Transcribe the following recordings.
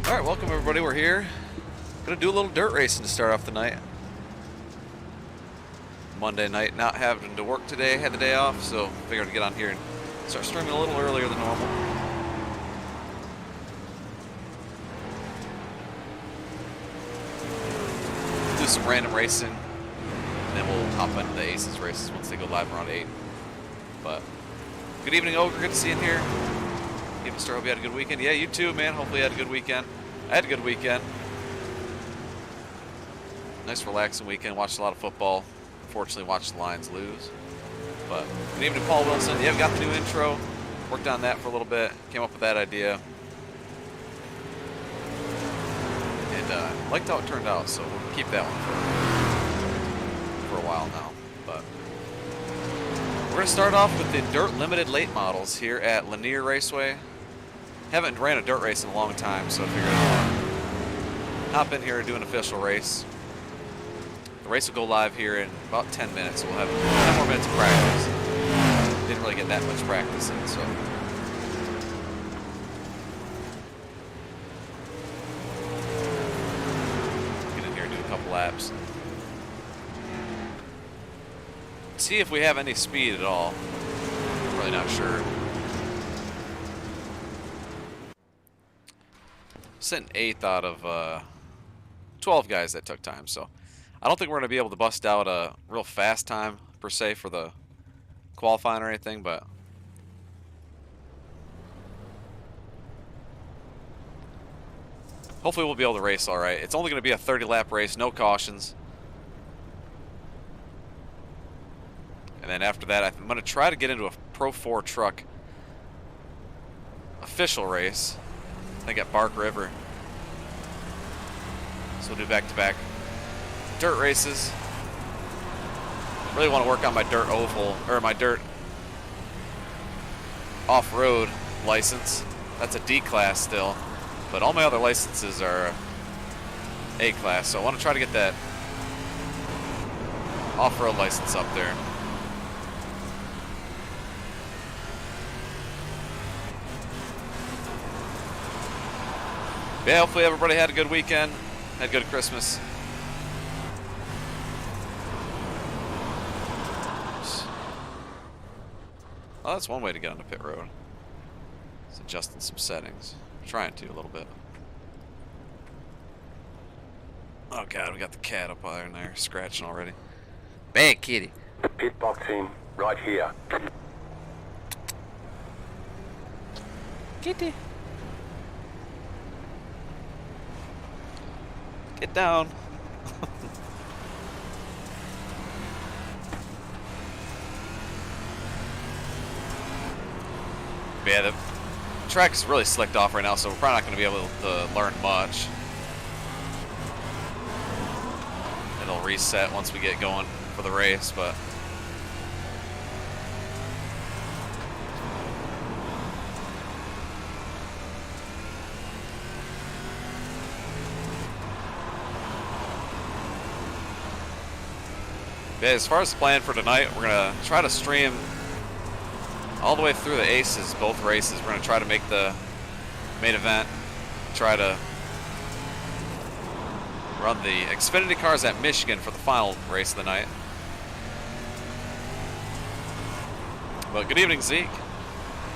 Alright, welcome everybody, we're here. Gonna do a little dirt racing to start off the night. Monday night, not having to work today, had the day off, so figured to get on here and start streaming a little earlier than normal. Do some random racing, and then we'll hop into the Aces races once they go live around 8. But, good evening, Ogre, good to see you in here. Even Star, hope you had a good weekend. Yeah, you too, man, hopefully you had a good weekend. I had a good weekend. Nice relaxing weekend, watched a lot of football. Unfortunately, watched the Lions lose. But, good evening, Paul Wilson. Yeah, we got the new intro. Worked on that for a little bit. Came up with that idea. And liked how it turned out, so we'll keep that one for a while now. But we're going to start off with the Dirt Limited late models here at Lanier Raceway. Haven't ran a dirt race in a long time, so I figured I'd hop in here and do an official race. The race will go live here in about 10 minutes. We'll have 10 more minutes of practice. Didn't really get that much practice in, so. Get in here and do a couple laps. See if we have any speed at all. I'm really not sure. Sitting 8th out of 12 guys that took time, so I don't think we're going to be able to bust out a real fast time per se for the qualifying or anything, but hopefully we'll be able to race all right. It's only going to be a 30-lap race, no cautions. And then after that, I'm going to try to get into a Pro 4 truck official race. I think at Bark River. So we'll do back-to-back dirt races. Really want to work on my dirt oval, or my dirt off-road license. That's a D class still, but all my other licenses are A class. So I want to try to get that off-road license up there. Yeah, hopefully everybody had a good weekend, had a good Christmas. Oh, that's one way to get on the pit road. It's adjusting some settings. I'm trying to a little bit. Oh god, we got the cat up there and there, scratching already. Bad kitty. Pit boxing right here. Kitty. Get down. Yeah, the track's really slicked off right now, so we're probably not going to be able to learn much. It'll reset once we get going for the race, but yeah, as far as the plan for tonight, we're going to try to stream all the way through the Aces, both races. We're going to try to make the main event, try to run the Xfinity cars at Michigan for the final race of the night. But good evening, Zeke.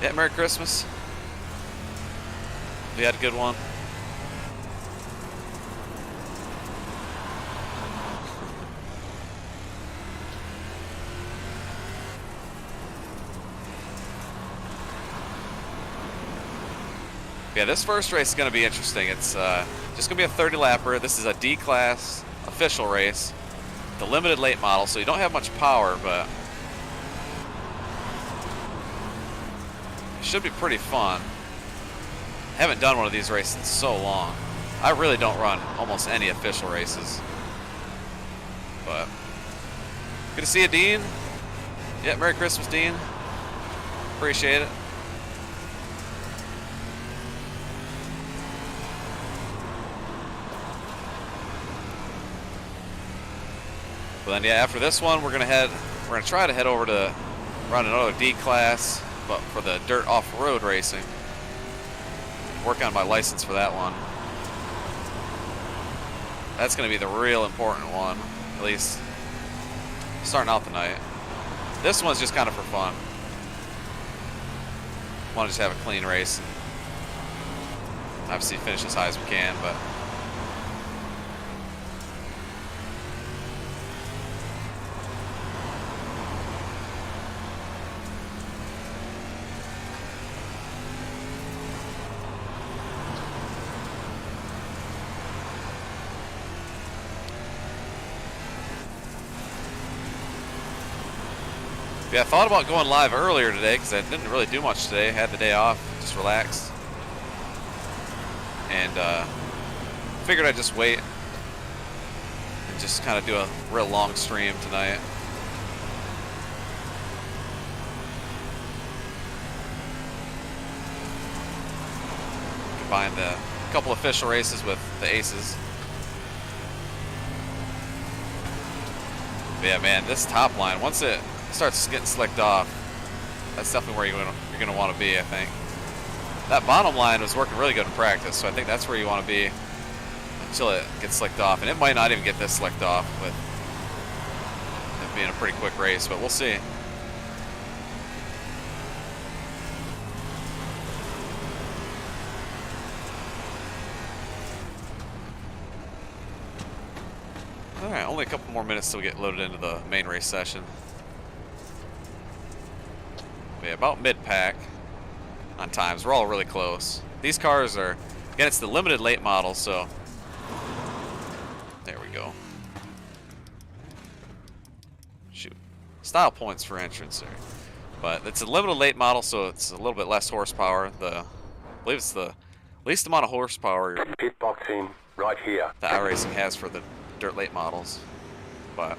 Yeah, Merry Christmas. We had a good one. Yeah, this first race is going to be interesting. It's just going to be a 30-lapper. This is a D-class official race. The limited late model, so you don't have much power, but it should be pretty fun. Haven't done one of these races in so long. I really don't run almost any official races. But good to see you, Dean. Yeah, Merry Christmas, Dean. Appreciate it. But then, yeah, after this one, we're gonna try to head over to run another D class, but for the dirt off-road racing. Work on my license for that one. That's going to be the real important one, at least starting out the night. This one's just kind of for fun. Want to just have a clean race and obviously finish as high as we can, but yeah, I thought about going live earlier today because I didn't really do much today. Had the day off, just relaxed. And figured I'd just wait and just kind of do a real long stream tonight. Combine the couple official races with the aces. But yeah, man, this top line, once it starts getting slicked off, that's definitely where you're gonna want to be, I think. That bottom line was working really good in practice, so I think that's where you want to be until it gets slicked off. And it might not even get this slicked off with it being a pretty quick race, but we'll see. Alright, only a couple more minutes till we get loaded into the main race session. But yeah, about mid-pack on times. We're all really close. These cars are, again, it's the limited late model, so there we go. Shoot. Style points for entrance there. But it's a limited late model, so it's a little bit less horsepower. I believe it's the least amount of horsepower Pit box in right here. that iRacing has for the dirt late models. But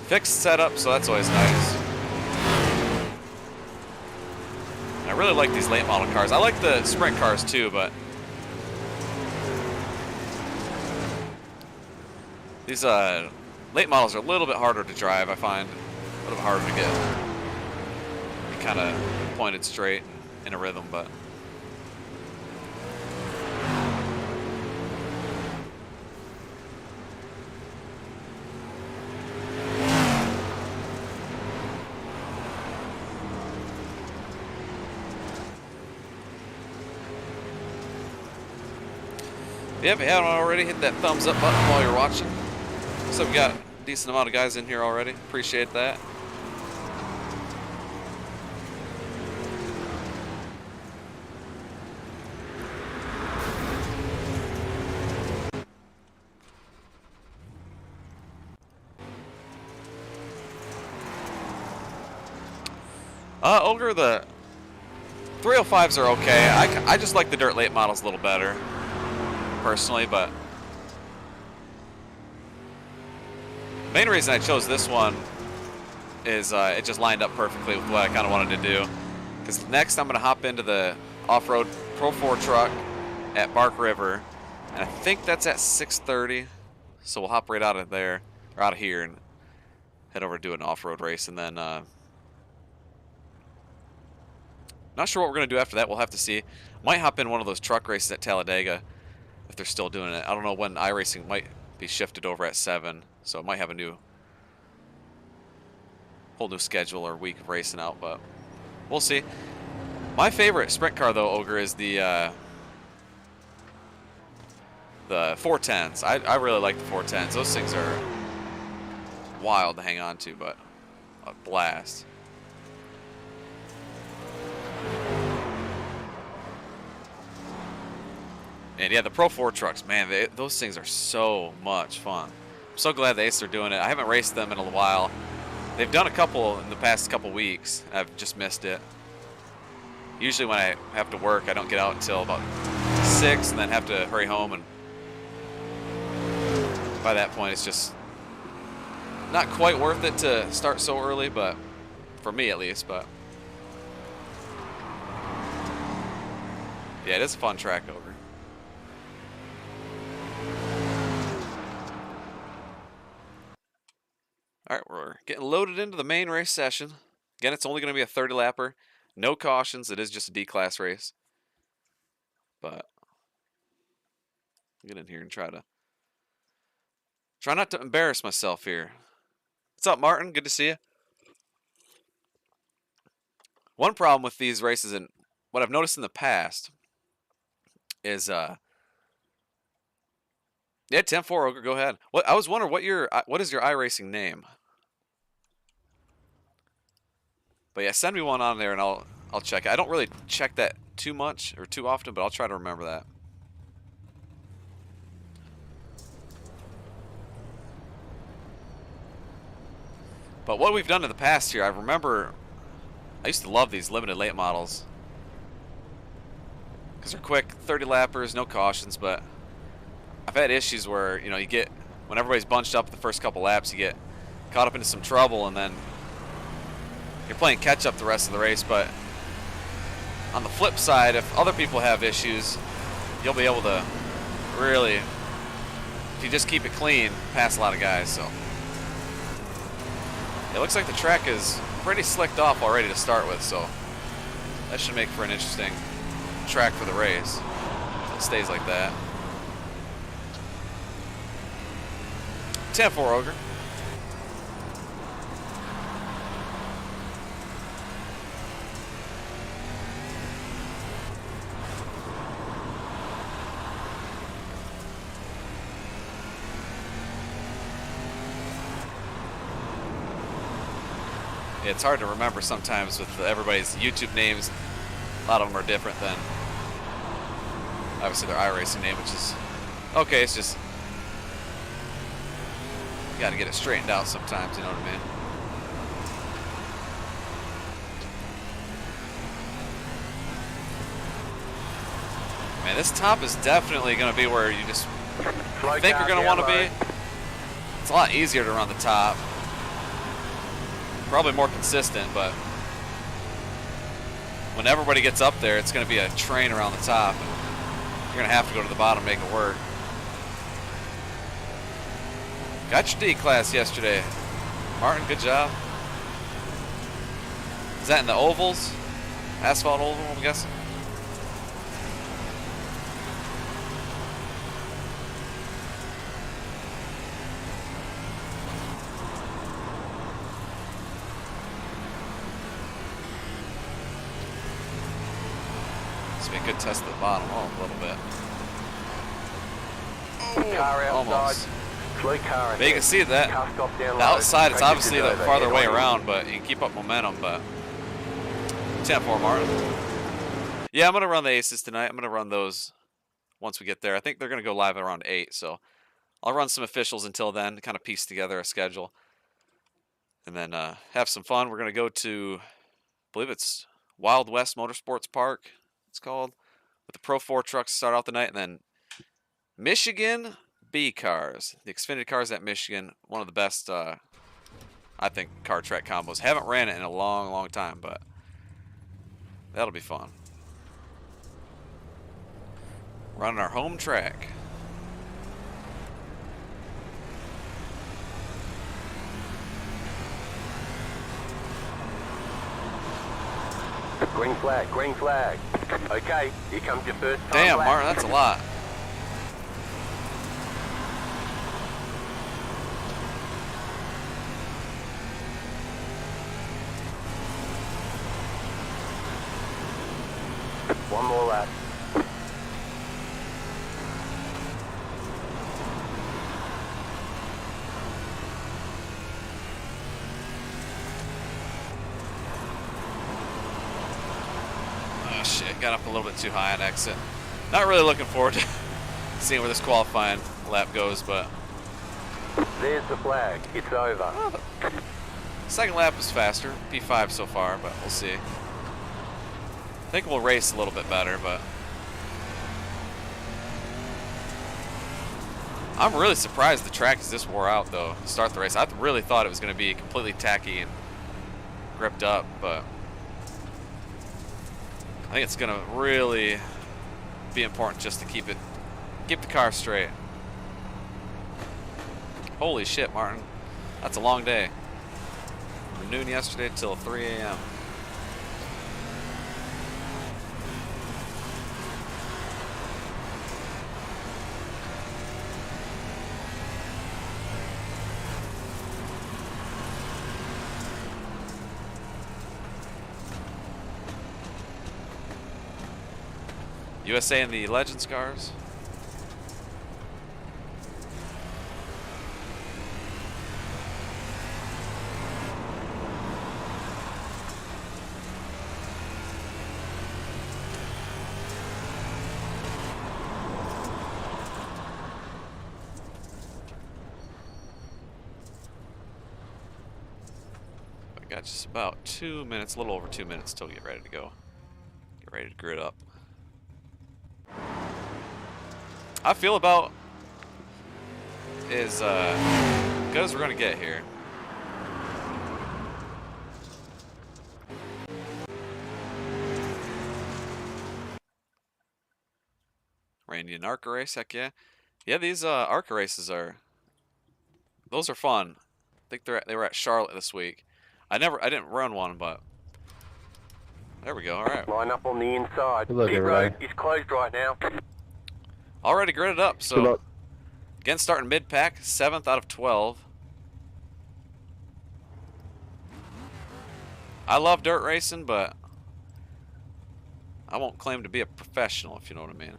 fixed setup, so that's always nice. I really like these late model cars. I like the sprint cars too, but these late models are a little bit harder to drive, I find. A little bit harder to get kind of pointed straight in a rhythm, but yeah, if you haven't already, hit that thumbs up button while you're watching. So we got a decent amount of guys in here already. Appreciate that. Ogre, the 305s are okay. I just like the dirt late models a little better, personally, but main reason I chose this one is it just lined up perfectly with what I kind of wanted to do. Because next I'm going to hop into the off-road Pro 4 truck at Bark River, and I think that's at 6:30. So we'll hop right out of there, or out of here, and head over to do an off-road race, and then not sure what we're going to do after that. We'll have to see. Might hop in one of those truck races at Talladega if they're still doing it. I don't know when iRacing might be shifted over at 7, so it might have a whole new schedule or week of racing out, but we'll see. My favorite sprint car, though, Ogre, is the 410s. I really like the 410s. Those things are wild to hang on to, but a blast. And yeah, the Pro 4 trucks, man, those things are so much fun. I'm so glad the Aces are doing it. I haven't raced them in a while. They've done a couple in the past couple weeks. I've just missed it. Usually when I have to work, I don't get out until about 6 and then have to hurry home. And by that point, it's just not quite worth it to start so early, but for me at least. But yeah, it is a fun track, Ogre. All right, we're getting loaded into the main race session. Again, it's only going to be a 30-lapper. No cautions. It is just a D-class race. But get in here and try to Try not to embarrass myself here. What's up, Martin? Good to see you. One problem with these races, and what I've noticed in the past, is yeah, 10-4 Ogre, go ahead. What I was wondering what is your iRacing name? But yeah, send me one on there and I'll check it. I don't really check that too much or too often, but I'll try to remember that. But what we've done in the past here, I remember I used to love these limited late models because they're quick, 30 lappers, no cautions. But I've had issues where, you know, when everybody's bunched up the first couple laps, you get caught up into some trouble, and then you're playing catch up the rest of the race. But on the flip side, if other people have issues, you'll be able to really, if you just keep it clean, pass a lot of guys. So it looks like the track is pretty slicked off already to start with, so that should make for an interesting track for the race if it stays like that. 10-4 Ogre. Yeah, it's hard to remember sometimes with everybody's YouTube names. A lot of them are different than obviously their iRacing name, which is okay. It's just you got to get it straightened out sometimes. You know what I mean? Man, this top is definitely going to be where you just think you're going to want to be. It's a lot easier to run the top. Probably more consistent, but when everybody gets up there, it's going to be a train around the top, and you're going to have to go to the bottom to make it work. Got your D class yesterday, Martin. Good job. Is that in the ovals? Asphalt oval, I'm guessing. Be a good test at the bottom. Oh, a little bit. Car outside. Almost. Slow car. But you can see that the outside, it's obviously the farther way around, but you can keep up momentum. But 10-4 Martin. Yeah, I'm going to run the aces tonight. I'm going to run those once we get there. I think they're going to go live at around 8, so I'll run some officials until then to kind of piece together a schedule. And then have some fun. We're going to go to, I believe it's Wild West Motorsports Park, it's called, with the Pro 4 trucks to start out the night, and then Michigan B cars, the Xfinity cars at Michigan, one of the best, I think, car track combos. Haven't ran it in a long, long time, but that'll be fun. Running our home track. Green flag, green flag. Okay, here comes your first time. Damn, lap. Martin, that's a lot. One more lap. Oh shit, got up a little bit too high on exit. Not really looking forward to seeing where this qualifying lap goes, but There's the flag. It's over. oh, the second lap was faster. P5 so far, but we'll see. I think we'll race a little bit better, but I'm really surprised the track is this wore out though to start the race. I really thought it was going to be completely tacky and gripped up, but I think it's going to really be important just to keep the car straight. Holy shit, Martin. That's a long day. From noon yesterday till 3 a.m. USA and the Legends cars. I got just about 2 minutes, a little over 2 minutes till we get ready to go. Get ready to grid up. I feel about as good as we're gonna get here. Randy and ARCA race, heck yeah. Yeah, these ARCA races those are fun. I think they were at Charlotte this week. I didn't run one, but there we go. All right. Line up on the inside. Good luck, Pit everybody. road is closed right now. Already gridded up, so Good luck. again starting mid-pack, 7th out of 12. I love dirt racing, but I won't claim to be a professional, if you know what I mean.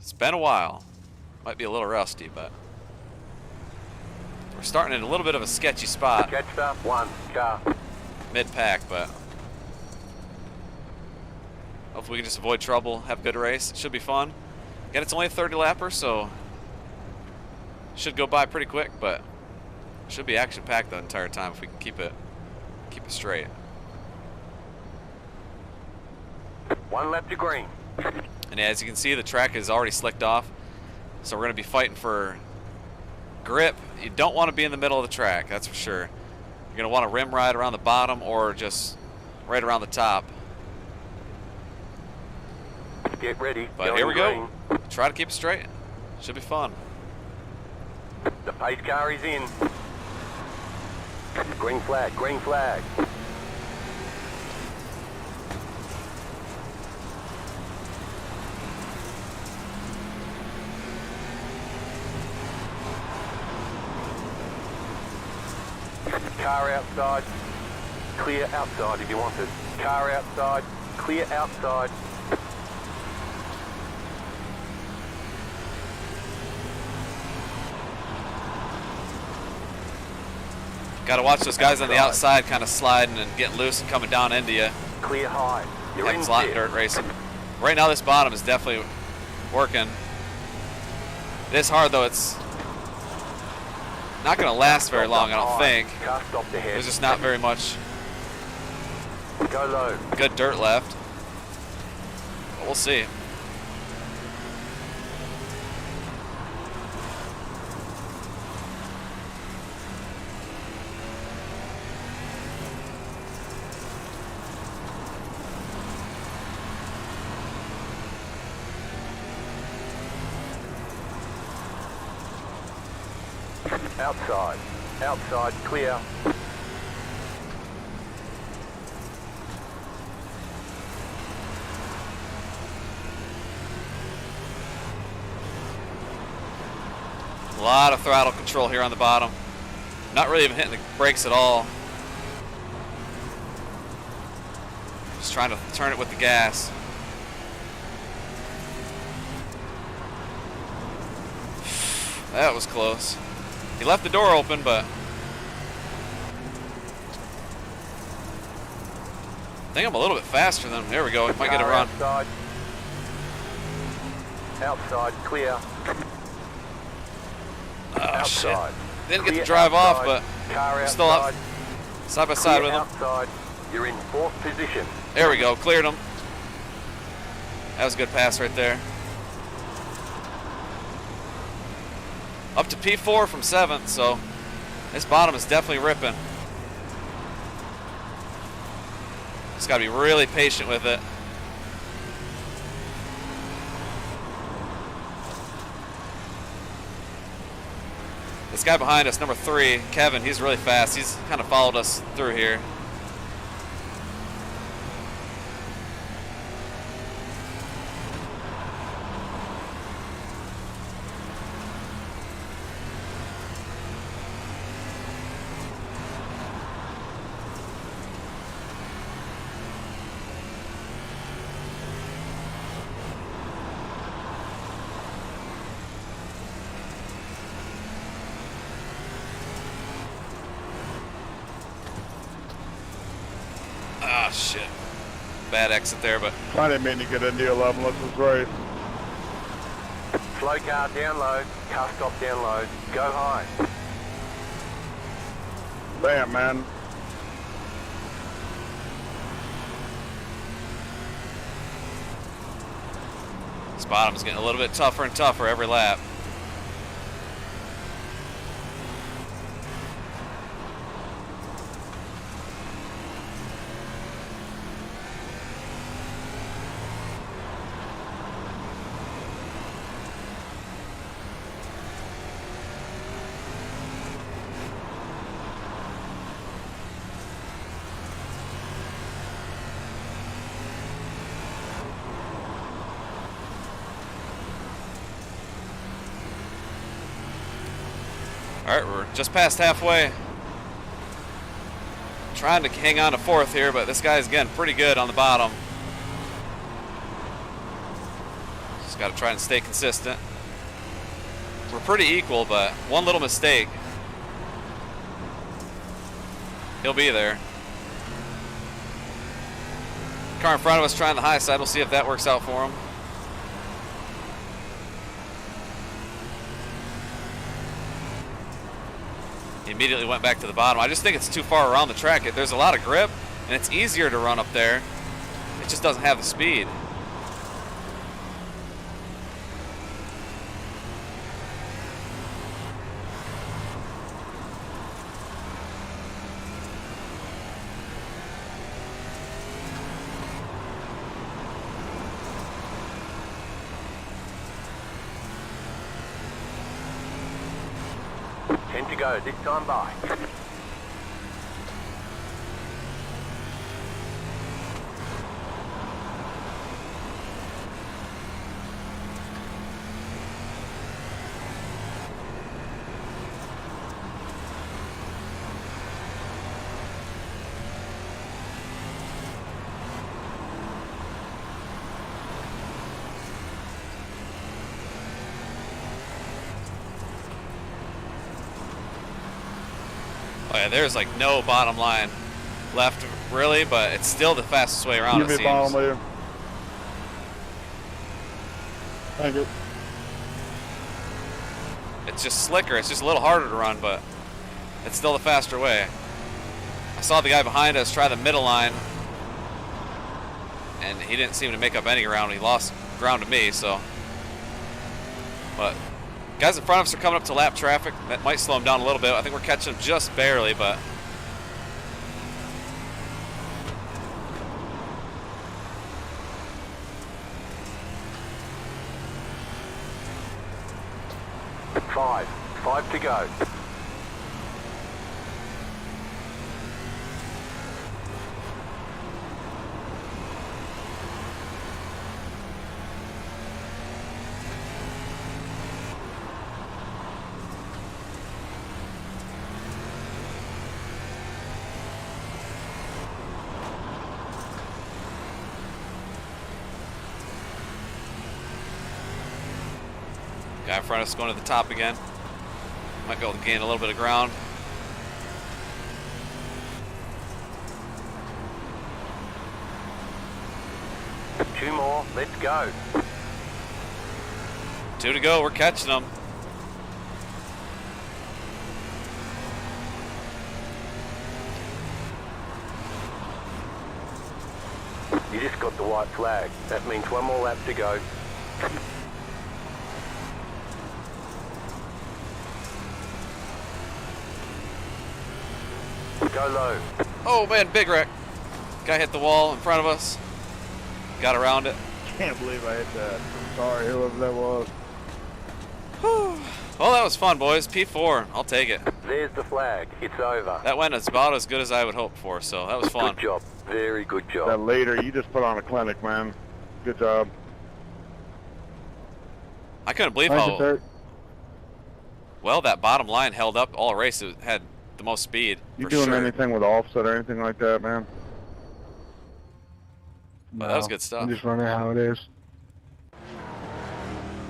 It's been a while. Might be a little rusty, but we're starting in a little bit of a sketchy spot. Catch up, one car. Mid-pack, but hopefully we can just avoid trouble, have a good race. It should be fun. Again, it's only a 30 lapper, so should go by pretty quick, but should be action-packed the entire time if we can keep it straight. One lap to green. And as you can see, the track is already slicked off, so we're going to be fighting for grip. You don't want to be in the middle of the track, that's for sure. You're going to want to rim ride around the bottom or just right around the top. Get ready. But here we go. Try to keep it straight. Should be fun. The pace car is in. Green flag, green flag. Car outside, clear outside if you want it. Car outside, clear outside. Got to watch those guys on the outside kind of sliding and getting loose and coming down into you. Clear high. You're in Happens a lot in fifth. dirt racing. Right now this bottom is definitely working. It is hard though. It's not going to last very long, I don't think. Car stopped ahead. There's just not very much Go low. good dirt left. But we'll see. Outside. Outside, clear. A lot of throttle control here on the bottom. Not really even hitting the brakes at all. Just trying to turn it with the gas. That was close. He left the door open, but I think I'm a little bit faster than him. There we go. Might get a run. Outside. Outside, clear. Oh, shit. Outside. Didn't get Clear to drive off, outside. but Car we're still up outside. side by side Clear with him. outside. You're in fourth position. There we go. Cleared him. That was a good pass right there. Up to P4 from 7th, so this bottom is definitely ripping. Just got to be really patient with it. This guy behind us, number 3, Kevin, he's really fast. He's kind of followed us through here. shit. Bad exit there, but I didn't mean to get into 11. Let's just race. Slow car down low, car stop down low, go high. Damn, man. this bottom's getting a little bit tougher and tougher every lap. Alright, we're just past halfway. Trying to hang on to fourth here, but this guy's getting pretty good on the bottom. Just got to try and stay consistent. We're pretty equal, but one little mistake, he'll be there. Car in front of us trying the high side. We'll see if that works out for him. He immediately went back to the bottom. I just think it's too far around the track. There's a lot of grip, and it's easier to run up there. It just doesn't have the speed. To go, this time by. Oh yeah, there's like no bottom line left really, but it's still the fastest way around, it seems. Bottom later. Thank you. It's just slicker, it's just a little harder to run, but it's still the faster way. I saw the guy behind us try the middle line, and he didn't seem to make up any ground. He lost ground to me, so. But guys in front of us are coming up to lap traffic. That might slow them down a little bit. I think we're catching them just barely, but. Five to go. Guy in front of us going to the top again. Might be able to gain a little bit of ground. Two more, let's go. 2 to go, we're catching them. You just got the white flag. That means one more lap to go. Go low. Oh man, big wreck. Guy hit the wall in front of us. Got around it. Can't believe I hit that. I'm sorry, whoever that was. Well, that was fun, boys. P4, I'll take it. There's the flag. It's over. That went about as good as I would hope for, so that was fun. Good job. Very good job. That later, you just put on a clinic, man. Good job. I couldn't believe Thank how you, sir. well that bottom line held up all race. It had the most speed. You for doing sure. anything with offset or anything like that, man? But that was good stuff. I'm just running how it is.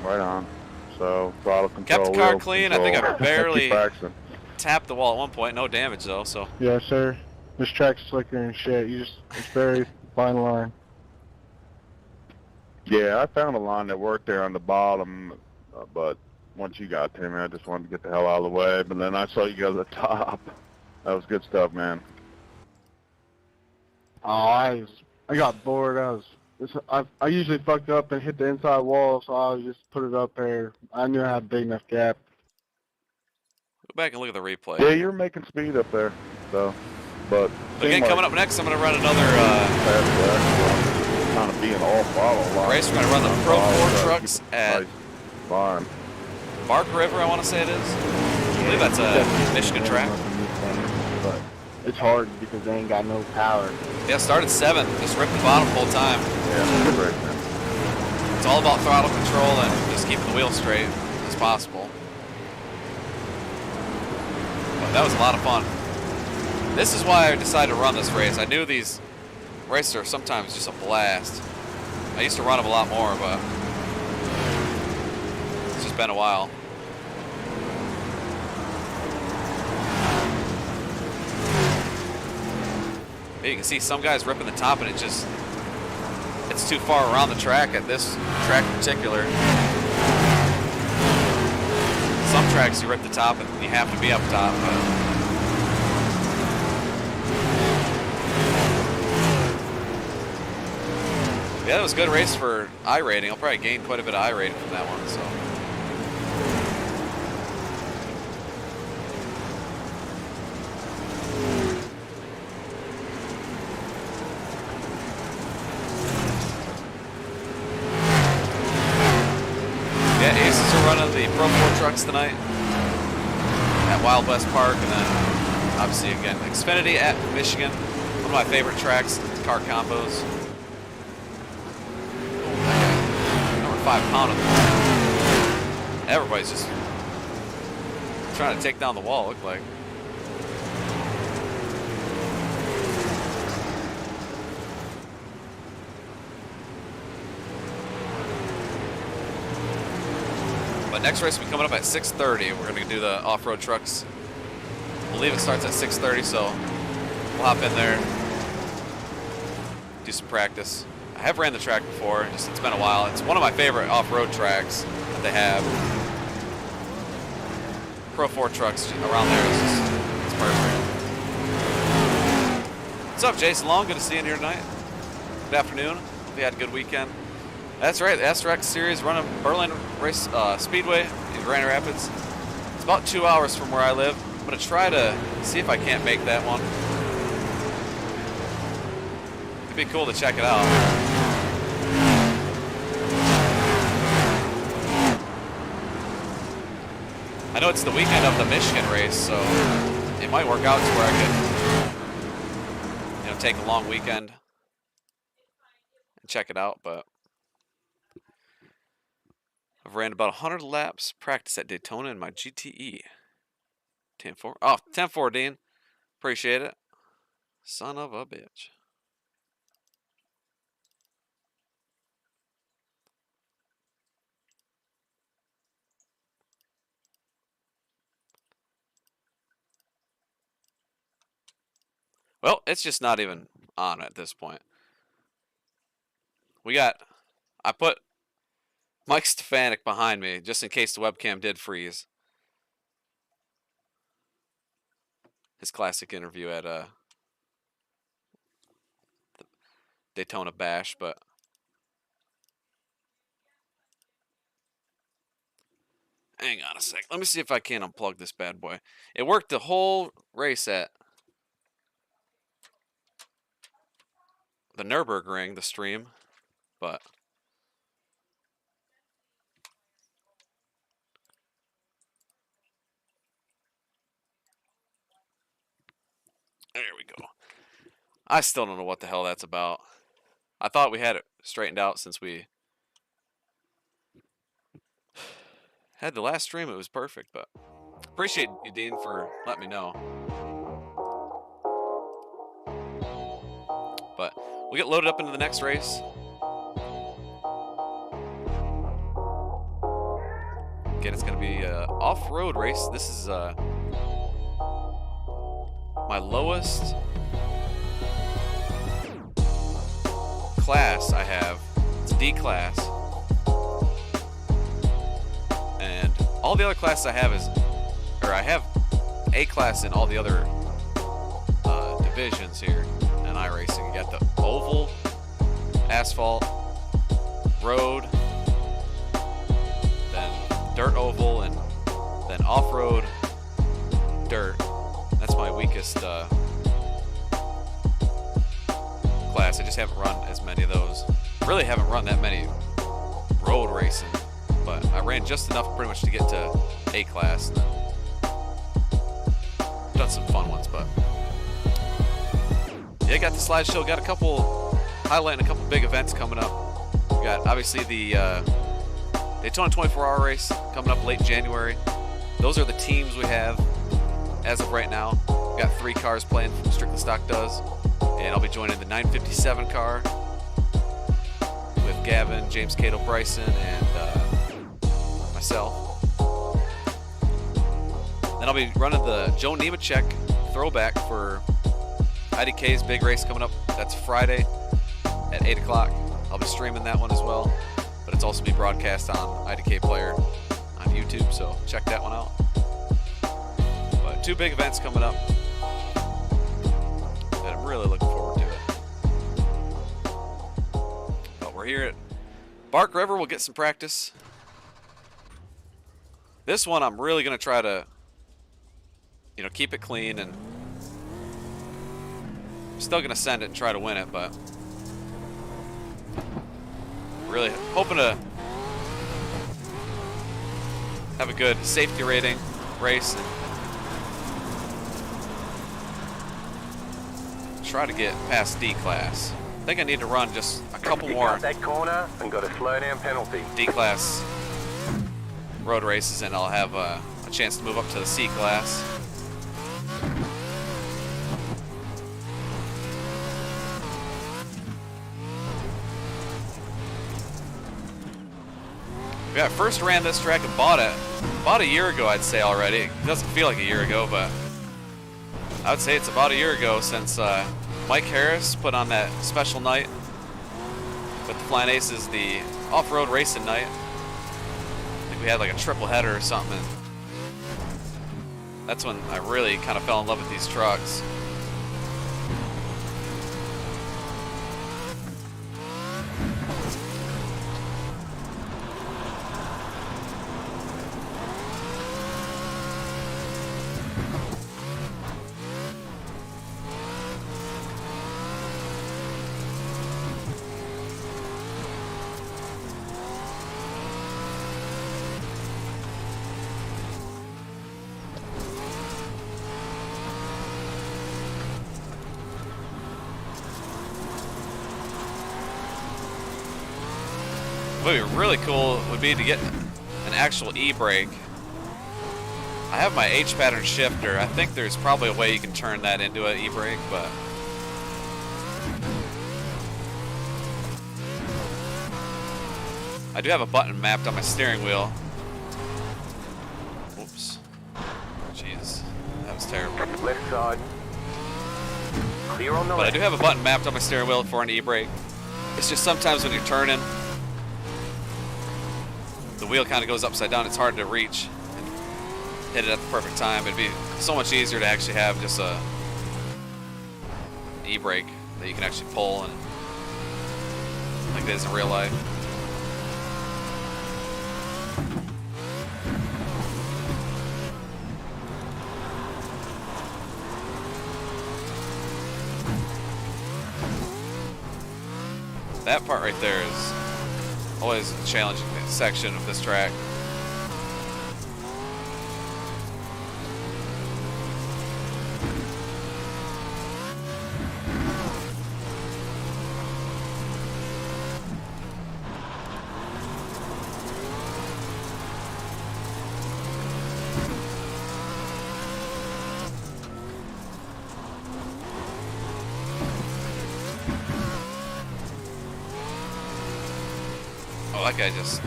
Right on. So throttle control. Kept the car wheel clean. control. I think I barely Keep axing. tapped the wall at one point. No damage though. So Yes, sir. This track's slicker and shit. It's very fine line. Yeah, I found a line that worked there on the bottom, but once you got to me, I just wanted to get the hell out of the way. But then I saw you go to the top. That was good stuff, man. Oh, I got bored. I usually fucked up and hit the inside wall, so I just put it up there. I knew I had a big enough gap. Go back and look at the replay. Yeah, you're making speed up there, so. But again, coming up next, I'm going to run another kind of being all follow race. We're going to run the Pro 4 trucks at farm. Bark River, I want to say it is. I believe that's a Michigan track. But it's hard because they ain't got no power. Yeah, started 7th. Just ripped the bottom the whole time. Yeah, good race, man. It's all about throttle control and just keeping the wheel straight as possible. But that was a lot of fun. This is why I decided to run this race. I knew these races are sometimes just a blast. I used to run them a lot more, but it's just been a while. You can see some guys ripping the top and it's too far around the track at this track in particular. Some tracks you rip the top and you have to be up top. Yeah, that was a good race for iRating. I'll probably gain quite a bit of iRating from that one. So. Yeah, Aces are running the Pro 4 trucks tonight at Wild West Park, and then obviously again Xfinity at Michigan. One of my favorite tracks, car combos. Number 5 pound of the wall. Everybody's just trying to take down the wall, look like. But next race will be coming up at 6:30. We're going to do the off-road trucks. I believe it starts at 6:30, so we'll hop in there, do some practice. I have ran the track before, it's been a while. It's one of my favorite off-road tracks that they have. Pro 4 trucks around there, it's perfect. What's up, Jason Long? Good to see you in here tonight. Good afternoon. Hope you had a good weekend. That's right, the S-Rex Series running Berlin Race Speedway in Grand Rapids. It's about 2 hours from where I live. I'm going to try to see if I can't make that one. It'd be cool to check it out. I know it's the weekend of the Michigan race, so it might work out to where I could, take a long weekend and check it out, but I've ran about 100 laps practice at Daytona in my GTE. 10-4. Oh, 10-4, Dean. Appreciate it. Son of a bitch. Well, it's just not even on at this point. I put Mike Stefanik behind me, just in case the webcam did freeze. His classic interview at the Daytona Bash, but hang on a sec. Let me see if I can unplug this bad boy. It worked the whole race at the Nürburgring, the stream, but there we go. I still don't know what the hell that's about. I thought we had it straightened out since we had the last stream. It was perfect, but appreciate you, Dean, for letting me know. But we'll get loaded up into the next race. Again, it's going to be an off-road race. This is my lowest class I have. It's D class. And all the other classes I have I have A class in all the other divisions here in iRacing. You got the oval, asphalt, road, then dirt oval, and then off-road dirt. That's my weakest class. I just haven't run as many of those. Really haven't run that many road racing, but I ran just enough pretty much to get to A class. And done some fun ones, but yeah, got the slideshow. Got a couple, highlighting a couple big events coming up. We got obviously the Daytona 24-hour race coming up late January. Those are the teams we have as of right now. We got 3 cars playing from Strictly Stock does, and I'll be joining the 957 car with Gavin, James Cato, Bryson, and myself. Then I'll be running the Joe Nemechek throwback for IDK's big race coming up. That's Friday at 8 o'clock. I'll be streaming that one as well, but it's also be broadcast on IDK Player on YouTube, so check that one out. But 2 big events coming up, and I'm really looking forward to it. But we're here at Bark River. We'll get some practice. This one I'm really going to try to, keep it clean, and I'm still going to send it and try to win it, but really hoping to have a good safety rating race and try to get past D class. I think I need to run just a couple You more cut that corner and got a slow down penalty. D class road races, and I'll have a chance to move up to the C class. Yeah, I first ran this track and bought it about a year ago, I'd say already. It doesn't feel like a year ago, but I would say it's about a year ago since Mike Harris put on that special night with the Flying Aces, the off-road racing night. I think we had like a triple header or something. That's when I really kind of fell in love with these trucks. What would be really cool would be to get an actual e-brake. I have my H-pattern shifter. I think there's probably a way you can turn that into an e-brake, but I do have a button mapped on my steering wheel. Oops. Jeez, that was terrible. Left side. Clear on the But I left. do have a button mapped on my steering wheel for an e-brake. It's just sometimes when you're turning, the wheel kind of goes upside down. It's hard to reach and hit it at the perfect time. It'd be so much easier to actually have just a e-brake that you can actually pull, and like it is in real life. That part right there is always a challenging section of this track. Oh, that guy just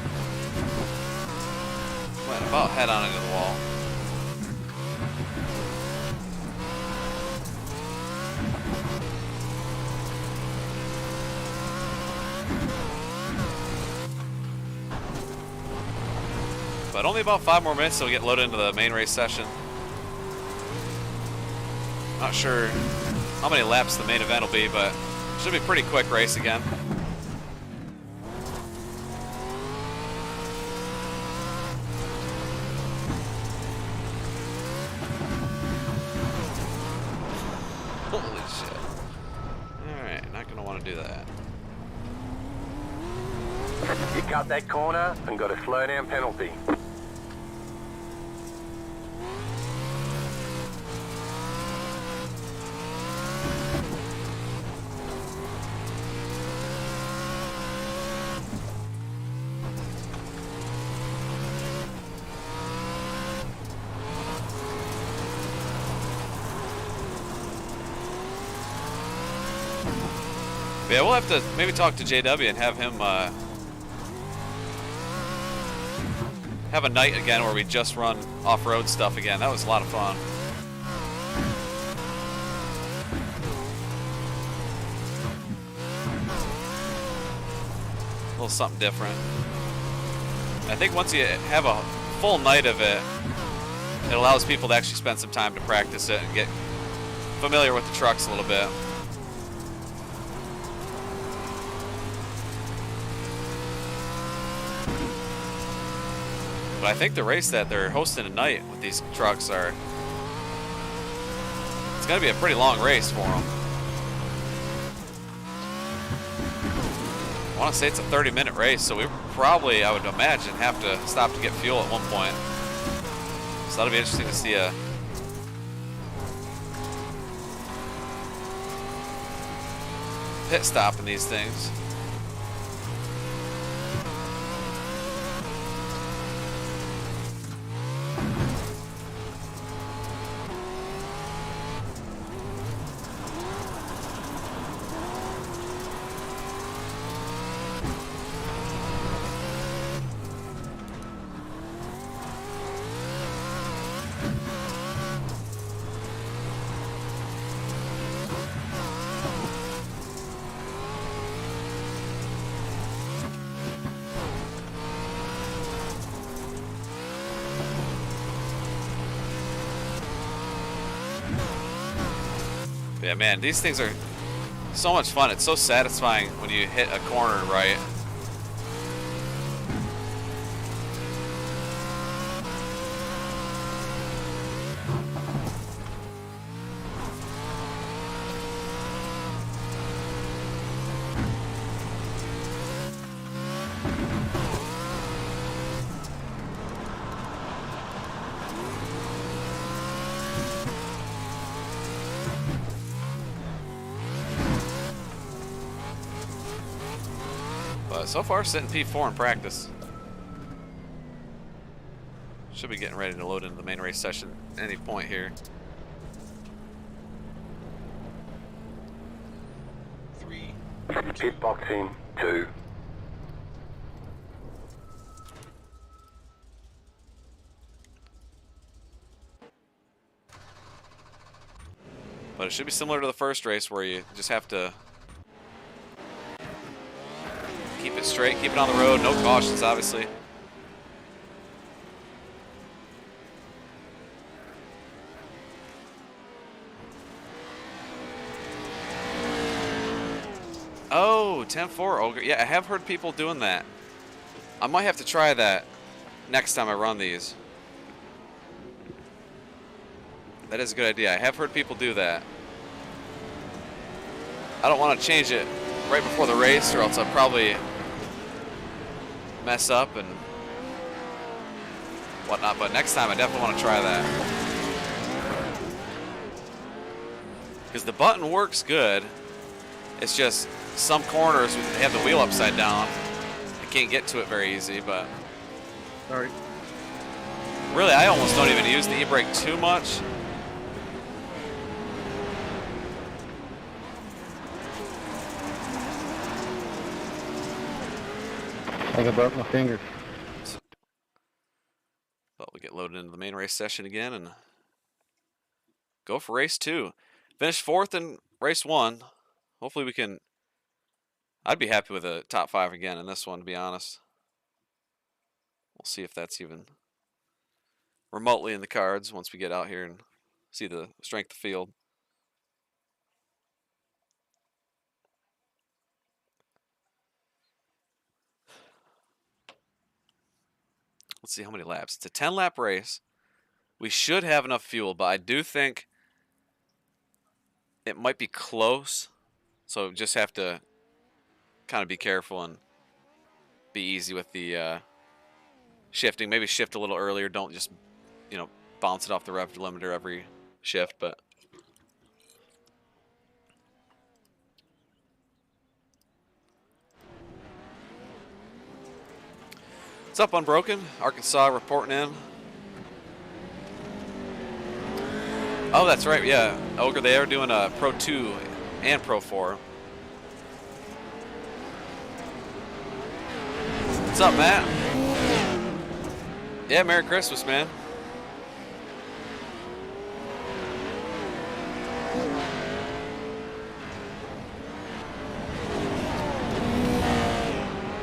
went about head on into the wall. But only about 5 more minutes till we get loaded into the main race session. Not sure how many laps the main event will be, but it should be a pretty quick race again. Holy shit. Alright, not gonna want to do that. You cut that corner and got a slow down penalty. Yeah, we'll have to maybe talk to JW and have him have a night again where we just run off-road stuff again. That was a lot of fun. A little something different. I think once you have a full night of it, it allows people to actually spend some time to practice it and get familiar with the trucks a little bit. But I think the race that they're hosting tonight with these trucks it's going to be a pretty long race for them. I want to say it's a 30-minute race, so we probably, I would imagine, have to stop to get fuel at one point. So that'll be interesting to see a pit stop in these things. Yeah, man, these things are so much fun. It's so satisfying when you hit a corner right. But so far, sitting P4 in practice. Should be getting ready to load into the main race session at any point here. 3. Pit boxing 2. But it should be similar to the first race where you just have to keep it straight, keep it on the road, no cautions, obviously. Oh, 10-4 Ogre. Yeah, I have heard people doing that. I might have to try that next time I run these. That is a good idea. I have heard people do that. I don't want to change it right before the race, or else I'll probably mess up and whatnot. But next time, I definitely want to try that. Because the button works good. It's just some corners, they have the wheel upside down. I can't get to it very easy, but... Sorry. Really, I almost don't even use the e-brake too much. I think I broke my finger. But we get loaded into the main race session again and go for race 2. Finish 4th in race 1. Hopefully we can... I'd be happy with a top 5 again in this one, to be honest. We'll see if that's even remotely in the cards once we get out here and see the strength of field. Let's see how many laps. It's a 10-lap race. We should have enough fuel, but I do think it might be close. So just have to kind of be careful and be easy with the shifting. Maybe shift a little earlier. Don't just, you know, bounce it off the rev limiter every shift, but what's up, Unbroken? Arkansas reporting in. Oh, that's right. Yeah, Ogre, they are doing a Pro 2 and Pro 4. What's up, Matt? Yeah, Merry Christmas, man.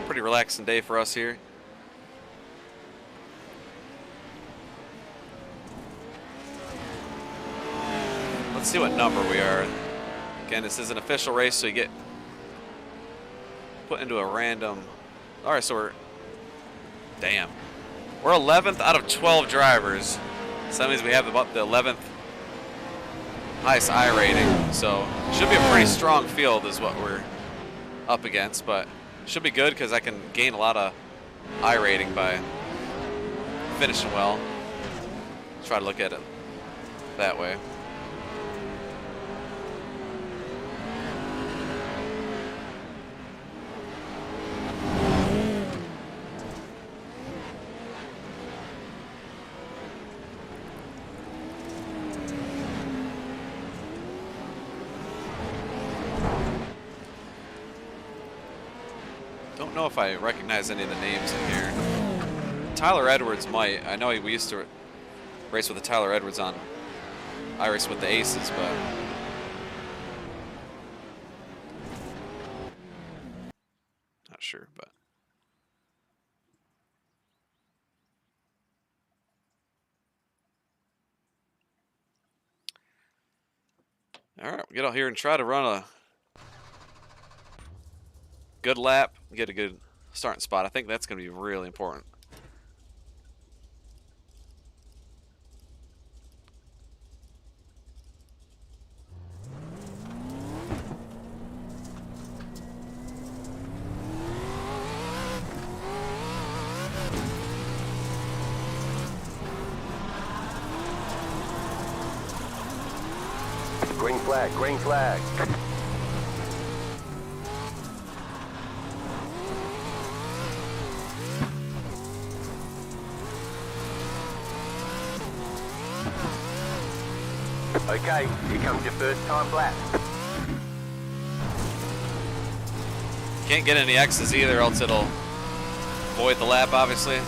Pretty relaxing day for us here. Let's see what number we are. Again, this is an official race, so you get put into a random. All right, so we're, damn, we're 11th out of 12 drivers. So that means we have about the 11th highest I rating. So should be a pretty strong field is what we're up against, but should be good because I can gain a lot of I rating by finishing well. Try to look at it that way. Don't know if I recognize any of the names in here. Tyler Edwards might. I know we used to race with the Tyler Edwards on iRacing with the Aces, but not sure. But all right, we'll get out here and try to run a good lap, get a good starting spot. I think that's going to be really important. Green flag, green flag. Okay, here comes your first time lap. Can't get any X's either, else it'll void the lap, obviously.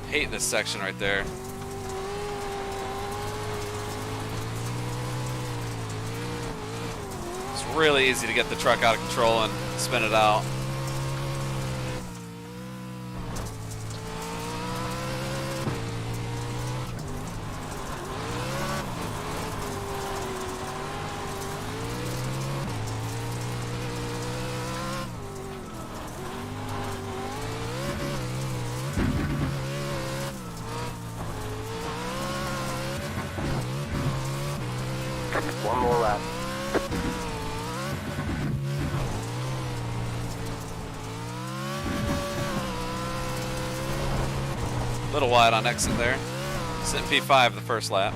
Hate this section right there. It's really easy to get the truck out of control and spin it out. One more lap. A little wide on exit there. Sitting P5 the first lap.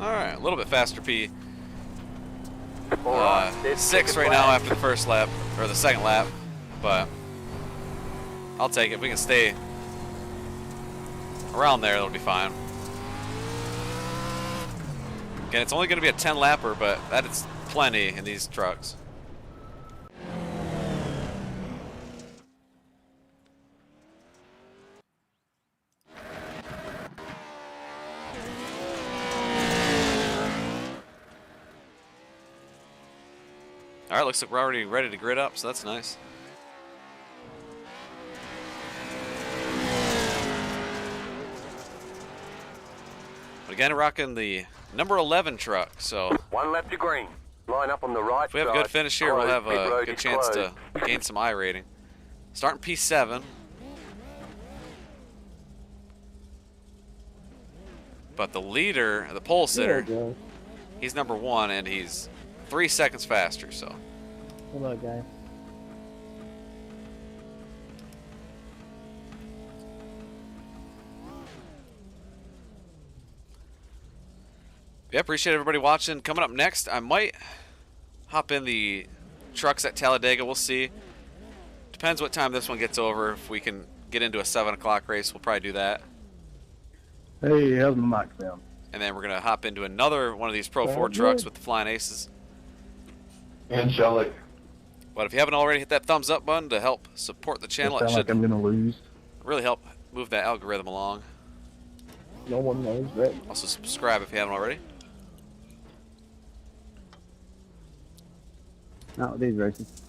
Alright, a little bit faster P. All right, let's 6 take a right now flag. after the first lap, or the second lap, but I'll take it. If we can stay around there, that'll be fine. Again, it's only going to be a 10 lapper, but that is plenty in these trucks. All right, looks like we're already ready to grid up, so that's nice. But again, rocking the number 11 truck, so 1 lap to green. Line up on the right if we have a side. good finish here, we'll have Pit a road good is chance closed. to gain some I rating. Starting P7. But the leader, the pole sitter, he's number 1, and he's 3 seconds faster, so. Hello, guys. Yeah, appreciate everybody watching. Coming up next, I might hop in the trucks at Talladega. We'll see. Depends what time this one gets over. If we can get into a 7 o'clock race, we'll probably do that. Hey, how's my mic sound? And then we're going to hop into another one of these Pro 4 Sounds trucks good. with the Flying Aces. And Shelly. But if you haven't already, hit that thumbs up button to help support the channel. It Sound like should I'm gonna lose. really help move that algorithm along. No one knows that. Also subscribe if you haven't already. Not with these races.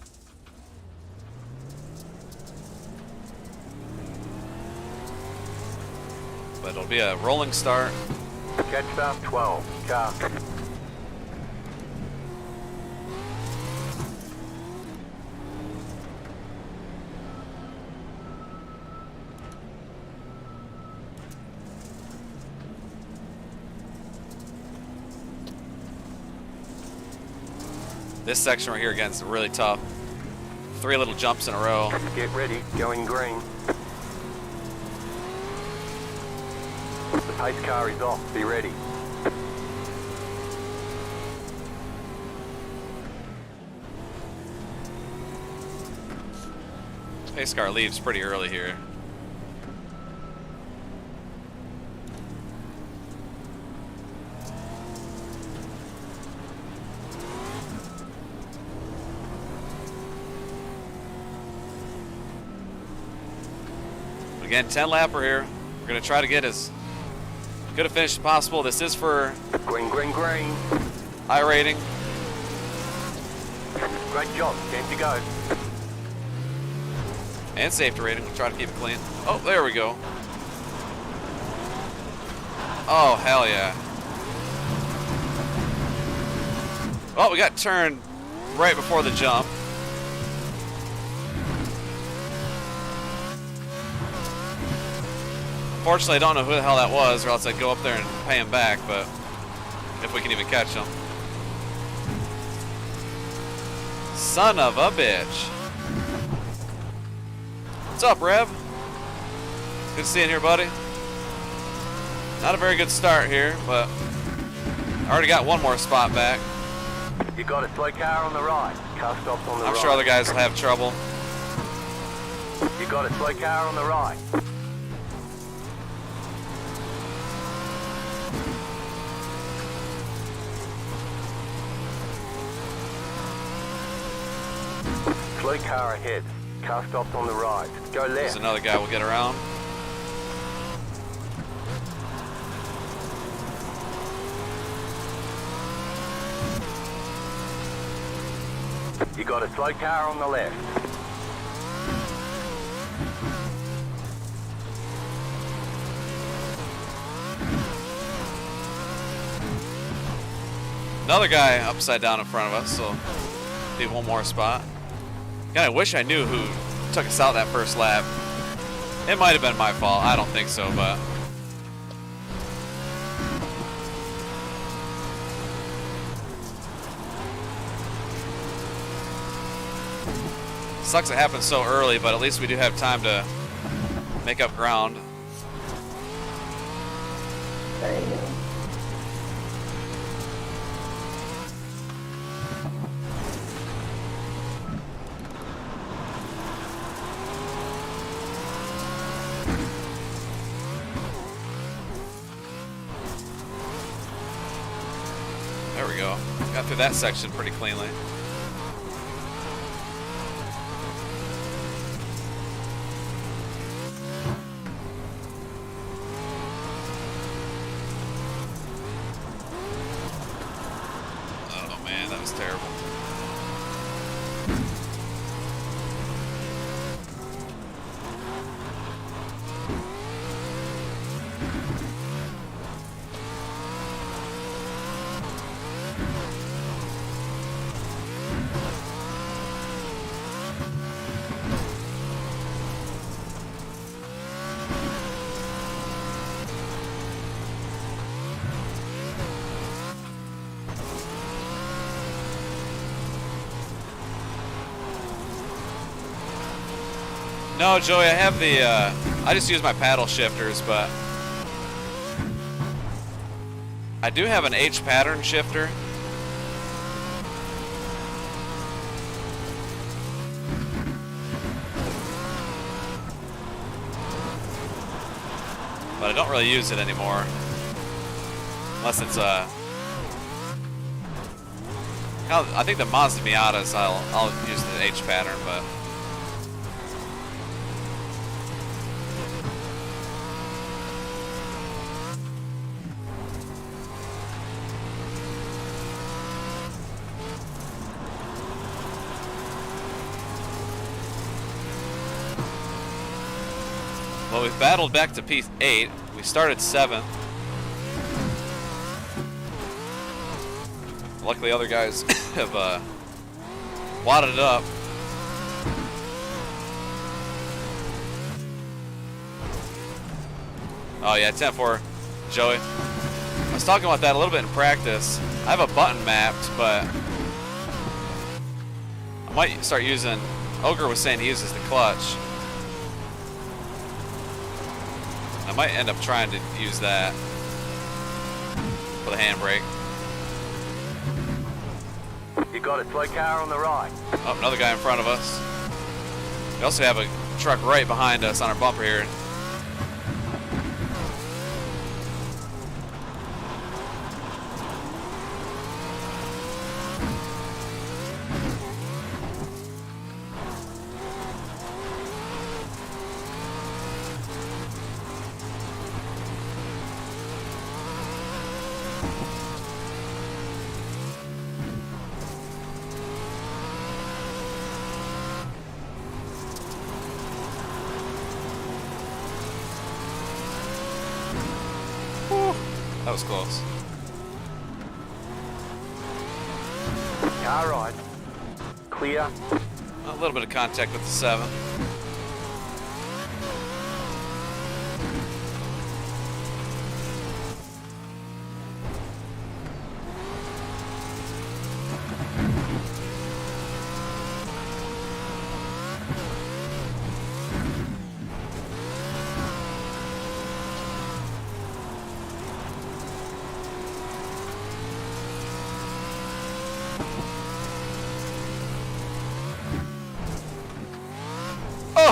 But it'll be a rolling start. Catch start 12. Car. This section right here, again, is really tough. 3 little jumps in a row. Get ready. Going green. The pace car is off. Be ready. Pace car leaves pretty early here. Again, 10 lapper here. We're going to try to get as good a finish as possible. This is for Green, green, green. I rating. Great job. 10 to go. And safety rating. We'll try to keep it clean. Oh, there we go. Oh, hell yeah. Oh, we got turned right before the jump. Unfortunately, I don't know who the hell that was, or else I'd go up there and pay him back, but if we can even catch him. Son of a bitch. What's up, Rev? Good seeing you, buddy. Not a very good start here, but I already got one more spot back. You got a slow car on the right. Car stops on the right. I'm sure other guys will have trouble. You got a slow car on the right. Slow car ahead. Car stops on the right. Go There's left. another guy we'll get around. You got a slow car on the left. Another guy upside down in front of us, so leave one more spot. God, I wish I knew who took us out that first lap. It might have been my fault. I don't think so, but sucks it happened so early, but at least we do have time to make up ground. There we go. Got through that section pretty cleanly. Oh man, that was terrible. No, Joey, I have the, I just use my paddle shifters, but I do have an H pattern shifter. But I don't really use it anymore. Unless it's, I think the Mazda Miatas, I'll use the H pattern, but well, we've battled back to P8. We started 7th. Luckily, other guys have wadded it up. Oh yeah, 10-4, Joey. I was talking about that a little bit in practice. I have a button mapped, but I might start using. Ogre was saying he uses the clutch. I might end up trying to use that for the handbrake. You got a slow car on the right. Oh, another guy in front of us. We also have a truck right behind us on our bumper here. That was close. Car right. Clear. A little bit of contact with the 7.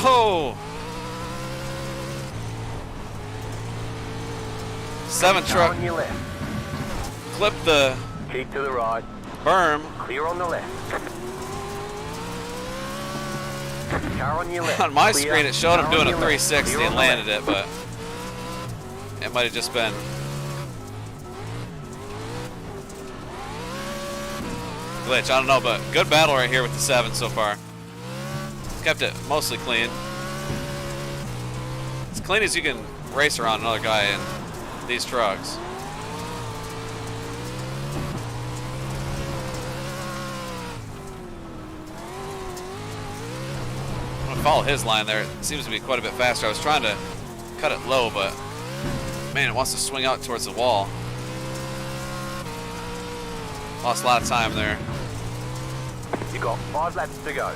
Oh! 7 Car truck on your left. clipped the Keep to the right. berm. Clear on the left. Car on your left. On my Clear. screen, it showed him Car doing on a your left. 360 Clear on and the landed left. it, but it might have just been. Glitch, I don't know, but good battle right here with the 7 so far. Kept it mostly clean. As clean as you can race around another guy in these trucks. I'm gonna follow his line there. It seems to be quite a bit faster. I was trying to cut it low, but man, it wants to swing out towards the wall. Lost a lot of time there. You got 5 laps to go.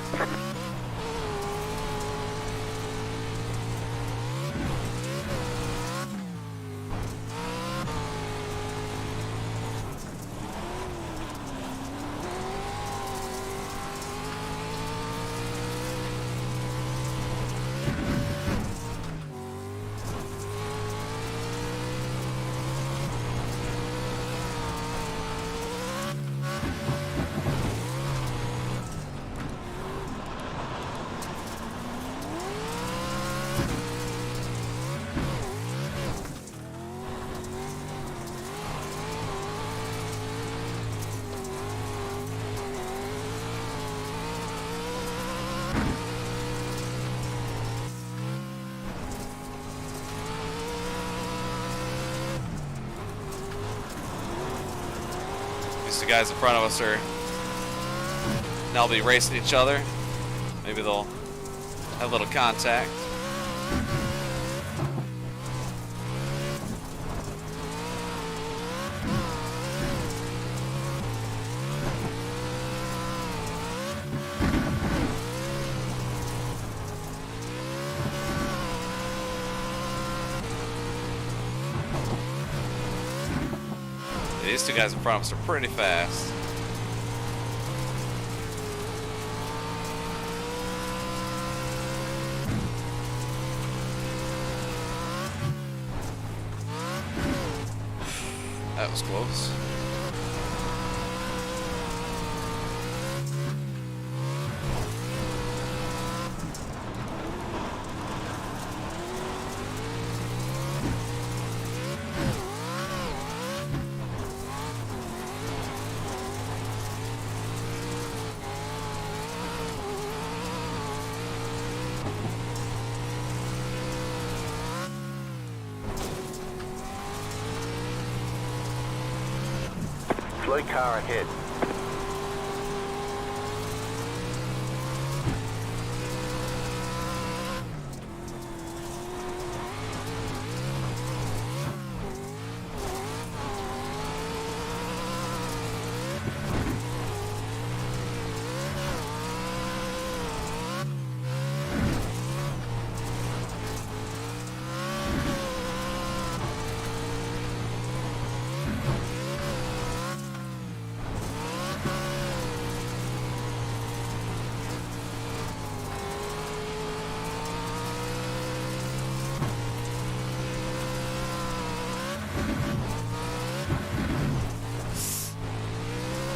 These two guys in front of us are now be racing each other. Maybe they'll have a little contact. These two guys in front of us are pretty fast. That was close. Slow car ahead.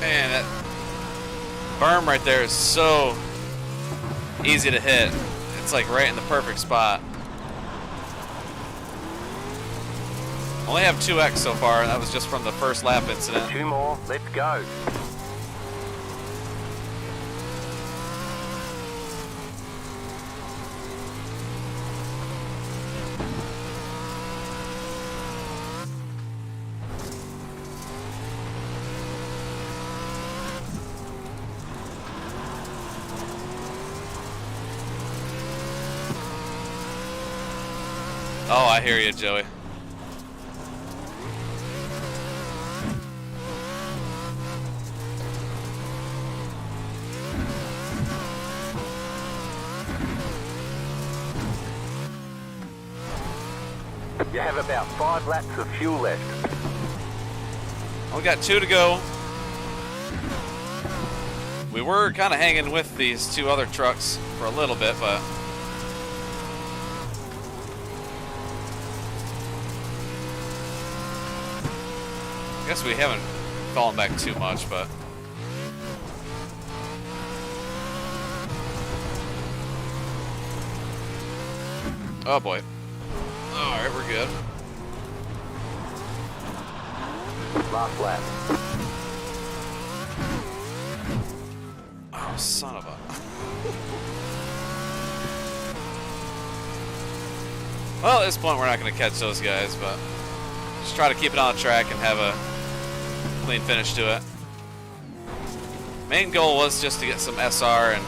Man, that berm right there is so easy to hit. It's like right in the perfect spot. Only have 2x so far, and that was just from the first lap incident. 2 more, let's go. Oh, I hear you, Joey. You have about 5 laps of fuel left. We got 2 to go. We were kind of hanging with these 2 other trucks for a little bit, but I guess we haven't fallen back too much, but oh boy. Alright, we're good. Last lap. Oh, son of a... Well, at this point we're not going to catch those guys, but just try to keep it on the track and have a clean finish to it. Main goal was just to get some SR and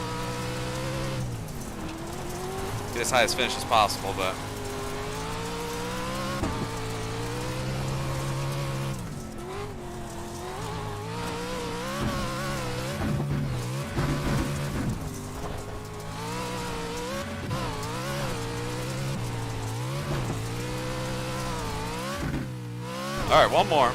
get as high as finish as possible, but all right, one more.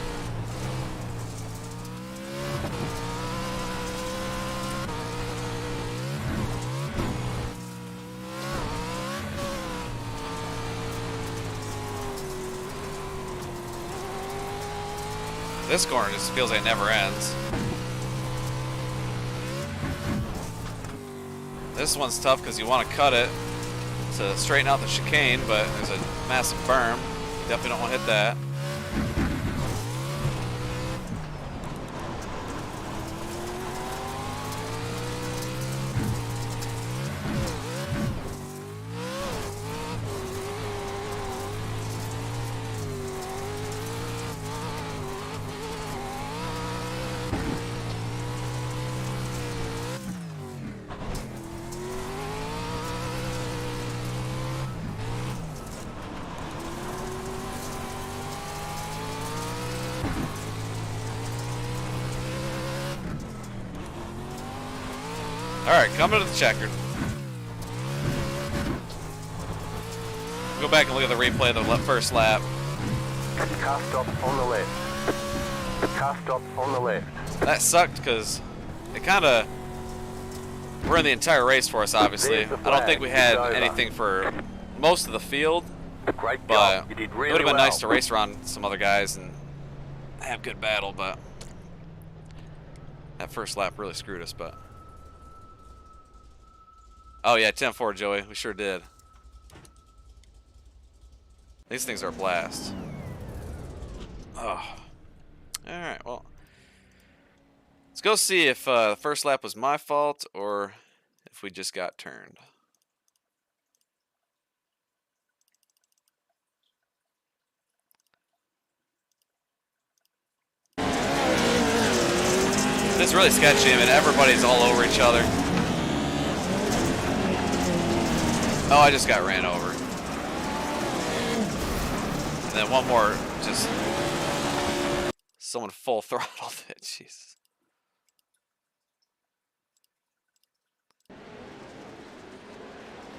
This corner just feels like it never ends. This one's tough because you want to cut it to straighten out the chicane, but there's a massive berm. Definitely don't want to hit that. Alright, coming to the checkered. Go back and look at the replay of the first lap. Car stop on the left. Car stop on the left. That sucked because it kind of ruined the entire race for us, obviously. I don't think we had anything for most of the field, Great but job. You did it really would have been well. nice to race around some other guys and have good battle, but that first lap really screwed us, but... Oh yeah, 10-4, Joey. We sure did. These things are a blast. Oh. Alright, well. Let's go see if the first lap was my fault or if we just got turned. This is really sketchy. I mean, everybody's all over each other. Oh, I just got ran over. And then one more, just someone full throttled it. Jesus.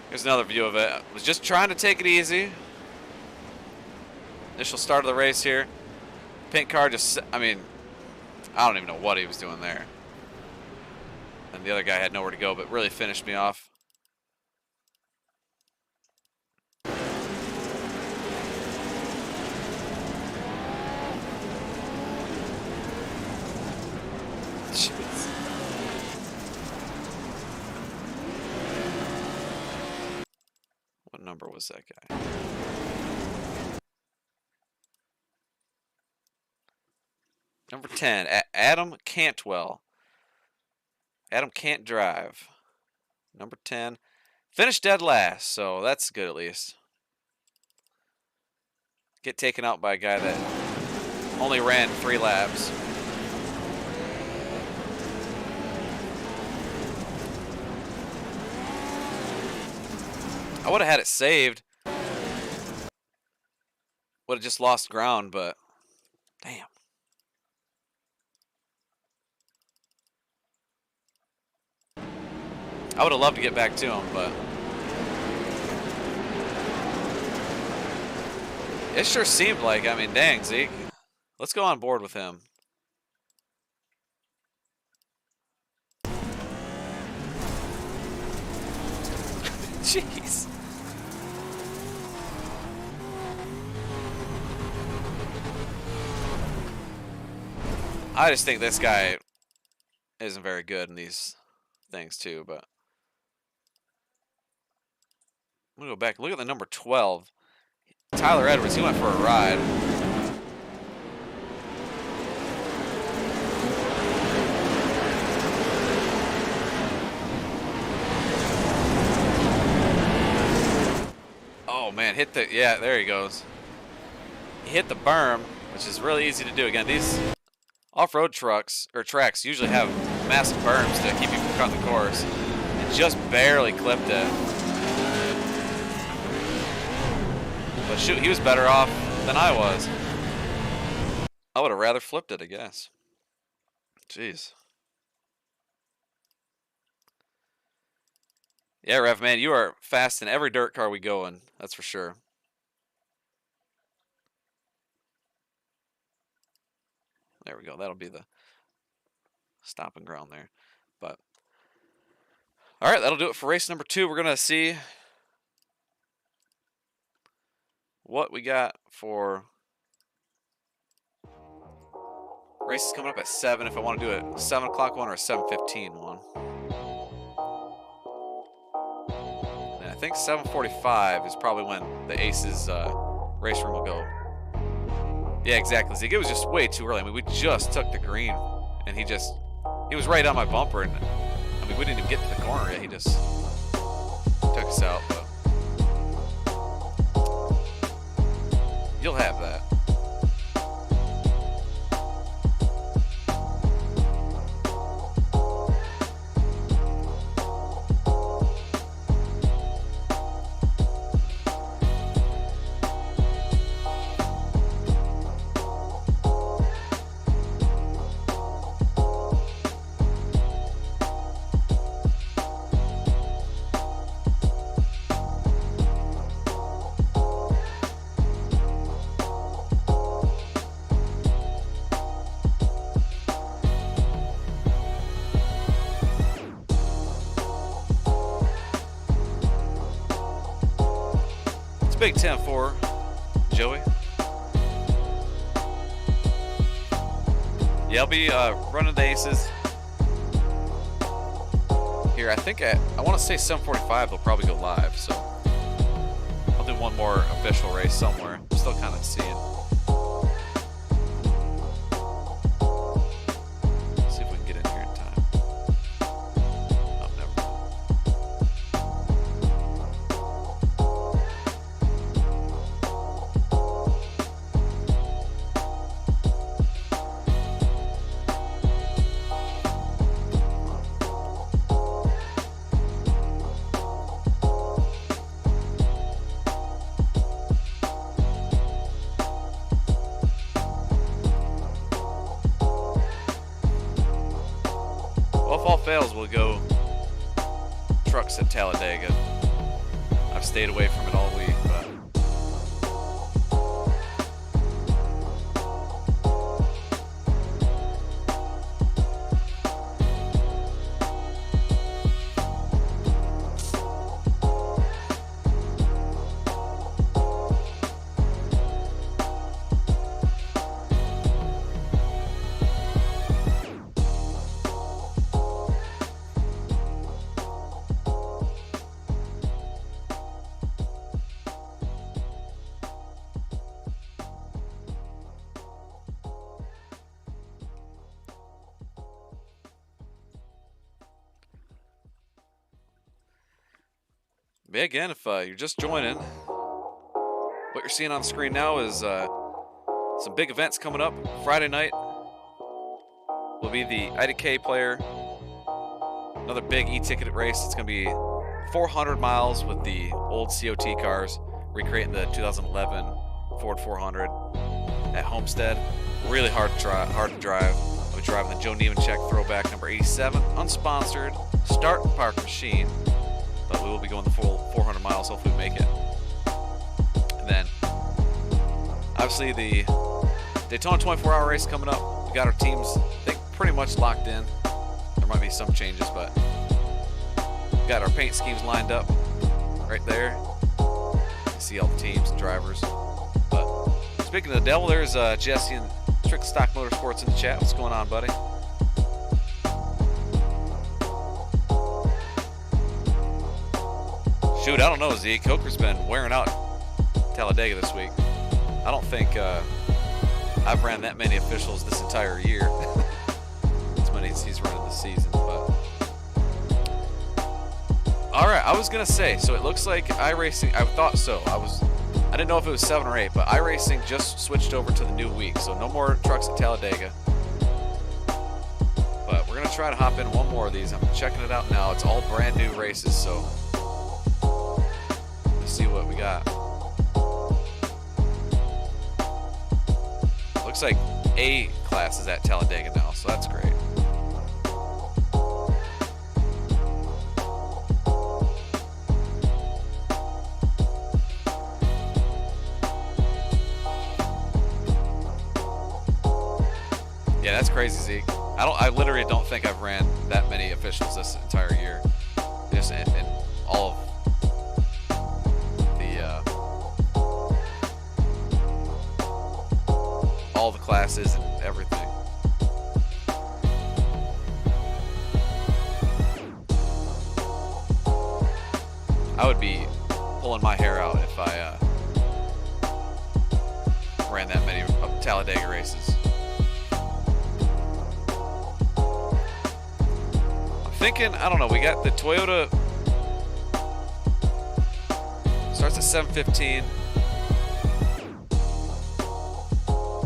Here's another view of it. I was just trying to take it easy. Initial start of the race here. Pink car just, I mean, I don't even know what he was doing there. And the other guy had nowhere to go, but really finished me off. Jeez. What number was that guy? Number 10, Adam Cantwell. Adam can't drive. Number 10. Finished dead last, so that's good at least. Get taken out by a guy that only ran 3 laps. I would have had it saved. Would have just lost ground, but damn. I would have loved to get back to him, but it sure seemed like, I mean, dang, Zeke. Let's go on board with him. Jeez. I just think this guy isn't very good in these things too, but I'm gonna go back. Look at the number 12. Tyler Edwards, he went for a ride. Oh man, hit the, yeah, there he goes. He hit the berm, which is really easy to do. Again, these off-road trucks or tracks usually have massive berms to keep you from cutting the course. And just barely clipped it. But shoot, he was better off than I was. I would have rather flipped it, I guess. Jeez. Yeah, Rev, man, you are fast in every dirt car we go in. That's for sure. There we go. That'll be the stopping ground there. But all right, that'll do it for race number 2. We're gonna see what we got for races coming up at 7. If I want to do a 7 o'clock one or a 7:15 one. And I think 7:45 is probably when the Aces race room will go. Yeah, exactly, Zeke. It was just way too early. I mean, we just took the green, and he was right on my bumper, and I mean, we didn't even get to the corner yet. He just took us out, but you'll have that. big 10-4, Joey. Yeah, I'll be running the aces here. I think I want to say 7:45 they'll probably go live, so I'll do one more official race somewhere. I'm still kind of seeing. See if we can get in here in time. Oh, never Well, if all fails, we'll go trucks at Talladega. I've stayed away from it all week, but yeah, again, if you're just joining, what you're seeing on the screen now is some big events coming up. Friday night will be the IDK player, another big e-ticket race. It's going to be 400 miles with the old COT cars, recreating the 2011 Ford 400 at Homestead. Really hard to drive. I'll be driving the Joe Nemechek throwback number 87, unsponsored, start and park machine. But we will be going the full 400 miles. Hopefully we make it. And then, obviously, the Daytona 24-hour race coming up. We got our teams, I think, pretty much locked in. There might be some changes, but we got our paint schemes lined up right there. You can see all the teams and drivers. But speaking of the devil, there's Jesse and Strict Stock Motorsports in the chat. What's going on, buddy? Shoot, I don't know, Zeke. Coker's been wearing out Talladega this week. I don't think I've ran that many officials this entire year. As many as he's running this season. But all right, I was gonna say. So it looks like iRacing. I thought so. I didn't know if it was 7 or 8, but iRacing just switched over to the new week, so no more trucks at Talladega. But we're gonna try to hop in one more of these. I'm checking it out now. It's all brand new races, so. See what we got. Looks like A class is at Talladega now, so that's great. Yeah, that's crazy, Zeke. I literally don't think I've ran that many officials this entire year. Just in all of all the classes and everything. I would be pulling my hair out if I ran that many Talladega races. I'm thinking, I don't know, we got the Toyota starts at 7:15.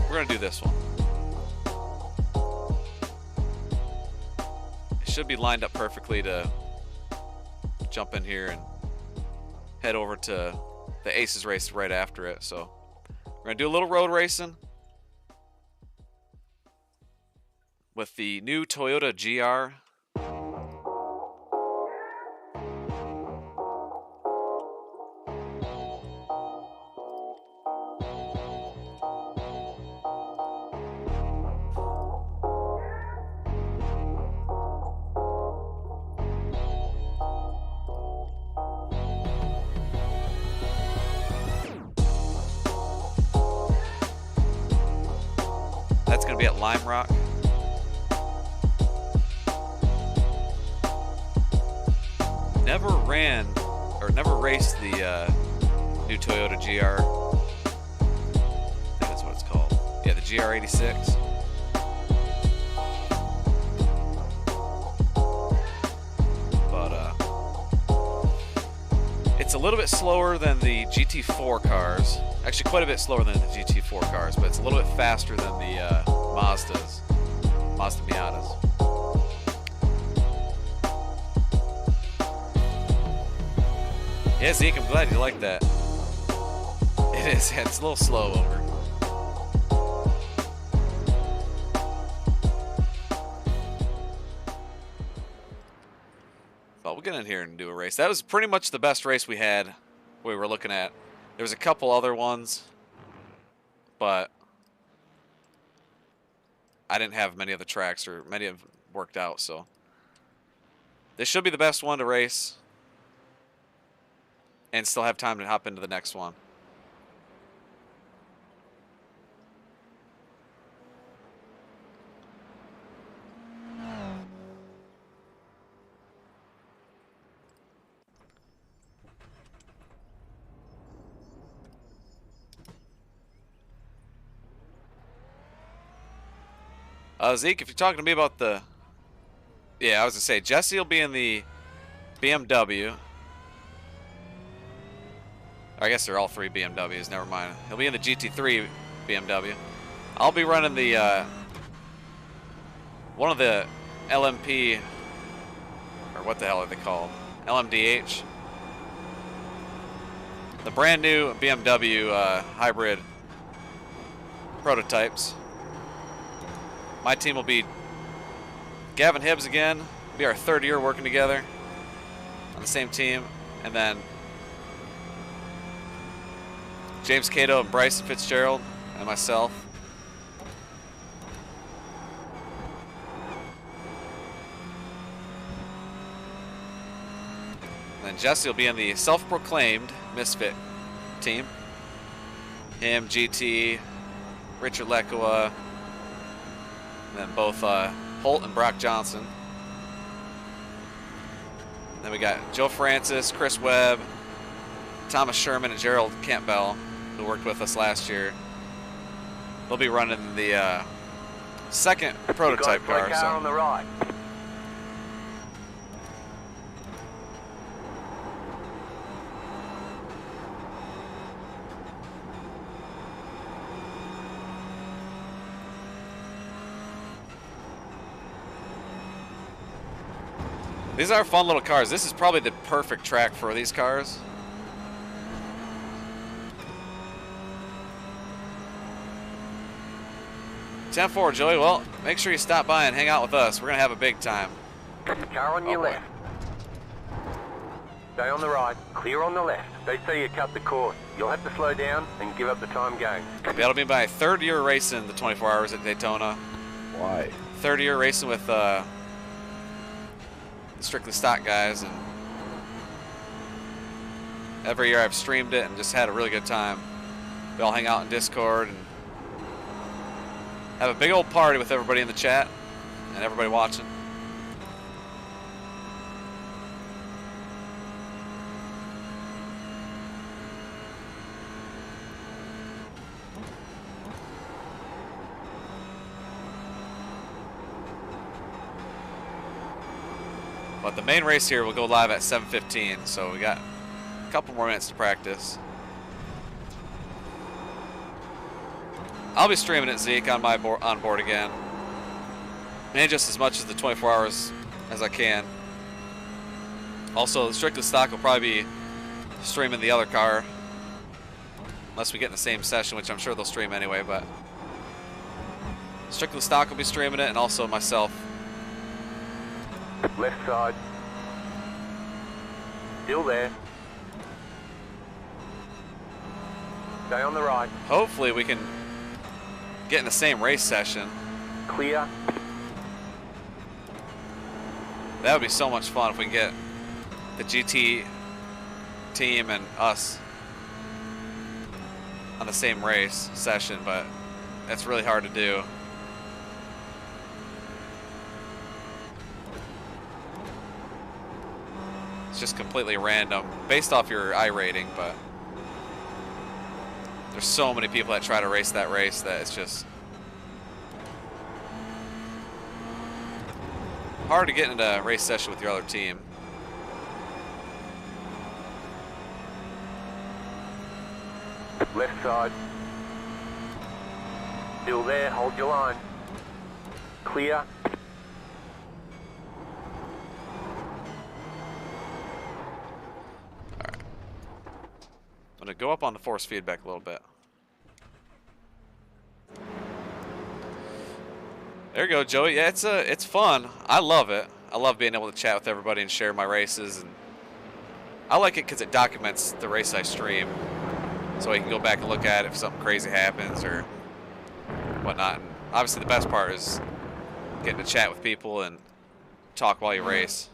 We're gonna do this one. It should be lined up perfectly to jump in here and head over to the Aces race right after it. So we're gonna do a little road racing with the new Toyota GR. That's going to be at Lime Rock. Never ran or never raced the new Toyota GR. I think that's what it's called. Yeah, the GR86. But it's a little bit slower than the GT4 cars. Actually, quite a bit slower than the GT4 cars, but it's a little bit faster than the Mazda Miatas. Yeah, Zeke, I'm glad you like that. It is. It's a little slow over. But we'll get in here and do a race. That was pretty much the best race we had. We were looking at. There was a couple other ones, but I didn't have many of the tracks, or many of them worked out. So this should be the best one to race, and still have time to hop into the next one. Zeke, if you're talking to me about the... Yeah, I was going to say, Jesse will be in the BMW. I guess they're all three BMWs, never mind. He'll be in the GT3 BMW. I'll be running the... one of the LMP... Or what the hell are they called? LMDH. The brand new BMW hybrid prototypes. My team will be Gavin Hibbs again. It'll be our third year working together on the same team. And then James Cato and Bryson Fitzgerald and myself. And then Jesse will be in the self-proclaimed Misfit team. Him, GT, Richard Lekua, and then both Holt and Brock Johnson. Then we got Joe Francis, Chris Webb, Thomas Sherman, and Gerald Campbell, who worked with us last year. They'll be running the second prototype car. So. On the right. These are fun little cars. This is probably the perfect track for these cars. $10-4, Joey. Well, make sure you stop by and hang out with us. We're going to have a big time. Car on your left. Stay on the right. Clear on the left. They say you cut the course. You'll have to slow down and give up the time gain. That'll be my third year racing the 24 hours at Daytona. Why? Third year racing with Strictly Stock guys, and every year I've streamed it and just had a really good time. We all hang out in Discord and have a big old party with everybody in the chat and everybody watching. But the main race here will go live at 7:15, so we got a couple more minutes to practice. I'll be streaming it, Zeke, on my on board again, and just as much as the 24 hours as I can. Also, the Strictly Stock will probably be streaming the other car, unless we get in the same session, which I'm sure they'll stream anyway. But Strictly Stock will be streaming it, and also myself. Left side. Still there. Stay on the right. Hopefully we can get in the same race session. Clear. That would be so much fun if we can get the GT team and us on the same race session, but that's really hard to do. It's just completely random, based off your iRating, but there's so many people that try to race that race that it's just hard to get into a race session with your other team. Left side. Still there, hold your line. Clear. I'm gonna go up on the force feedback a little bit. There you go, Joey. Yeah, it's fun. I love it. I love being able to chat with everybody and share my races, and I like it because it documents the race I stream, so I can go back and look at it if something crazy happens or whatnot. And obviously, the best part is getting to chat with people and talk while you race.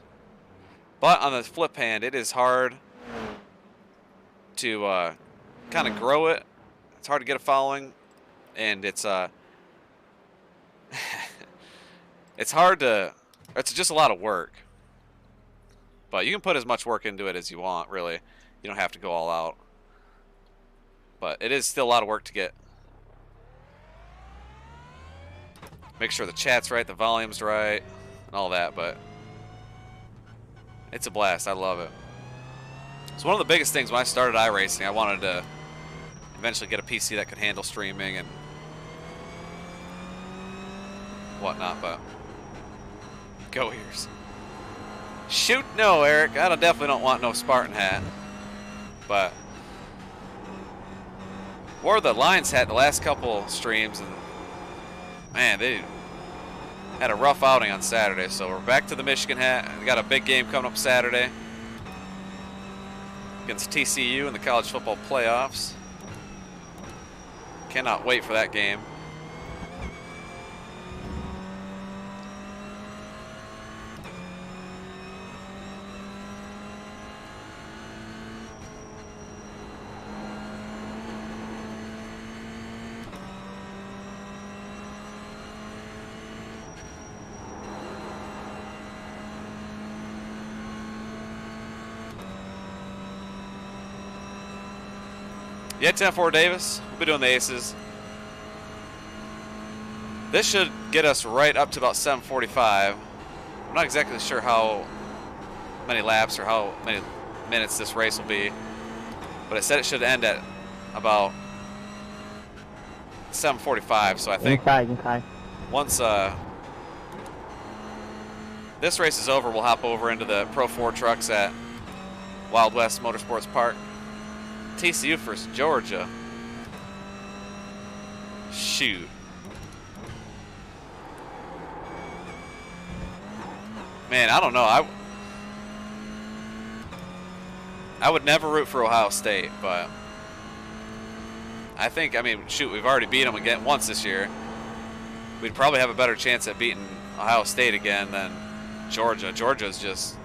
But on the flip hand, it is hard to kind of grow it. It's hard to get a following, and it's it's hard to. It's just a lot of work. But you can put as much work into it as you want. Really, you don't have to go all out. But it is still a lot of work to get. Make sure the chat's right, the volume's right, and all that. But it's a blast. I love it. It's one of the biggest things when I started iRacing. I wanted to eventually get a PC that could handle streaming and whatnot, but go ears. Shoot, no, Eric. I definitely don't want no Spartan hat. But wore the Lions hat the last couple streams, and man, they had a rough outing on Saturday. So we're back to the Michigan hat. We got a big game coming up Saturday against TCU in the college football playoffs. Cannot wait for that game. Yeah, 10-4 Davis. We'll be doing the aces. This should get us right up to about 7:45. I'm not exactly sure how many laps or how many minutes this race will be, but it said it should end at about 7:45. So I think once this race is over, we'll hop over into the Pro 4 trucks at Wild West Motorsports Park. TCU versus Georgia. Shoot. Man, I don't know. I would never root for Ohio State, but I think, I mean, shoot, we've already beat them again once this year. We'd probably have a better chance at beating Ohio State again than Georgia. Georgia's just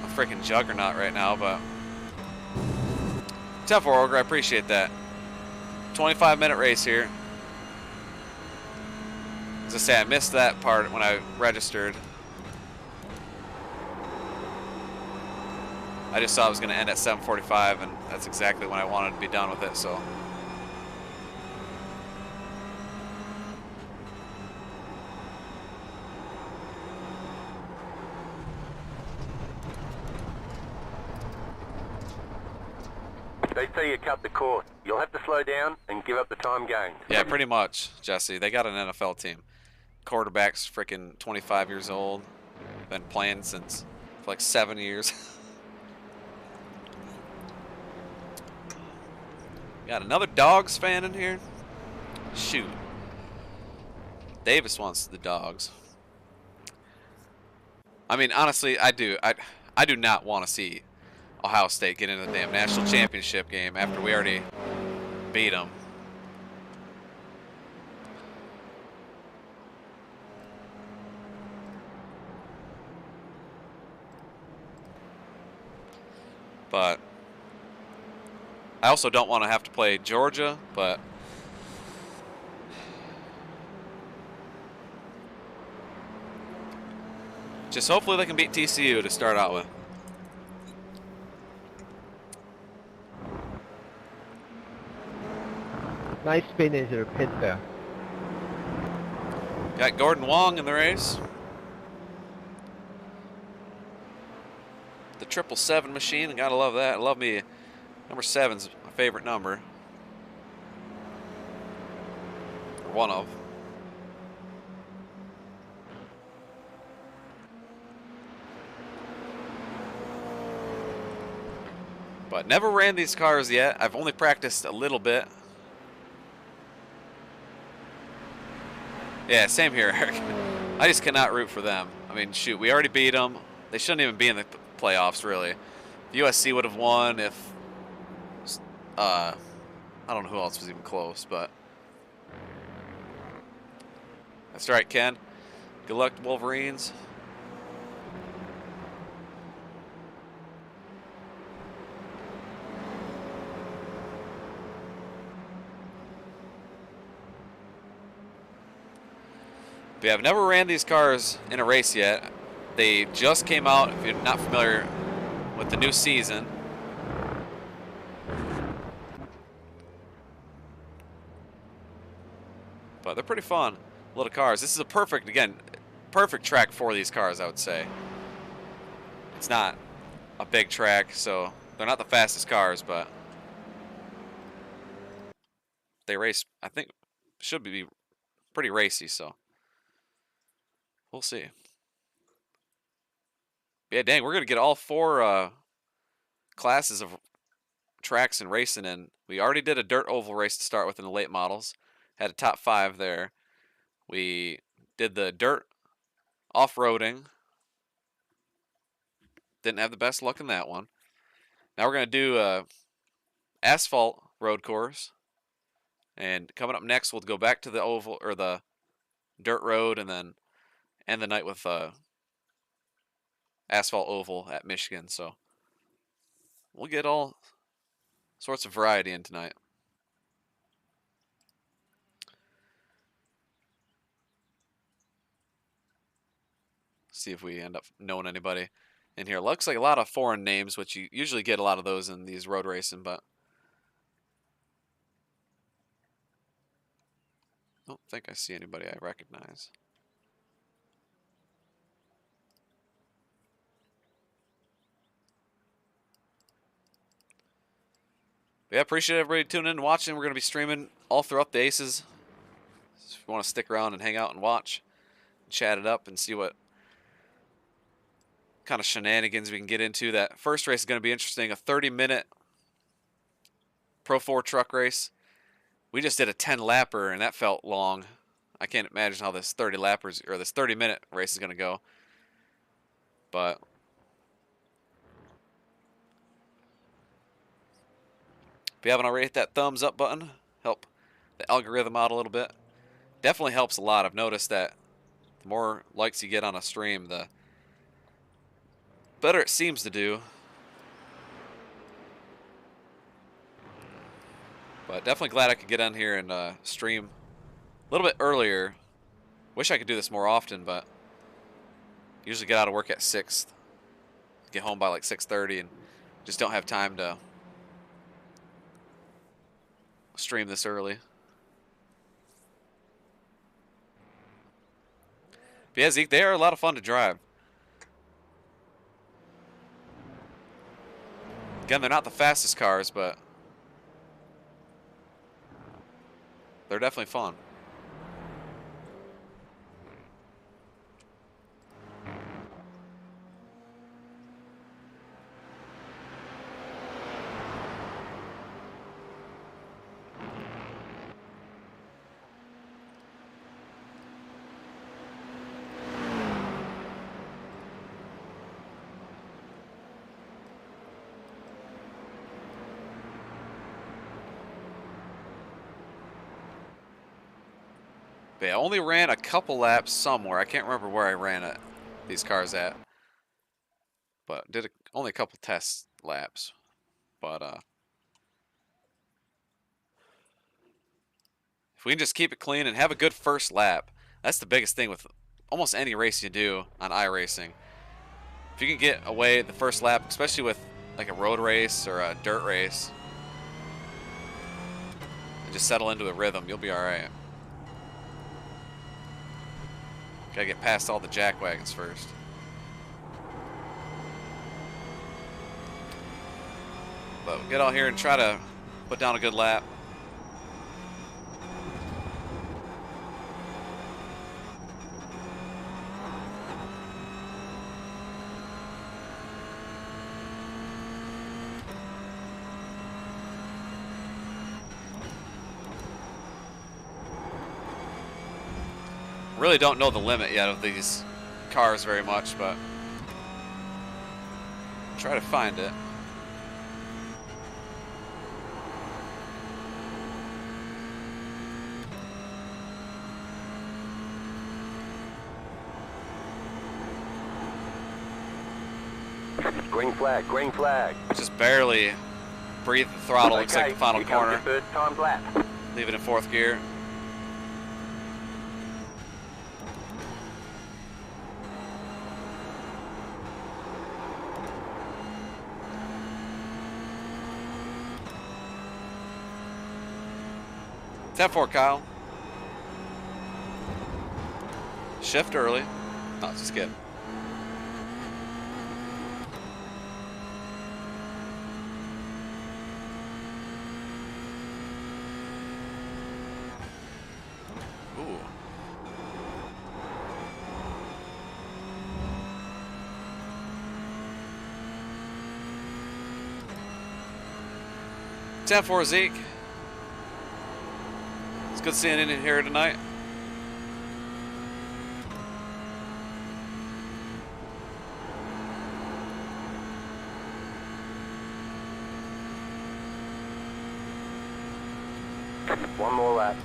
a freaking juggernaut right now, but 10-4, Ogre, I appreciate that. 25-minute race here. As I say, I missed that part when I registered. I just saw it was going to end at 7:45, and that's exactly when I wanted to be done with it, so. They say you cut the course. You'll have to slow down and give up the time gained. Yeah, pretty much, Jesse. They got an NFL team. Quarterback's freaking 25 years old. Been playing since for like 7 years. Got another Dogs fan in here. Shoot. Davis wants the Dogs. I mean, honestly, I do. I do not want to see Ohio State get into the damn national championship game after we already beat them. But I also don't want to have to play Georgia, but Just hopefully they can beat TCU to start out with. Nice finisher, pit there. Got Gordon Wong in the race. The 777 machine, gotta love that. I love me. Number 7's my favorite number. Or one of. But never ran these cars yet. I've only practiced a little bit. Yeah, same here, Eric. I just cannot root for them. I mean, shoot, we already beat them. They shouldn't even be in the playoffs, really. USC would have won if... I don't know who else was even close, but... That's right, Ken. Good luck, Wolverines. But yeah, I've never ran these cars in a race yet. They just came out, if you're not familiar with the new season. But they're pretty fun, little cars. This is a perfect, again, perfect track for these cars, I would say. It's not a big track, so they're not the fastest cars, but they race, I think, should be pretty racy, so we'll see. Yeah, dang, we're going to get all 4 classes of tracks and racing in. We already did a dirt oval race to start with in the late models. Had a top 5 there. We did the dirt off-roading. Didn't have the best luck in that one. Now we're going to do a asphalt road course. And coming up next, we'll go back to the oval or the dirt road and then end the night with asphalt oval at Michigan. So we'll get all sorts of variety in tonight. See if we end up knowing anybody in here. Looks like a lot of foreign names, which you usually get a lot of those in these road racing, but I don't think I see anybody I recognize. But yeah, appreciate everybody tuning in and watching. We're going to be streaming all throughout the Aces. So if you want to stick around and hang out and watch, chat it up and see what kind of shenanigans we can get into. That first race is going to be interesting. A 30-minute Pro 4 truck race. We just did a 10-lapper, and that felt long. I can't imagine how this 30-lappers or this 30-minute race is going to go. But if you haven't already, hit that thumbs up button. Help the algorithm out a little bit. Definitely helps a lot. I've noticed that the more likes you get on a stream, the better it seems to do. But definitely glad I could get on here and stream a little bit earlier. Wish I could do this more often, but usually get out of work at 6. Get home by like 6:30 and just don't have time to stream this early. But yeah, Zeke, they are a lot of fun to drive. Again, they're not the fastest cars, but they're definitely fun. But yeah, I only ran a couple laps somewhere. I can't remember where I ran these cars at. But did only a couple test laps. But if we can just keep it clean and have a good first lap, that's the biggest thing with almost any race you do on iRacing. If you can get away the first lap, especially with like a road race or a dirt race, and just settle into a rhythm, you'll be all right. Gotta get past all the jack wagons first. But we'll get out here and try to put down a good lap. Really don't know the limit yet of these cars very much, but try to find it. Green flag, green flag. Just barely breathe the throttle. Looks like the final here comes corner. your third time lap. Leave it in 4th gear. Tap 4, Kyle. Shift early. No, just kidding. Ooh. Tap 4, Zeke. It's good seeing you in here tonight. One more lap.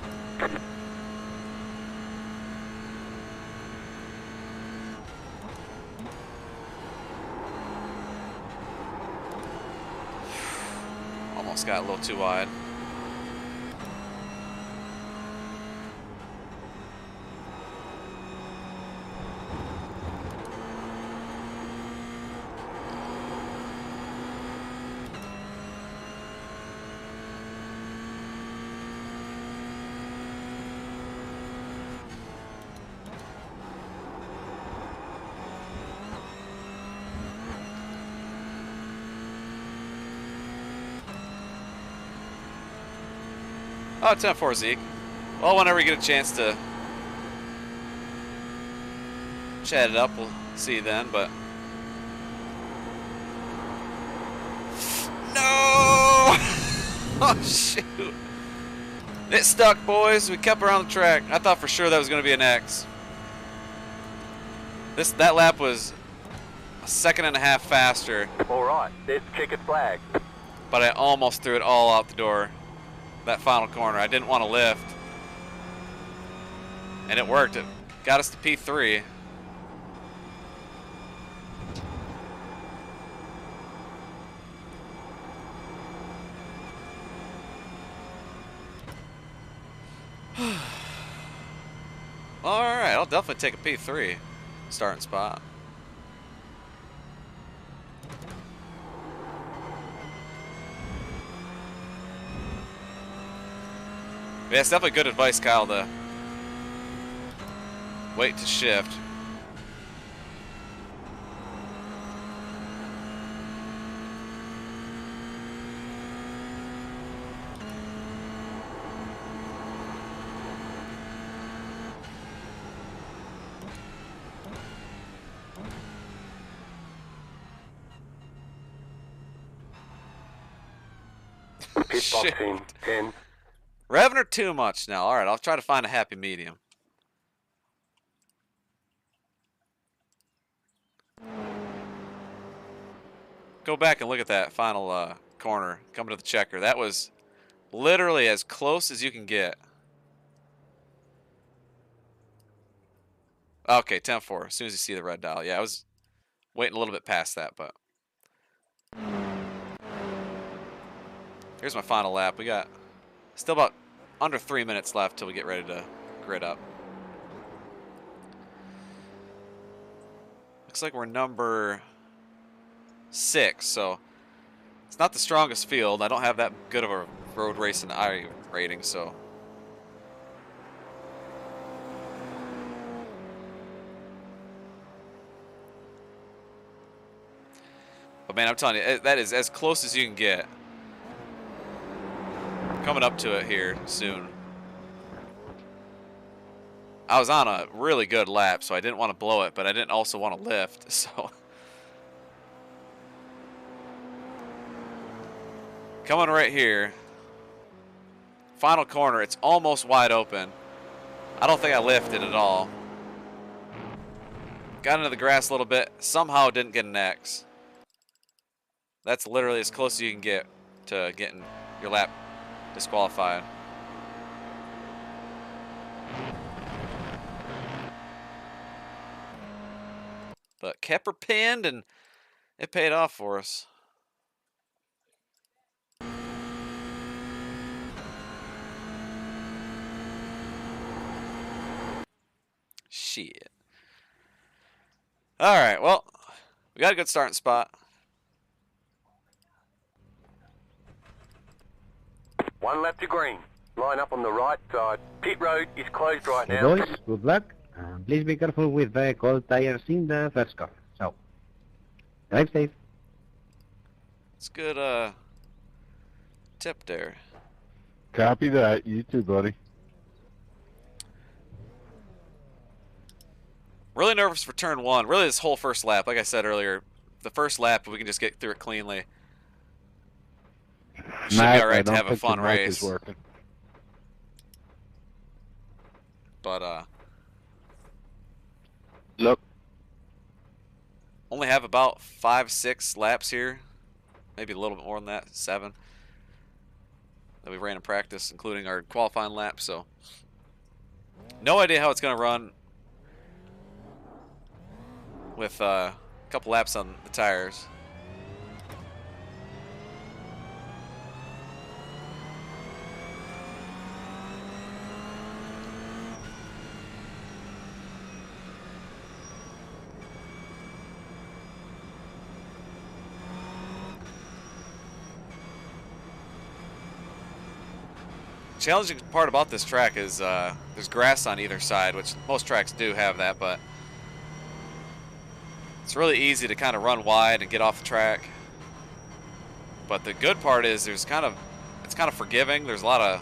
Almost got a little too wide. Oh, 10-4, Zeke. Well, whenever you get a chance to chat it up, we'll see you then, but... No! Oh, shoot. It stuck, boys. We kept around the track. I thought for sure that was going to be an X. That lap was a 1.5 seconds faster, All right, there's the checkered flag. but I almost threw it all out the door. That final corner. I didn't want to lift. And it worked. It got us to P3. Alright, I'll definitely take a P3 starting spot. Yeah, it's definitely good advice, Kyle, to wait to shift. Pit boxing, 10. Revving her too much now. Alright, I'll try to find a happy medium. Go back and look at that final corner coming to the checker. That was literally as close as you can get. Okay, 10-4. As soon as you see the red dial. Yeah, I was waiting a little bit past that, but... Here's my final lap. We got still about under 3 minutes left till we get ready to grid up. looks like we're number 6, so it's not the strongest field. I don't have that good of a road racing I rating, so. But man, I'm telling you, that is as close as you can get. Coming up to it here soon. I was on a really good lap, so I didn't want to blow it, but I didn't also want to lift, so. Coming right here. Final corner, it's almost wide open. I don't think I lifted at all. Got into the grass a little bit, somehow didn't get an X. That's literally as close as you can get to getting your lap disqualified. But kept her pinned, and it paid off for us. Shit. All right, well, we got a good starting spot. One lap to green. Line up on the right side. Pit road is closed right Hey now. boys, good luck. Please be careful with the cold tires in the first car. So, drive safe. It's good tip there. Copy that. You too, buddy. Really nervous for turn 1. Really this whole first lap. Like I said earlier, the first lap, if we can just get through it cleanly, should be alright to have a fun race. But Look. only have about 5-6 laps here. Maybe a little bit more than that, 7. That we ran in practice, including our qualifying lap, so no idea how it's gonna run with a couple laps on the tires. Challenging part about this track is there's grass on either side, which most tracks do have that, but it's really easy to kind of run wide and get off the track. But the good part is it's kind of forgiving. There's a lot of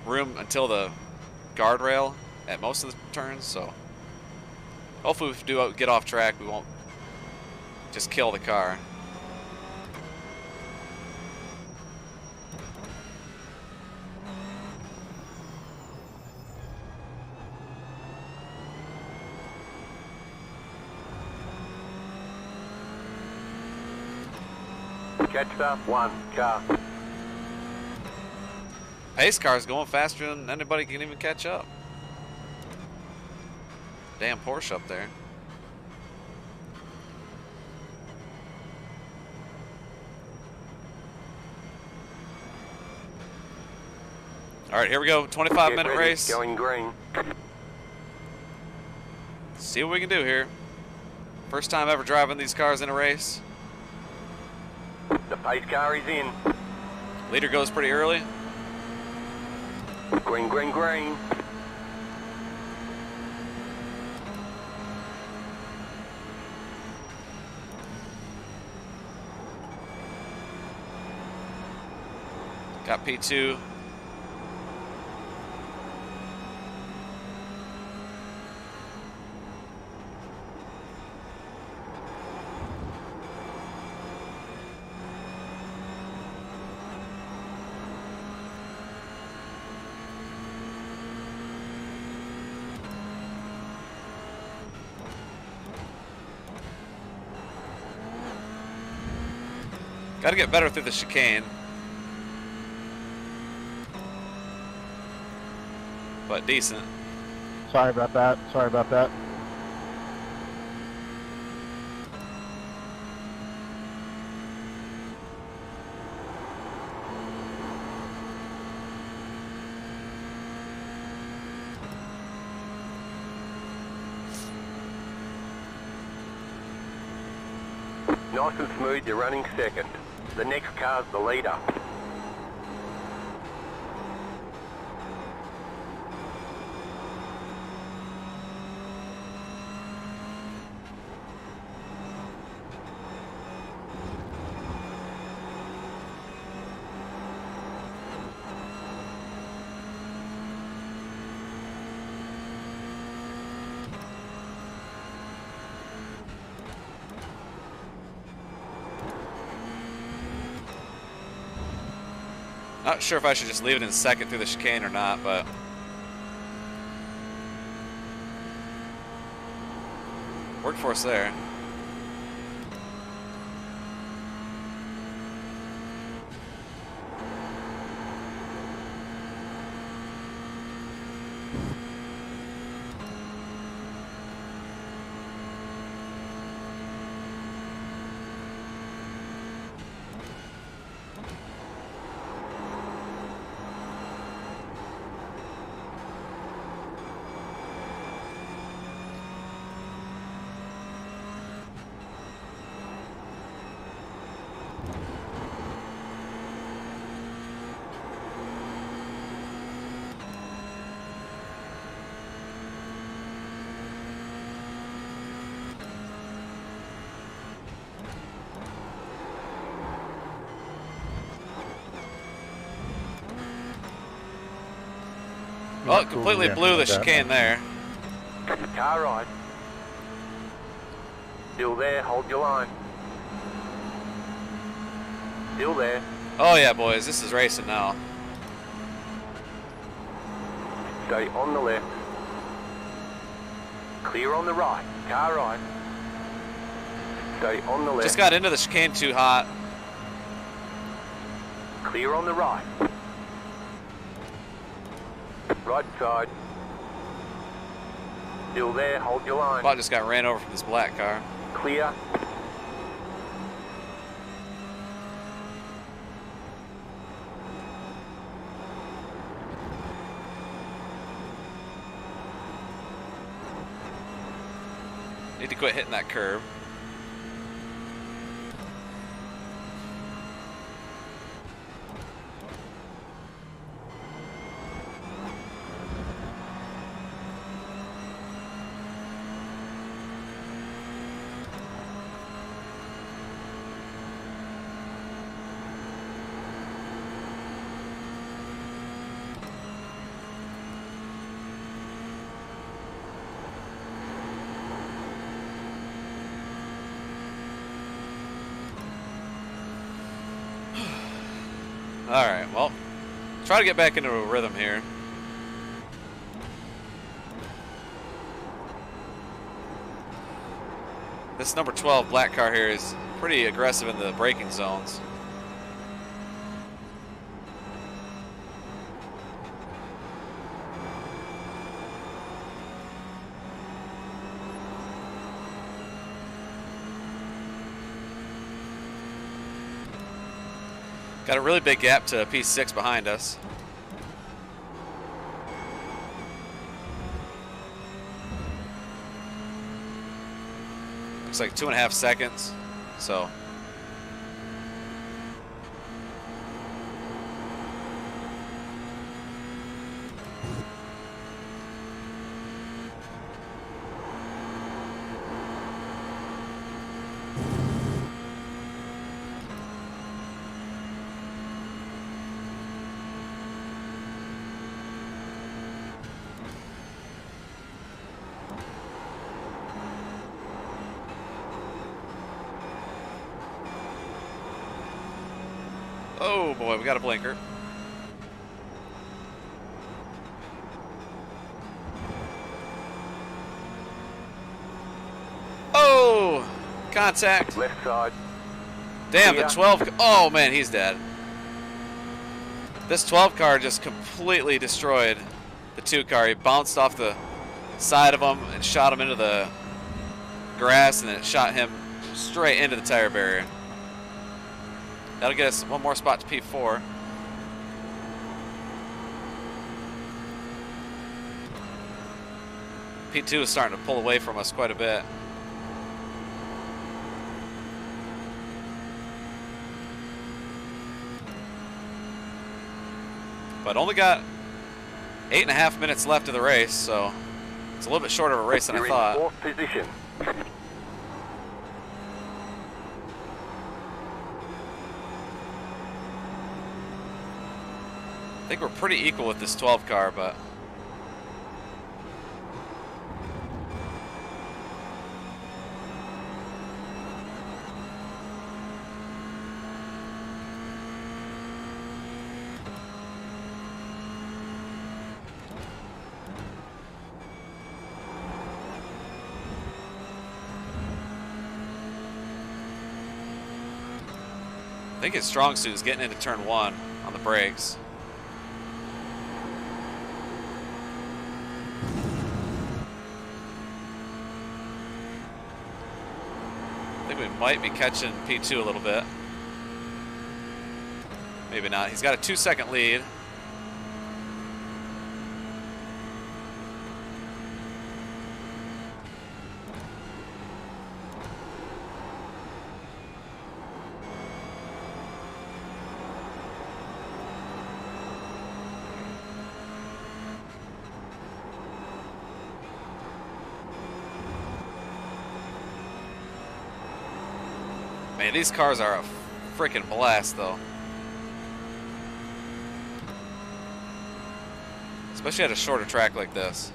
room until the guardrail at most of the turns, so hopefully if we do get off track, we won't just kill the car. Catch up, 1 car. Pace car's going faster than anybody can even catch up. Damn Porsche up there. All right, here we go. 25-minute race. Going green. See what we can do here. First time ever driving these cars in a race. The pace car is in. Leader goes pretty early. Green, green, green. Got P2. Got to get better through the chicane. But decent. Sorry about that. Sorry about that. Nice and smooth, you're running second. The next car's the leader. Not sure if I should just leave it in second through the chicane or not, but workforce there. Well, it completely blew the chicane there. Car right. Still there, hold your line. Still there. Oh yeah, boys, this is racing now. Stay on the left. Clear on the right. Car right. Stay on the left. Just got into the chicane too hot. Clear on the right. Right side. Still there, hold your line. Bot just got ran over from this black car. Clear. Need to quit hitting that curb. Alright, well, try to get back into a rhythm here. This number 12 black car here is pretty aggressive in the braking zones. Got a really big gap to P6 behind us. Looks like 2.5 seconds, so. Oh boy, we got a blinker. Oh, contact. Left side. Damn, the Yeah. 12, oh man, he's dead. This 12 car just completely destroyed the 2 car. He bounced off the side of him and shot him into the grass, and it shot him straight into the tire barrier. That'll get us one more spot to P4. P2 is starting to pull away from us quite a bit. but only got 8.5 minutes left of the race, so it's a little bit shorter of a race than I You're thought. in 4th position. I think we're pretty equal with this 12 car, but I think his strong suit is getting into turn 1 on the brakes. I think we might be catching P2 a little bit. Maybe not. He's got a 2-second lead. Man, these cars are a freaking blast, though. Especially at a shorter track like this.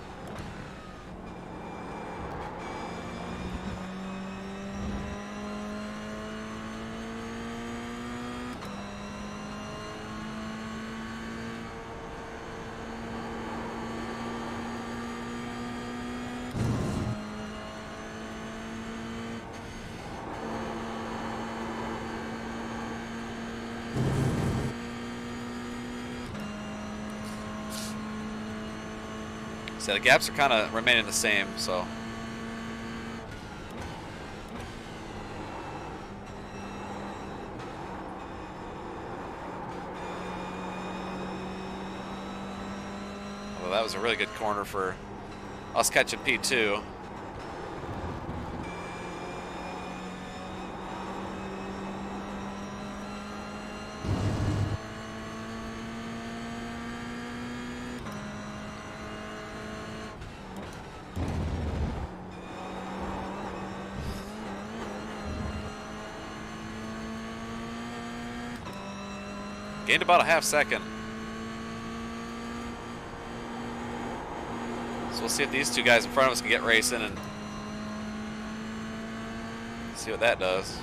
So the gaps are kind of remaining the same, so. Well, that was a really good corner for us catching P2. Gained about a half second. So we'll see if these two guys in front of us can get racing and see what that does.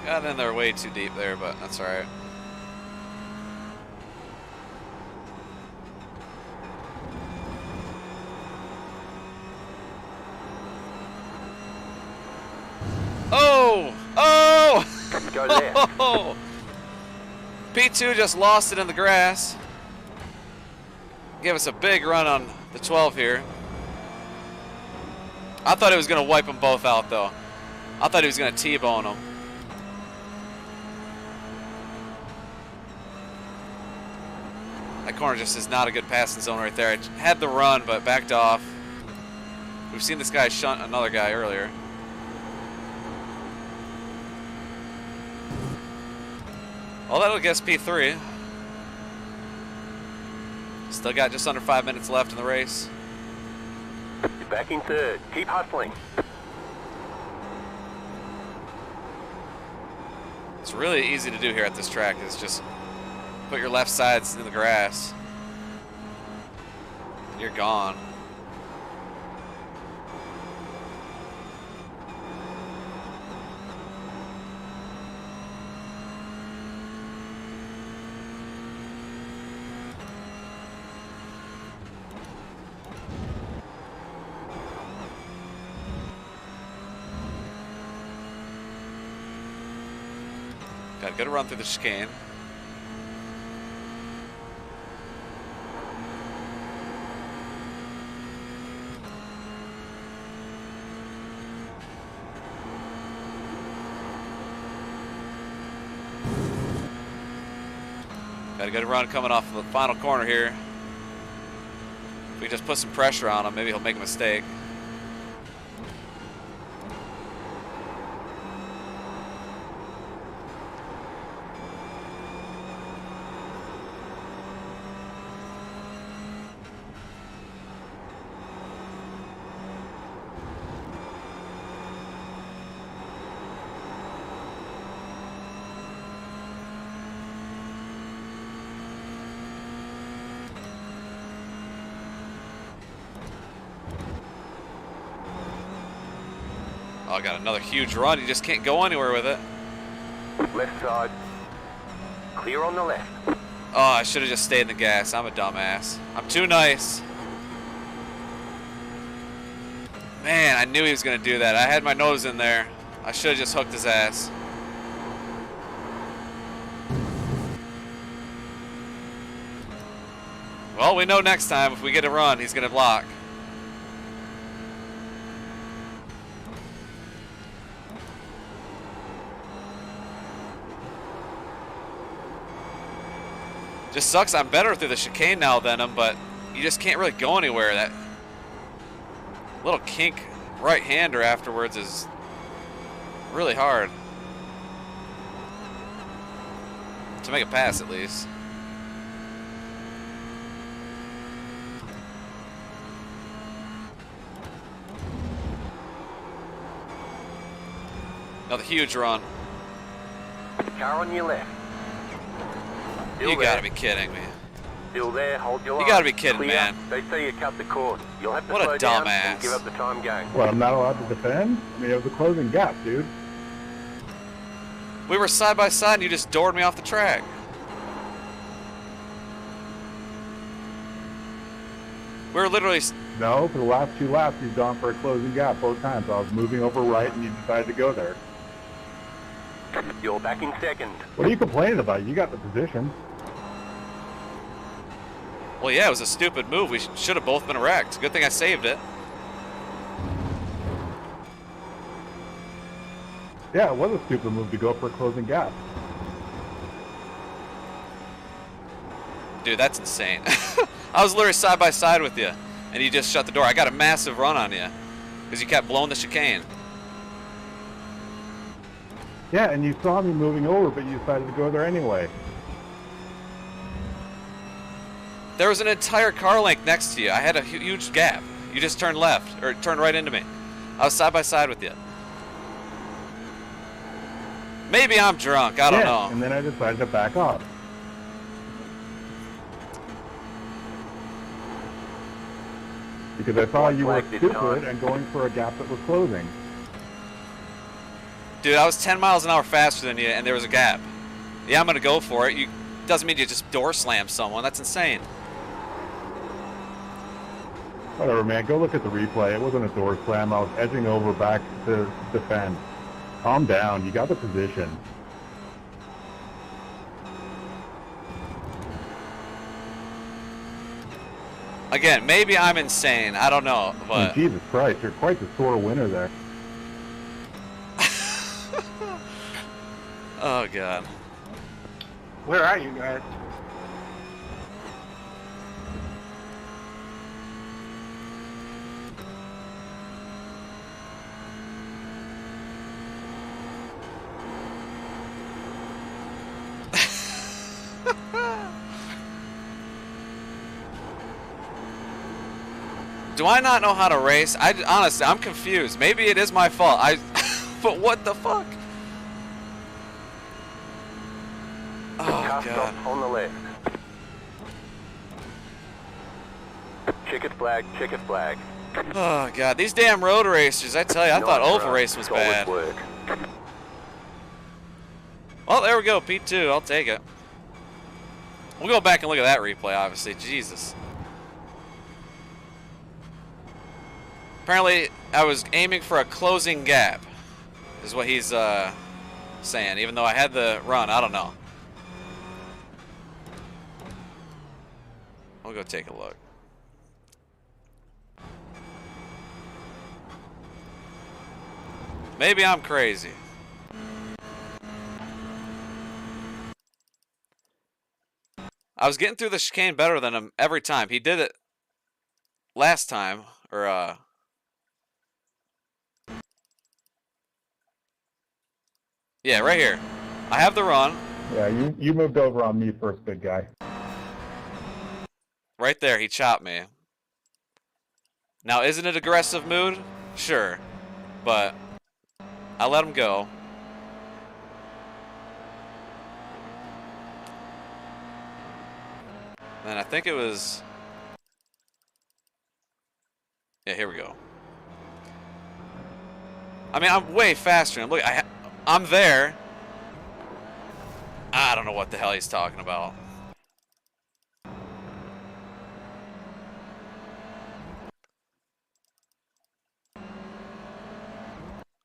Got in there way too deep there, but that's all right. Oh! Oh! Go there. Oh! P2 just lost it in the grass. Gave us a big run on the 12 here. I thought he was going to wipe them both out, though. I thought he was going to T-bone them. That corner just is not a good passing zone right there. I had the run, but backed off. We've seen this guy shunt another guy earlier. Well, that'll guess P3. Still got just under 5 minutes left in the race. You're back in 3rd. Keep hustling. It's really easy to do here at this track. Is just put your left sides in the grass. You're gone. Got a good run through the chicane. Got a good run coming off the final corner here. If we just put some pressure on him, maybe he'll make a mistake. Oh, got another huge run. You just can't go anywhere with it. Left side. Clear on the left. Oh, I should have just stayed in the gas. I'm a dumbass. I'm too nice. Man, I knew he was going to do that. I had my nose in there. I should have just hooked his ass. Well, we know next time if we get a run, he's going to block. Just sucks. I'm better through the chicane now than him, but you just can't really go anywhere. That little kink right-hander afterwards is really hard to make a pass, at least. Another huge run. Car on your left. Still You there. gotta be kidding me. Still there, hold your line. You gotta be kidding, Clear. man. They say you cut the cord. You'll have to What a slow down dumbass. and give up the time game. What, I'm not allowed to defend? I mean, it was a closing gap, dude. We were side by side and you just doored me off the track. We were literally... No, for the last 2 laps, he's gone for a closing gap both times. I was moving over right, and you decided to go there. You're back in second. What are you complaining about? You got the position. Well, yeah, it was a stupid move. We should have both been wrecked. Good thing I saved it. Yeah, it was a stupid move to go for a closing gap. Dude, that's insane. I was literally side by side with you, and you just shut the door. I got a massive run on you because you kept blowing the chicane. Yeah, and you saw me moving over, but you decided to go there anyway. There was an entire car length next to you. I had a huge gap. You just turned left, or turned right into me. I was side by side with you. Maybe I'm drunk. I don't know. And then I decided to back off. Because I thought you were Flag this time. stupid and going for a gap that was closing. Dude, I was 10 miles an hour faster than you, and there was a gap. Yeah, I'm going to go for it. Doesn't mean you just door slam someone. That's insane. Whatever, man. Go look at the replay. It wasn't a door slam. I was edging over back to defend. Calm down. You got the position. Again, maybe I'm insane. I don't know, I mean, but... Jesus Christ, you're quite the sore winner there. Oh, God. Where are you guys? Do I not know how to race? Honestly, I'm confused. Maybe it is my fault. But what the fuck? Oh, Car God. stop on the left. Checkered flag, checkered flag. Oh, God. These damn road racers, I tell you, I thought Nice oval run. race was Solid bad. work. Well, there we go. P2. I'll take it. We'll go back and look at that replay, obviously. Jesus. Apparently, I was aiming for a closing gap, is what he's saying, even though I had the run. I don't know. We'll go take a look. Maybe I'm crazy. I was getting through the chicane better than him every time. He did it last time, or yeah, right here. I have the run. Yeah, you moved over on me first, big guy. Right there, he chopped me. Now, isn't it aggressive mood? Sure, but I let him go. And I think it was... Yeah, here we go. I mean, I'm way faster. Look, I'm there. I don't know what the hell he's talking about.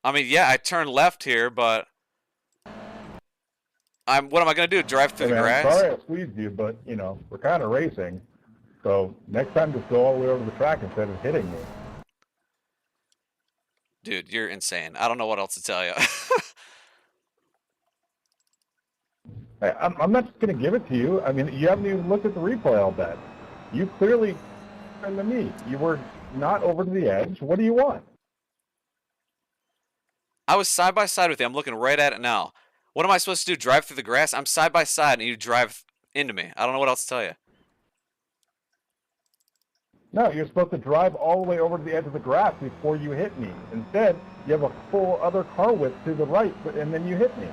I mean, yeah, I turned left here, but what am I gonna do? Drive through the grass? I'm sorry I squeezed you, but you know we're kind of racing. So next time, just go all the way over the track instead of hitting me. Dude, you're insane. I don't know what else to tell you. Hey, I'm not just gonna give it to you. I mean, you haven't even looked at the replay, I'll bet. You clearly turned to me. You were not over to the edge. What do you want? I was side by side with you. I'm looking right at it now. What am I supposed to do? Drive through the grass? I'm side by side and you drive into me. I don't know what else to tell you. No, you're supposed to drive all the way over to the edge of the grass before you hit me. Instead, you have a full other car width to the right, and then you hit me.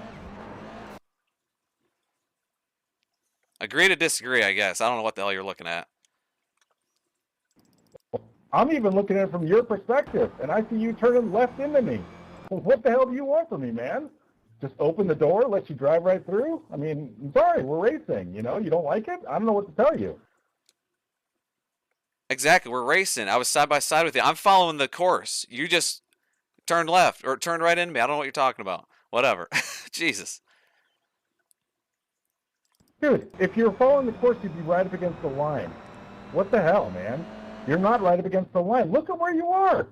Agree to disagree, I guess. I don't know what the hell you're looking at. I'm even looking at it from your perspective, and I see you turning left into me. Well, what the hell do you want from me, man? Just open the door, let you drive right through? I mean, I'm sorry, we're racing, you know? You don't like it? I don't know what to tell you. Exactly, we're racing. I was side by side with you. I'm following the course. You just turned left or turned right into me. I don't know what you're talking about. Whatever. Jesus. Dude, if you're following the course, you'd be right up against the line. What the hell, man? You're not right up against the line. Look at where you are.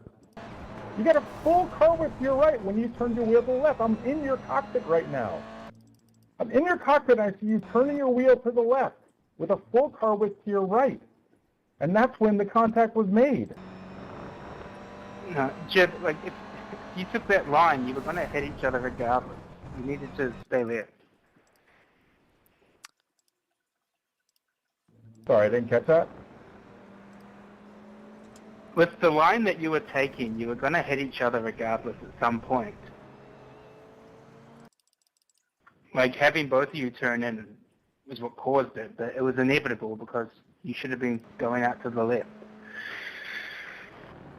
You got a full car width to your right when you turn your wheel to the left. I'm in your cockpit right now. I'm in your cockpit and I see you turning your wheel to the left with a full car width to your right. And that's when the contact was made. No, Jed, like, if you took that line, you were going to hit each other regardless. You needed to stay there. Sorry, I didn't catch that. With the line that you were taking, you were going to hit each other regardless at some point. Like, having both of you turn in was what caused it, but it was inevitable because you should have been going out to the left.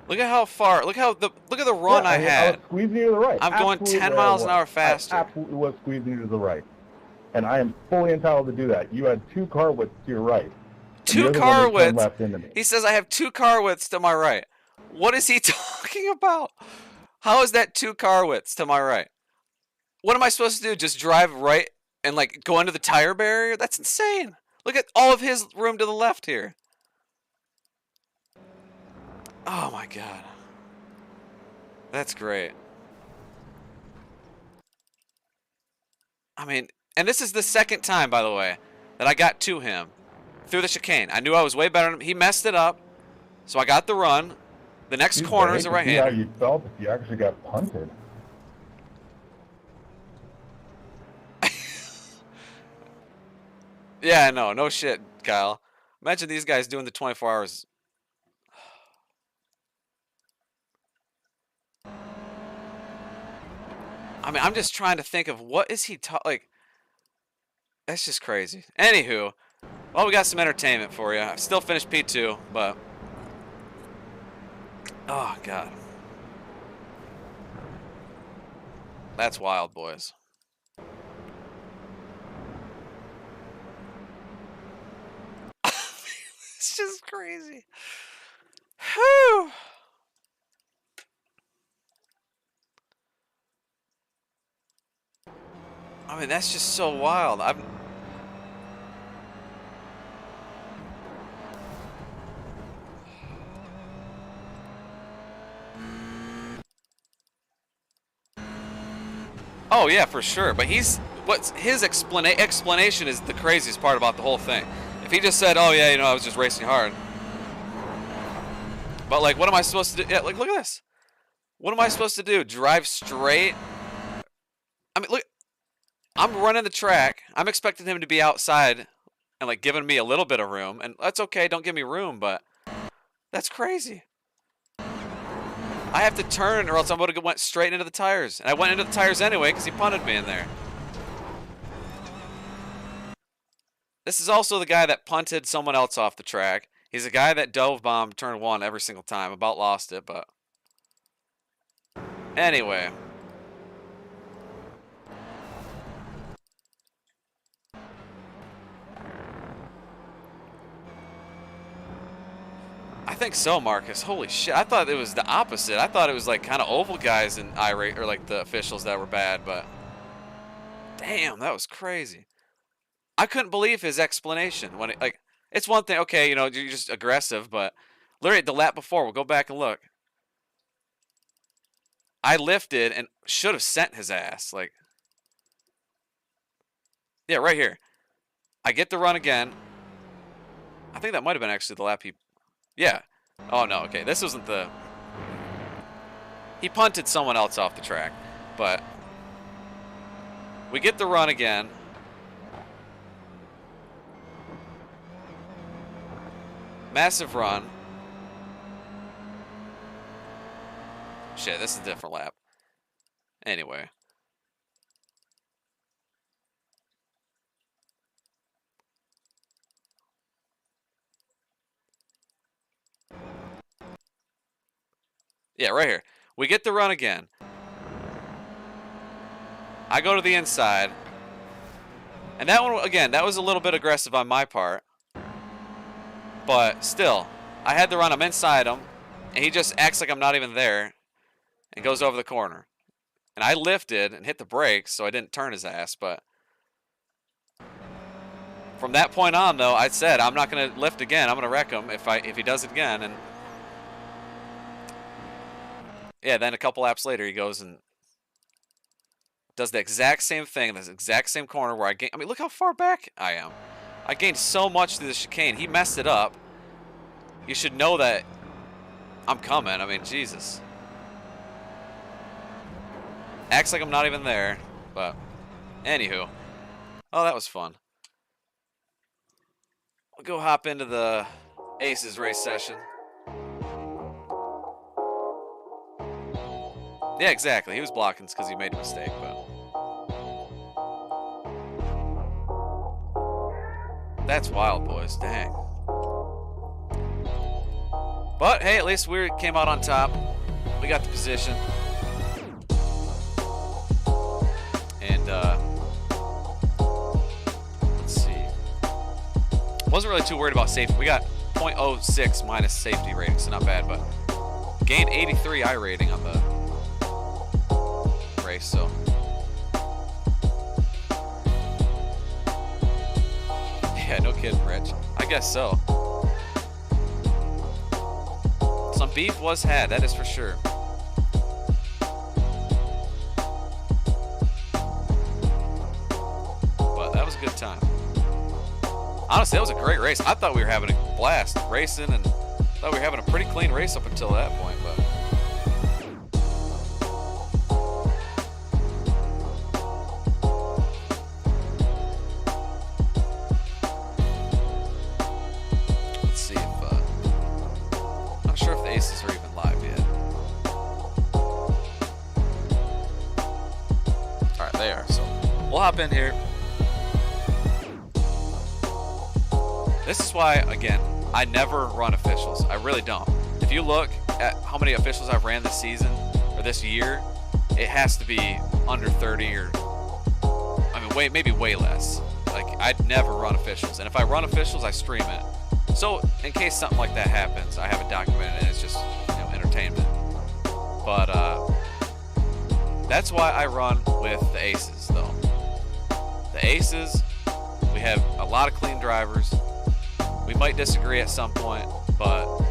Look at how far. Look at the run I had. I was squeezing you to the right. I'm going 10 miles an hour faster. I absolutely was squeezing you to the right. And I am fully entitled to do that. You had two car widths to your right. Two car widths? He says I have two car widths to my right. What is he talking about? How is that two car widths to my right? What am I supposed to do? Just drive right and like go under the tire barrier? That's insane. Look at all of his room to the left here. Oh my god. That's great. I mean, and this is the second time, by the way, that I got to him through the chicane. I knew I was way better than him. He messed it up, so I got the run. The next corner is a right-hander. How you felt if you actually got punted. Yeah, no shit, Kyle. Imagine these guys doing the 24 hours. I mean, I'm just trying to think of what is he like. That's just crazy. Anywho, well, we got some entertainment for you. I've still finished P2, but oh god, that's wild, boys. It's just crazy. Whew. I mean, that's just so wild. Oh yeah, for sure. But what's his explanation is the craziest part about the whole thing. If he just said, oh yeah, you know, I was just racing hard. But like, what am I supposed to do? Yeah, like, look at this. What am I supposed to do? Drive straight? I mean, look, I'm running the track. I'm expecting him to be outside and like giving me a little bit of room. And that's okay, don't give me room, but that's crazy. I have to turn or else I'm going to went straight into the tires. And I went into the tires anyway because he punted me in there. This is also the guy that punted someone else off the track. He's a guy that dove bombed turn 1 every single time. About lost it, but... Anyway. I think so, Marcus. Holy shit. I thought it was the opposite. I thought it was like kind of oval guys in iRacing, or like the officials that were bad, but... Damn, that was crazy. I couldn't believe his explanation when it, like, it's one thing, okay, you know, you're just aggressive, but literally the lap before, we'll go back and look. I lifted and should have sent his ass, like, yeah, right here. I get the run again. I think that might have been actually the lap he, yeah. Oh no, okay, this wasn't the, he punted someone else off the track, but we get the run again. Massive run. Shit, this is a different lap. Anyway. Yeah, right here. We get the run again. I go to the inside. And that one, again, that was a little bit aggressive on my part. But still, I had the run, I'm inside him, and he just acts like I'm not even there and goes over the corner. And I lifted and hit the brakes, so I didn't turn his ass, but from that point on, though, I said, I'm not going to lift again. I'm going to wreck him if he does it again. And yeah, then a couple laps later, he goes and does the exact same thing, this exact same corner where I mean, look how far back I am. I gained so much through the chicane. He messed it up. You should know that I'm coming. I mean, Jesus. Acts like I'm not even there. But, anywho. Oh, that was fun. We'll go hop into the Aces race session. Yeah, exactly. He was blocking because he made a mistake, but... That's wild, boys. Dang. But, hey, at least we came out on top. We got the position. And, let's see. Wasn't really too worried about safety. We got 0.06 minus safety rating, so not bad, but gained 83 I rating on the race, so... Yeah, no kidding, Rich. I guess so. Some beef was had, that is for sure. But that was a good time. Honestly, that was a great race. I thought we were having a blast racing, and thought we were having a pretty clean race up until that point, but... Aces are even live yet. Alright, they are, so we'll hop in here. This is why, again, I never run officials. I really don't. If you look at how many officials I've ran this season, or this year, it has to be under 30 or, I mean, maybe way less. Like, I'd never run officials. And if I run officials, I stream it. So, in case something like that happens, I have it documented and it's just, you know, entertainment. But, that's why I run with the Aces, though. The Aces, we have a lot of clean drivers. We might disagree at some point, but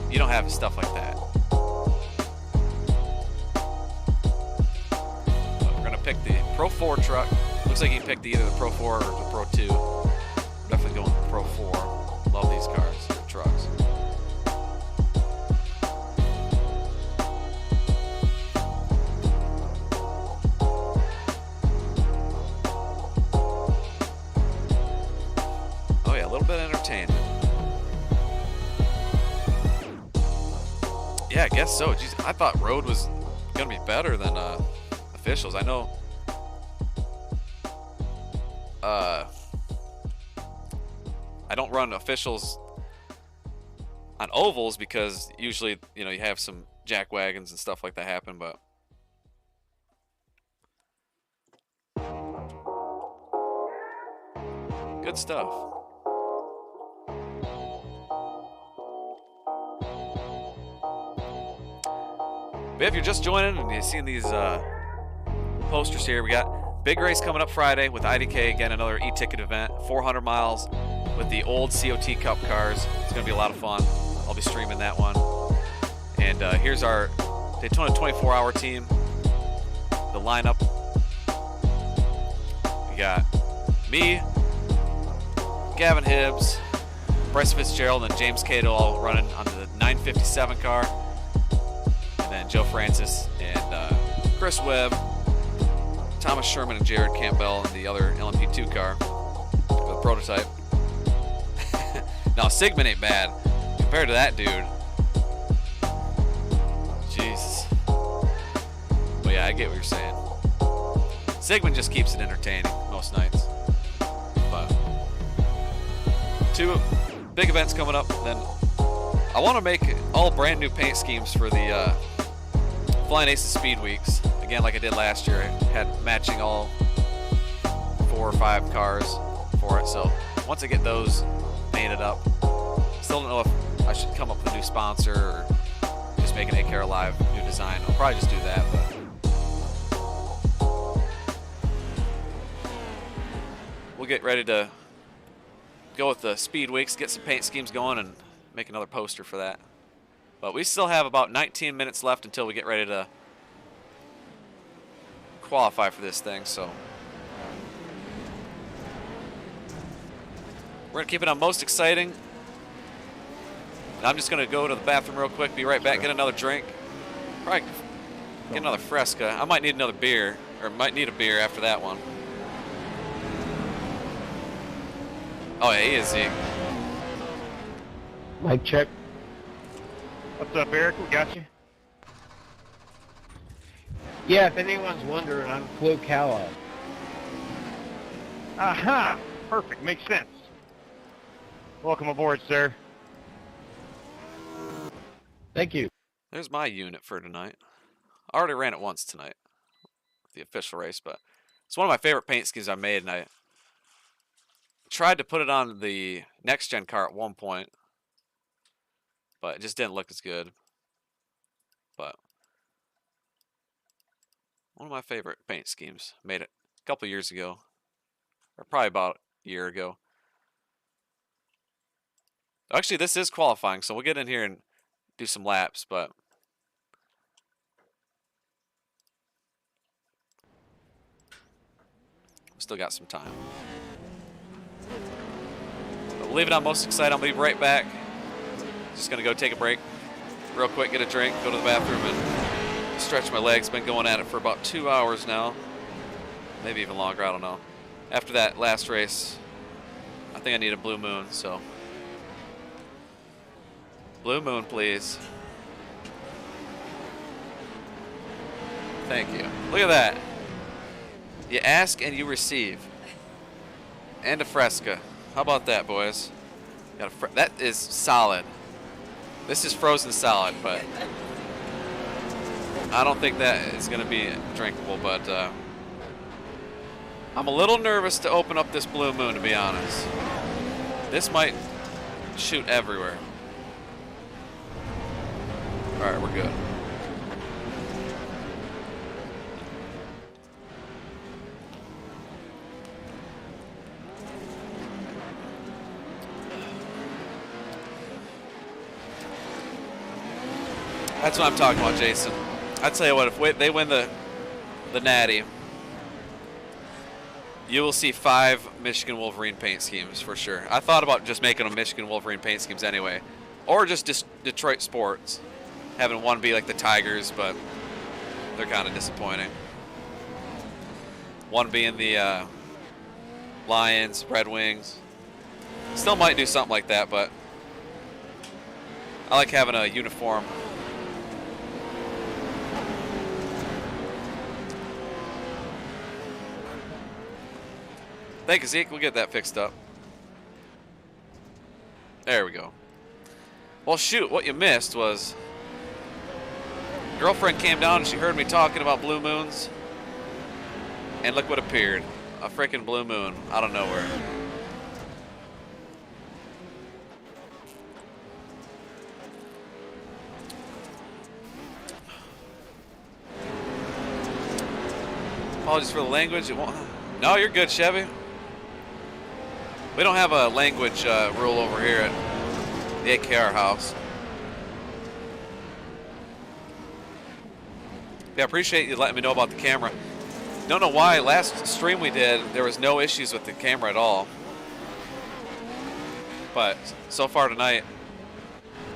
you don't have stuff like that. But we're going to pick the Pro 4 truck. Looks like you can pick either the Pro 4 or the Pro 2. We're definitely going with the Pro 4. bit of entertainment. Yeah, I guess so. Jeez, I thought road was gonna be better than officials. I know. I don't run officials on ovals because usually, you know, you have some jack wagons and stuff like that happen, but good stuff. But if you're just joining and you're seeing these posters here, we got big race coming up Friday with IDK, again, another e-ticket event, 400 miles with the old COT Cup cars. It's going to be a lot of fun. I'll be streaming that one. And here's our Daytona 24-hour team, the lineup. We got me, Gavin Hibbs, Bryce Fitzgerald, and James Cato all running on the 957 car. And then Joe Francis and Chris Webb, Thomas Sherman, and Jared Campbell in the other LMP2 car for the prototype. Now, Sigmund ain't bad compared to that dude. Jesus. But yeah, I get what you're saying. Sigmund just keeps it entertaining most nights. But 2 big events coming up. Then I want to make all brand new paint schemes for the Flying Aces Speed Weeks. Again, like I did last year, I had matching all 4 or 5 cars for it. So once I get those painted up, still don't know if I should come up with a new sponsor or just make an ACAR Live new design. I'll probably just do that, but we'll get ready to go with the Speed Weeks, get some paint schemes going, and make another poster for that. But we still have about 19 minutes left until we get ready to qualify for this thing, so we're going to keep it on most exciting. And I'm just going to go to the bathroom real quick, be right back, get another drink. Probably get another Fresca. I might need another beer, or might need a beer after that one. Oh, yeah, he is Zeke. Mic check. What's up, Eric? We got you. Yeah, if anyone's wondering, I'm Flo Calla. Aha! Perfect. Makes sense. Welcome aboard, sir. Thank you. There's my unit for tonight. I already ran it once tonight, the official race, but it's one of my favorite paint schemes I made, and I tried to put it on the next-gen car at one point, but it just didn't look as good. But one of my favorite paint schemes. Made it a couple years ago, or probably about a year ago. Actually, this is qualifying, so we'll get in here and do some laps, but we still got some time. But we'll leave it on most excited. I'll be right back. Just gonna go take a break real quick, get a drink, go to the bathroom, and stretch my legs. Been going at it for about 2 hours now, maybe even longer, I don't know. After that last race, I think I need a blue moon, so blue moon, please. Thank you. Look at that. You ask and you receive. And a Fresca. How about that, boys? Got a that is solid. This is frozen solid, but I don't think that is going to be drinkable, but I'm a little nervous to open up this blue moon, to be honest. This might shoot everywhere. All right, we're good. That's what I'm talking about, Jason. I tell you what, if they win the Natty, you will see 5 Michigan Wolverine paint schemes for sure. I thought about just making them Michigan Wolverine paint schemes anyway, or just Detroit Sports, having one be like the Tigers, but they're kind of disappointing. One being the Lions, Red Wings. Still might do something like that, but I like having a uniform. Thank you, Zeke. We'll get that fixed up. There we go. Well, shoot, what you missed was girlfriend came down and she heard me talking about blue moons, and look what appeared. A freaking blue moon out of nowhere. Apologies for the language. It won't... No, you're good, Chevy. We don't have a language rule over here at the AKR house. Yeah, I appreciate you letting me know about the camera. Don't know why last stream we did, there was no issues with the camera at all. But so far tonight,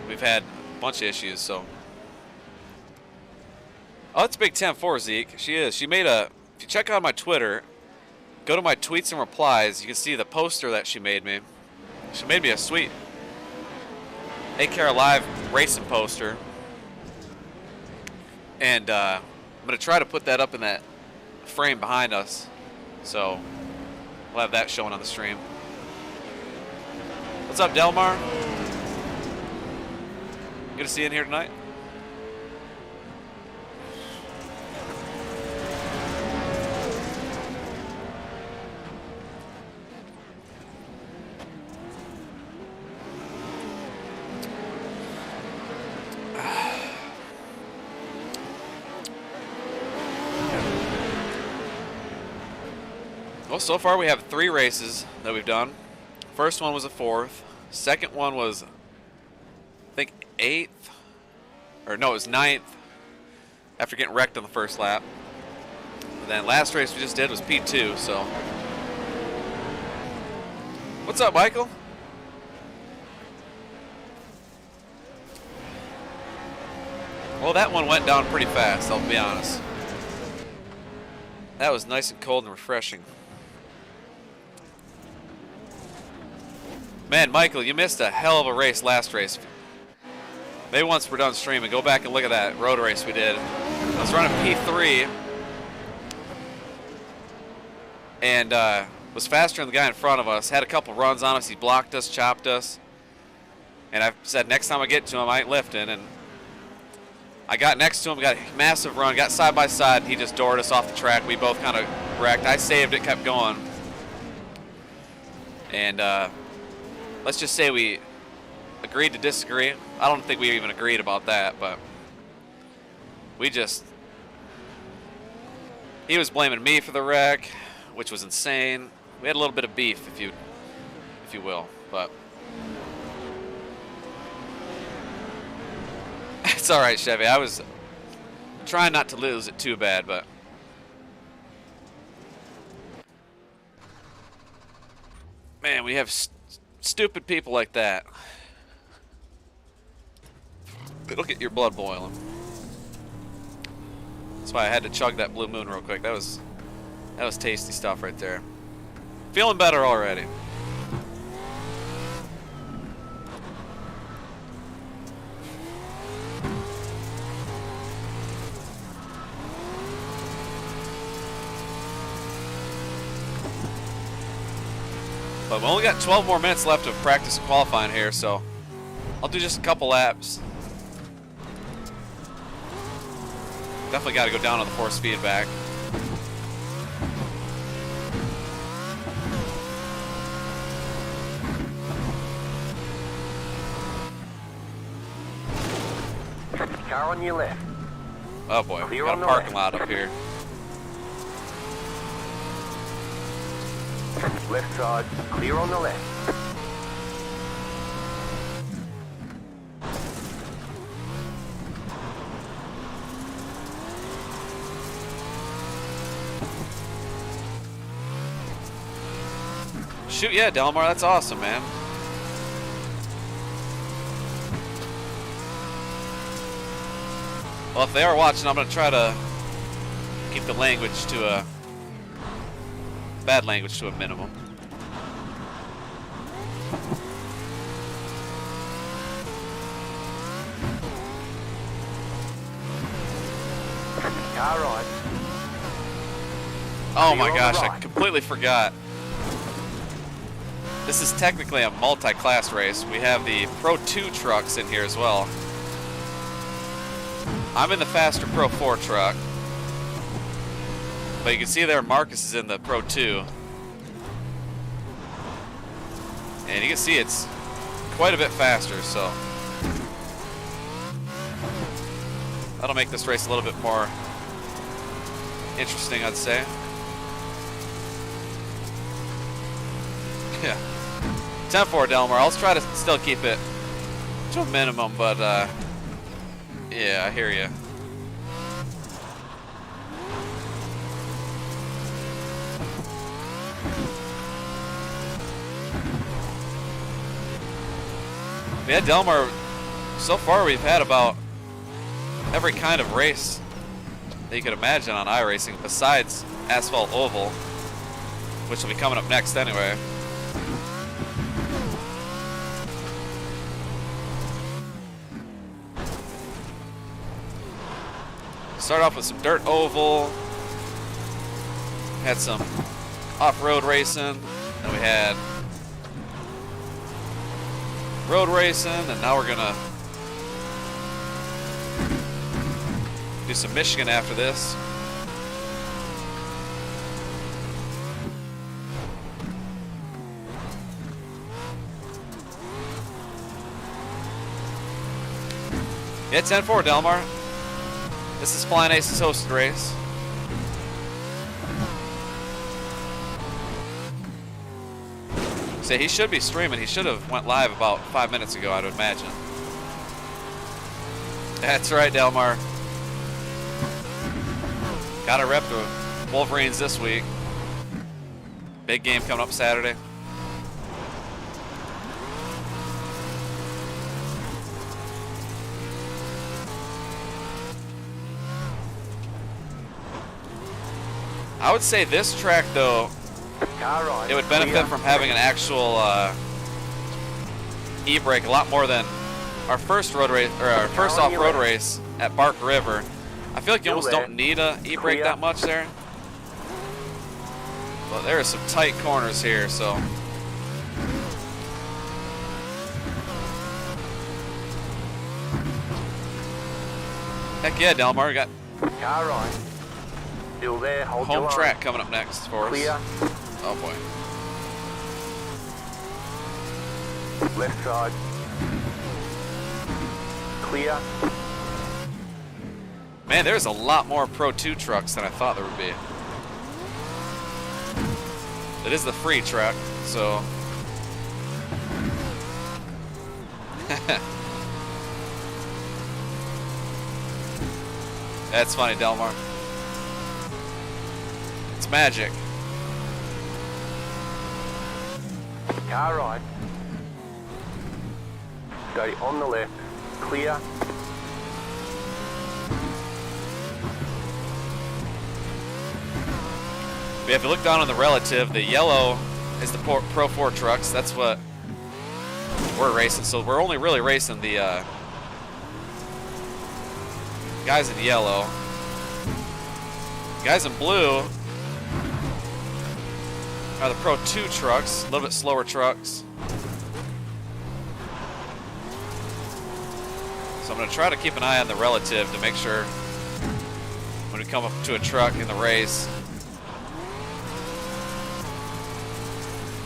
we've had a bunch of issues, so. Oh, it's Big 10-4, Zeke. She is. She made a, if you check out my Twitter, go to my tweets and replies, you can see the poster that she made me. She made me a sweet AKR Live racing poster. And I'm going to try to put that up in that frame behind us. So we'll have that showing on the stream. What's up, Delmar? Good to see you in here tonight. Well, so far we have 3 races that we've done. First one was a 4th. Second one was, I think, 8th. Or no, it was 9th after getting wrecked on the first lap. And then last race we just did was P2, so. What's up, Michael? Well, that one went down pretty fast, I'll be honest. That was nice and cold and refreshing. Man, Michael, you missed a hell of a race last race. Maybe once we're done streaming, go back and look at that road race we did. I was running P3 and was faster than the guy in front of us. Had a couple runs on us. He blocked us, chopped us. And I said, next time I get to him, I ain't lifting. And I got next to him, got a massive run, got side by side, and he just doored us off the track. We both kind of wrecked. I saved it, kept going. And let's just say we agreed to disagree. I don't think we even agreed about that, but we just, he was blaming me for the wreck, which was insane. We had a little bit of beef, if you will, but it's all right, Chevy. I was trying not to lose it too bad, but man, we have stupid people like that. It'll get your blood boiling. That's why I had to chug that Blue Moon real quick. That was tasty stuff right there. Feeling better already. But we only got 12 more minutes left of practice and qualifying here, so I'll do just a couple laps. Definitely got to go down on the force feedback. Car on your left. Oh boy, we Clear got on a the parking left. lot up here. Left side, clear on the left. Shoot, yeah, Delmar, that's awesome, man. Well, if they are watching, I'm going to try to keep the language to a bad language to a minimum. Car right. Oh my You're on gosh, the I right. completely forgot. This is technically a multi-class race. We have the Pro 2 trucks in here as well. I'm in the faster Pro 4 truck. But you can see there Marcus is in the Pro 2. And you can see it's quite a bit faster, so that'll make this race a little bit more interesting, I'd say. Yeah. 10-4, Delmar. I'll try to still keep it to a minimum, but yeah, I hear you. Yeah, Delmar, so far we've had about every kind of race that you could imagine on iRacing besides Asphalt Oval, which will be coming up next anyway. Start off with some dirt oval, had some off-road racing, then we had road racing, and now we're gonna do some Michigan after this. Yeah, 10-4, Delmar. This is Flying Ace's hosted race. Say he should be streaming. He should have went live about 5 minutes ago, I would imagine. That's right, Delmar. Gotta rep the Wolverines this week. Big game coming up Saturday. I would say this track, though, Car right. it would benefit from having an actual e-brake a lot more than our first road race or our first off-road race at Bark River. I feel like you almost don't need a e-brake that much there. But there are some tight corners here, so. Heck yeah, Delmar, we got Car right. Still there, hold your home line. track coming up next for us. Clear. Oh boy. Left side. Clear. Man, there's a lot more Pro 2 trucks than I thought there would be. It is the free truck, so. That's funny, Delmar. It's magic. Car right. Stay on the left. Clear. We have to look down on the relative. The yellow is the Pro 4 trucks. That's what we're racing. So we're only really racing the guys in yellow. Guys in blue are the Pro 2 trucks, a little bit slower trucks. So I'm going to try to keep an eye on the relative to make sure when we come up to a truck in the race,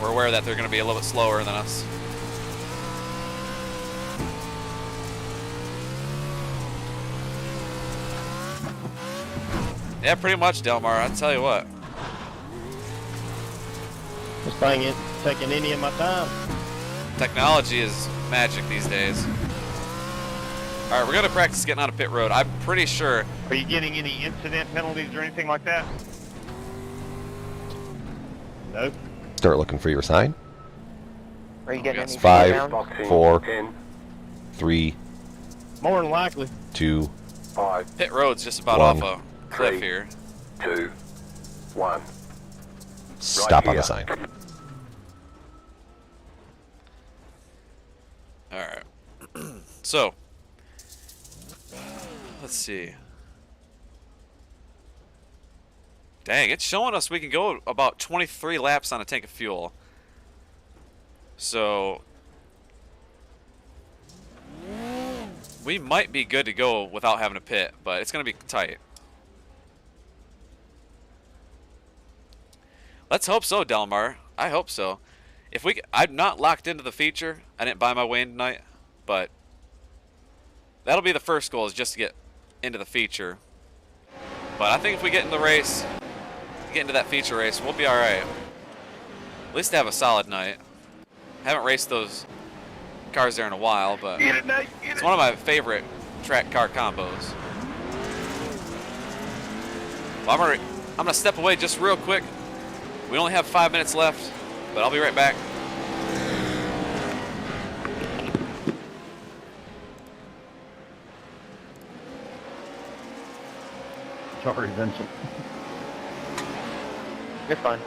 we're aware that they're going to be a little bit slower than us. Yeah, pretty much, Delmar. I'll tell you what. This thing ain't taking any of my time. Technology is magic these days. All right, we're going to practice getting on a pit road. I'm pretty sure. Are you getting any incident penalties or anything like that? Nope. Start looking for your sign. Are you getting yes. any 5, down? Boxing. 4, 10, 3, More than likely. 2, 5, Pit road's just about One. off a cliff 3. here. 2, 1. stop on here. the sign. So, let's see. Dang, it's showing us we can go about 23 laps on a tank of fuel. So, we might be good to go without having to pit, but it's going to be tight. Let's hope so, Delmar. I hope so. If we, I'm not locked into the feature. I didn't buy my Wayne tonight, but that'll be the first goal, is just to get into the feature. But I think if we get in the race, get into that feature race, we'll be all right. At least have a solid night. Haven't raced those cars there in a while, but it's one of my favorite track car combos. Well, I'm gonna step away just real quick. We only have 5 minutes left, but I'll be right back. Sorry, Vincent. You're fine.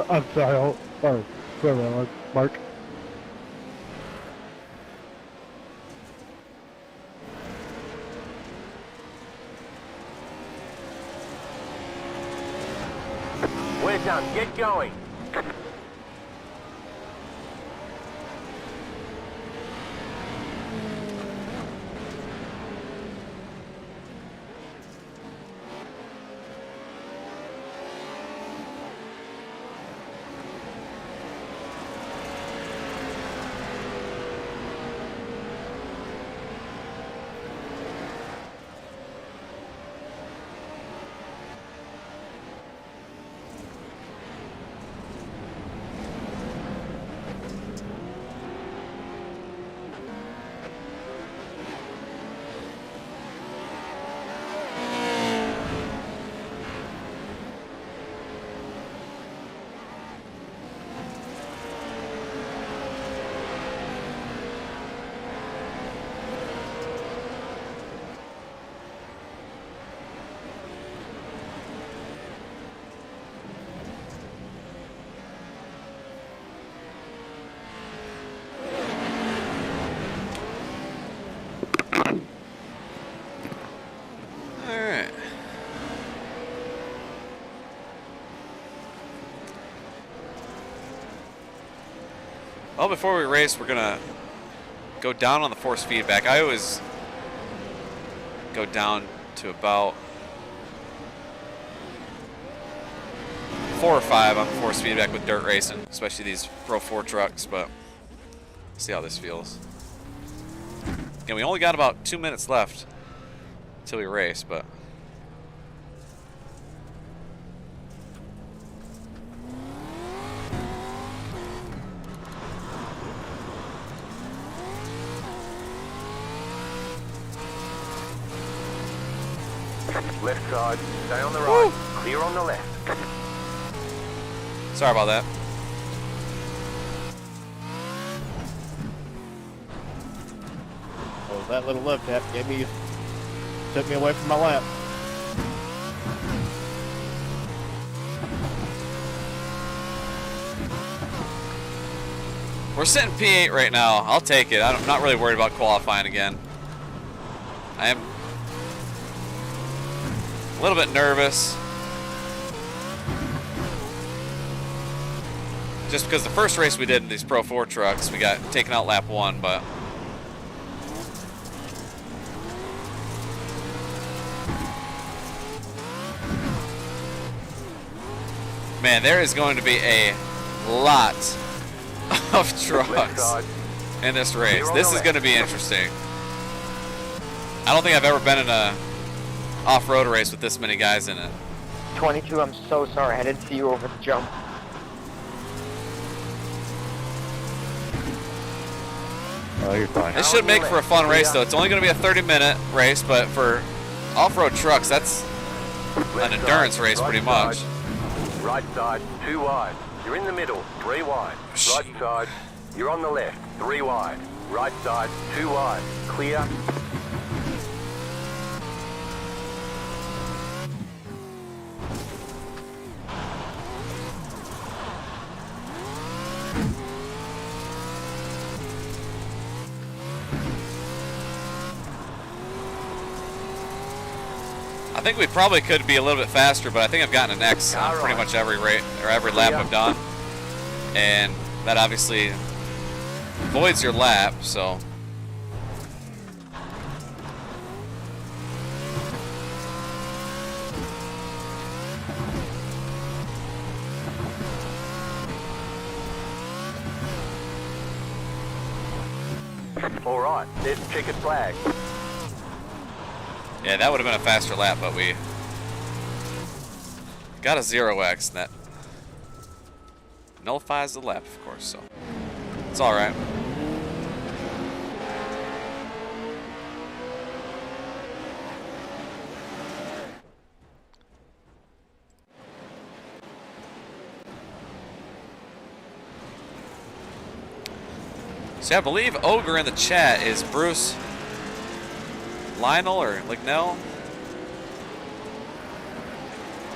I'm sorry. Sorry, Mark. We're done. Get going. Alright. Well, before we race, we're gonna go down on the force feedback. I always go down to about 4 or 5 on force feedback with dirt racing, especially these Pro 4 trucks, but see how this feels. And we only got about 2 minutes left until we race, but Left side. Stay on the right. Clear on the left. sorry about that. Oh, that little love tap took me away from my lap. We're sitting P8 right now. I'll take it. I'm not really worried about qualifying again. I am a little bit nervous. Just because the first race we did in these Pro 4 trucks, we got taken out lap 1, but Man, there is going to be a lot of Left trucks side. in this race. You're on This the is going to be interesting. I don't think I've ever been in a off-road race with this many guys in it. 22, I'm so sorry. I didn't see you over the jump. Oh, you're fine. This should make for a fun race, though. It's only going to be a 30-minute race, but for off-road trucks, that's an endurance race pretty much. Right side, 2 wide. You're in the middle, 3 wide. Right side, you're on the left, 3 wide. Right side, 2 wide. Clear. I think we probably could be a little bit faster, but I think I've gotten an X on pretty much every rate or every lap I've done, and that obviously voids your lap. So All right, there's the checkered flag. yeah, that would have been a faster lap, but we got a 0x, and that nullifies the lap, of course. So it's all right. So I believe Ogre in the chat is Bruce Lionel or Lignell.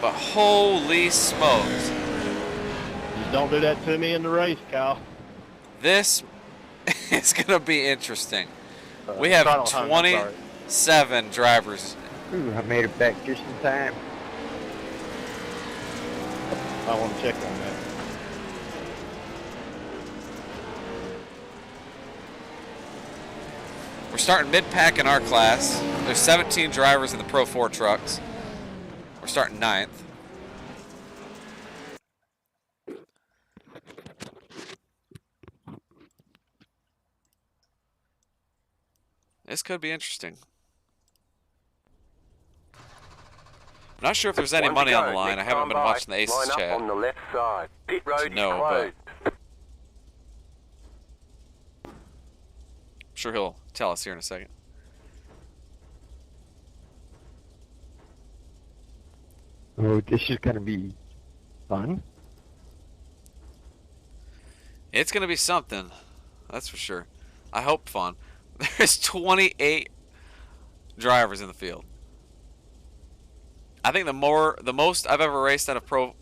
But holy smokes. Just don't do that to me in the race, Kyle. This is going to be interesting. We have 27 drivers. Ooh, I made it back just in time. I want to check on that. We're starting mid-pack in our class. There's 17 drivers in the Pro 4 trucks. We're starting 9th. This could be interesting. I'm not sure if there's any money on the line. I haven't been watching the Aces Line up chat. on the left side. Pit road No, is closed. I'm sure he'll tell us here in a second. Oh, this is gonna be fun. It's going to be something. That's for sure. I hope fun. There's 28 drivers in the field. I think the most I've ever raced on a Pro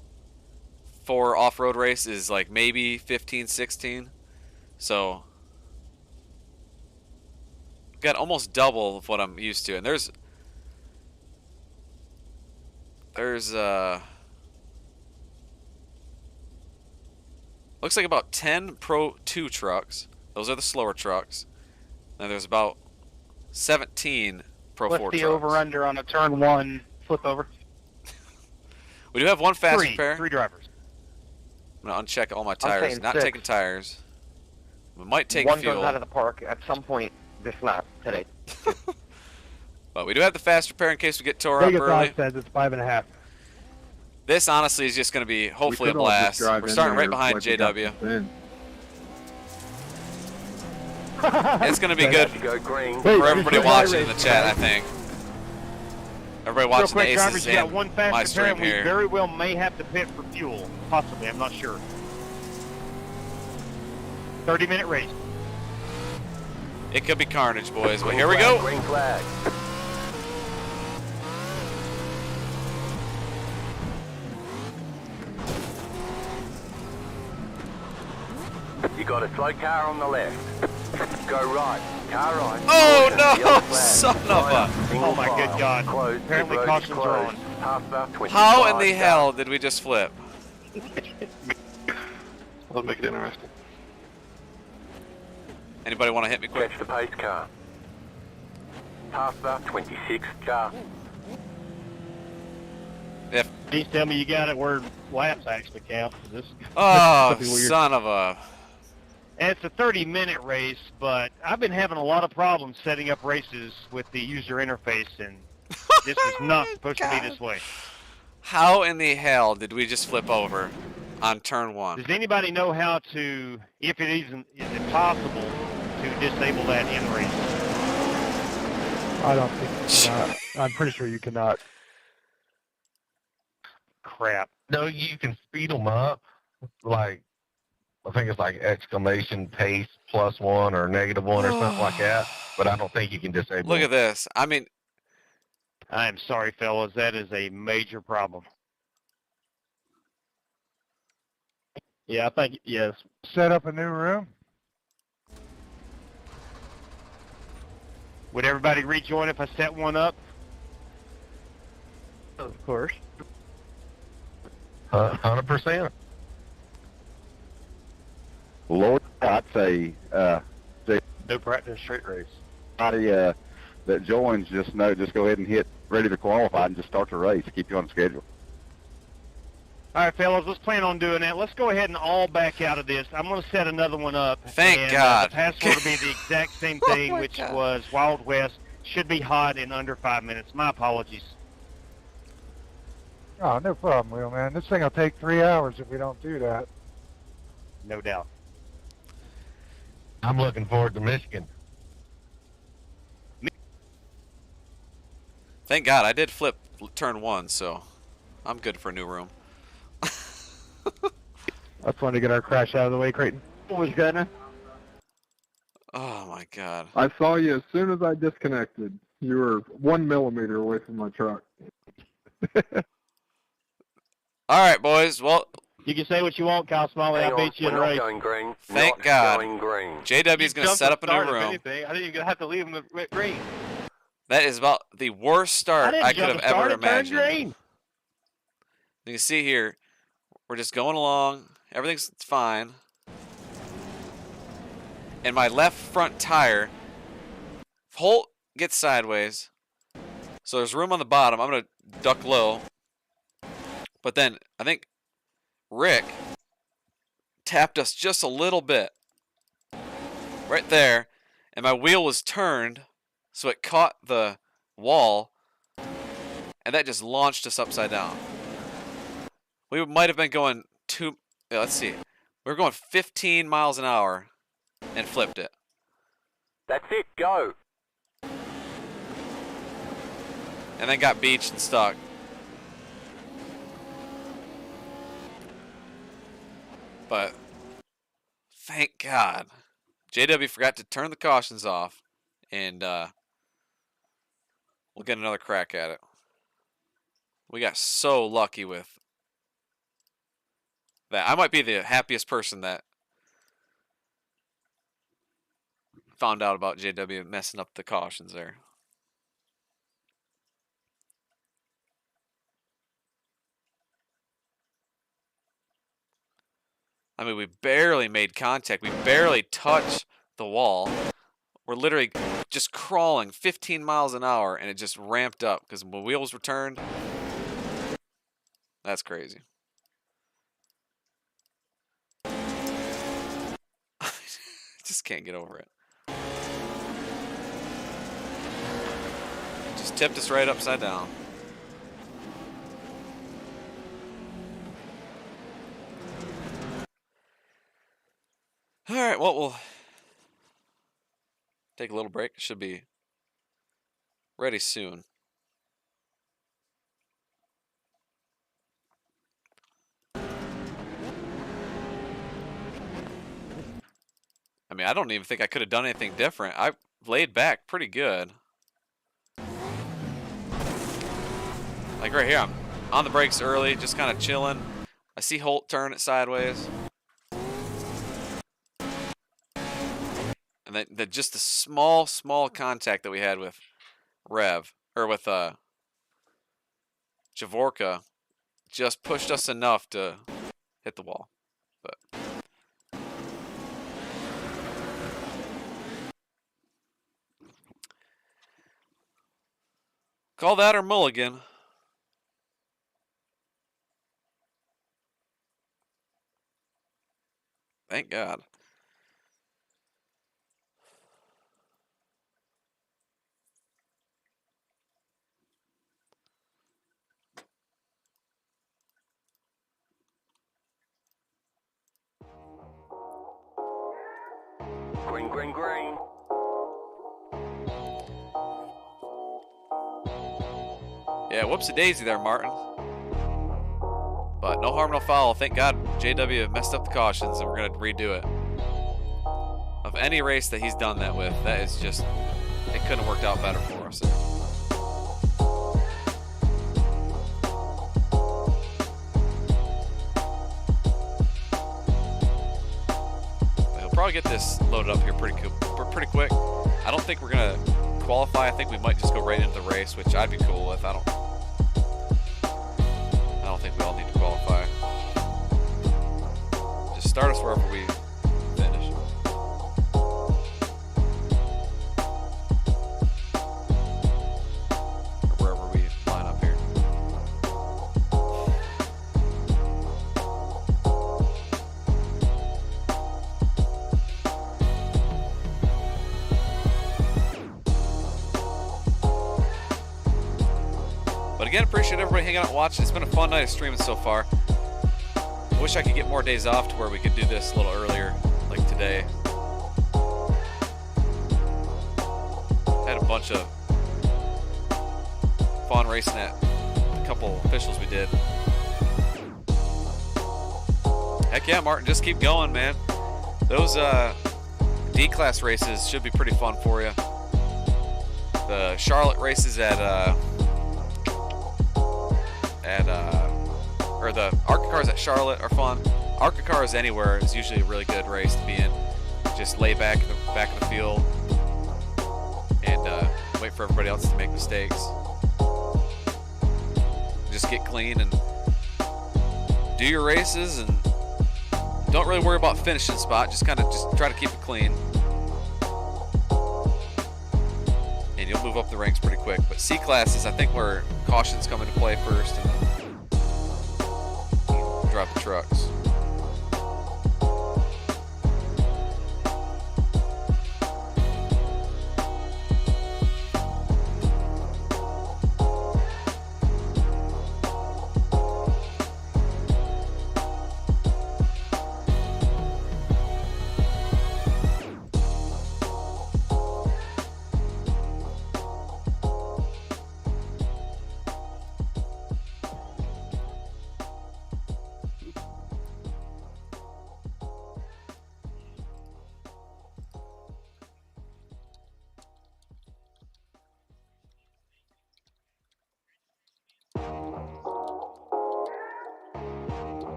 4 off-road race is like maybe 15, 16. So got almost double of what I'm used to. And there's looks like about 10 Pro 2 trucks. Those are the slower trucks. And there's about 17 Pro 4 trucks. What's the over-under on a turn 1 flip over? We do have one faster pair. 3 drivers. I'm going to uncheck all my tires. saying Not 6. taking tires. We might take One fuel. goes out of the park at some point this lap today. But we do have the faster pair in case we get tore up Vegas early. odds says it's 5.5. This honestly is just going to be hopefully a blast. We're starting right behind JW. It's going to be good To go green. for everybody watching in the chat, I think. Everybody Real watching the quick, drivers, Aces you got and one my faster pair, stream and we here. very well may have to pit for fuel. Possibly, I'm not sure. 30-minute race. It could be carnage, boys. But Green here we flag, go. Green flag. You got a slow car on the left. Go right. Car right. Oh, Caution, no, yellow flag. son of Line a- up, single Oh, my good file. God. Closed. Apparently Pit road is cautions are closed. on. Half about 25 How in the down. hell did we just flip? That'll make it interesting. Anybody want to hit me quick? Catch the pace car. Half about 26 car. If Please tell me you got it where laps actually count. This oh, this is weird. son of a. And it's a 30-minute race, but I've been having a lot of problems setting up races with the user interface, and this is not supposed to be this way. How in the hell did we just flip over on turn 1? Does anybody know how to, if it is it possible, to disable that in race? I don't think you cannot. I'm pretty sure you cannot. Crap. No, you can speed them up. Like, I think it's like exclamation pace +1 or -1 or something like that. But I don't think you can disable Look them. at this. I mean, I am sorry, fellas. That is a major problem. Yeah, I think, yes. Set up a new room? Would everybody rejoin if I set one up? Of course. 100%. Lord, I'd say No practice street race. anybody that joins, just go ahead and hit ready to qualify and just start the race. Keep you on schedule. All right, fellas, let's plan on doing that. Let's go ahead and all back out of this. I'm going to set another one up. Thank God. The password will be the exact same thing, which was Wild West. Should be hot in under 5 minutes. My apologies. Oh, no problem, Will, man. This thing will take 3 hours if we don't do that. No doubt. I'm looking forward to Michigan. thank God I did flip turn 1, so I'm good for a new room. That's fun to get our crash out of the way, Creighton. Was gonna. Oh my God. I saw you as soon as I disconnected. You were 1 millimeter away from my truck. All right, boys. Well, You can say what you want, Kyle Smalley. I beat you in a We're not race. going green. Thank Not God. going green. JW's going to set up a new room. I didn't even have to leave him at green. That is about the worst start I could have ever imagined. Green. You can see here, we're just going along. Everything's fine. And my left front tire, Holt gets sideways. So there's room on the bottom. I'm going to duck low. But then I think Rick tapped us just a little bit. Right there. And my wheel was turned, so it caught the wall. And that just launched us upside down. We might have been going let's see. We were going 15 miles an hour and flipped it. That's it. Go. And then got beached and stuck. But thank God. JW forgot to turn the cautions off, and we'll get another crack at it. We got so lucky with that. I might be the happiest person that found out about JW messing up the cautions there. I mean, we barely made contact. We barely touched the wall. We're literally just crawling 15 miles an hour, and it just ramped up because when wheels were turned, that's crazy. Just can't get over it. Just tipped us right upside down. All right, well, we'll take a little break. Should be ready soon. I mean, I don't even think I could have done anything different. I laid back pretty good. Like right here, I'm on the brakes early, just kind of chilling. I see Holt turn it sideways. And then just the small contact that we had with Rev, or with Javorka, just pushed us enough to hit the wall. But call that our mulligan. Thank God. Green, green, green. Yeah, whoopsie-daisy there, Martin. But no harm, no foul. Thank God JW messed up the cautions, and we're going to redo it. Of any race that he's done that with, that is just... It couldn't have worked out better for us. He'll probably get this loaded up here pretty quick. I don't think we're going to qualify. I think we might just go right into the race, which I'd be cool with. I don't think we all need to qualify. Just start us wherever we finish. Or wherever we line up here. But again, appreciate everybody hanging out and watching. It's been a fun night of streaming so far. I wish I could get more days off to where we could do this a little earlier, like today. Had a bunch of fun racing at a couple officials we did. Heck yeah, Martin, just keep going, man. Those D-class races should be pretty fun for you. The Charlotte races or the ARCA cars at Charlotte are fun. ARCA cars anywhere is usually a really good race to be in. Just lay back in the back of the field and wait for everybody else to make mistakes. Just get clean and do your races and don't really worry about finishing spot. Just try to keep it clean. And you'll move up the ranks pretty quick. But C classes, I think where cautions come into play first and then drive the trucks.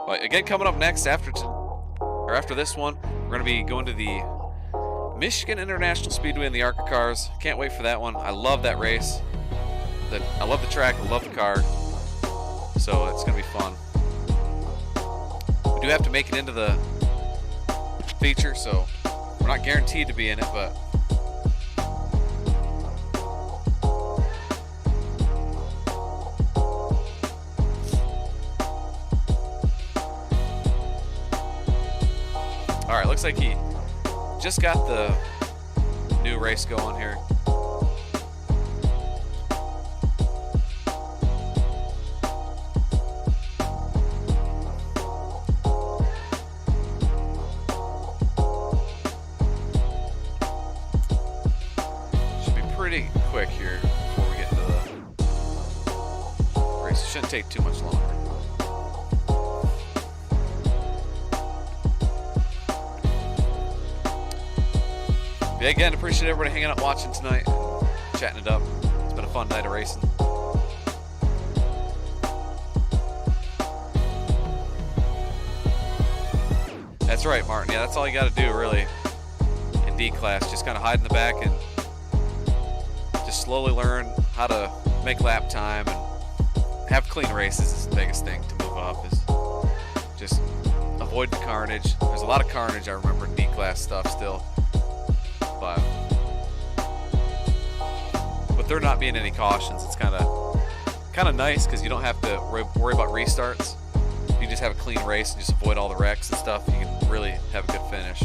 But again, coming up next after this one, we're going to be going to the Michigan International Speedway in the ARCA cars. Can't wait for that one. I love that race. I love the track. I love the car. So it's going to be fun. We do have to make it into the feature, so we're not guaranteed to be in it, but alright, looks like he just got the new race going here. Should be pretty quick here before we get to the race. It shouldn't take too much longer. Yeah, again, appreciate everybody hanging out watching tonight, chatting it up. It's been a fun night of racing. That's right, Martin. Yeah, that's all you got to do, really, in D-Class. Just kind of hide in the back and just slowly learn how to make lap time and have clean races is the biggest thing to move up, is just avoid the carnage. There's a lot of carnage, I remember, in D-Class stuff still. But with there not being any cautions, it's kind of kind of nice because you don't have to worry about restarts. You just have a clean race and just avoid all the wrecks and stuff. You can really have a good finish.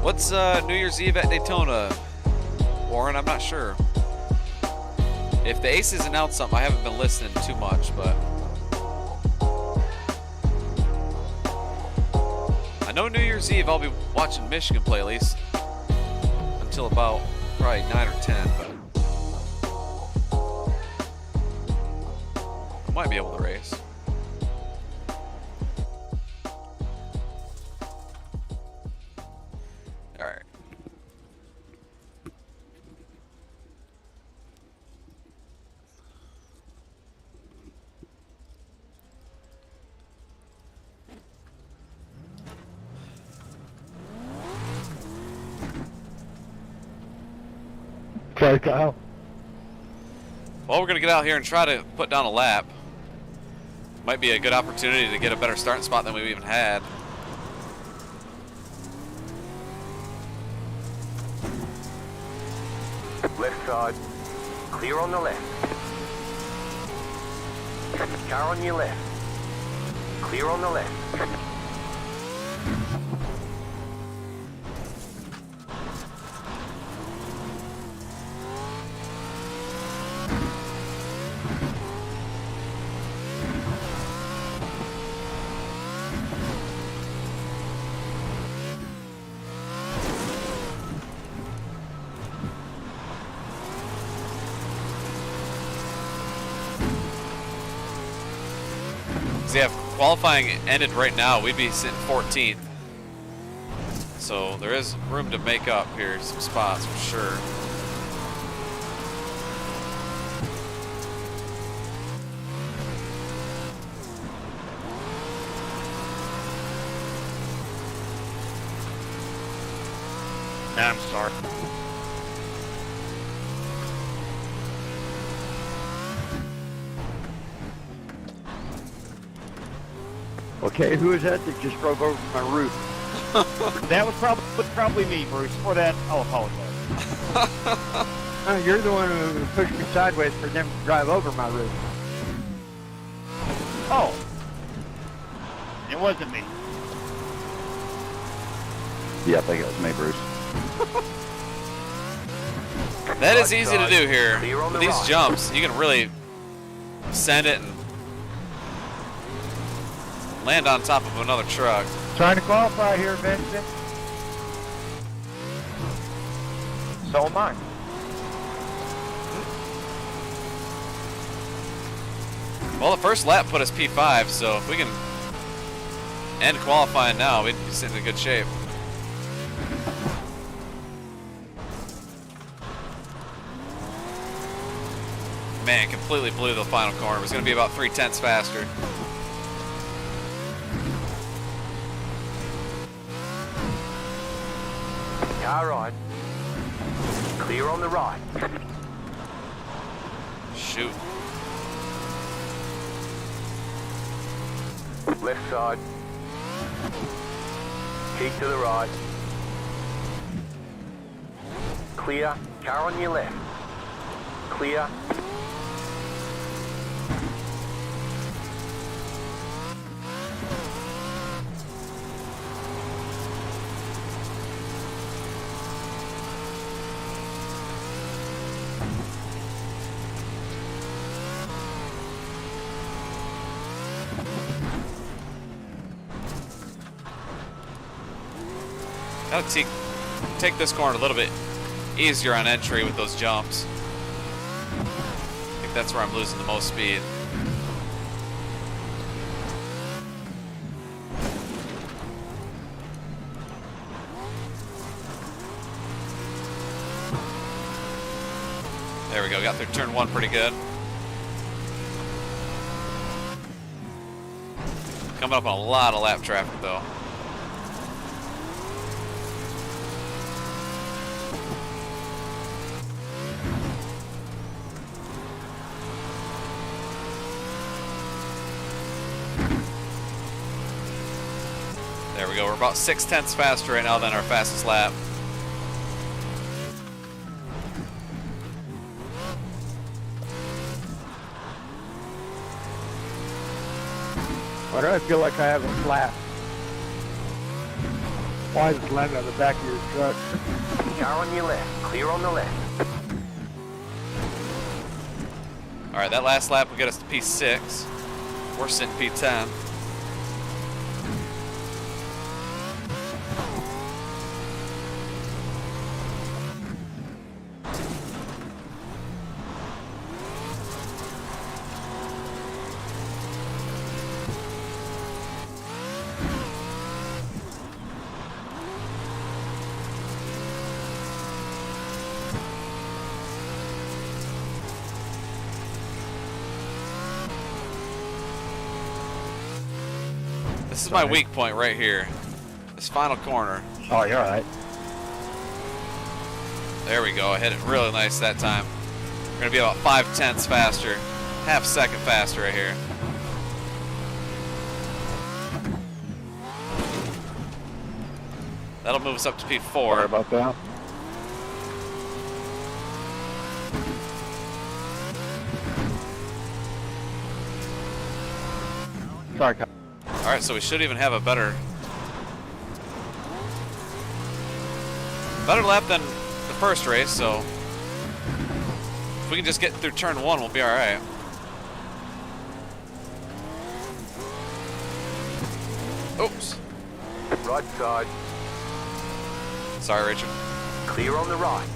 What's New Year's Eve at Daytona, Warren? I'm not sure. If the Aces announce something, I haven't been listening too much, but I know New Year's Eve I'll be watching Michigan play at least until about probably 9 or 10, but I might be able to race. Alright. Sorry, Kyle. Well, we're going to get out here and try to put down a lap. Might be a good opportunity to get a better starting spot than we've even had. Left side. Clear on the left. Car on your left. Clear on the left. See, if qualifying ended right now, we'd be sitting 14th. So there is room to make up here, some spots for sure. I'm sorry. Okay, who is that just drove over my roof? That was probably me, Bruce. For that, I'll apologize. You're the one who pushed me sideways for them to drive over my roof. Oh, it wasn't me. Yeah, I think it was me, Bruce. That is easy to do here. With these jumps, you can really send it and land on top of another truck. Trying to qualify here, Vincent. So am I. Well, the first lap put us P5, so if we can end qualifying now, we'd be sitting in good shape. Man, completely blew the final corner. It was going to be about 0.3 faster. Car right. Clear on the right. Shoot. Left side. Keep to the right. Clear. Car on your left. Clear. Gotta take this corner a little bit easier on entry with those jumps. I think that's where I'm losing the most speed. There we go, got through turn 1 pretty good. Coming up on a lot of lap traffic though. go. We're about 0.6 faster right now than our fastest lap. Why do I feel like I have a flap? Why is it landing on the back of your truck? Car on your left. Clear on the left. All right, that last lap will get us to P6. We're sitting P10. This is my weak point right here. This final corner. Oh, you're alright. There we go. I hit it really nice that time. We're going to be about 0.5 faster. Half second faster right here. That'll move us up to P4. Sorry about that. Sorry, Kyle. Alright, so we should even have a better lap than the first race, so if we can just get through turn 1, we'll be alright. Oops. Right side. Sorry, Richard. Clear on the right.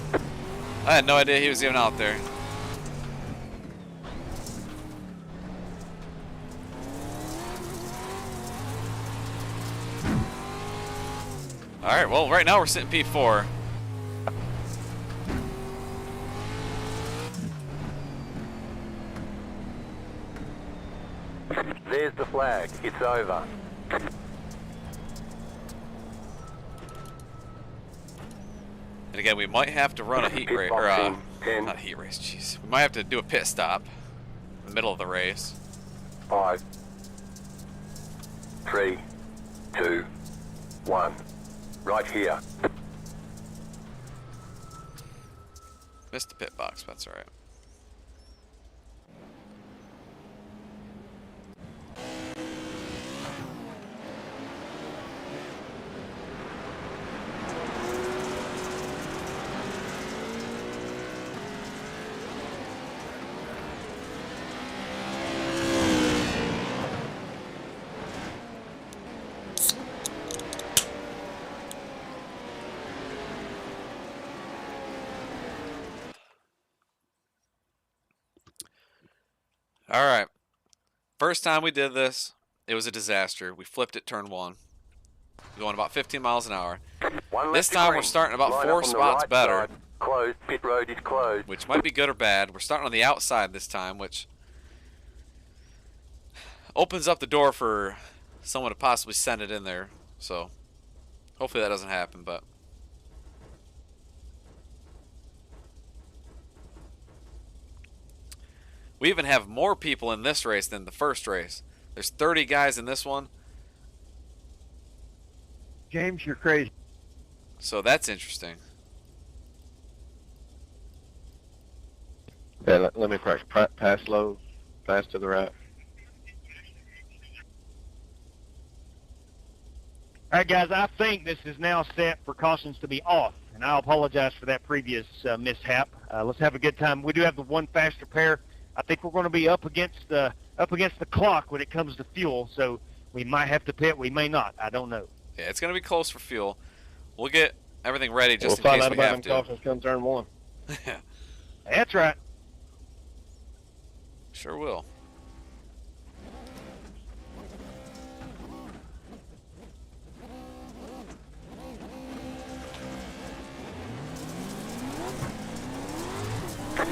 I had no idea he was even out there. Alright, well, right now we're sitting P4. There's the flag. It's over. And again, we might have to run a heat race, or not a heat race, jeez. We might have to do a pit stop in the middle of the race. 5, 3, 2, 1. Right here. Missed the pit box, but that's alright. All right. First time we did this, it was a disaster. We flipped at turn 1, going about 15 miles an hour. This time we're starting about 4 spots better. Closed. Pit road is closed. Which might be good or bad. We're starting on the outside this time, which opens up the door for someone to possibly send it in there. So hopefully that doesn't happen, but we even have more people in this race than the first race. There's 30 guys in this one. James, you're crazy. So that's interesting. Yeah, let me practice. Pass low, pass to the right. All right, guys, I think this is now set for cautions to be off, and I apologize for that previous mishap. Let's have a good time. We do have the one faster pair. I think we're going to be up against the clock when it comes to fuel, so we might have to pit. We may not. I don't know. Yeah, it's going to be close for fuel. We'll get everything ready just in We'll case find out we about have them to. cautions come turn 1. That's right. Sure will.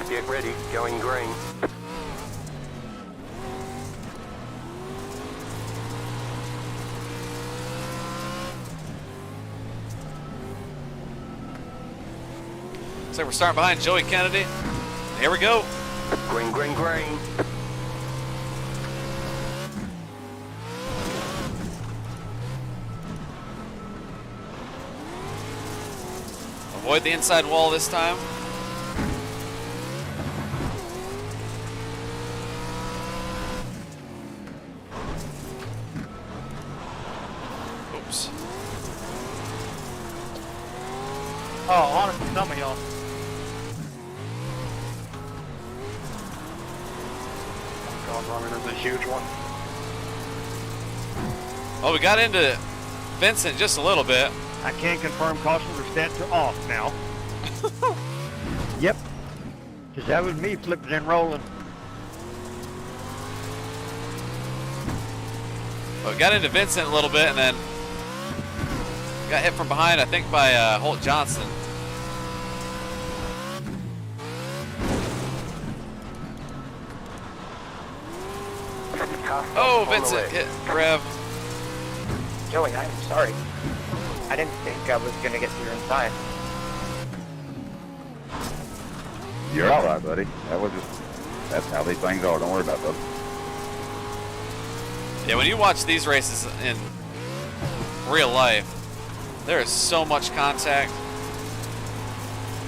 Get ready. Going green. So we're starting behind Joey Kennedy. Here we go. Green, green, green. Avoid the inside wall this time. Oops. Oh, honestly, some of y'all. God, Robert, there's a huge one. Well, we got into Vincent just a little bit. I can confirm cautions or stats are off now. Yep. Because that was me flipping and rolling. Well, we got into Vincent a little bit and then got hit from behind, I think, by Holt Johnson. Oh, Vincent hit Rev. Joey, I'm sorry. I didn't think I was going to get to your inside. You're all right, buddy. That's how these things are. Don't worry about those. Yeah, when you watch these races in real life, there is so much contact.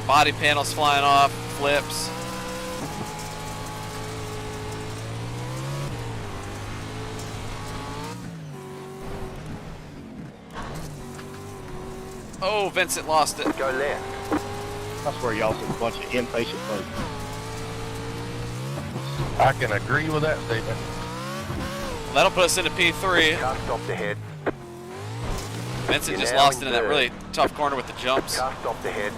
Body panels flying off, flips. Oh, Vincent lost it. Go left. That's where y'all see a bunch of impatient folks. I can agree with that statement. That'll put us into P3. Car stopped ahead. Vincent You're just now lost it in in that third. really tough corner with the jumps. Car stopped ahead.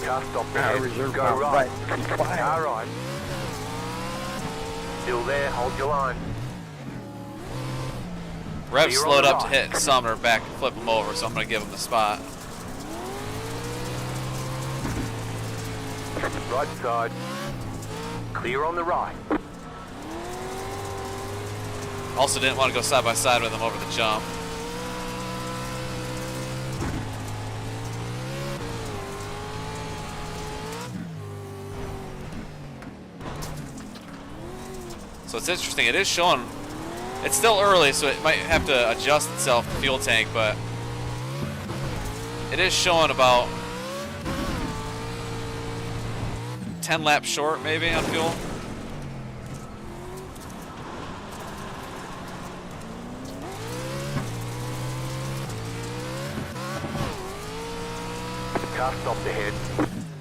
Car stopped Out ahead. of reserve Go bound right. right. Car right. Still there. Hold your line. Rev You're on slowed the up to right. hit Sumner back and flip him over, so I'm going to give him the spot. Right side. Clear on the right. Also didn't want to go side by side with him over the jump. So it's interesting. It is showing. It's still early, so it might have to adjust itself, the fuel tank, but it is showing about 10 laps short, maybe, on fuel. Car stopped ahead.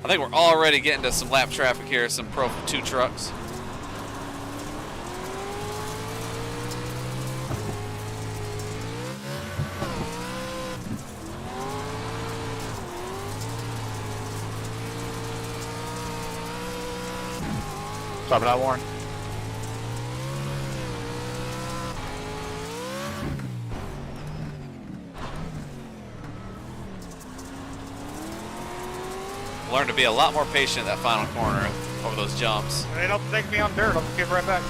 I think we're already getting to some lap traffic here, some Pro 2 trucks. Stop it out, Warren. Learn to be a lot more patient at that final corner over those jumps. They don't take me on dirt. I'll just give right back.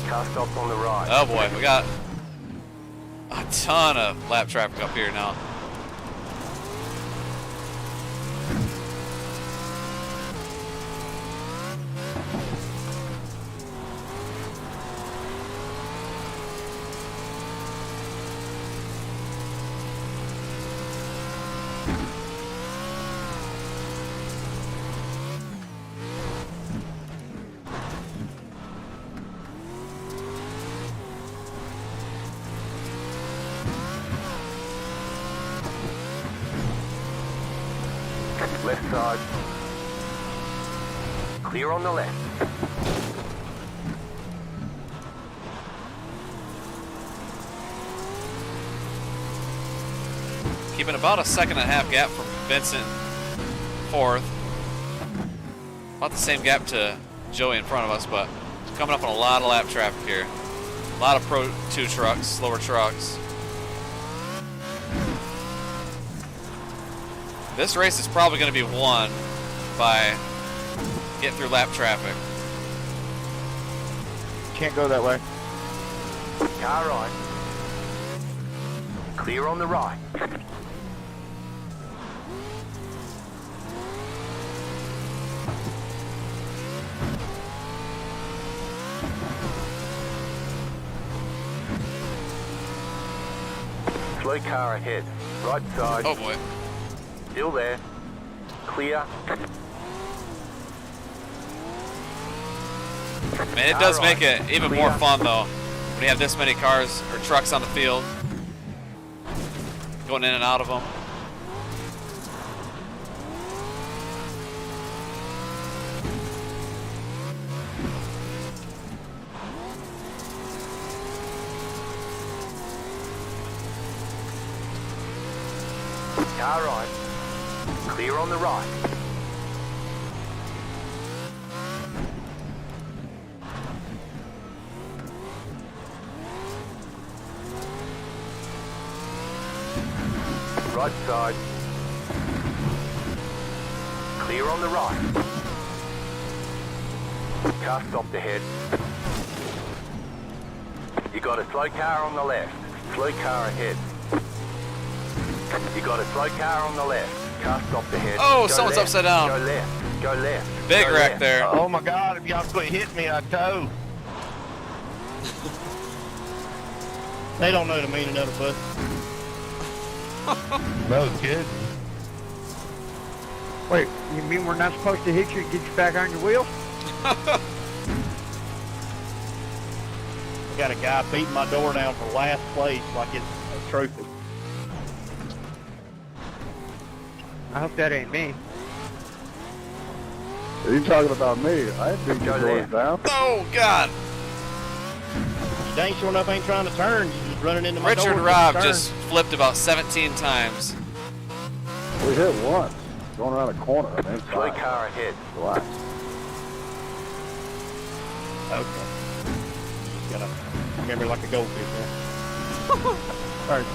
Car stopped on the right. Oh boy, we got a ton of lap traffic up here now. Left side. Clear on the left. Keeping about a 1.5 second gap from Vincent fourth. About the same gap to Joey in front of us, but coming up on a lot of lap traffic here. A lot of Pro 2 trucks, slower trucks. This race is probably going to be won by getting through lap traffic. Can't go that way. Car right. Clear on the right. Slow car ahead. Right side. Oh boy. Still there. Clear. Man, it does make it even more fun though when you have this many cars or trucks on the field, going in and out of them. Car right. Clear on the right. Right side. Clear on the right. Car stopped ahead. You got a slow car on the left. Slow car ahead. You got a slow car on the left. Car stopped ahead. Oh, Go someone's left. upside down. Go left. Go left. Big Go wreck left. there. Oh my God! If y'all quit hitting me, I'd tow. They don't know the meaning of it, bud. No kidding. Wait, you mean we're not supposed to hit you and get you back on your wheels? I got a guy beating my door down for last place like it's a trophy. I hope that ain't me. Are you talking about me? I ain't beat your doors down. Oh God! You ain't showing up, ain't trying to turn. You just running into my door. Richard Robb just flipped about 17 times. We hit once. Going around a corner. I mean, Slow car ahead. Relax. Okay. Just gotta remember like a goldfish there. Alright.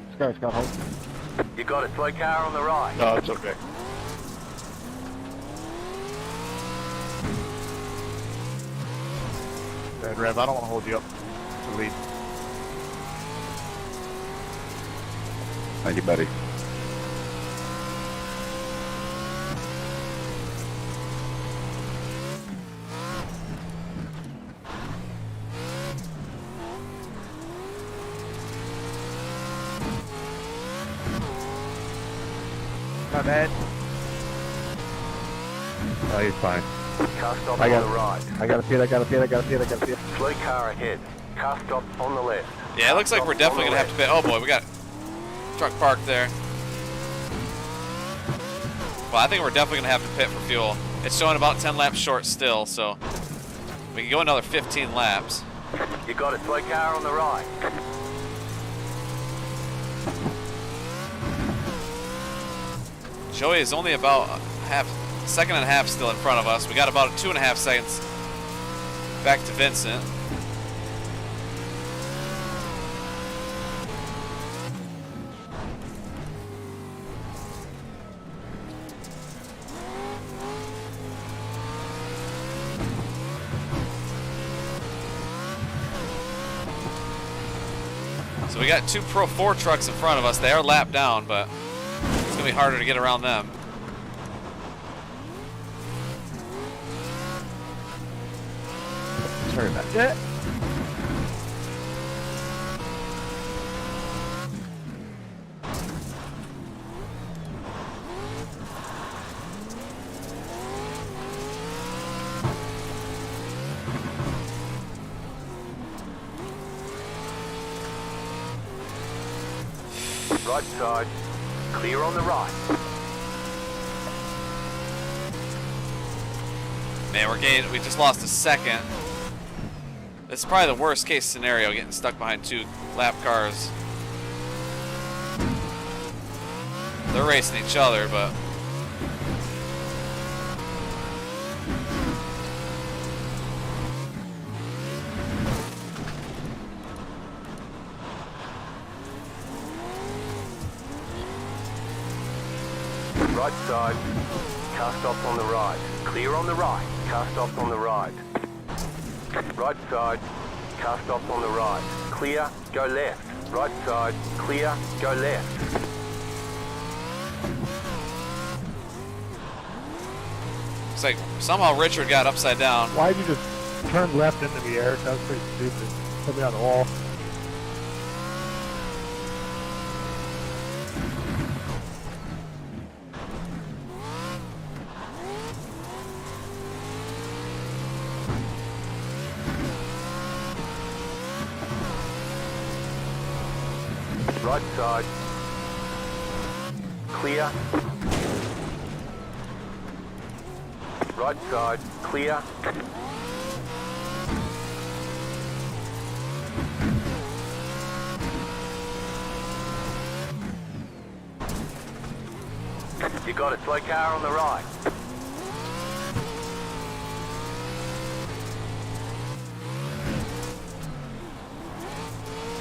This guy's got hope. You got a slow car on the right. No, it's okay. Dad, Rev, I don't want to hold you up to lead. Thank you, buddy. My bad. Oh, he's fine. Car stop I on got the it. right. I gotta see it. I gotta see it. I gotta see it. I gotta see it. Slow car ahead. Car stop on the left. Yeah, it looks like we're definitely gonna have to pit. Oh boy, we got truck parked there. Well, I think we're definitely gonna have to pit for fuel. It's showing about 10 laps short still, so we can go another 15 laps. You got a slow car on the right. Joey is only about a second and a half still in front of us. We got about 2.5 seconds back to Vincent. So we got two Pro 4 trucks in front of us. They are lapped down, but it's going to be harder to get around them. Sorry about that. Right side. Clear on the right. Man, we just lost a second. This is probably the worst case scenario, getting stuck behind two lap cars. They're racing each other, but Right side. Car stop on the right. Clear on the right. Car stop on the right. Right side. Car stop on the right. Clear. Go left. Right side. Clear. Go left. it's like somehow Richard got upside down. Why'd you just turn left into the air? That was pretty stupid. Put me on the wall. Right side. Clear. Right side. Clear. You got a slow car on the right.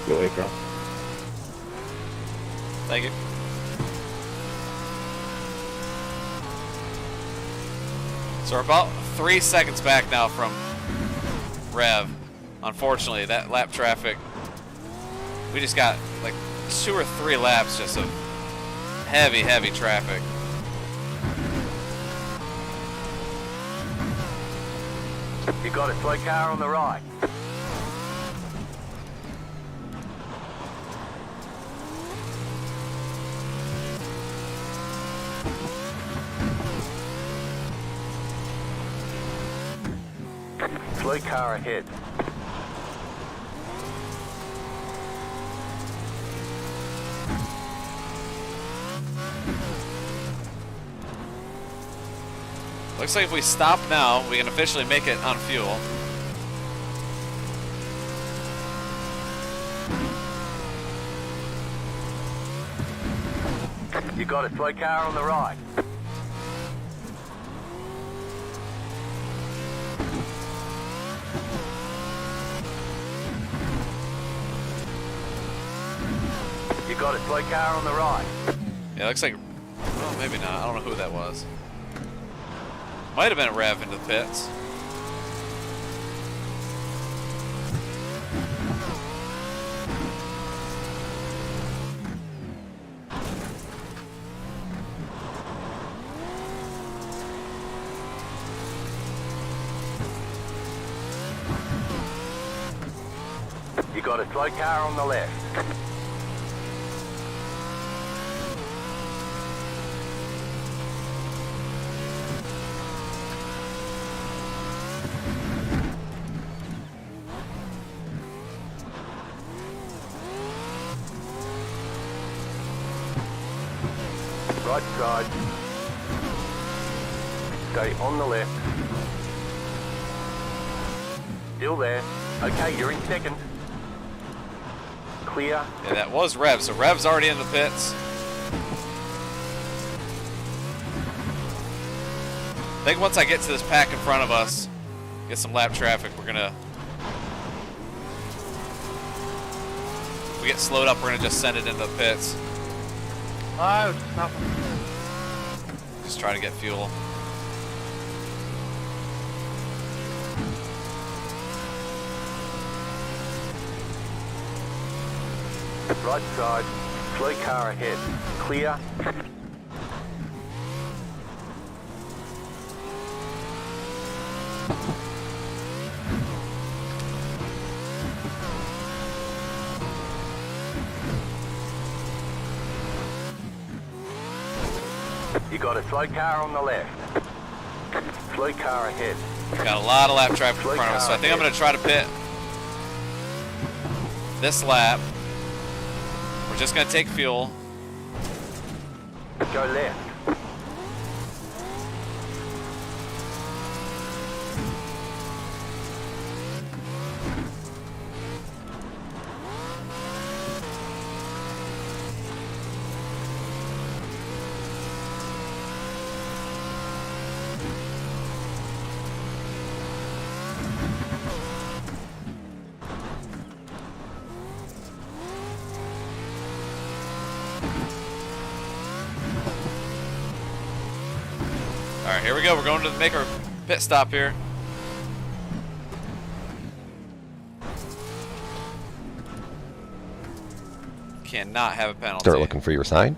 Go across. Thank you. So we're about 3 seconds back now from Rev. Unfortunately, that lap traffic, we just got like 2 or 3 laps just of heavy, heavy traffic. You got a slow car on the right. Slow car ahead. Looks like if we stop now, we can officially make it on fuel. You got a slow car on the right. You got a slow car on the right. Yeah, looks like, well, maybe not. I don't know who that was. Might have been a Rev into the pits. You got a slow car on the left. Right side. Stay on the left. Still there. Okay, you're in second. Clear. Yeah, that was Rev. So Rev's already in the pits. I think once I get to this pack in front of us, get some lap traffic, we're gonna... If we get slowed up, we're gonna just send it into the pits. Oh, stop. Just try to get fuel. Right side. Slow car ahead. Clear. You got a slow car on the left. Slow car ahead. Got a lot of lap traffic in front of us, so I think I'm going to try to pit this lap. We're just going to take fuel. Go left. All right, here we go. We're going to make our pit stop here. Cannot have a penalty. Start looking for your sign.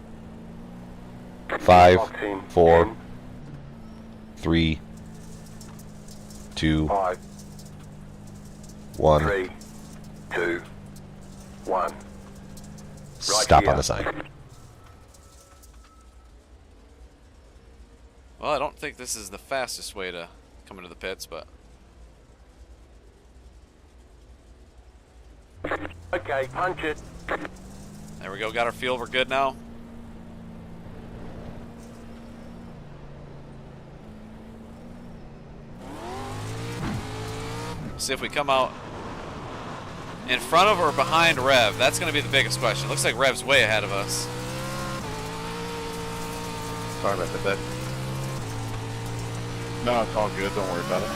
5, 4, 3, 2, 5, 1. 3, 2, 1. Stop here. on the sign. Well, I don't think this is the fastest way to come into the pits, but... Okay, punch it. There we go, got our fuel, we're good now. See if we come out in front of or behind Rev. That's going to be the biggest question. Looks like Rev's way ahead of us. Sorry about that, Dave. No, it's all good. Don't worry about it.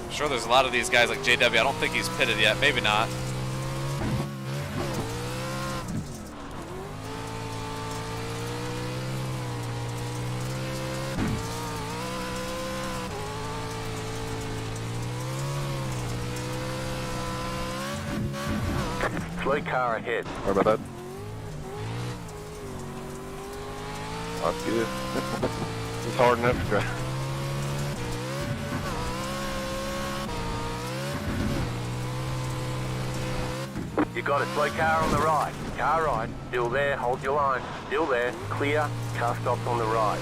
I'm sure there's a lot of these guys like JW. I don't think he's pitted yet. Maybe not. Slow car ahead. Sorry about that. That's good. It's hard enough to drive. You got a slow car on the right. Car right. Still there. Hold your line. Still there. Clear. Car stops on the right.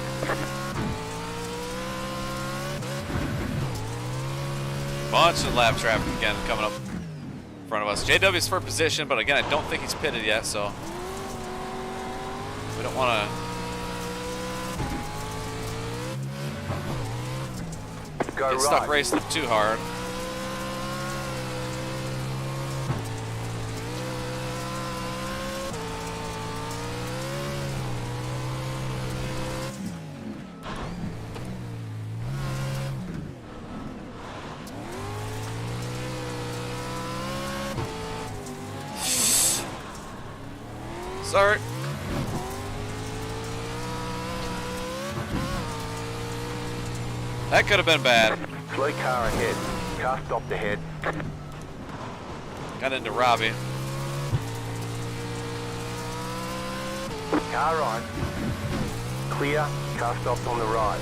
Bunch of lap traffic again coming up in front of us. JW's for position, but again, I don't think he's pitted yet, so we don't want to get stuck racing too hard. Sorry. That could have been bad. Slow car ahead. Car stopped ahead. Got into Robbie. Car right. Clear. Car stopped on the right.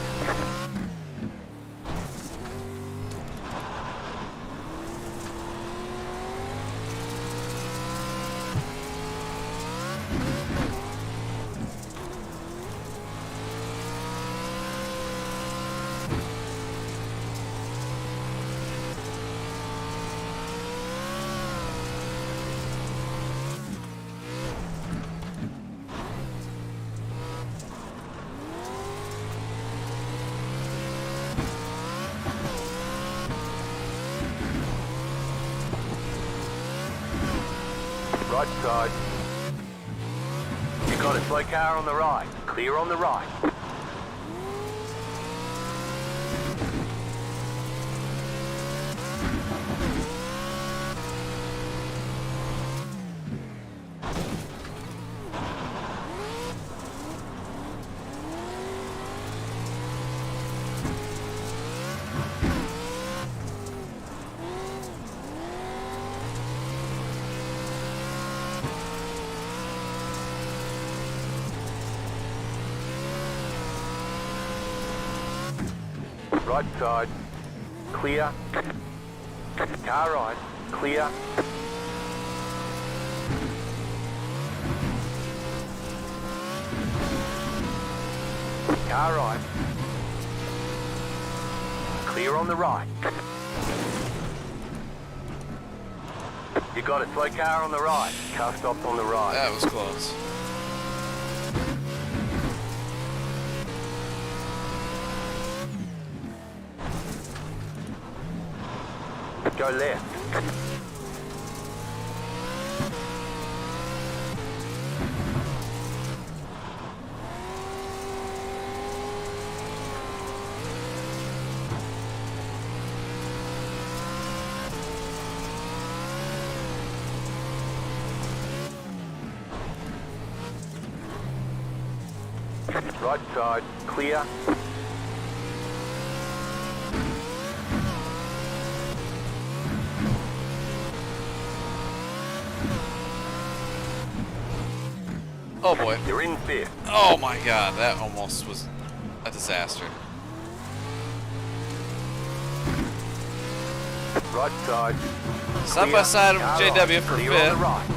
Right side. You got a slow car on the right. Clear on the right. Right side. Clear. Car right. Clear. Car right. Clear on the right. You got a slow car on the right. Car stopped on the right. That was close. Go left. Right side, clear. Oh boy. You're in fifth. Oh my god, that almost was a disaster. Right side. Side by side with JW for Clear on the fifth. right.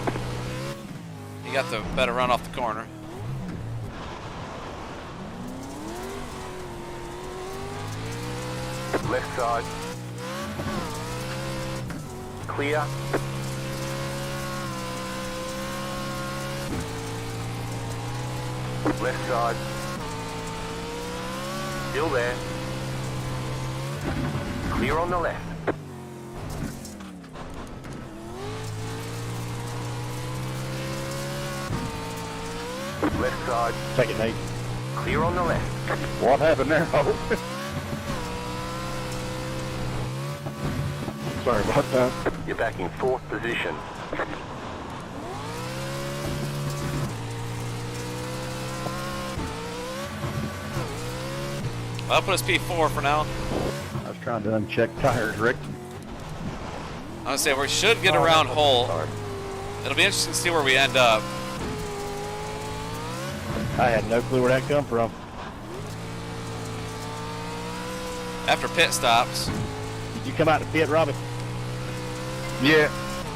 He got the better run off the corner. Left side. Clear. Left side. Still there. Clear on the left. Left side. Take it, Nate. Clear on the left. What happened there? Sorry about that. You're back in fourth position. I'll put us P4 for now. I was trying to uncheck tires, Rick. I'm gonna say we should get around Hull. It'll be interesting to see where we end up. I had no clue where that come from. After pit stops. Did you come out to pit, Robin? Yeah,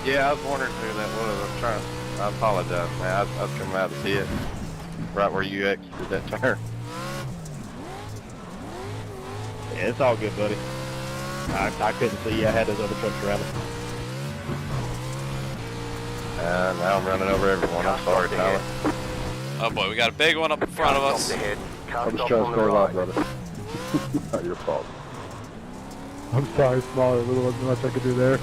I was wondering who that was. I apologize, man. I was coming out of the pit, right where you exited that turn. Yeah, it's all good, buddy. I couldn't see you. I had those other trucks around me. Now I'm running over everyone. I'm sorry, Tyler. Oh boy, we got a big one up in front of us. I'm just trying to stay alive, brother. Not your fault. I'm sorry, smaller. There wasn't much I could do there.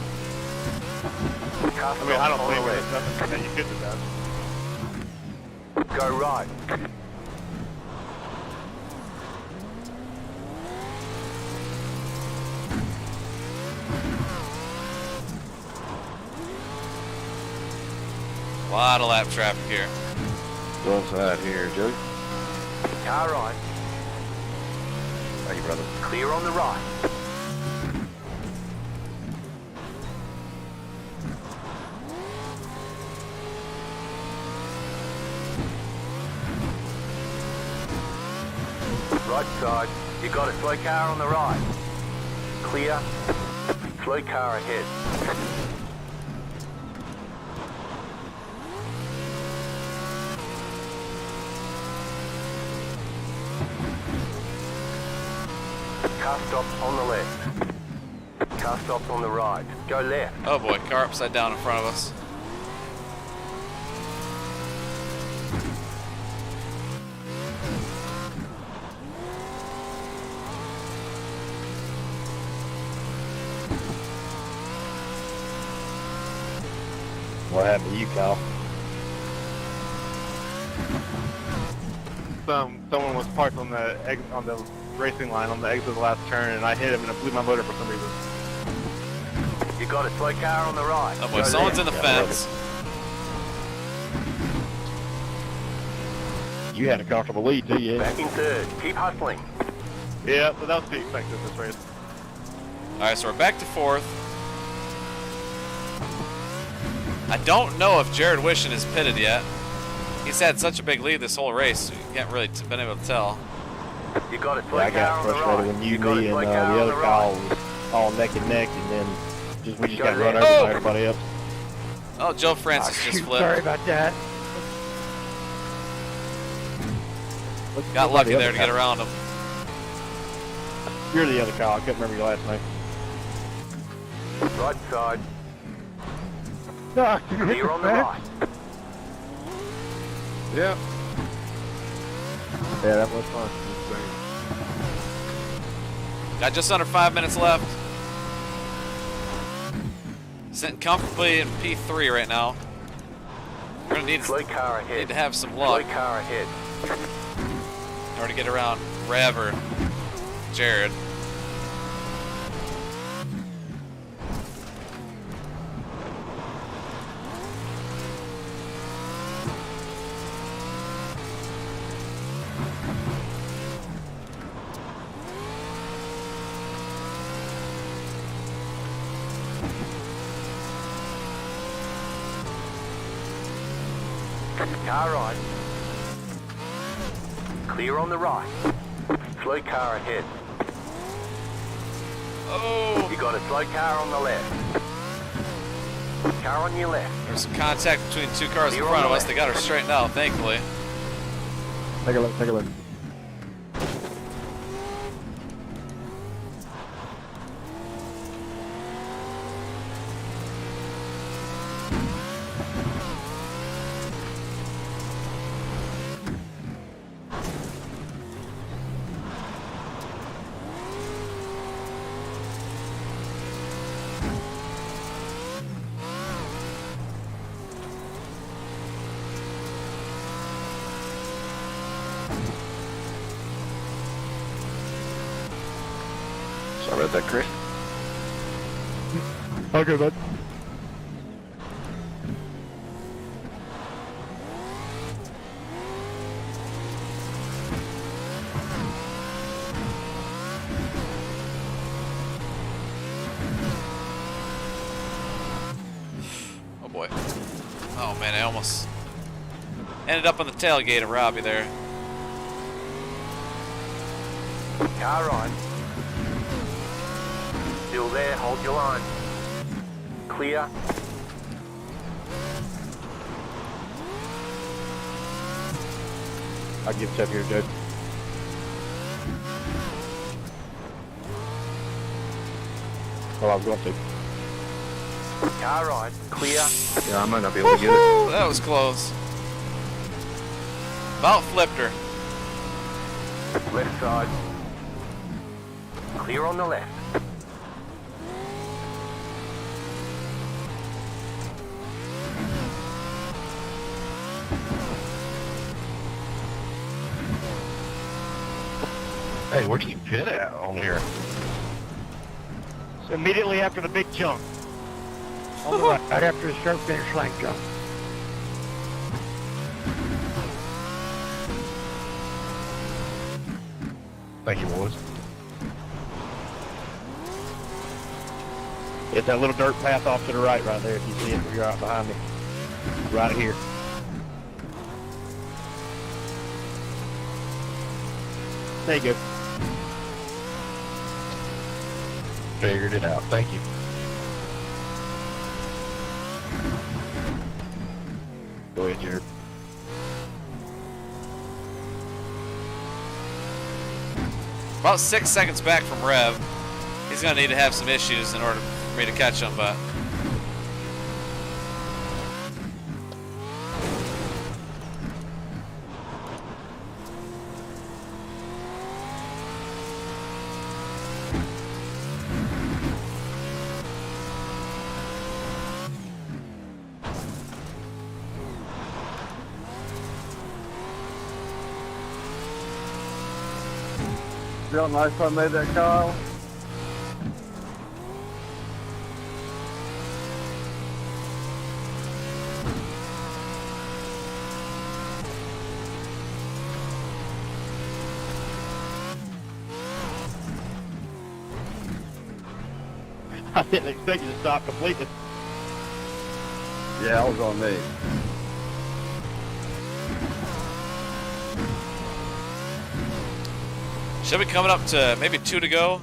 I mean, I don't think there's nothing that you could do that. Go right. A lot of lap traffic here. Go inside here, Joey. Car right. Thank you, brother. Clear on the right. Right side. You got a slow car on the right. Clear. Slow car ahead. Car stops on the left. Car stops on the right. Go left. Oh boy, car upside down in front of us. What happened to you, Kyle? Someone was parked on the racing line on the exit of the last turn, and I hit him and it blew my motor for some reason. You got a slow car on the right. Oh boy, someone's in the fence. You had a comfortable lead, too, yeah? Back in third. Keep hustling. Yeah, but that was to be expected this race. Alright, so we're back to fourth. I don't know if Jared Wishon is pitted yet. He's had such a big lead this whole race, you can't really been able to tell. You got a slow I car got on the frustrated right. when you, got a me, slow and car the on other the Kyle right. was all neck and neck, and then we just got run over Oh! by everybody else. Oh, Joe Francis just flipped. Sorry about that. Got lucky there to get around him. You're the other Kyle. I couldn't remember your last name. Right side. No, you hit Clear the on the fence. right. Yeah. Yeah, that was fun. Got just under 5 minutes left. Sitting comfortably in P3 right now. We're gonna need Slow car ahead. to have some luck Slow car ahead. in order to get around Rev or Jared. Car right. Clear on the right. Slow car ahead. Oh! You got a slow car on the left. Car on your left. There's some contact between two cars in front of us. They got her straightened out, thankfully. Take a look, take a look. Sorry about that, Chris. Okay, bud. Oh boy. Oh man, I almost ended up on the tailgate of Robbie there. Car on. Still there, hold your line. Clear. I'll give Jeff here, Jed. Oh, I was going to. Car on. Clear. Yeah, I might not be able to get it. Woo-hoo! That was close. About flipped her. Left side. Clear on the left. Hey, where do you pit at on here? So immediately after the big jump. On the right after the sharp finish flank jump. Thank you, boys. It's that little dirt path off to the right there, if you see it, you're out behind me. Right here. There you go. Figured it out. Thank you. Go ahead, Jared. About 6 seconds back from Rev. He's going to need to have some issues in order for me to catch him, but... Felt nice I made that, Kyle. I didn't expect you to stop completely. Yeah, that was on me. Should be coming up to maybe 2 to go.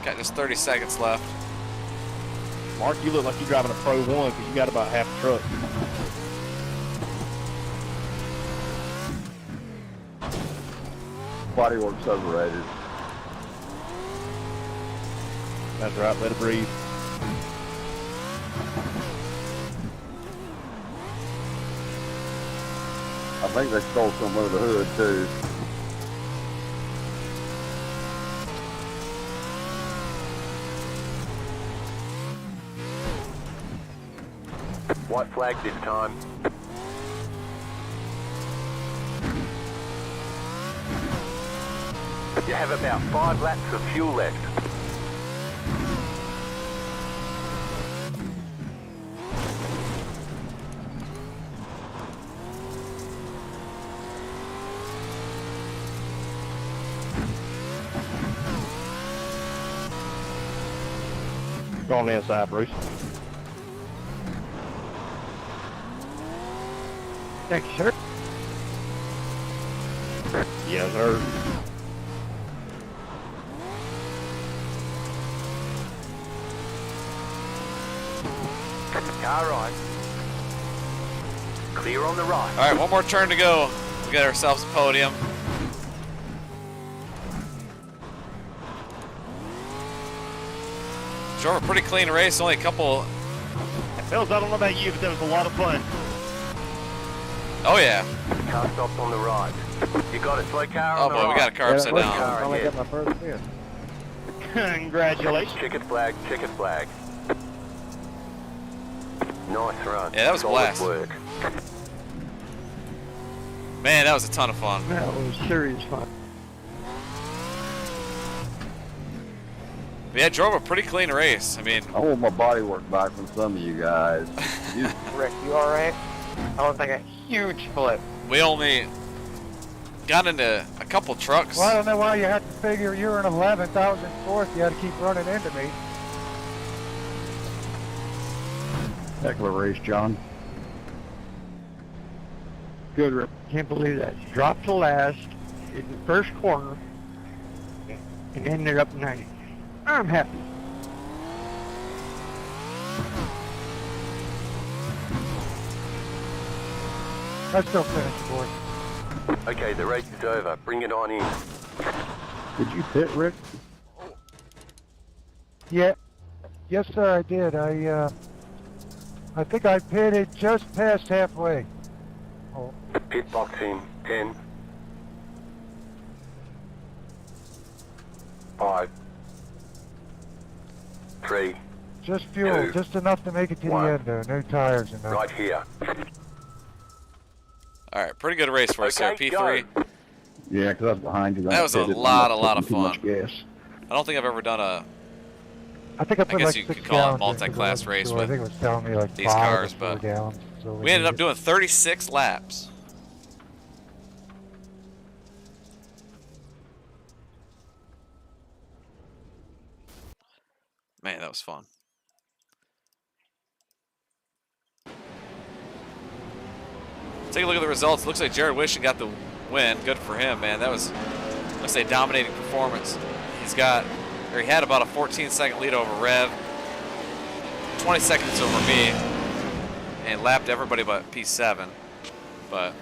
Got just 30 seconds left. Mark, you look like you're driving a Pro 1 because you got about half a truck. Bodywork's overrated. That's right, let it breathe. I think they stole some of the hood, too. White flag this time. You have about 5 laps of fuel left. Go on the inside, Bruce. Thank you, sir. Yes, sir. Car right. Clear on the right. All right, one more turn to go. We got ourselves a podium. Drove a pretty clean race. Only a couple. Fellas, I don't know about you, but that was a lot of fun. Oh yeah. Car stopped on the right. You got a slow car Oh on the boy, right. we got a car upside down. Car I ahead. got my first win. Congratulations. Checkered flag, checkered flag. Nice run. Yeah, that was a Solid blast. work. Man, that was a ton of fun. That was serious fun. But yeah, drove a pretty clean race. I mean, I want my body work back from some of you guys. Rick, you alright? I looked like a huge flip. we only got into a couple trucks. Well, I don't know why you had to figure you were in 11th, I was in 4th, you had to keep running into me. Heck of a race, John. Good, Rick. Can't believe that. Dropped to last in the first corner and ended up 90. I'm happy. I still finished fourth. Okay, the race is over. Bring it on in. Did you pit, Rick? Yeah. Yes, sir, I did. I think I pitted just past halfway. Oh. Pit box in. 10. 5. 3. Just fuel, 2, just enough to make it to the 1. end, though. No tires and nothing. Right here. All right, pretty good race for us here, Okay, P3. Yeah, because I was behind you. That was a lot of Too much fun. gas. I don't think I've ever done a. I think I put guess like you 6 could call it a gallons in 'cause I multi-class wasn't race sure. with I think it was telling me like these 5 cars, or 4 but gallons. So we ended up doing 36 laps. Man, that was fun. Take a look at the results. Looks like Jared Wishing got the win. Good for him, man. That was, let's say, dominating performance. He had about a 14-second lead over Rev, 20 seconds over me, and lapped everybody but P7. But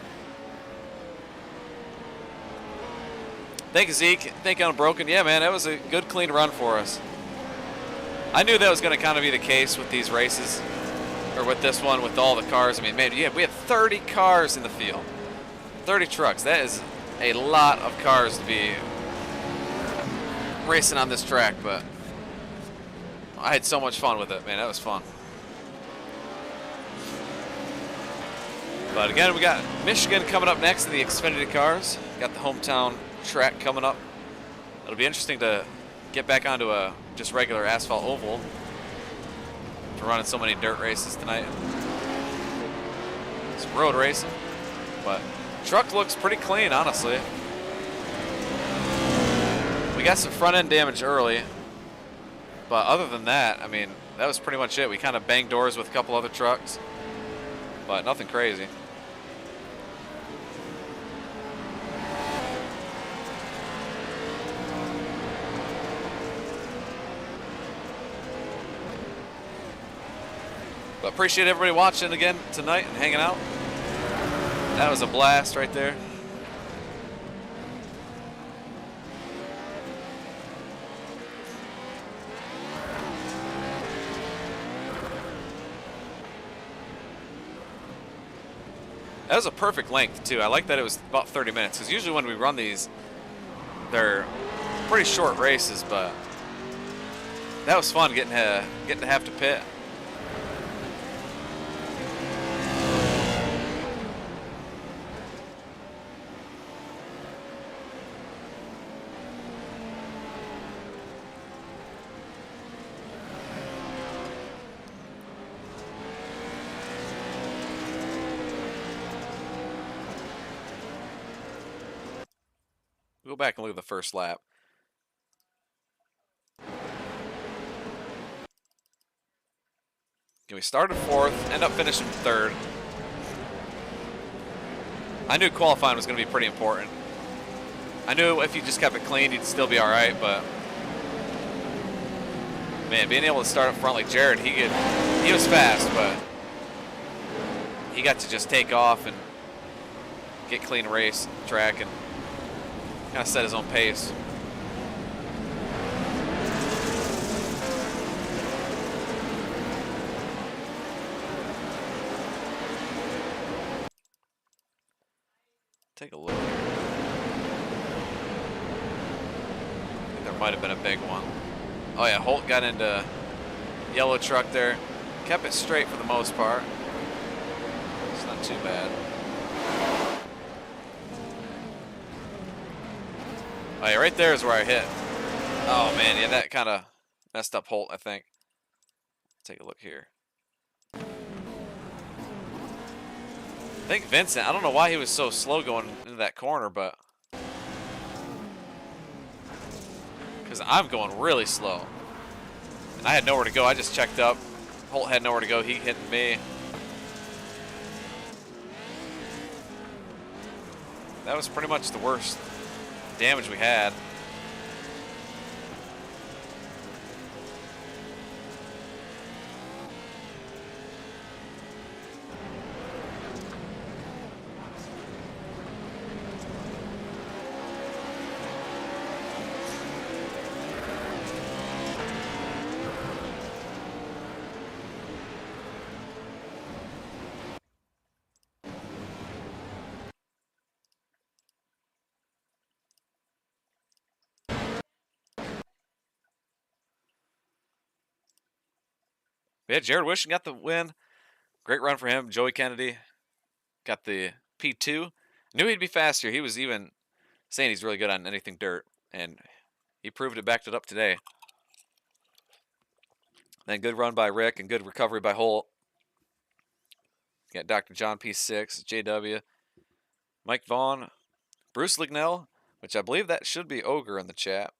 thank you, Zeke. Thank you, Unbroken. Yeah, man, that was a good, clean run for us. I knew that was going to kind of be the case with these races, or with this one, with all the cars. I mean, man, yeah, we have 30 cars in the field, 30 trucks. That is a lot of cars to be racing on this track, but I had so much fun with it, man. That was fun. But again, we got Michigan coming up next in the Xfinity cars. Got the hometown track coming up. It'll be interesting to get back onto a just regular asphalt oval for running so many dirt races tonight. Some road racing, but truck looks pretty clean, honestly. We got some front end damage early, but other than that, I mean, that was pretty much it. We kind of banged doors with a couple other trucks, but nothing crazy. But appreciate everybody watching again tonight and hanging out. That was a blast right there. That was a perfect length too. I like that it was about 30 minutes because usually when we run these, they're pretty short races. But that was fun getting to have to pit. Go back and look at the first lap. We started fourth, end up finishing third. I knew qualifying was going to be pretty important. I knew if you just kept it clean, you'd still be all right, but man, being able to start up front like Jared, he was fast, but he got to just take off and get clean race track and kind of set his own pace. Take a look here. I think there might have been a big one. Oh yeah, Holt got into yellow truck there. Kept it straight for the most part. It's not too bad. Oh yeah, right there is where I hit. Oh man, yeah, that kind of messed up Holt, I think. Take a look here. I think Vincent, I don't know why he was so slow going into that corner, but because I'm going really slow. And I had nowhere to go. I just checked up. Holt had nowhere to go. He hitting me. That was pretty much the worst damage we had. Yeah, Jared Wishing got the win. Great run for him. Joey Kennedy got the P2. Knew he'd be faster. He was even saying he's really good on anything dirt, and he proved it, backed it up today. Then good run by Rick and good recovery by Holt. Got Dr. John P6, JW, Mike Vaughn, Bruce Lignell, which I believe that should be Ogre in the chat.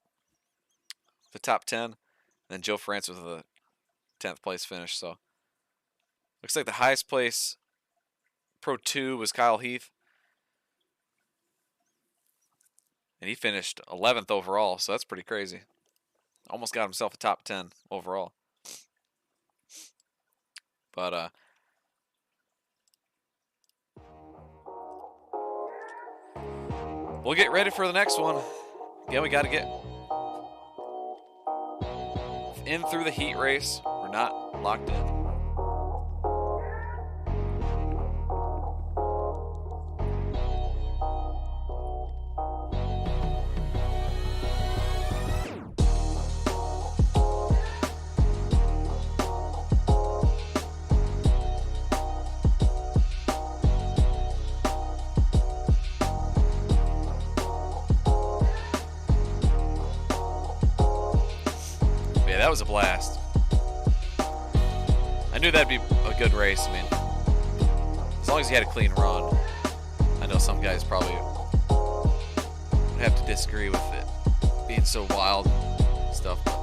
The top 10. And then Joe Francis with a 10th place finish. So looks like the highest place Pro 2 was Kyle Heath. And he finished 11th overall, so that's pretty crazy. Almost got himself a top 10 overall. But we'll get ready for the next one. Yeah, we got to get in through the heat race. We're not locked in. That was a blast. I knew that'd be a good race. I mean, as long as you had a clean run. I know some guys probably would have to disagree with it being so wild and stuff. But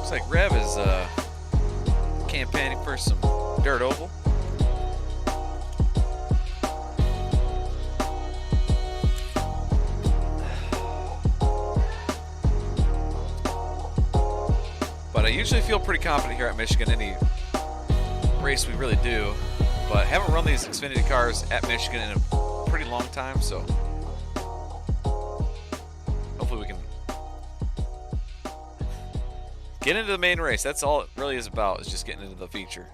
looks like Rev is campaigning for some dirt oval. usually feel pretty confident here at Michigan, any race we really do, but haven't run these Xfinity cars at Michigan in a pretty long time, so hopefully we can get into the main race. That's all it really is about, is just getting into the feature.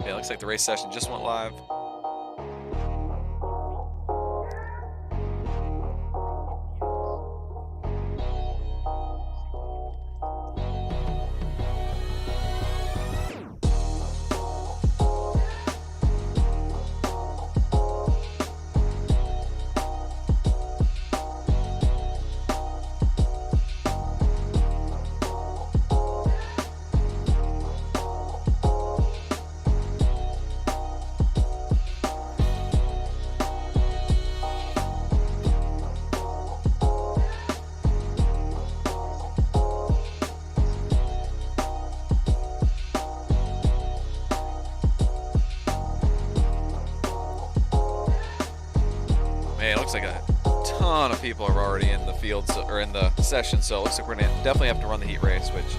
Okay, looks like the race session just went live. Man, it looks like a ton of people are already in the field, so, or in the session, so it looks like we're gonna definitely have to run the heat race, which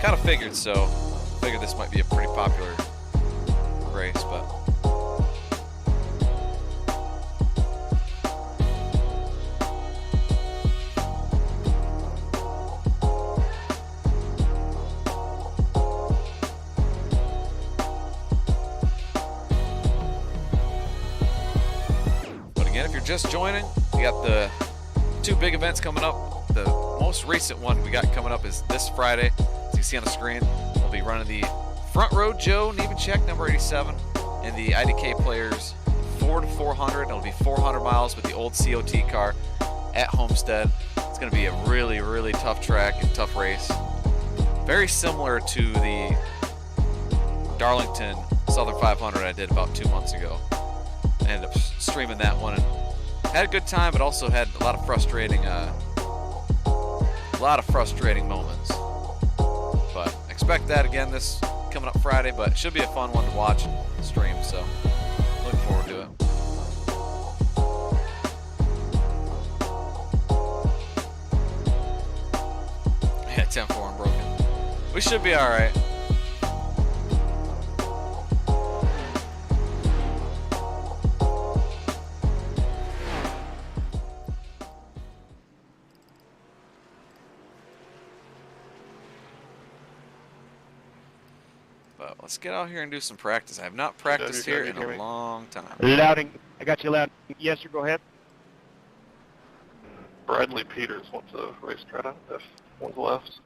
kind of figured, so figured this might be a pretty popular race, but if you're just joining, we got the two big events coming up. The most recent one we got coming up is this Friday. As you see on the screen, we'll be running the Front Row Joe Nemechek number 87 and the IDK Players 4 to 400. It'll be 400 miles with the old COT car at Homestead. It's going to be a really, really tough track and tough race. Very similar to the Darlington Southern 500 I did about 2 months ago. I ended up streaming that one and had a good time, but also had a lot of frustrating moments. But expect that again this coming up Friday, but it should be a fun one to watch and stream, so looking forward to it. Yeah, 10-4 and broken. We should be all right. But let's get out here and do some practice. I have not practiced here in a long time. Louding. I got you loud. Yes, sir, go ahead. Bradley Peters wants a race credit if one's left.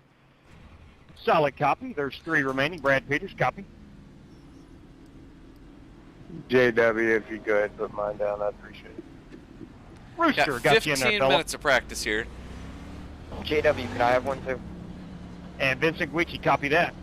Solid copy. There's 3 remaining. Brad Peters, copy. JW, if you go ahead and put mine down, I'd appreciate it. Rooster, got you in there, 15 fella. minutes of practice here. JW, can I have one too? And Vincent Guicci, copy that.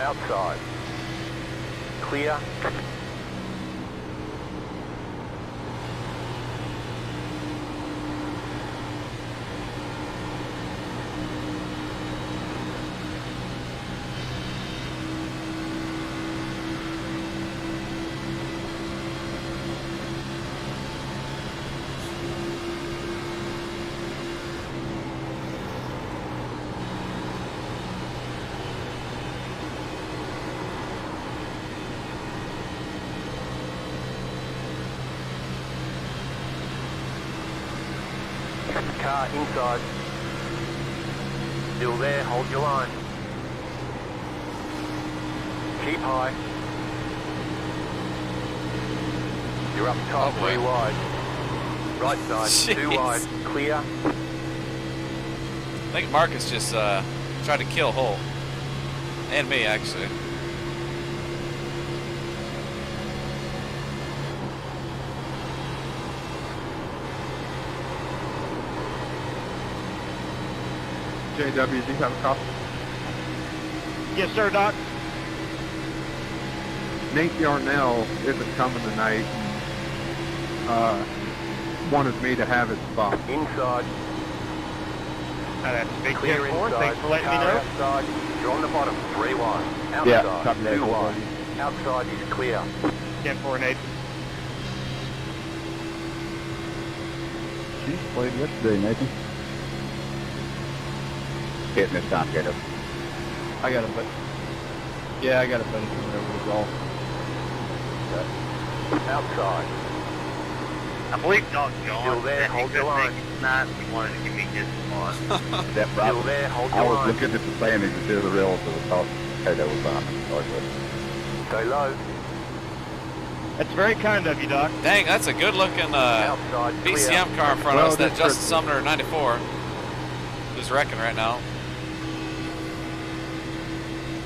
Outside. Clear. Car inside. Still there, hold your line. Keep high. You're up top, 3 wide. Right side, 2 wide, clear. I think Marcus just tried to kill Holt. And me, actually. JW, do you have a copy? Yes, sir, Doc. Nate Yarnell isn't coming tonight. Wanted me to have his spot. Inside. That's big Clear 10-4. inside. Thanks for letting me Car know. outside. You're on the bottom. 3 wide. Outside. Yeah, copy that. 2 wide. Outside is clear. 10-4 and 8. She's played yesterday, Nathan. Hitting this time, Gato. I got a buddy. Yeah, I got a buddy coming over to golf. Outside. I believe Doc John Still there, hold your line. tonight. He wanted to give me his spot. That Still there, hold I your was line. looking at the standings and did the real, so I thought, hey, that was fine. Stay low. That's very kind of you, Doc. Dang, that's a good-looking Outside, clear. BCM car in front of Well, us. That that's Justin Christmas. Sumner 94, who's wrecking right now.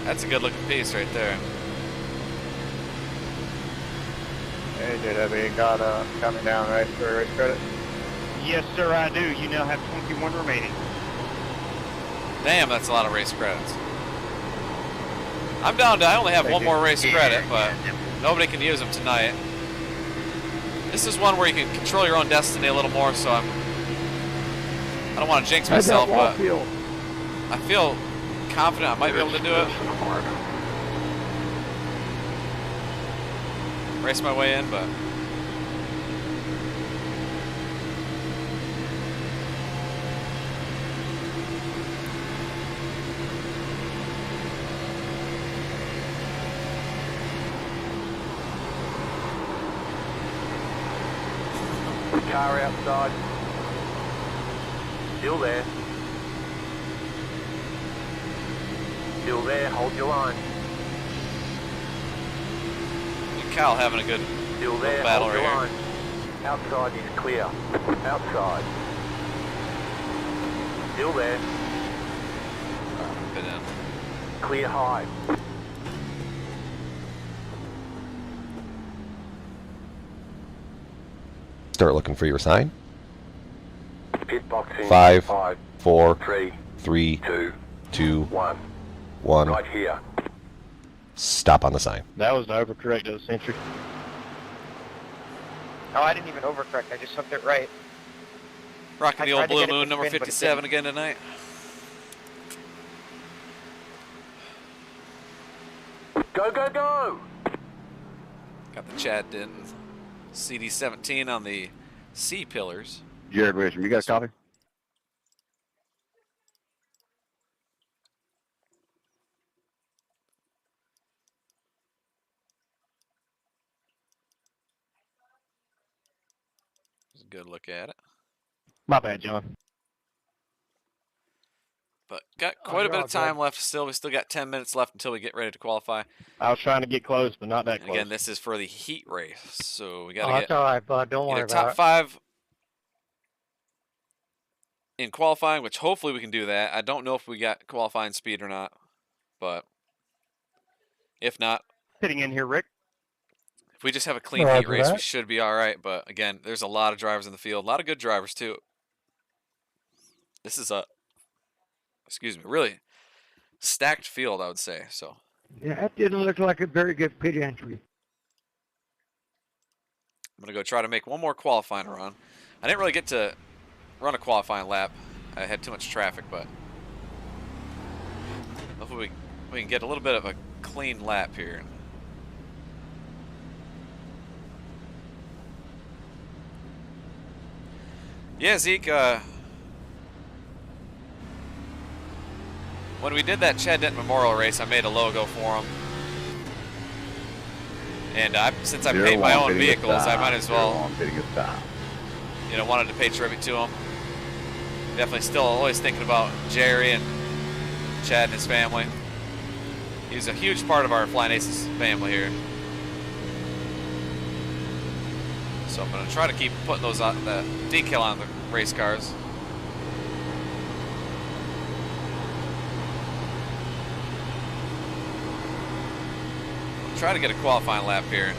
That's a good-looking piece right there. Hey, JW, got coming down right for race credit. Yes, sir, I do. You now have 21 remaining. Damn, that's a lot of race credits. I'm down to, I only have one more race credit, but nobody can use them tonight. This is one where you can control your own destiny a little more, so I don't want to jinx myself, but I feel confident I might be able to do it. Race my way in, but Car outside. Still there. Still there, hold your line. Cal having a good Still there, battle hold your right line. Outside is clear. Outside. Still there. Bit in. Clear high. Start looking for your sign. Pit boxing. 5, 5, 4, 3, 3, 2, 2, 1. 1. Right here. Stop on the sign. That was an overcorrect of the century. No, I didn't even overcorrect. I just hooked it right. Rocking the I old tried to Blue get it Moon to number spin, but it 57 didn't. again tonight. Go, go, go! Got the Chad Denton CD17 on the C pillars. Jared Wisham, you got a copy? Just a good look at it. My bad, John. But got quite a bit of time left still. We still got 10 minutes left until we get ready to qualify. I was trying to get close, but not that close. Again, this is for the heat race, so we got Oh, to that's all right, bud. Don't get worry a about top it. 5 in qualifying, which hopefully we can do that. I don't know if we got qualifying speed or not, but if not, Sitting in here, Rick. if we just have a clean Roger heat race, we that. should be all right. But again, there's a lot of drivers in the field, a lot of good drivers too. This is a, excuse me, really stacked field, I would say. So Yeah, that didn't look like a very good pit entry. I'm gonna go try to make one more qualifying run. I didn't really get to run a qualifying lap. I had too much traffic, but hopefully we can get a little bit of a clean lap here. Yeah, Zeke, when we did that Chad Denton Memorial race, I made a logo for him. And since I paid my own vehicles, I might as well, you know, wanted to pay tribute to him. Definitely still always thinking about Jerry and Chad and his family. He's a huge part of our Flying Aces family here. So I'm going to try to keep putting those on the decal on the race cars. Try to get a qualifying lap here.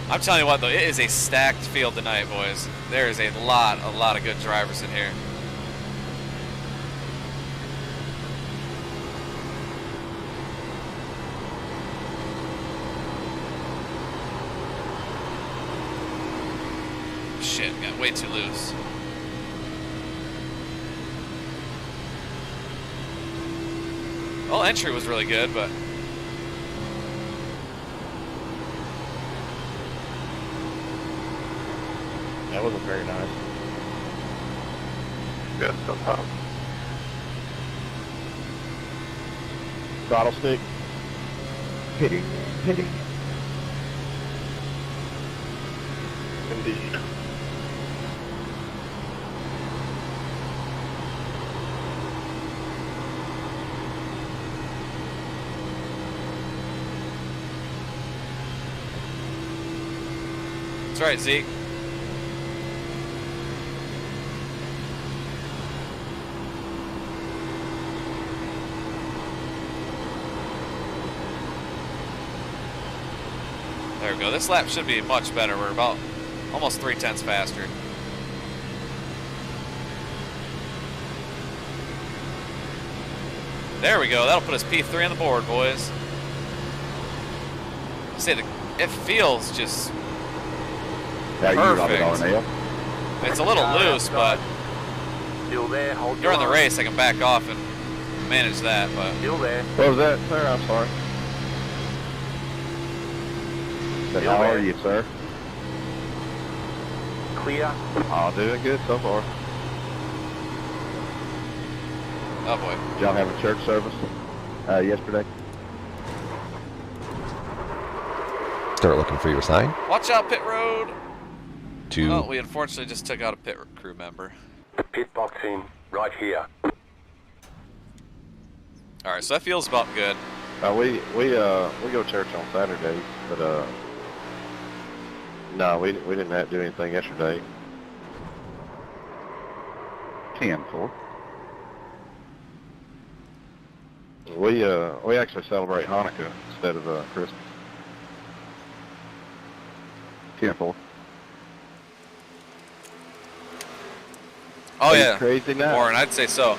I'm telling you what, though, it is a stacked field tonight, boys. There is a lot of good drivers in here. Shit, got way too loose. Well, entry was really good, but that wasn't very nice. Yeah, still top. Throttle stick. Pitting. Indeed. that's right, Zeke. There we go. This lap should be much better. We're about almost 0.3 faster. There we go. That'll put us P3 on the board, boys. See, it feels just perfect. It's a little loose, but Still there, hold during the your race I can back off and manage that. But Still there. What was that, sir? I'm sorry. But how are you, sir? Clear. Oh, doing good so far. oh boy. Did y'all have a church service yesterday? Start looking for your sign. Watch out, pit road. 2. Oh, we unfortunately just took out a pit crew member. Pit box in, right here. All right, so that feels about good. We go to church on Saturdays, but no, we didn't have to do anything yesterday. 10-4. We actually celebrate Hanukkah instead of Christmas. 10-4. Oh yeah, crazy now. Warren, I'd say so.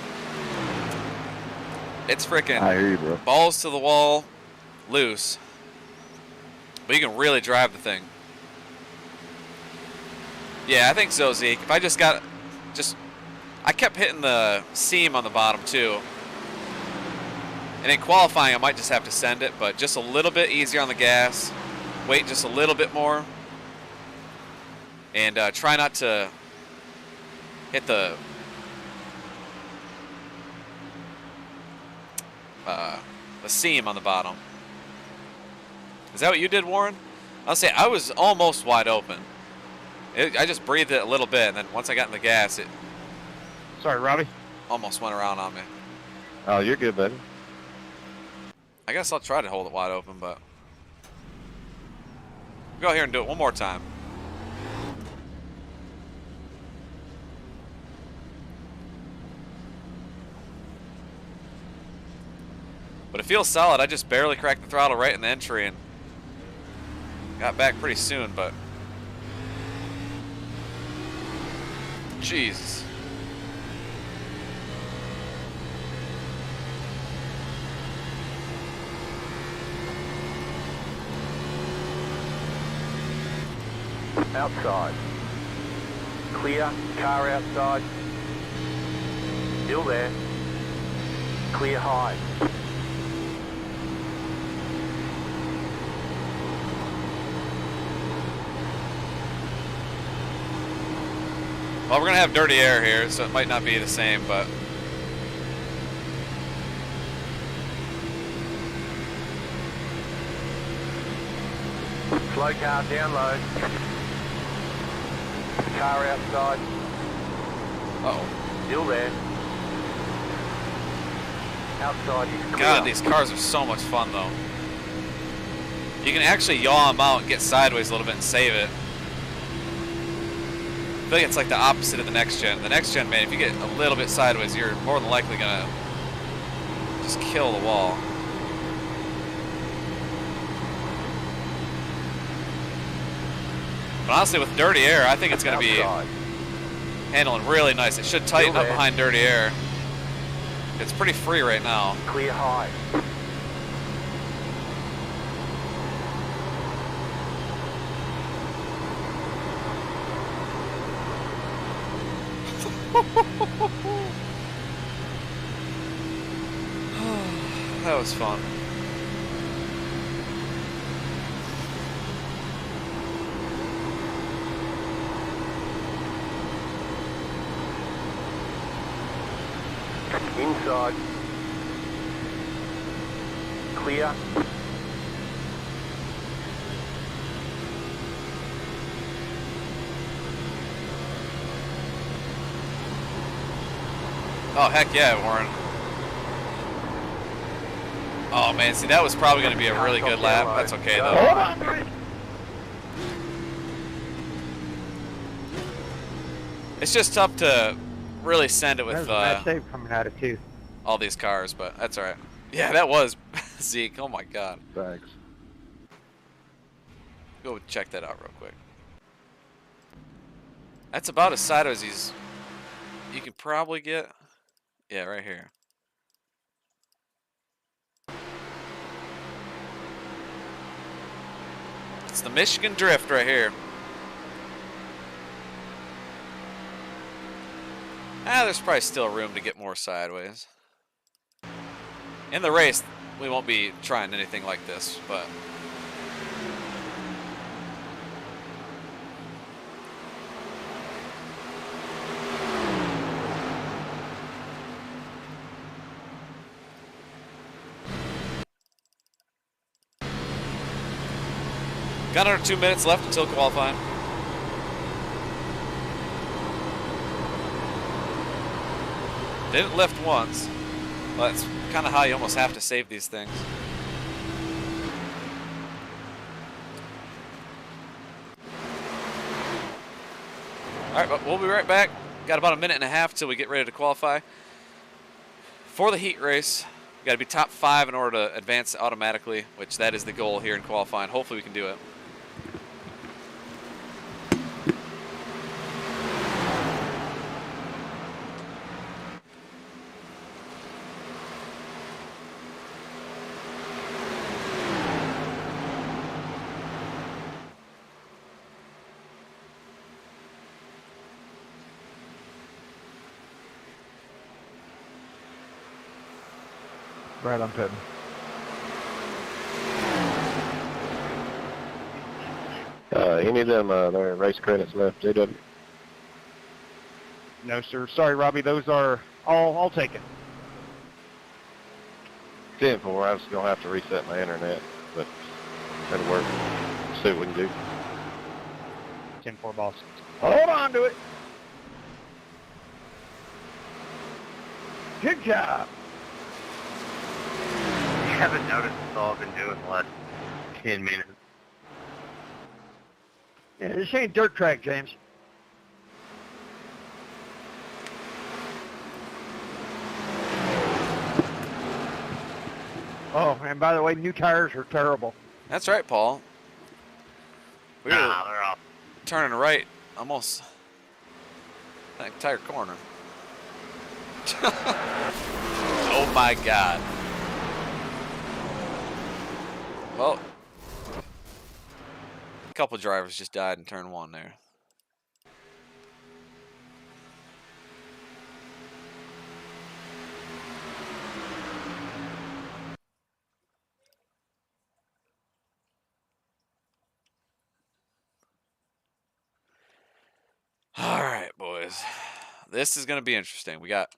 It's freaking I hear you, bro. balls to the wall, loose, but you can really drive the thing. Yeah, I think so, Zeke. If I I kept hitting the seam on the bottom too. And in qualifying, I might just have to send it, but just a little bit easier on the gas. Wait just a little bit more. And try not to hit the seam on the bottom. Is that what you did, Warren? I'll say I was almost wide open. I just breathed it a little bit, and then once I got in the gas, it Sorry, Robbie. almost went around on me. Oh, you're good, buddy. I guess I'll try to hold it wide open, but go out here and do it one more time. But it feels solid. I just barely cracked the throttle right in the entry and got back pretty soon, but Jesus. Outside. Clear. Car outside. Still there. Clear high. Well, we're going to have dirty air here, so it might not be the same, but Slow car down low. Car outside. uh-oh. Still there. Outside is clear. God, these cars are so much fun, though. You can actually yaw them out and get sideways a little bit and save it. I feel like it's like the opposite of the next gen. The next gen, man, if you get a little bit sideways, you're more than likely gonna just kill the wall. But honestly, with dirty air, I think it's gonna be handling really nice. It should tighten up behind dirty air. It's pretty free right now. Clear high. That was fun. Inside. Clear. Oh, heck yeah, Warren. Oh, man, see, that was probably going to be a really good lap. That's okay, though. It's just tough to really send it with There's a nice save coming out of two. all these cars, but that's all right. Yeah, that was Zeke. Oh, my God. Thanks. Go check that out real quick. That's about as sideways as you can probably get. Yeah, right here. It's the Michigan Drift right here. There's probably still room to get more sideways. In the race, we won't be trying anything like this, but got under 2 minutes left until qualifying. Didn't lift once. Well, that's kind of how you almost have to save these things. All right, but we'll be right back. Got about a minute and a half till we get ready to qualify. For the heat race, we got to be top 5 in order to advance automatically, which that is the goal here in qualifying. Hopefully we can do it. Right, I'm pitting. Any of them there race credits left, JW? No, sir. Sorry, Robbie. Those are all taken. 10-4, I was going to have to reset my internet, but that'll work. See what we can do. 10-4, boss. Hold on to it. Good job. I haven't noticed it's all I've been doing the last 10 minutes. Yeah, this ain't dirt track, James. Oh, and by the way, new tires are terrible. That's right, Paul. We were Nah, they're off. turning right almost that entire corner. Oh my God. Well, a couple drivers just died in turn 1 there. All right, boys. This is going to be interesting. We got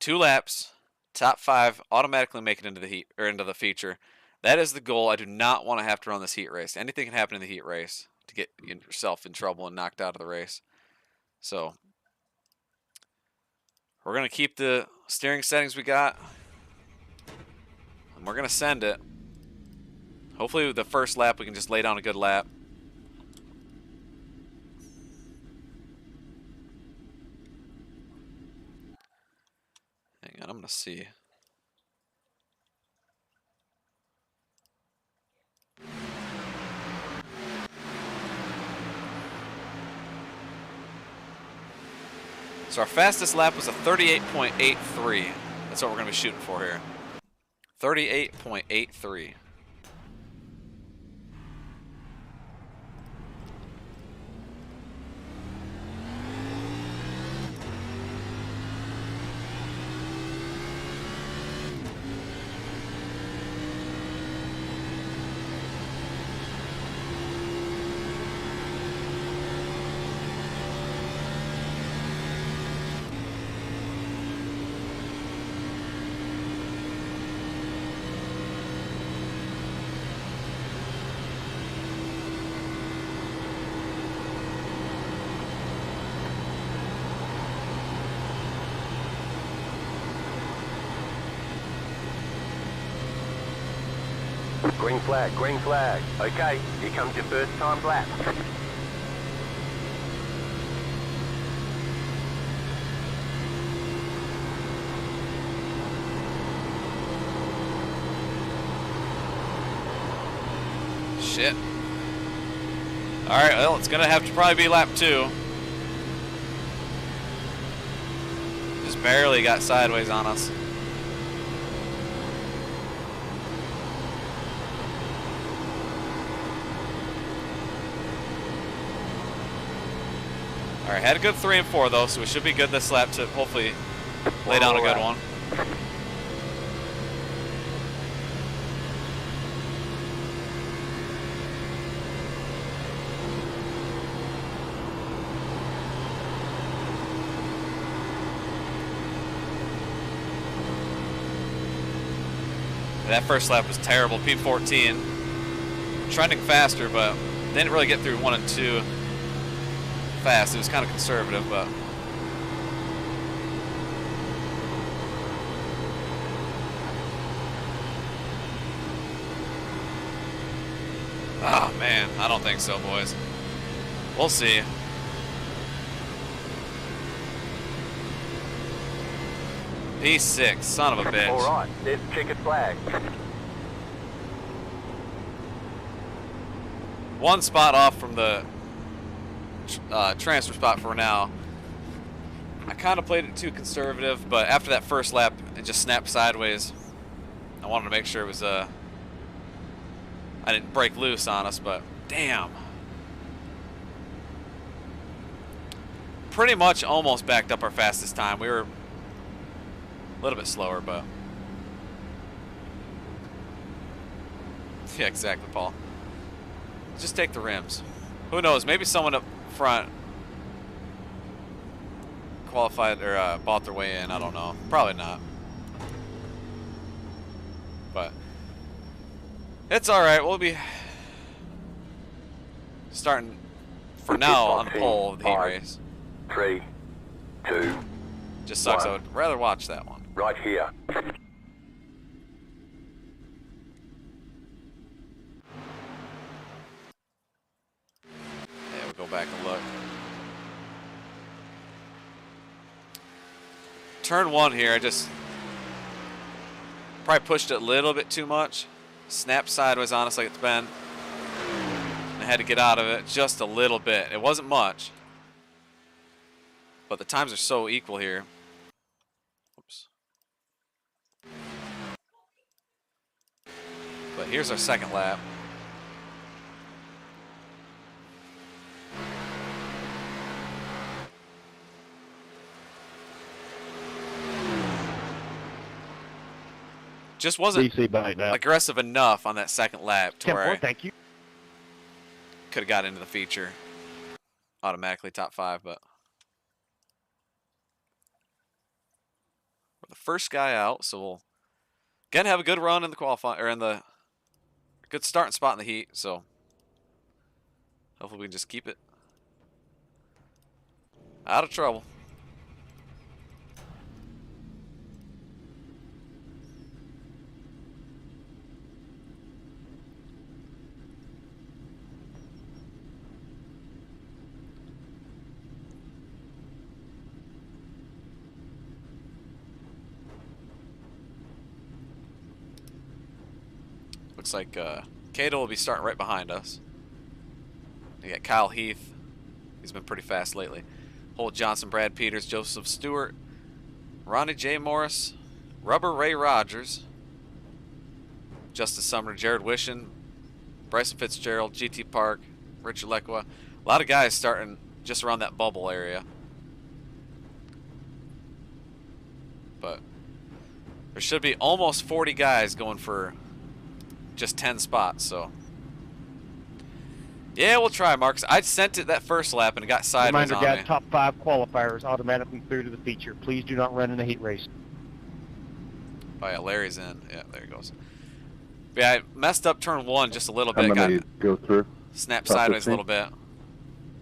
2 laps, top 5 automatically make it into the heat or into the feature. That is the goal. I do not want to have to run this heat race. Anything can happen in the heat race to get yourself in trouble and knocked out of the race. So we're going to keep the steering settings we got, and we're going to send it. Hopefully the first lap we can just lay down a good lap. Hang on, I'm gonna see. So our fastest lap was a 38.83. That's what we're gonna be shooting for here. 38.83. Green flag, green flag. Okay, here comes your first time lap. Shit. Alright, well, it's gonna have to probably be lap 2. Just barely got sideways on us. Alright, had a good 3 and 4 though, so we should be good this lap to hopefully lay down a good one. That first lap was terrible, P14. Trending faster, but didn't really get through 1 and 2 fast. It was kind of conservative, but oh man, I don't think so, boys. We'll see. P6, son of a bitch. Alright, there's the checkered flag. 1 spot off from the transfer spot for now. I kind of played it too conservative, but after that first lap, it just snapped sideways. I wanted to make sure it was I didn't break loose on us, but damn. Pretty much almost backed up our fastest time. We were a little bit slower, but yeah, exactly, Paul. Just take the rims. Who knows? Maybe someone up front qualified or bought their way in. I don't know. Probably not. But it's all right. We'll be starting for now on the pole of the heat race. 3, 2. Just sucks. 1. I would rather watch that one. Right here. Yeah, we'll go back and look. Turn 1 here, I just probably pushed it a little bit too much. Snapped sideways on us like it's been. I had to get out of it just a little bit. It wasn't much. But the times are so equal here. Oops. But here's our second lap. Just wasn't aggressive enough on that second lap to where thank you. Could have got into the feature. Automatically top 5, but we're the first guy out, so we'll again have a good run in the qualifying or in the good starting spot in the heat, so hopefully we can just keep it out of trouble. Looks like Cato will be starting right behind us. You got Kyle Heath. He's been pretty fast lately. Holt Johnson, Brad Peters, Joseph Stewart, Ronnie J. Morris, Rubber Ray Rogers, Justice Sumner, Jared Wishin, Bryson Fitzgerald, GT Park, Richard Lekwa. A lot of guys starting just around that bubble area. But there should be almost 40 guys going for just 10 spots, so yeah, we'll try, Marcus. I sent it that first lap and it got sideways Reminder, on guys, me. top 5 qualifiers automatically through to the feature. Please do not run in a heat race. Oh yeah, Larry's in. Yeah, there he goes. But yeah, I messed up turn 1 just a little How bit. many Got go through? snapped Top sideways 15? a little bit.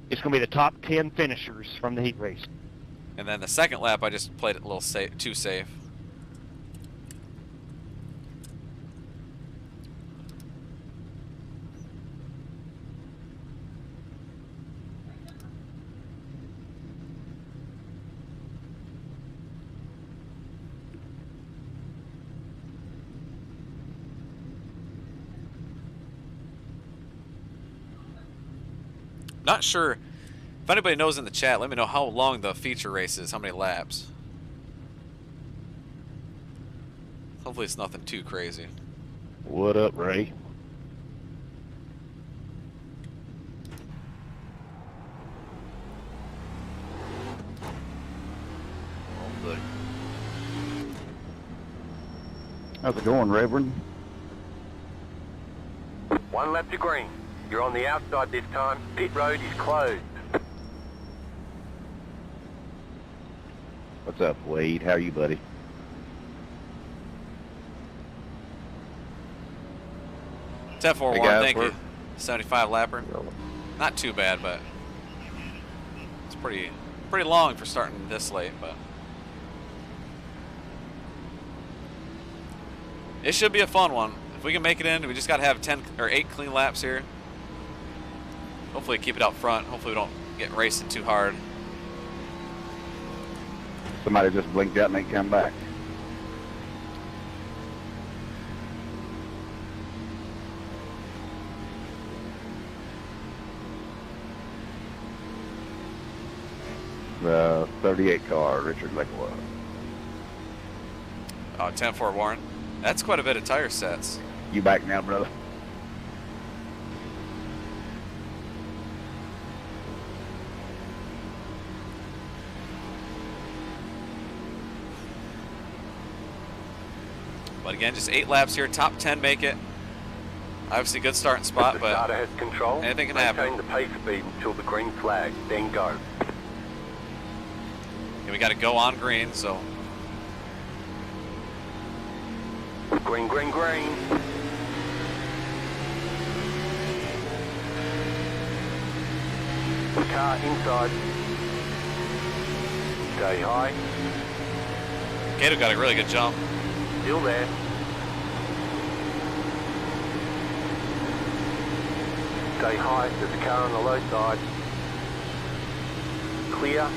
It's going to be the top 10 finishers from the heat race. And then the second lap, I just played it a little too safe. Not sure if anybody knows in the chat. Let me know how long the feature race is, how many laps. Hopefully it's nothing too crazy. What up, Ray? How's it going, Reverend? 1 lap to green. You're on the outside this time. Pit road is closed. What's up, Wade? How are you, buddy? Ten four Hey, one, guys, thank we're- you. 75 lapper. Not too bad, but it's pretty long for starting this late, but it should be a fun one. If we can make it in, we just got to have 10 or 8 clean laps here. Hopefully keep it out front. Hopefully we don't get racing too hard. Somebody just blinked out and they come back. The 38 car, Richard Lekwa. 10-4 Warren. That's quite a bit of tire sets. You back now, brother? But again, just 8 laps here. Top 10 make it. Obviously good starting spot, The but starter has control. anything can Maintain happen. the pace speed until the green flag, then go. And we got to go on green, so Green, green, green. Car inside. Stay high. Gato got a really good jump. Still there. Stay high. There's a car on the low side. Clear.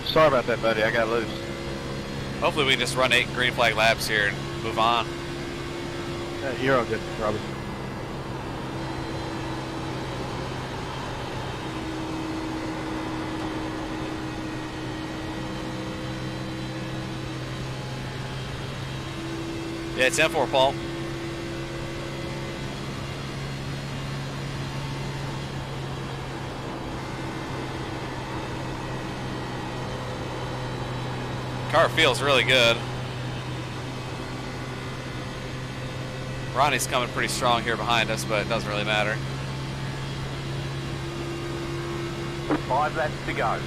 Sorry about that, buddy. I got loose. Hopefully we can just run 8 green flag laps here and move on. You're all good, Robert. Yeah, 10-4, Paul. Car feels really good. Ronnie's coming pretty strong here behind us, but it doesn't really matter. 5 laps to go.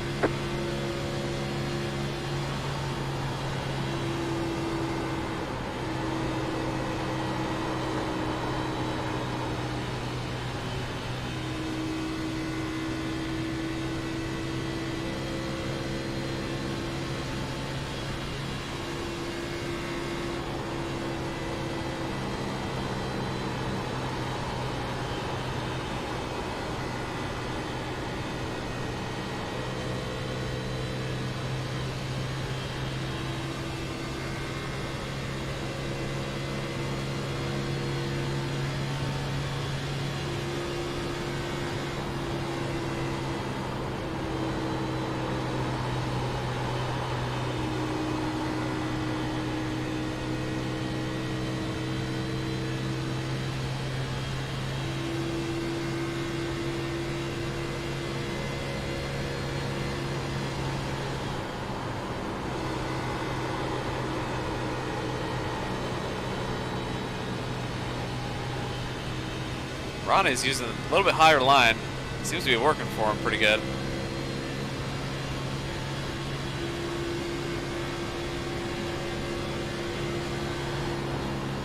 Ronnie's using a little bit higher line. Seems to be working for him pretty good.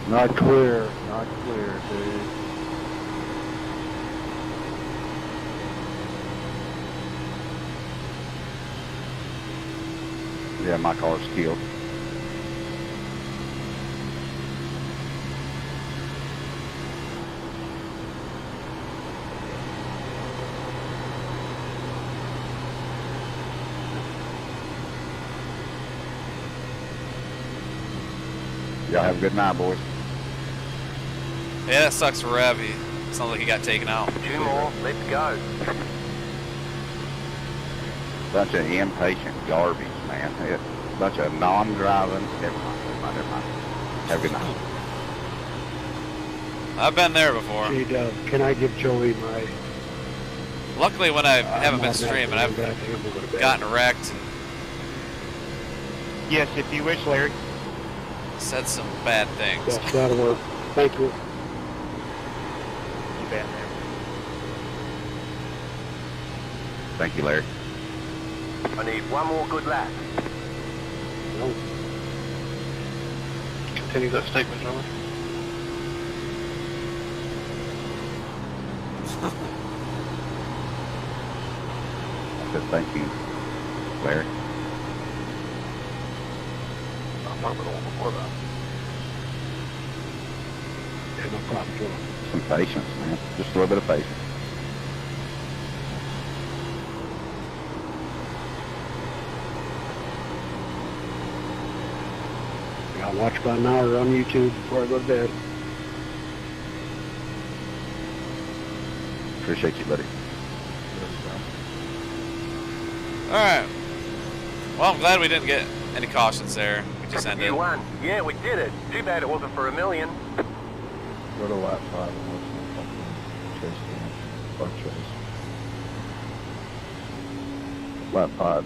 Not clear, dude. Yeah, my car's killed. Y'all have a good night, boys. Yeah, that sucks for Ravi. Sounds like he got taken out. 2 more, let's go. Bunch of impatient garbage, man. Bunch of non-driving. Never mind. Have a good night. I've been there before. J-Dub, can I give Joey my... Luckily, when I haven't been streaming, I've gotten wrecked and Yes, if you wish, Larry. said some bad things. Yes, that'll work. Thank you. You bet, man. Thank you, Larry. I need 1 more good lap. No. Continue that statement, gentlemen. I said thank you, Larry. I'm not going to one before that. Yeah, no problem, Joey. Some patience, man. Just a little bit of patience. I'll watch about an hour on YouTube before I go to bed. Appreciate you, buddy. Alright. Well, I'm glad we didn't get any cautions there. We just ended. You won. Yeah, we did it. Too bad it wasn't for $1 million. Go to lap 5 and watch the chase game. Or chase. Lap 5.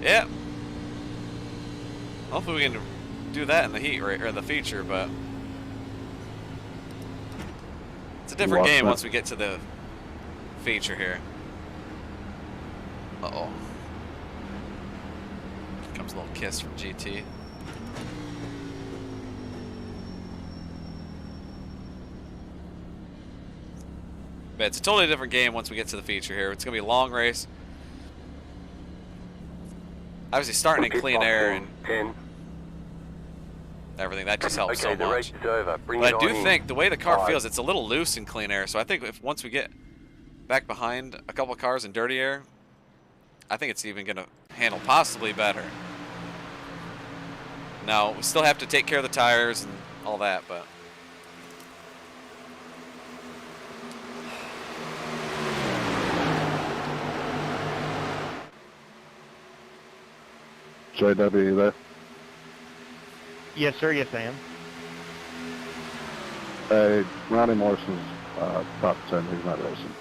Yeah. Hopefully we can do that in the heat or the feature, but it's a different game once we get to the feature here. Uh-oh. Comes a little kiss from GT. But it's a totally different game once we get to the feature here. It's going to be a long race. Obviously starting in clean air and everything, that just helps so the race much. is over. Bring But it I do on in. think the way the car 5. feels, it's a little loose in clean air. So I think if once we get back behind a couple of cars in dirty air, I think it's even going to handle possibly better. Now, we still have to take care of the tires and all that, but... JW, you there? Yes, sir. Yes, I am. Hey, Ronnie Morrison's top 10 who's not racing.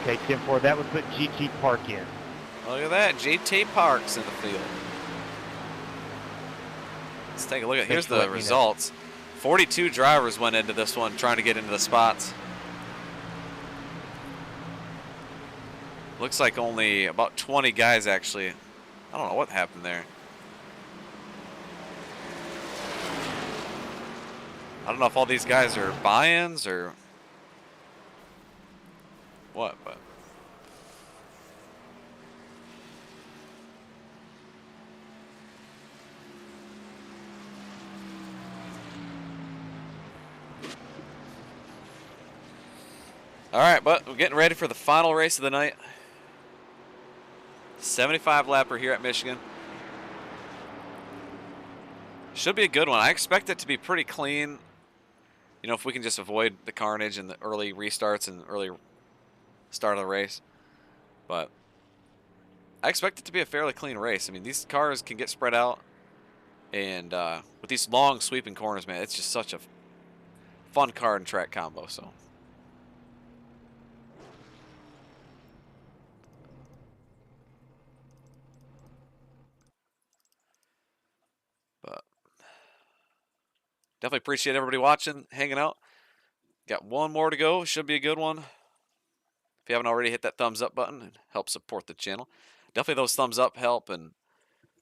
Okay, 10-4. That would put GT Park in. Look at that. GT Park's in the field. Let's take a look at, here's the results. 42 drivers went into this one trying to get into the spots. Looks like only about 20 guys actually. I don't know what happened there. I don't know if all these guys are buy-ins or what, but all right, but we're getting ready for the final race of the night. 75 lapper here at Michigan. Should be a good one. I expect it to be pretty clean. You know, if we can just avoid the carnage and the early restarts and early start of the race. But I expect it to be a fairly clean race. I mean, these cars can get spread out. And with these long sweeping corners, man, it's just such a fun car and track combo. So. But definitely appreciate everybody watching, hanging out. Got one more to go. Should be a good one. If you haven't already, hit that thumbs up button and help support the channel. Definitely those thumbs up help, and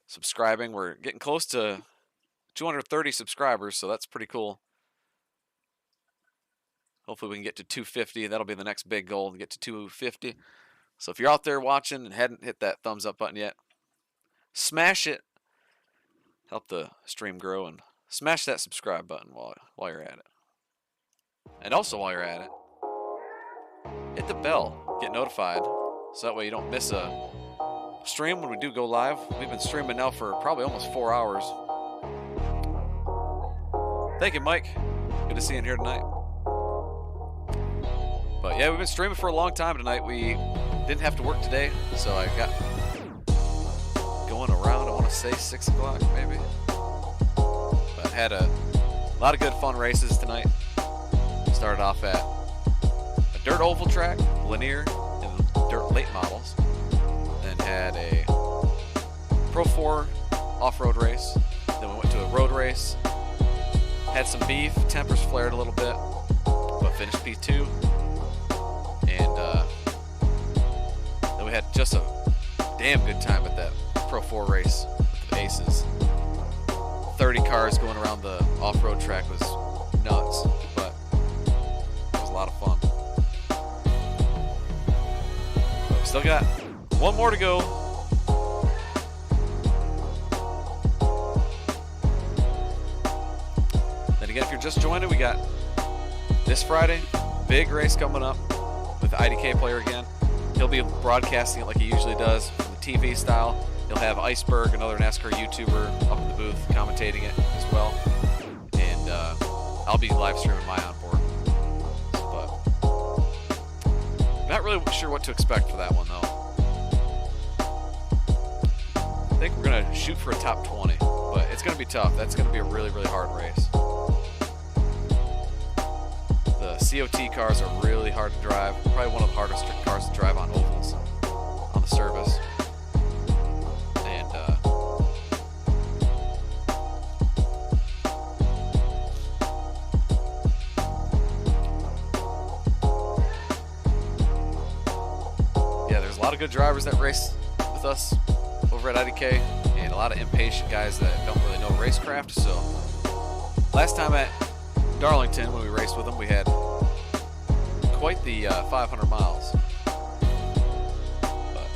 subscribing. We're getting close to 230 subscribers, so that's pretty cool. Hopefully we can get to 250. That'll be the next big goal, to get to 250. So if you're out there watching and hadn't hit that thumbs up button yet, smash it. Help the stream grow, and smash that subscribe button while you're at it. And also while you're at it, hit the bell, get notified, so that way you don't miss a stream when we do go live. We've been streaming now for probably almost 4 hours. Thank you, Mike. Good to see you in here tonight. But yeah, we've been streaming for a long time tonight. We didn't have to work today, so I got going around, I want to say 6 o'clock maybe. But had a lot of good fun races tonight. Started off at a dirt oval track, linear, and dirt late models. Then had a Pro 4 off-road race. Then we went to a road race. Had some beef, tempers flared a little bit, but finished P2. And then we had just a damn good time at that Pro 4 race with the Aces. 30 cars going around the off-road track was nuts, but it was a lot of fun. But we still got one more to go. Then again, if you're just joining, we got this Friday, big race coming up with the IDK player again. He'll be broadcasting it like he usually does from the TV style. He'll have Iceberg, another NASCAR YouTuber, up in the booth commentating it as well. And I'll be live streaming my onboard. But not really sure what to expect for that one, though. I think we're going to shoot for a top 20, but it's going to be tough. That's going to be a really, really hard race. The COT cars are really hard to drive. Probably one of the hardest cars to drive on ovals on the service. And yeah, there's a lot of good drivers that race with us over at IDK, and a lot of impatient guys that don't really know racecraft. So last time at Darlington, when we raced with them, we had quite the 500 miles. But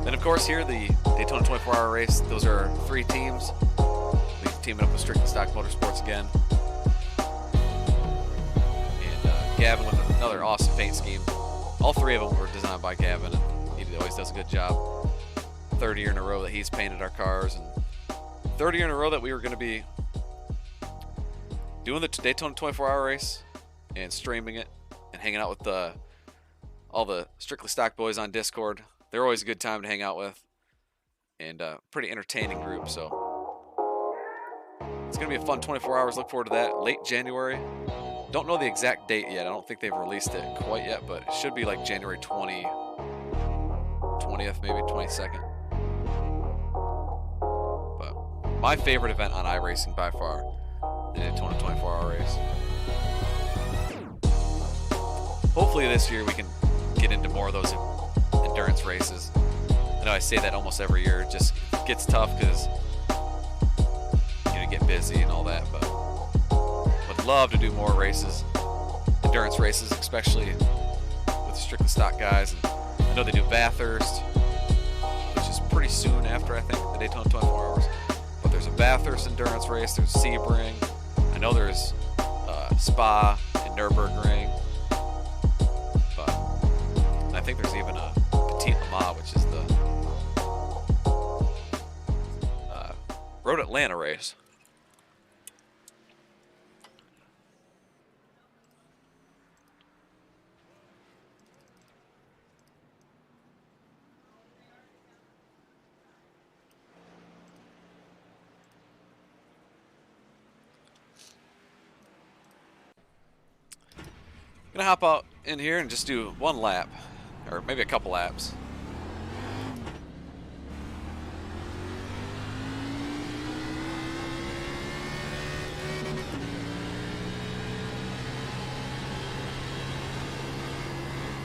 then, of course, here, the Daytona 24-hour race, those are 3 teams. We teaming up with Strictly Stock Motorsports again. And Gavin with another awesome paint scheme. All 3 of them were designed by Gavin, and he always does a good job. 3rd year in a row that he's painted our cars, and 3rd year in a row that we were going to be doing the Daytona 24-hour race and streaming it and hanging out with all the Strictly Stock boys on Discord. They're always a good time to hang out with, and pretty entertaining group. So It's going to be a fun 24 hours. Look forward to that. Late January. Don't know the exact date yet. I don't think they've released it quite yet, but it should be like January 20th, maybe 22nd. But my favorite event on iRacing by far, the Daytona 24-hour race. Hopefully this year we can get into more of those endurance races. I know I say that almost every year. It just gets tough because you get busy and all that, but would love to do more races, endurance races, especially with strictly stock guys. And I know they do Bathurst, which is pretty soon after, I think, the Daytona 24 hours. But there's a Bathurst endurance race, there's Sebring. I know there's Spa and Nürburgring. But I think there's even a Petit Le Mans, which is the Road Atlanta race. Gonna hop out in here and just do one lap, or maybe a couple laps.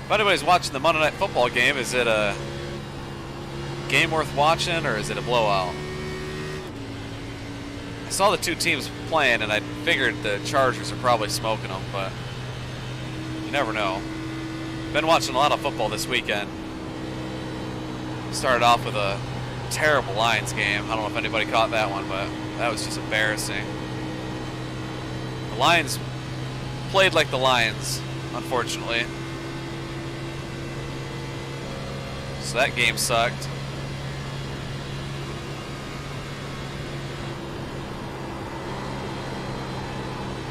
If anybody's watching the Monday Night Football game, is it a game worth watching or is it a blowout? I saw the two teams playing and I figured the Chargers are probably smoking them, but you never know. Been watching a lot of football this weekend. Started off with a terrible Lions game. I don't know if anybody caught that one, but that was just embarrassing. The Lions played like the Lions, unfortunately. So that game sucked.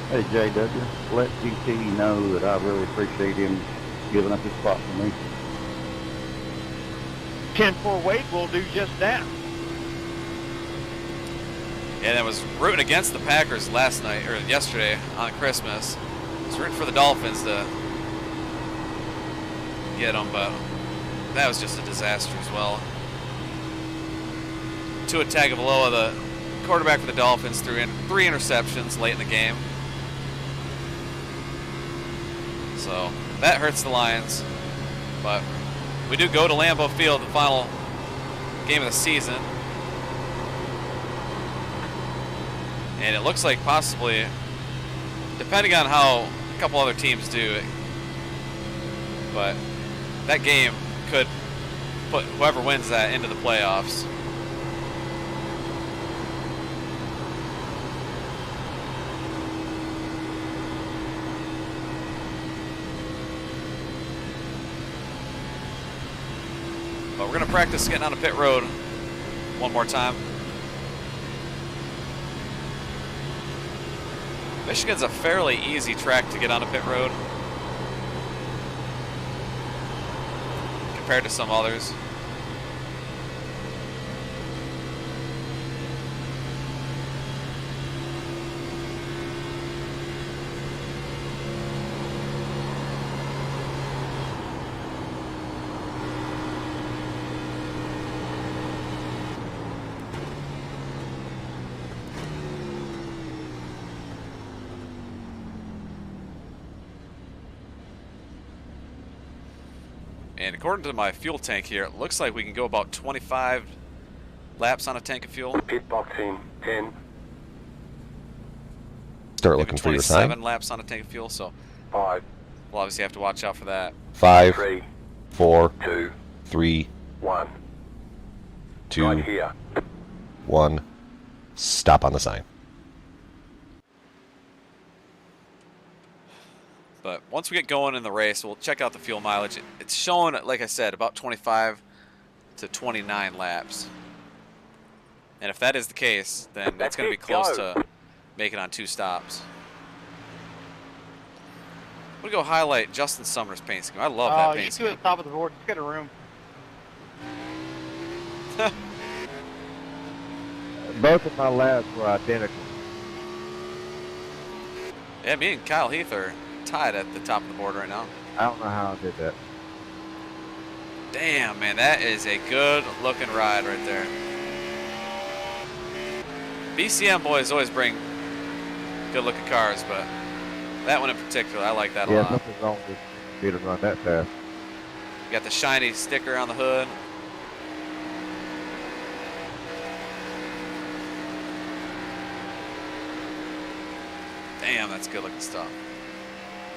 Hey, JW, let GT know that I really appreciate him giving up his spot for me. 10-4 Wade will do just that. And I was rooting against the Packers last night, or yesterday on Christmas. I was rooting for the Dolphins to get them, but that was just a disaster as well. Tua Tagovailoa, the quarterback for the Dolphins, threw in 3 interceptions late in the game. So that hurts the Lions. But we do go to Lambeau Field, the final game of the season. And it looks like possibly, depending on how a couple other teams do, but that game could put whoever wins that into the playoffs. But we're going to practice getting on a pit road one more time. Michigan's a fairly easy track to get on a pit road compared to some others. And according to my fuel tank here, it looks like we can go about 25 laps on a tank of fuel. Pit box in 10. Start looking for your sign. 27 laps on a tank of fuel, so 5. we'll obviously have to watch out for that. 5, 3, 4, 2, 3, 1. 2, Right here. 1. Stop on the sign. But once we get going in the race, we'll check out the fuel mileage. It's showing, like I said, about 25 to 29 laps. And if that is the case, then that's going to be close to making on 2 stops. I'm going to go highlight Justin Summers' paint scheme. I love that paint scheme. You at the top of the board. Just get a room. Both of my laps were identical. Yeah, me and Kyle Heath are tied at the top of the board right now. I don't know how I did that. Damn, man, that is a good looking ride right there. BCM boys always bring good looking cars, but that one in particular, I like that a Yeah, lot. nothing wrong with me to run that fast. You got the shiny sticker on the hood. Damn, that's good looking stuff.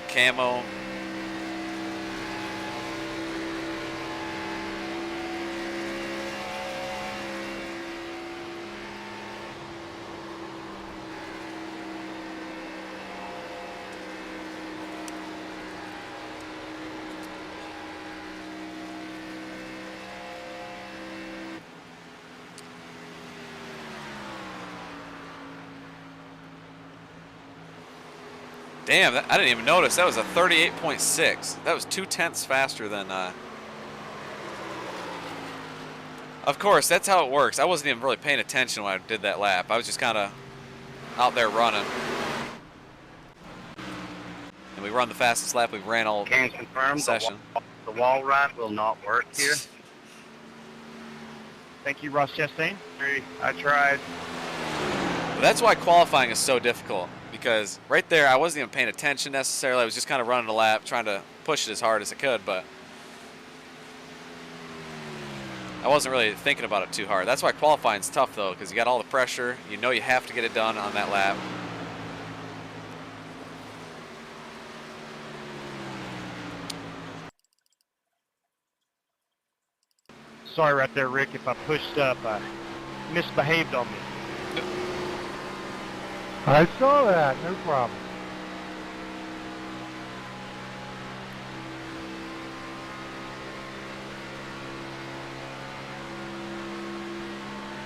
Camo. Damn, I didn't even notice. That was a 38.6. That was 0.2 faster than... Of course, that's how it works. I wasn't even really paying attention when I did that lap. I was just kind of out there running. And we run the fastest lap we've ran all Can confirm session. the wall ride will not work here. Thank you, Ross Chastain. I tried. But that's why qualifying is so difficult. Because right there, I wasn't even paying attention necessarily. I was just kind of running a lap, trying to push it as hard as I could, but I wasn't really thinking about it too hard. That's why qualifying's tough, though, because you got all the pressure. You know you have to get it done on that lap. Sorry right there, Rick, if I pushed up. I misbehaved on me. I saw that. No problem.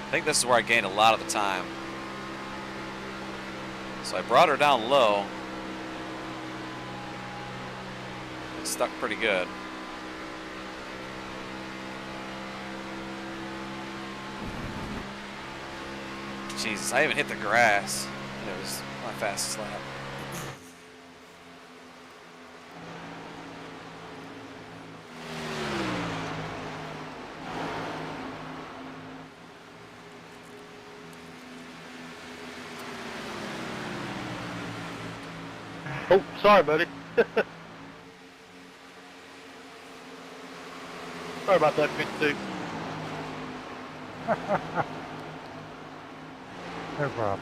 I think this is where I gained a lot of the time. So I brought her down low. It stuck pretty good. Jesus, I even hit the grass. It was my fastest lap. Oh, sorry, buddy. Sorry about that, 52. No problem.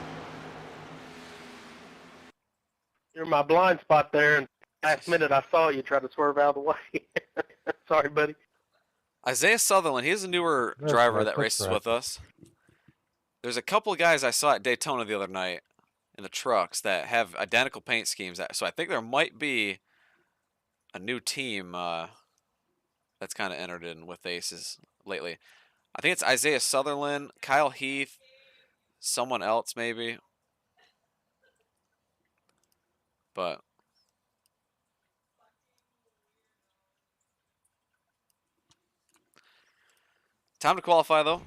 You're in my blind spot there, and last minute I saw you try to swerve out of the way. Sorry, buddy. Isaiah Sutherland, he's a newer That's driver right, that that's races right. with us. There's a couple of guys I saw at Daytona the other night in the trucks that have identical paint schemes. So I think there might be a new team that's kind of entered in with Aces lately. I think it's Isaiah Sutherland, Kyle Heath, someone else maybe. But time to qualify, though.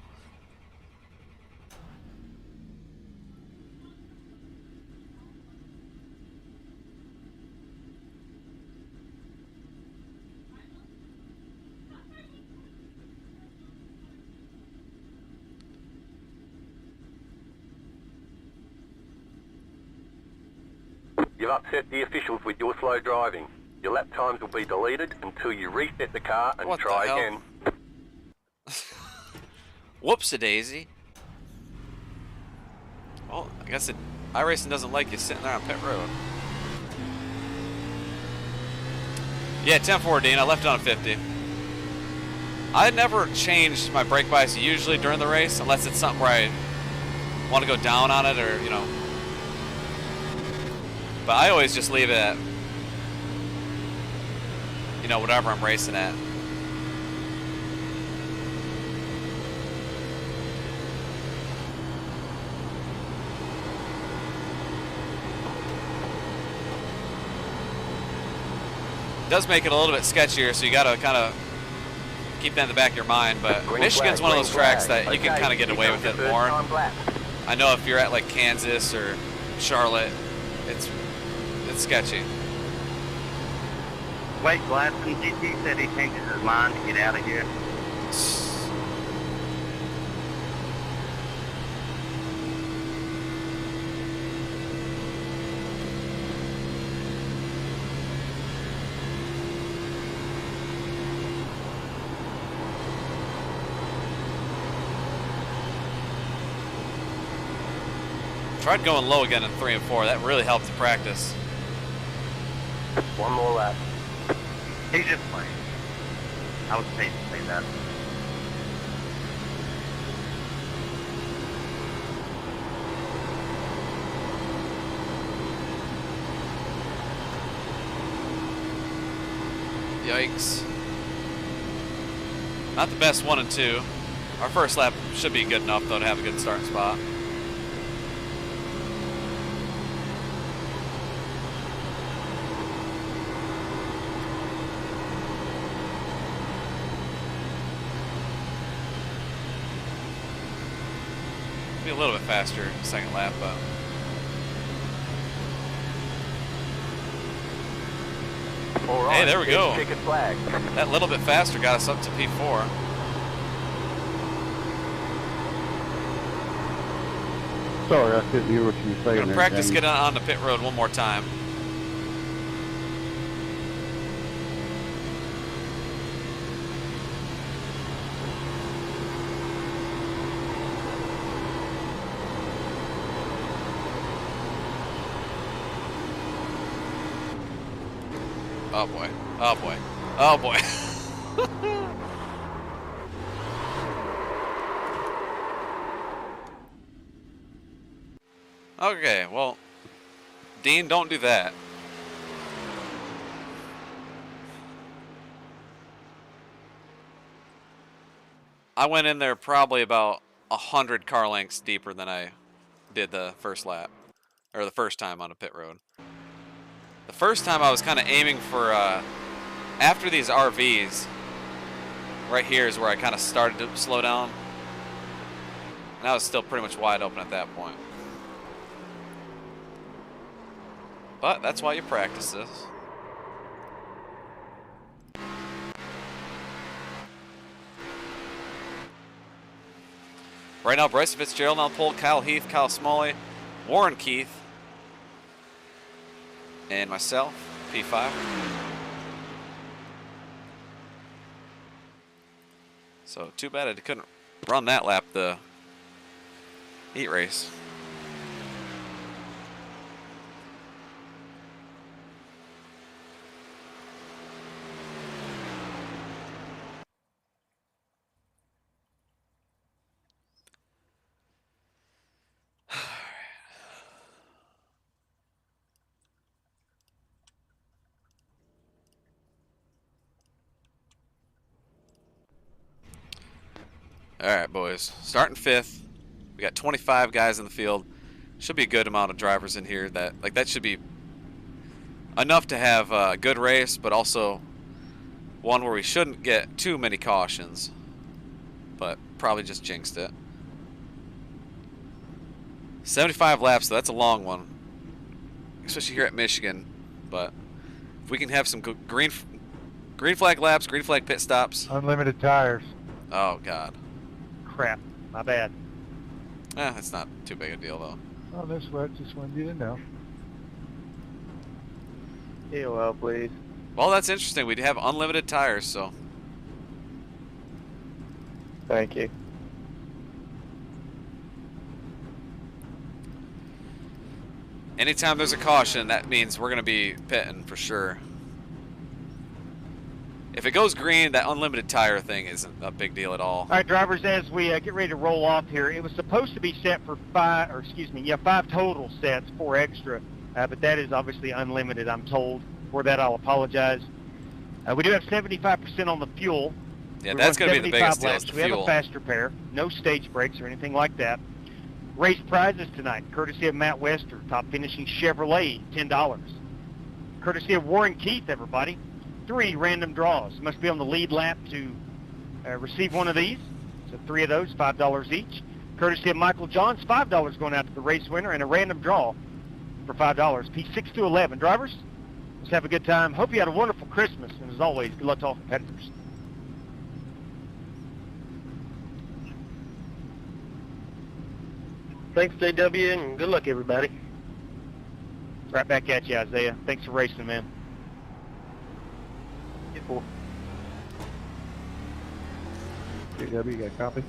You've upset the officials with your slow driving. Your lap times will be deleted until you reset the car and What the try hell? again. Whoops-a-daisy. Well, I guess iRacing doesn't like you sitting there on pit road. Yeah, 10-4, I left it on 50. I never changed my brake bias usually during the race unless it's something where I want to go down on it or, you know. But I always just leave it at, you know, whatever I'm racing at. It does make it a little bit sketchier, so you got to kind of keep that in the back of your mind. But Green Michigan's flag, one of those green tracks flag. that you can Okay, kind of get here away comes with your it more. first time lap. I know if you're at like Kansas or Charlotte, It's sketchy. Wait, Gladson, GT said he changes his mind to get out of here. Tried going low again in 3 and 4. That really helped the practice. One more lap. He's just playing. I would say that. Yikes. Not the best 1 and 2. Our first lap should be good enough, though, to have a good starting spot. Be a little bit faster second lap, but hey, there we go. That little bit faster got us up to P4. Sorry, I couldn't hear what you were saying. We're gonna there, practice Jamie. getting on the pit road one more time. Oh boy. Oh boy. Oh boy. Okay, well, Dean, don't do that. I went in there probably about 100 car lengths deeper than I did the first lap, or the first time on a pit road. The first time I was kind of aiming for, after these RVs, right here is where I kind of started to slow down. And I was still pretty much wide open at that point. But that's why you practice this. Right now, Bryce Fitzgerald on the pole, Kyle Heath, Kyle Smalley, Warren Keith, and myself, P5. So too bad I couldn't run that lap, the heat race. Alright, boys. Starting 5th. We got 25 guys in the field. Should be a good amount of drivers in here. That should be enough to have a good race, but also one where we shouldn't get too many cautions. But probably just jinxed it. 75 laps, so that's a long one. Especially here at Michigan. But if we can have some green flag laps, green flag pit stops. Unlimited tires. Oh, God. Crap. My bad. It's not too big a deal, though. Oh, that's what I just wanted you to know. AOL, please. Well, that's interesting. We'd have unlimited tires, so. Thank you. Anytime there's a caution, that means we're going to be pitting for sure. If it goes green, that unlimited tire thing isn't a big deal at all. All right, drivers, as we get ready to roll off here, it was supposed to be set for 5 total sets, 4 extra, but that is obviously unlimited, I'm told. For that, I'll apologize. We do have 75% on the fuel. Yeah, that's going to be the biggest deal, is the We have fuel. a faster pair, no stage brakes or anything like that. Race prizes tonight, courtesy of Matt Wester, top finishing Chevrolet, $10. Courtesy of Warren Keith, everybody. 3 random draws. Must be on the lead lap to receive one of these. So 3 of those, $5 each. Courtesy of Michael Johns, $5 going out to the race winner, and a random draw for $5. P6 to 11. Drivers, let's have a good time. Hope you had a wonderful Christmas, and as always, good luck to all competitors. Thanks, JW, and good luck, everybody. Right back at you, Isaiah. Thanks for racing, man. JW, you got a copy?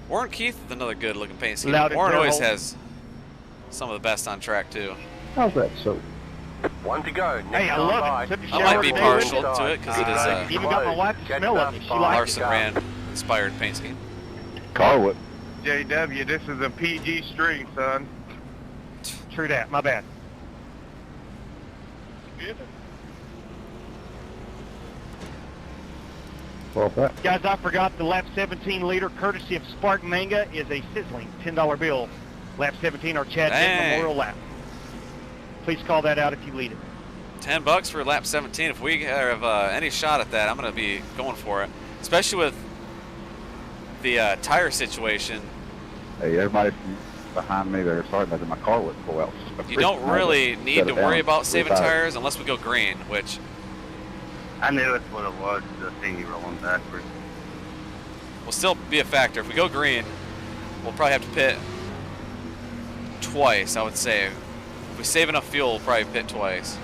Warren Keith with another good looking paint scheme. Loud and Warren always clear. has some of the best on track too. How's that so? One to go. Hey, I love it. Took a I shower might be today partial with to it because it is Even got my wife to smell it. She likes Larson it. Rand inspired paint scheme. Carwood. JW, this is a PG stream, son. True that. My bad. Well, that. Guys, I forgot the lap 17 leader, courtesy of Spark Manga, is a sizzling $10 bill. Lap 17, our Chad Pitt Dang. Memorial lap. Please call that out if you lead it. $10 for lap 17. If we have any shot at that, I'm going to be going for it. Especially with the tire situation. Hey, everybody behind me there, sorry about that, my car wouldn't pull out. You don't really need to worry about saving tires unless we go green, which I knew that's what it was, the thing you rolling backwards. will still be a factor. If we go green, we'll probably have to pit twice, I would say. If we save enough fuel, we'll probably pit twice.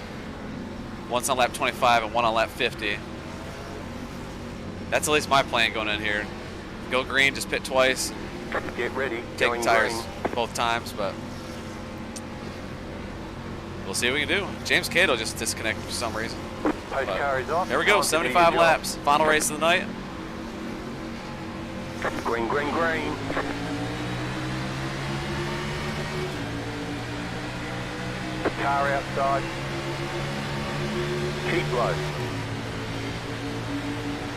Once on lap 25 and one on lap 50. That's at least my plan going in here. Go green, just pit twice. Get ready. Take Going tires green. both times, but we'll see what we can do. James Cato just disconnected for some reason. Post car is off. There we go, Time to do 75 your laps. Final race of the night. job. Green, green, green. Car outside. Keep low.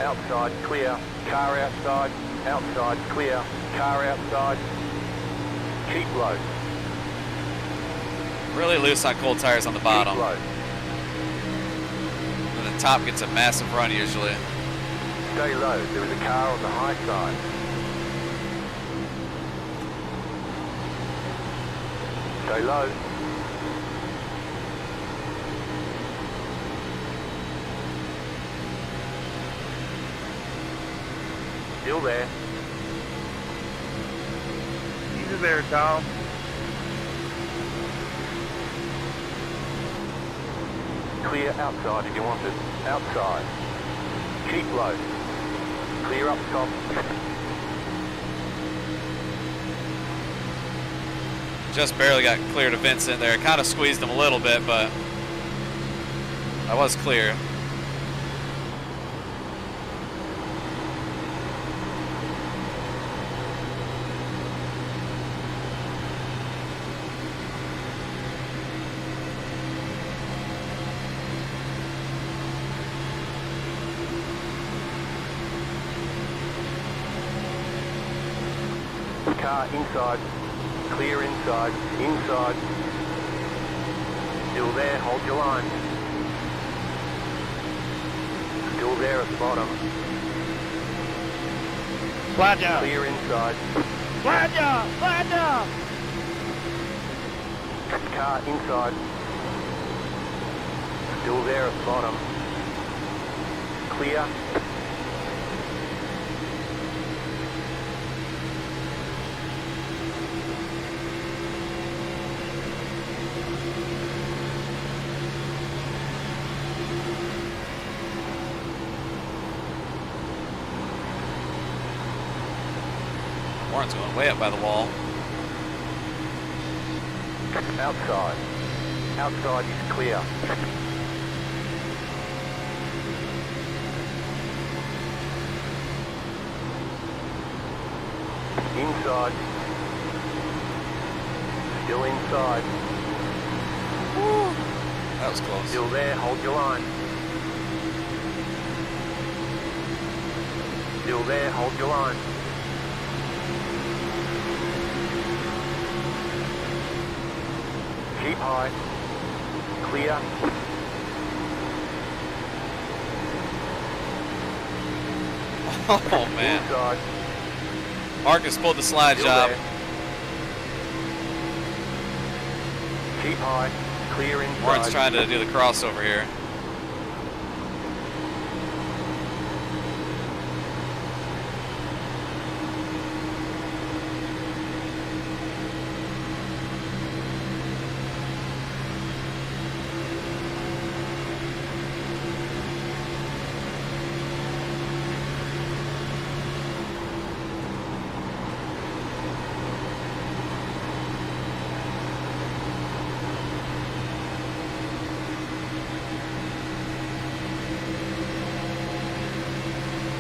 Outside, clear. Car outside. Outside, clear. Car outside. Keep low. Really loose on cold tires on the bottom. Keep low. And the top gets a massive run usually. Stay low. There is a car on the high side. Stay low. Still there. Easy there, Tom. Clear outside if you want it. Outside. Keep low. Clear up top. Just barely got clear to Vincent there. Kind of squeezed him a little bit, but I was clear. Car inside. Clear inside. Inside. Still there. Hold your line. Still there at the bottom. Slide down. Clear inside. Slide down. Slide down. Car inside. Still there at the bottom. Clear. Warren's going way up by the wall. Outside. Outside is clear. Inside. Still inside. That was close. Still there, hold your line. Still there, hold your line. Keep high. Clear. Oh man. Inside. Marcus pulled the slide Still job. there. Keep high. Clear inside. Warren's trying to do the crossover here.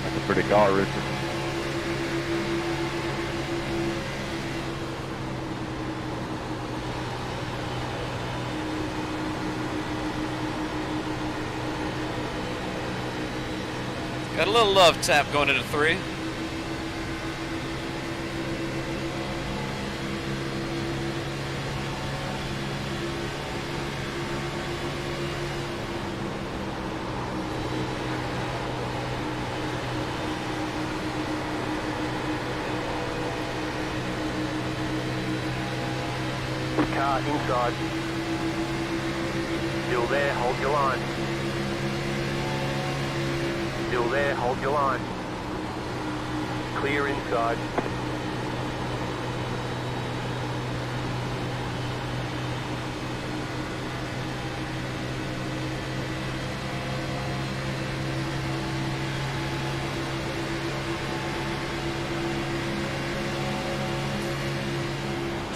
That's a pretty car, Richard. Got a little love tap going into 3. Car inside. Still there, hold your line. Still there, hold your line. Clear inside.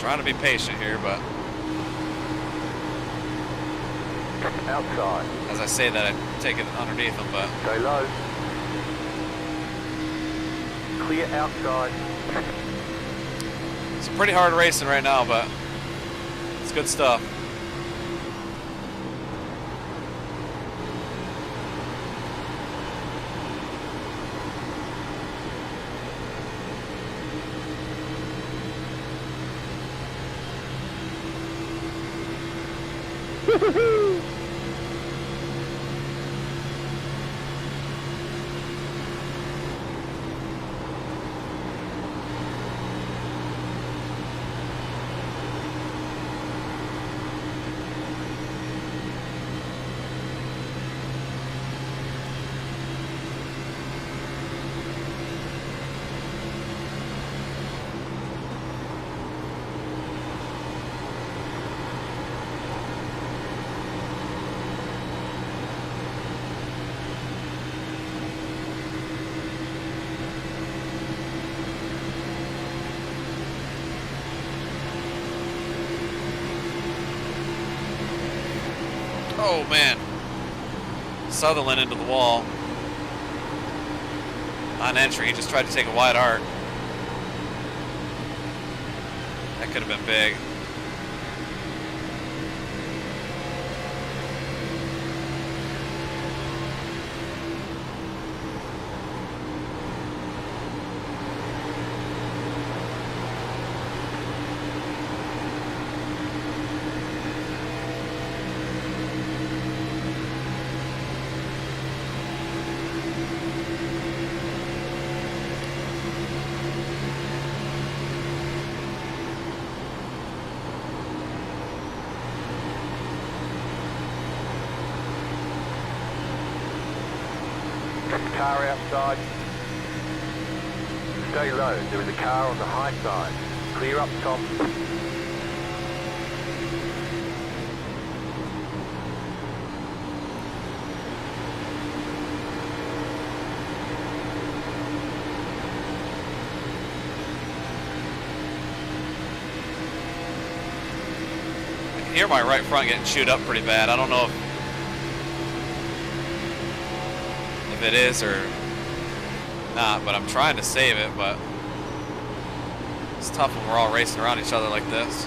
Trying to be patient here, but outside. As I say that, I take it underneath them, but stay low. Clear outside. It's pretty hard racing right now, but it's good stuff. Oh man, Sutherland into the wall. On entry, he just tried to take a wide arc. That could have been big. Car outside. Stay low. There is a car on the high side. Clear up top. I can hear my right front getting chewed up pretty bad. I don't know if it is or not, but I'm trying to save it, but it's tough when we're all racing around each other like this.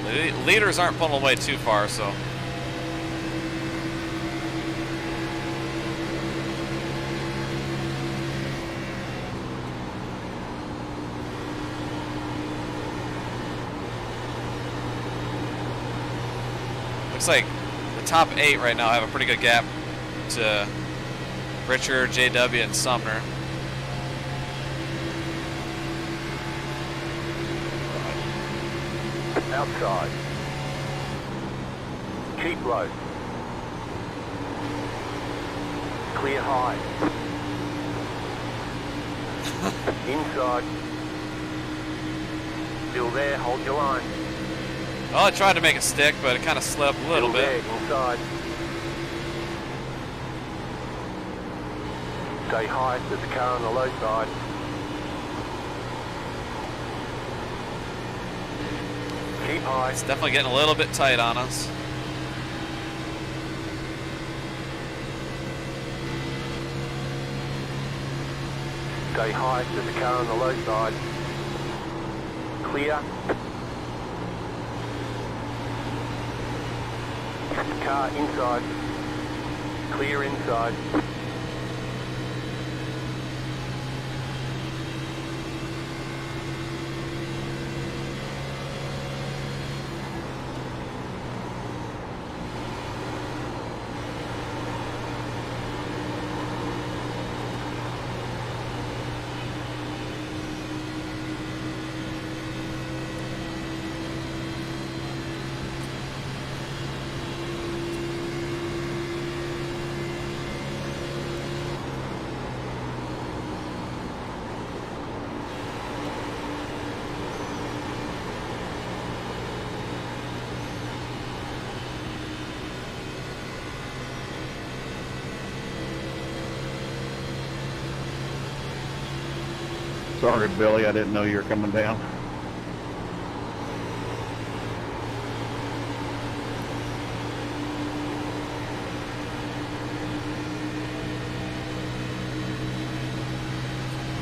The leaders aren't pulling away too far, so. Looks like the top 8 right now have a pretty good gap to Richard, JW, and Sumner. Outside. Keep low. Clear high. Inside. Still there, hold your line. Well, I tried to make it stick, but it kind of slipped a little Still bit. there, inside. Stay high, there's a car on the low side. Keep high. It's definitely getting a little bit tight on us. Stay high, there's a car on the low side. Clear. Car inside. Clear inside. Sorry, Billy, I didn't know you were coming down.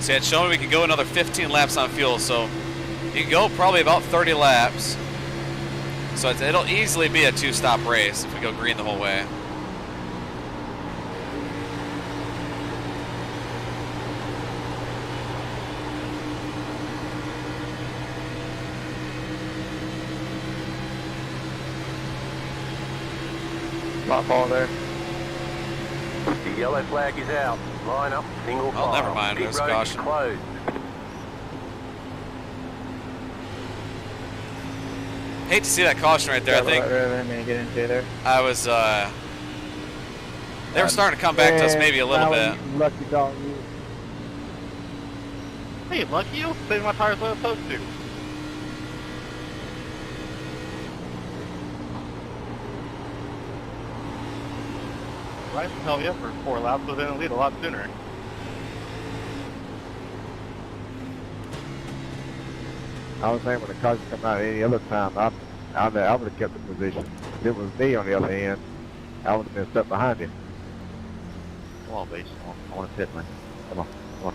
See, it's showing we can go another 15 laps on fuel, so you can go probably about 30 laps. So it'll easily be a 2-stop race if we go green the whole way. Not far there. The yellow flag is out. Line up, single file. Oh, never mind. Pit There's road is caution. closed. Hate to see that caution right there. I think get into there. I was. They were starting to come back to us maybe a little bit. Lucky dog. Hey, lucky you. Saving my tires where I'm supposed to. Right, tell you for 4 laps, was in the lead a lot sooner. I was saying when the cars come out any other time, I would have kept the position. If it was me on the other end, I would have been stuck behind him. Come on, base. I want to pit lane. Come on, come on.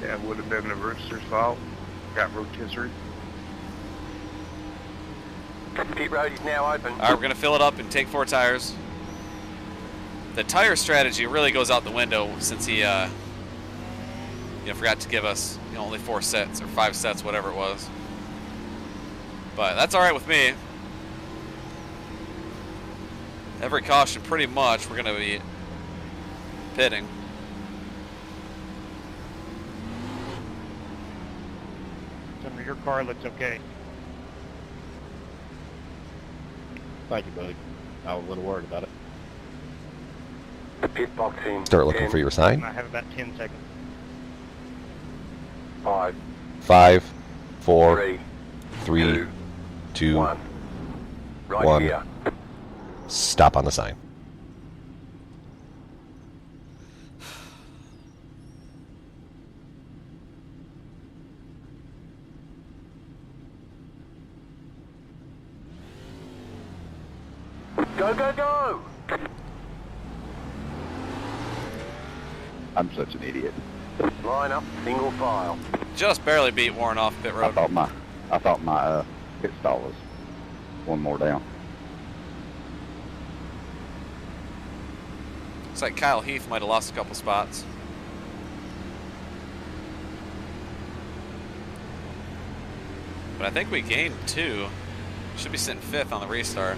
Yeah, it would have been the rooster's fault. Got rotisserie. Pit road is now open. All right, we're gonna fill it up and take 4 tires. The tire strategy really goes out the window since he, forgot to give us, only 4 sets or 5 sets, whatever it was. But that's all right with me. Every caution, pretty much, we're gonna be pitting. Under your car looks okay. Thank you, buddy. I was a little worried about it. Pit box in. Start looking 10, for your sign. I have about 10 seconds. 5, 5, 4, 3, 3, 2, 1. Right 1. here. Stop on the sign. Go, go, go! I'm such an idiot. Line up, single file. Just barely beat Warren off pit road. I thought my pit stall was one more down. Looks like Kyle Heath might have lost a couple spots. But I think we gained 2. Should be sitting 5th on the restart.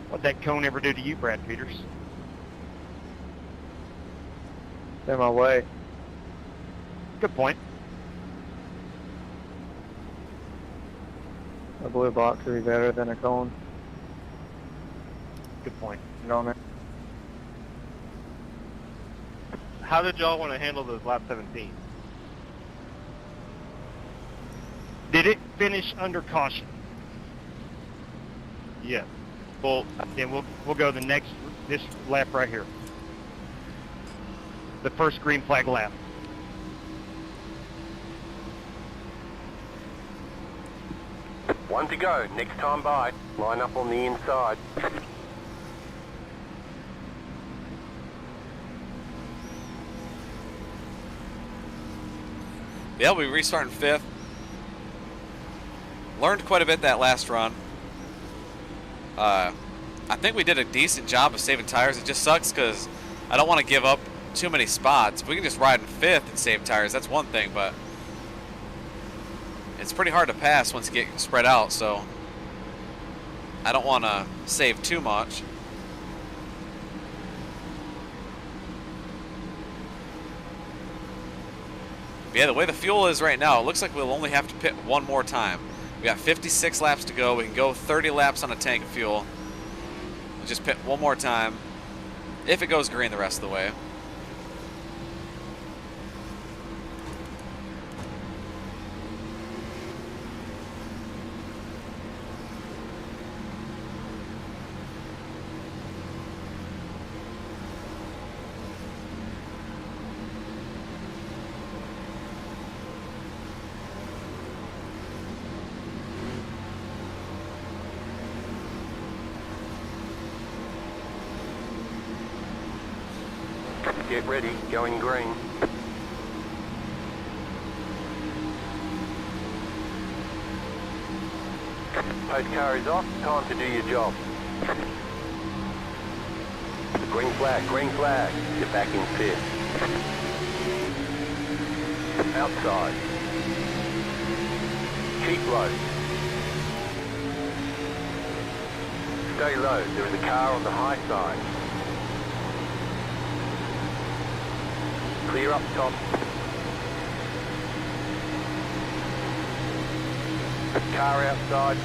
What'd that cone ever do to you, Brad Peters? They're my way. Good point. A blue box would be better than a cone. Good point. You know what I mean? How did y'all want to handle those lap 17? Did it finish under caution? Yeah. Well, Then we'll go this lap right here. The first green flag lap. One to go. Next time by. Line up on the inside. Yeah, we restart in 5th. Learned quite a bit that last run. I think we did a decent job of saving tires. It just sucks because I don't want to give up too many spots. If we can just ride in 5th and save tires, that's one thing, but it's pretty hard to pass once you get spread out, so I don't want to save too much. But yeah, the way the fuel is right now, it looks like we'll only have to pit one more time. We got 56 laps to go. We can go 30 laps on a tank of fuel. We'll just pit one more time if it goes green the rest of the way. Get ready, going green. Post car is off, time to do your job. Green flag, green flag. Get back in 5th. Outside. Keep low. Stay low, there is a car on the high side. Clear up top. Car outside.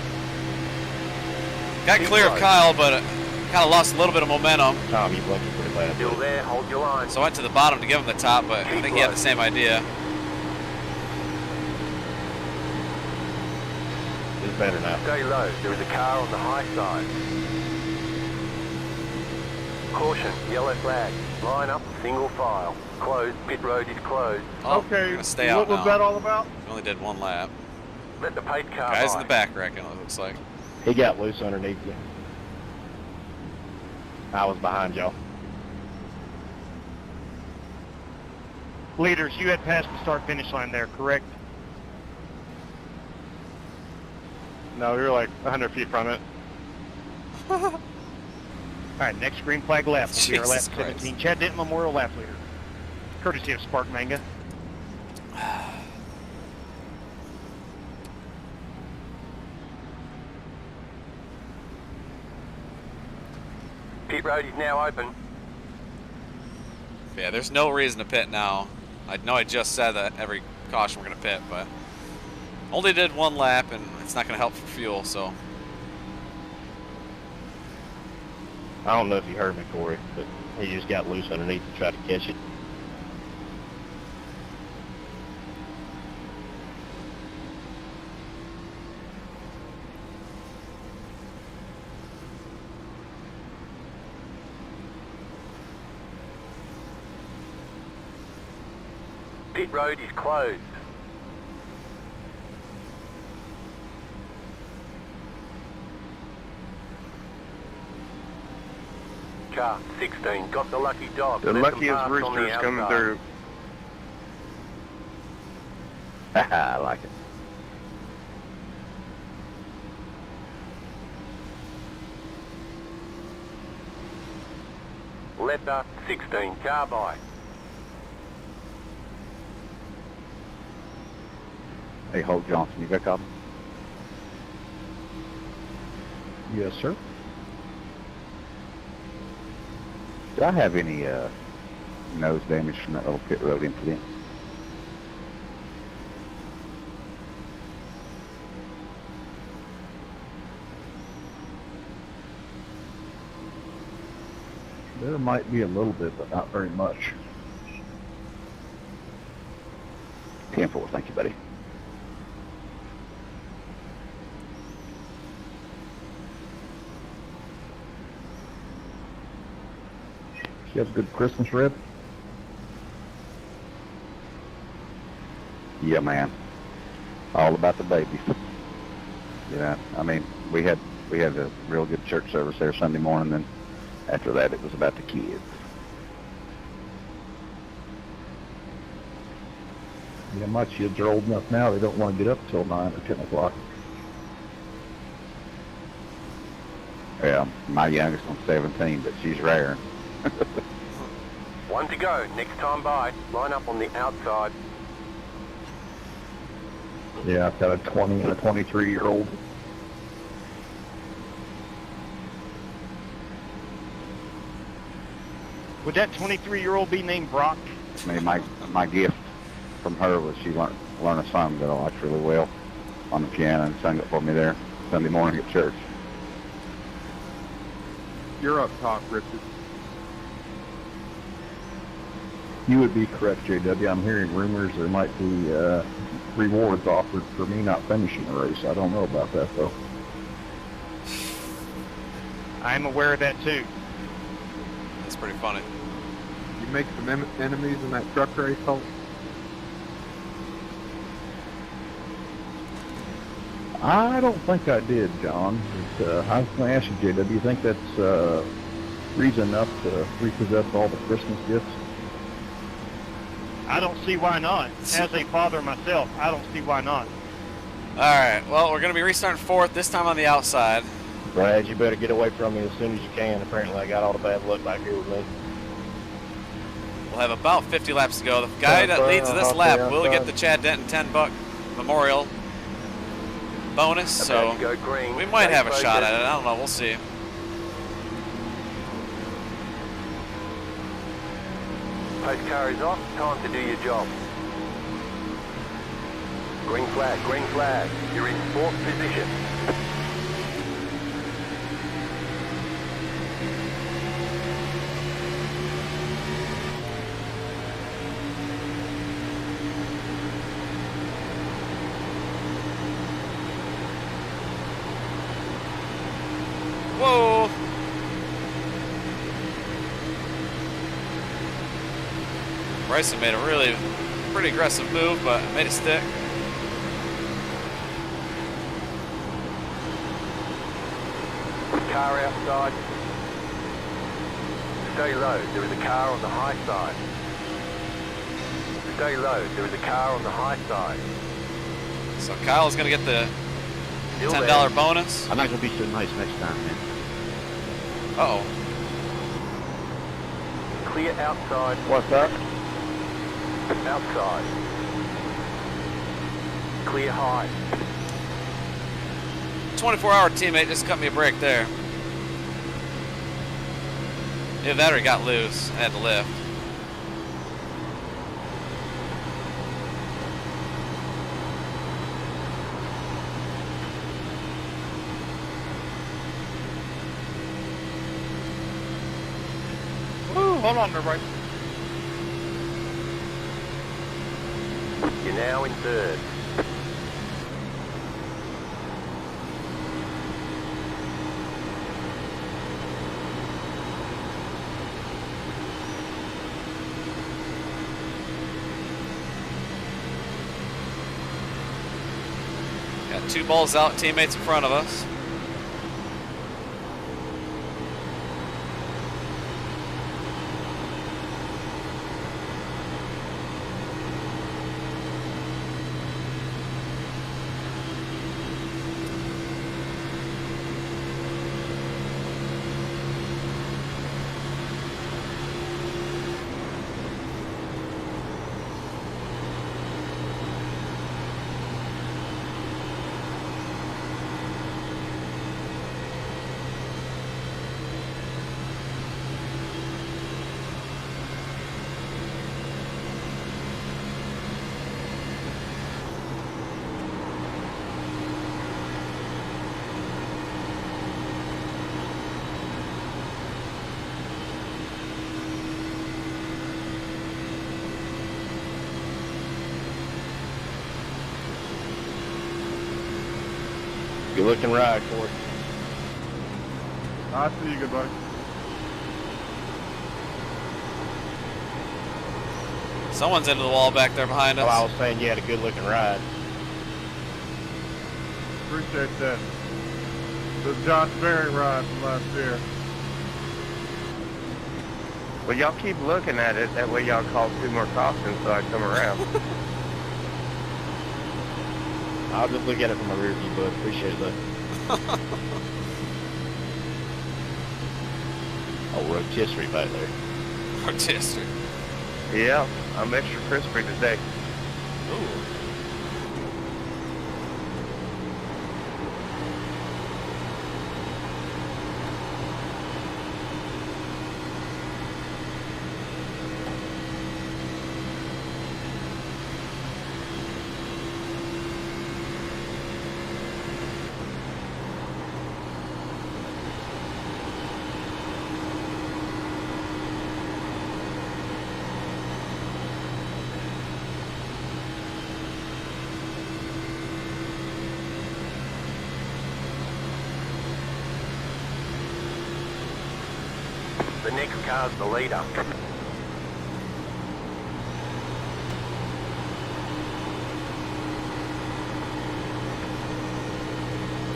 Got clear of Kyle, but kind of lost a little bit of momentum. Tom, you've left it pretty bad. Still there, hold your line. So I went to the bottom to give him the top, but I think he had the same idea. It's better now. Stay low, there is a car on the high side. Caution, yellow flag. Line up, single file. Closed, pit road is closed. Oh, Okay, gonna stay out what was now. that all about? We only did one lap. Let the pace car Guys by. in the back wrecking, it looks like. He got loose underneath you. I was behind y'all. Leaders, you had passed the start-finish line there, correct? no, we were like 100 feet from it. All right, next green flag lap will be our lap Jesus Christ. 17. Chad Denton Memorial Lap Leader. Courtesy of Spark Manga. Pit road is now open. Yeah, there's no reason to pit now. I know I just said that every caution we're going to pit, but only did one lap, and it's not going to help for fuel, so. I don't know if you heard me, Corey, but he just got loose underneath and tried to catch it. Pit road is closed. Car 16, got the lucky dog. The Let them luckiest pass on the rooster's coming outside. through. I like it. Letter 16, car by. Hey, Holt Johnson, you got a copy? Yes, sir. Do I have any nose damage from that little pit road incident. There might be a little bit, but not very much. 10-4, thank you, buddy. You have a good Christmas rib? Yeah, man. All about the babies. Yeah, I mean, we had a real good church service there Sunday morning, and after that it was about the kids. Yeah, my kids are old enough now, they don't want to get up till 9 or 10 o'clock. Yeah, my youngest one's 17, but she's rare. One to go. Next time by. Line up on the outside. Yeah, I've got a 20 and a 23-year-old. Would that 23-year-old be named Brock? I mean, my gift from her was she learned a song that I liked really well on the piano and sung it for me there Sunday morning at church. You're up top, Richard. You would be correct, JW. I'm hearing rumors there might be rewards offered for me not finishing the race. I don't know about that, though. I'm aware of that, too. That's pretty funny. You make some enemies in that truck race, Holt? I don't think I did, John. But, I was going to ask you, JW, do you think that's reason enough to repossess all the Christmas gifts? I don't see why not. As a father myself, I don't see why not. All right, well, we're going to be restarting fourth, this time on the outside. Brad, you better get away from me as soon as you can. Apparently, I got all the bad luck back here with me. We'll have about 50 laps to go. The guy that leads this lap will get the Chad Denton $10 Memorial bonus, so we might have a shot at it. I don't know. We'll see. Post car is off. Time to do your job. Green flag, green flag. You're in fourth position. Whoa! Bryson made a really pretty aggressive move, but made it stick. Car outside. Stay low. There is a car on the high side. Stay low. There is a car on the high side. So Kyle's going to get the $10 bonus. I'm not going to be so nice next time, man. Uh-oh. Clear outside. What's that? Outside. Clear high. 24-hour teammate just cut me a break there. Yeah, battery got loose. I had to lift. Woo, hold on there, Bryce. You're now in third. Got two balls out, teammates in front of us. Good looking ride, Corey. I see you, goodbye. Someone's into the wall back there behind us. Oh, I was saying you had a good looking ride. Appreciate that. The Josh Berry ride from last year. Well, y'all keep looking at it. That way y'all call 2 more cautions so I come around. I'll just look at it from my rear view, bud. Appreciate that. Oh, rotisserie back there. Rotisserie. Yeah, I'm extra crispy today. Ooh. The next car's the leader. I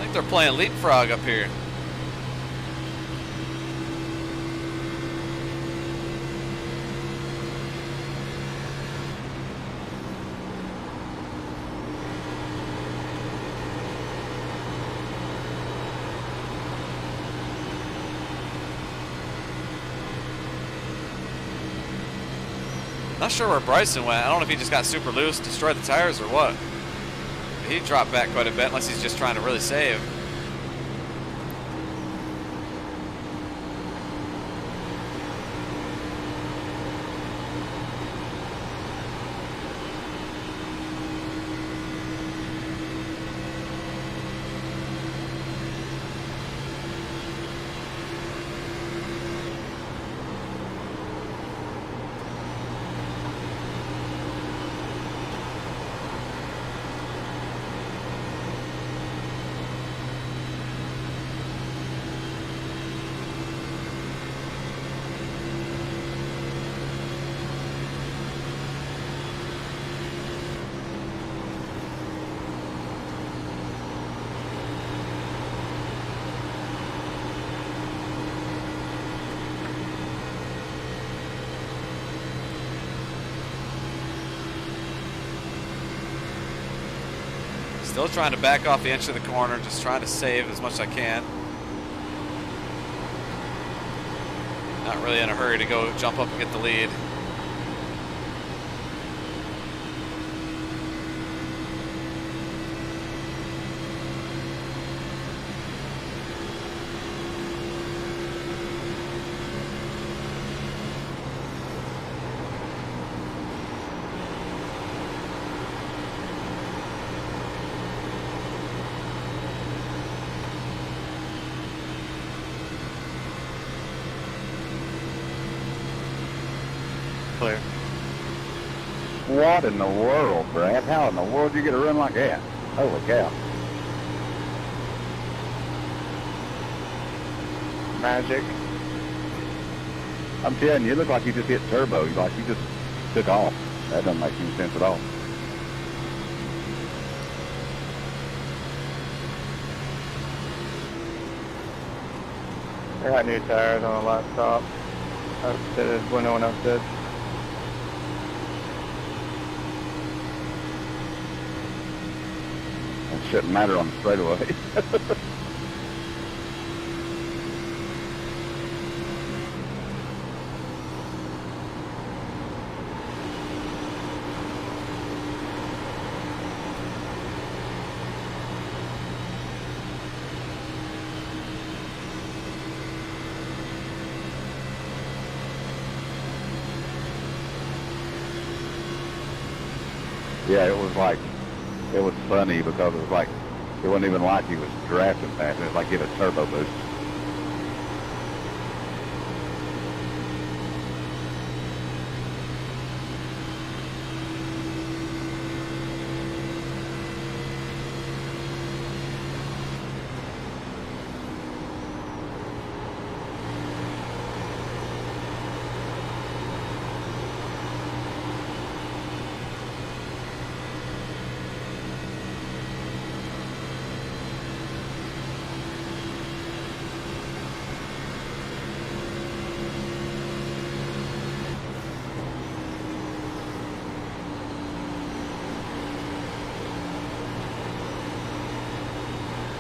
think they're playing leapfrog up here. Not sure where Bryson went. I don't know if he just got super loose, destroyed the tires, or what. But he dropped back quite a bit, unless he's just trying to really save. Still trying to back off the edge of the corner, just trying to save as much as I can. Not really in a hurry to go jump up and get the lead. Clear. What in the world, Brad? How in the world do you get a run like that? Holy cow. Magic. I'm telling you, it looked like you just hit turbo. Like you just took off. That doesn't make any sense at all. I got new tires on the laptop. I fitted when no one else did. It shouldn't matter on the straightaway. Yeah, it was like, it was funny because it was like, it wasn't even like he was drafting fast. It was like give it a turbo boost.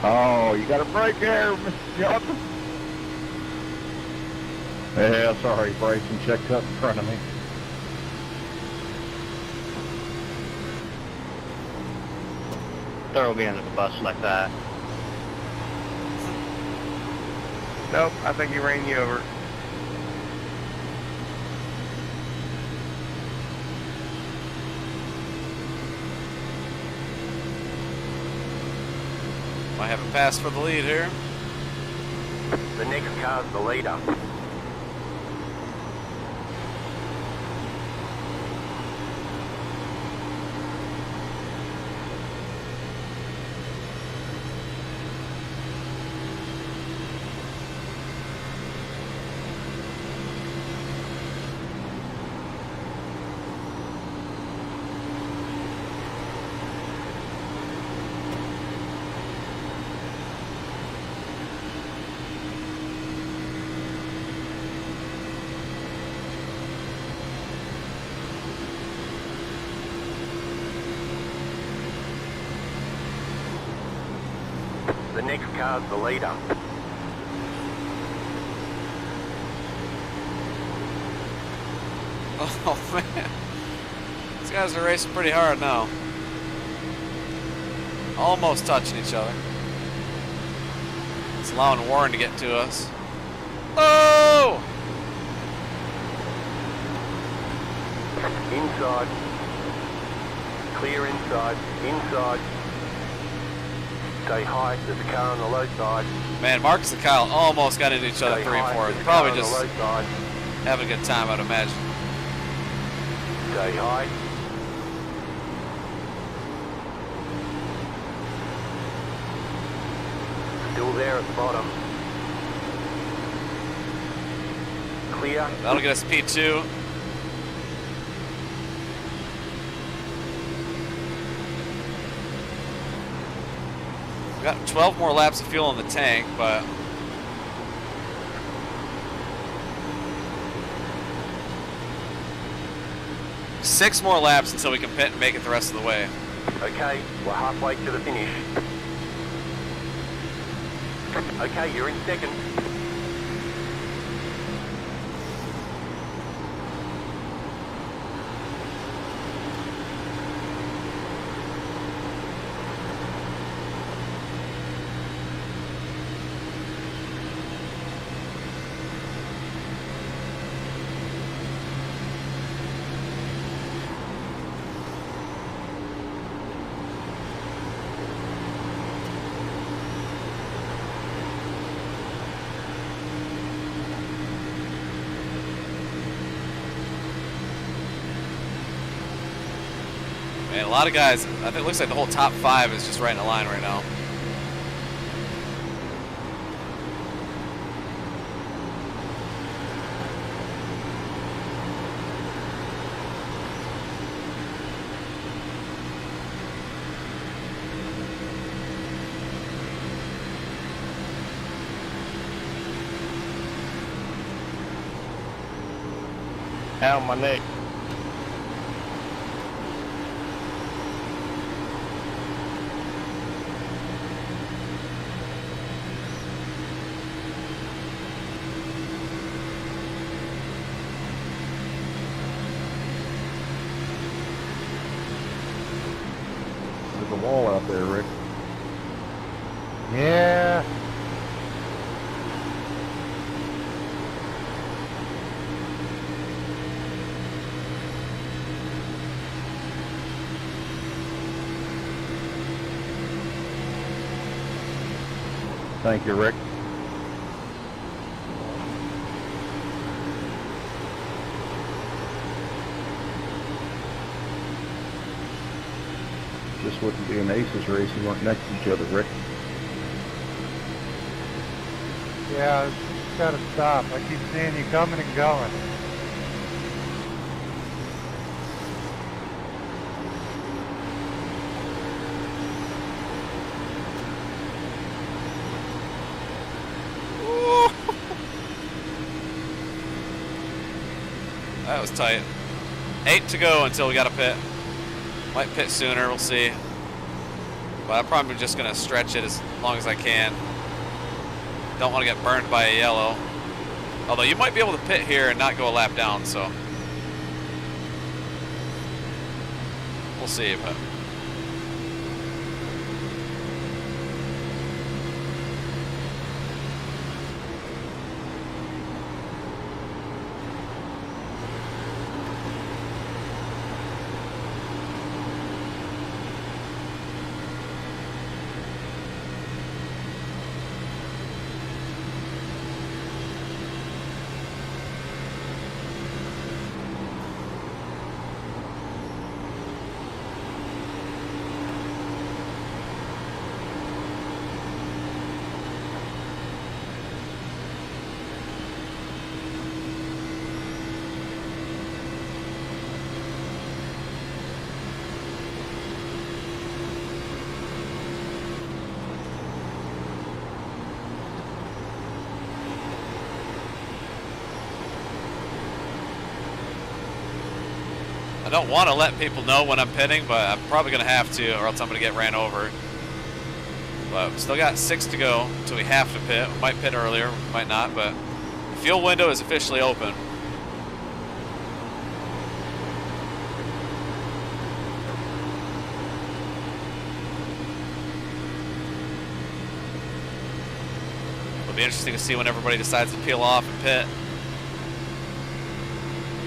Oh, you got a break there, Mr. Johnson. Yeah, sorry, Bryson checked up in front of me. Throw me under the bus like that. Nope, I think he ran you over. Might have a pass for the lead here. The next car's the leader. The next car's the leader. Oh man, these guys are racing pretty hard now. Almost touching each other. It's allowing Warren to get to us. Oh! Inside. Clear inside. Inside. Stay high. There's a car on the low side. Man, Marcus and Kyle almost got into each other Stay 3 and high, 4. there's a Probably car on just the low side. having a good time, I'd imagine. Stay high. Still there at the bottom. Clear. That'll get us P2. We've got 12 more laps of fuel in the tank, but six more laps until we can pit and make it the rest of the way. Okay, we're halfway to the finish. Okay, you're in second. Man, a lot of guys, I think it looks like the whole top 5 is just right in a line right now. Ow, my neck. There's a wall out there, Rick. Yeah. Thank you, Rick. This wouldn't be an aces race. You weren't next to each other, Rick. Yeah, it's gotta stop. I keep seeing you coming and going. That was tight. 8 to go until we got a pit. Might pit sooner, we'll see. But I'm probably just going to stretch it as long as I can. Don't want to get burned by a yellow. Although you might be able to pit here and not go a lap down, so we'll see. But I don't want to let people know when I'm pitting, but I'm probably going to have to, or else I'm going to get ran over. But we still got 6 to go until we have to pit. We might pit earlier, we might not, but the fuel window is officially open. It'll be interesting to see when everybody decides to peel off and pit.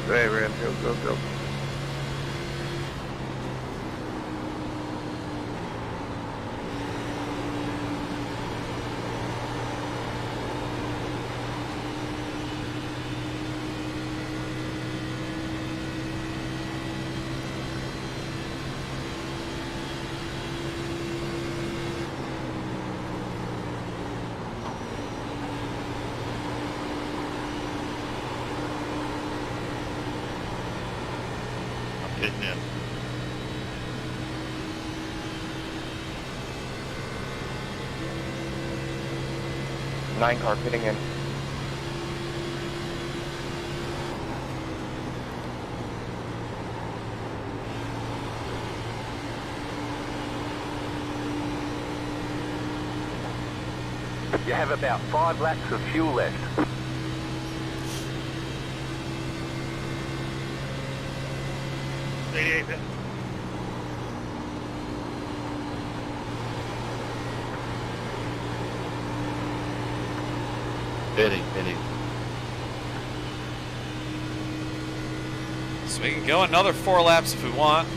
Hey, man, go. Pitting in. Nine car pitting in. You have about 5 laps of fuel left. Pitting. So we can go another 4 laps if we want.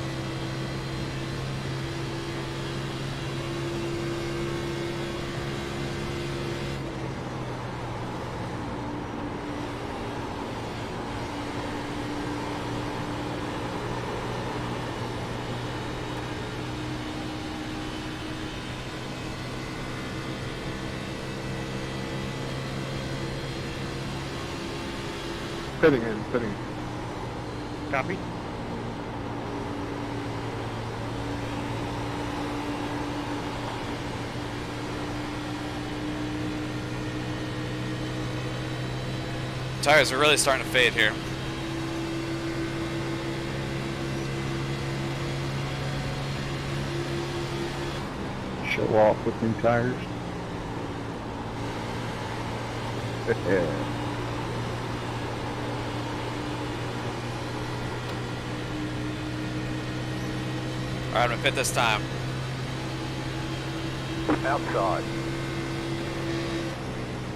Pitting. Copy. Tires are really starting to fade here. Show off with new tires. All right, I'm gonna pit this time. Outside.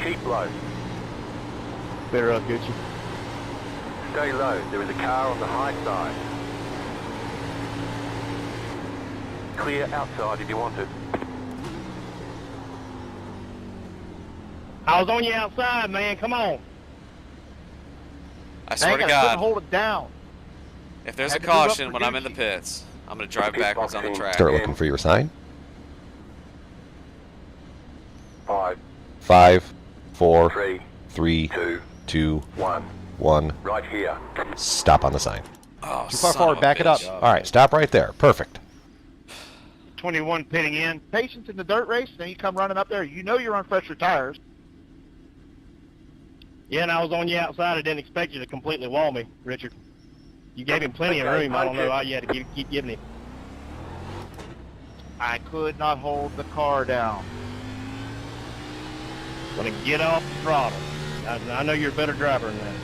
Keep low. Better up, Gucci. Stay low. There is a car on the high side. Clear outside if you want it. I was on you outside, man. Come on. I swear to I God, couldn't hold it down. if there's a Had to move up caution for when I'm in the Gucci. pits, I'm gonna drive backwards on the track. Start looking for your sign. 5, 5, 4, 3, 3, 2, 2, 1. 1. Right here. Stop on the sign. Oh, Too far son forward, of a back it up. bitch. All right, stop right there. Perfect. 21 pitting in. Patience in the dirt race, then you come running up there. You know you're on fresher tires. Yeah, and I was on you outside. I didn't expect you to completely wall me, Richard. You gave him plenty of room. I don't know why you had to keep giving him. I could not hold the car down. When I get off the throttle. I know you're a better driver than that.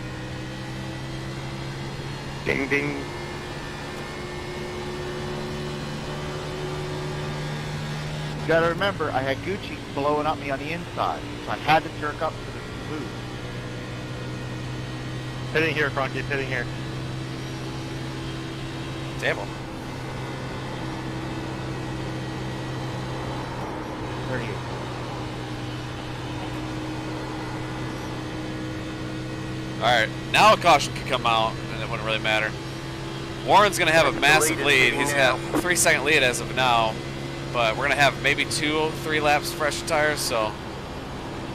Ding ding. You gotta remember, I had Gucci blowing up me on the inside, so I had to jerk up to the boost. Hitting here, Cronky, hitting here. Table. 38. Alright, now a caution could come out, and it wouldn't really matter. Warren's going to have a massive lead. He's got a 3-second lead as of now, but we're going to have maybe 2-3 laps fresh tires, so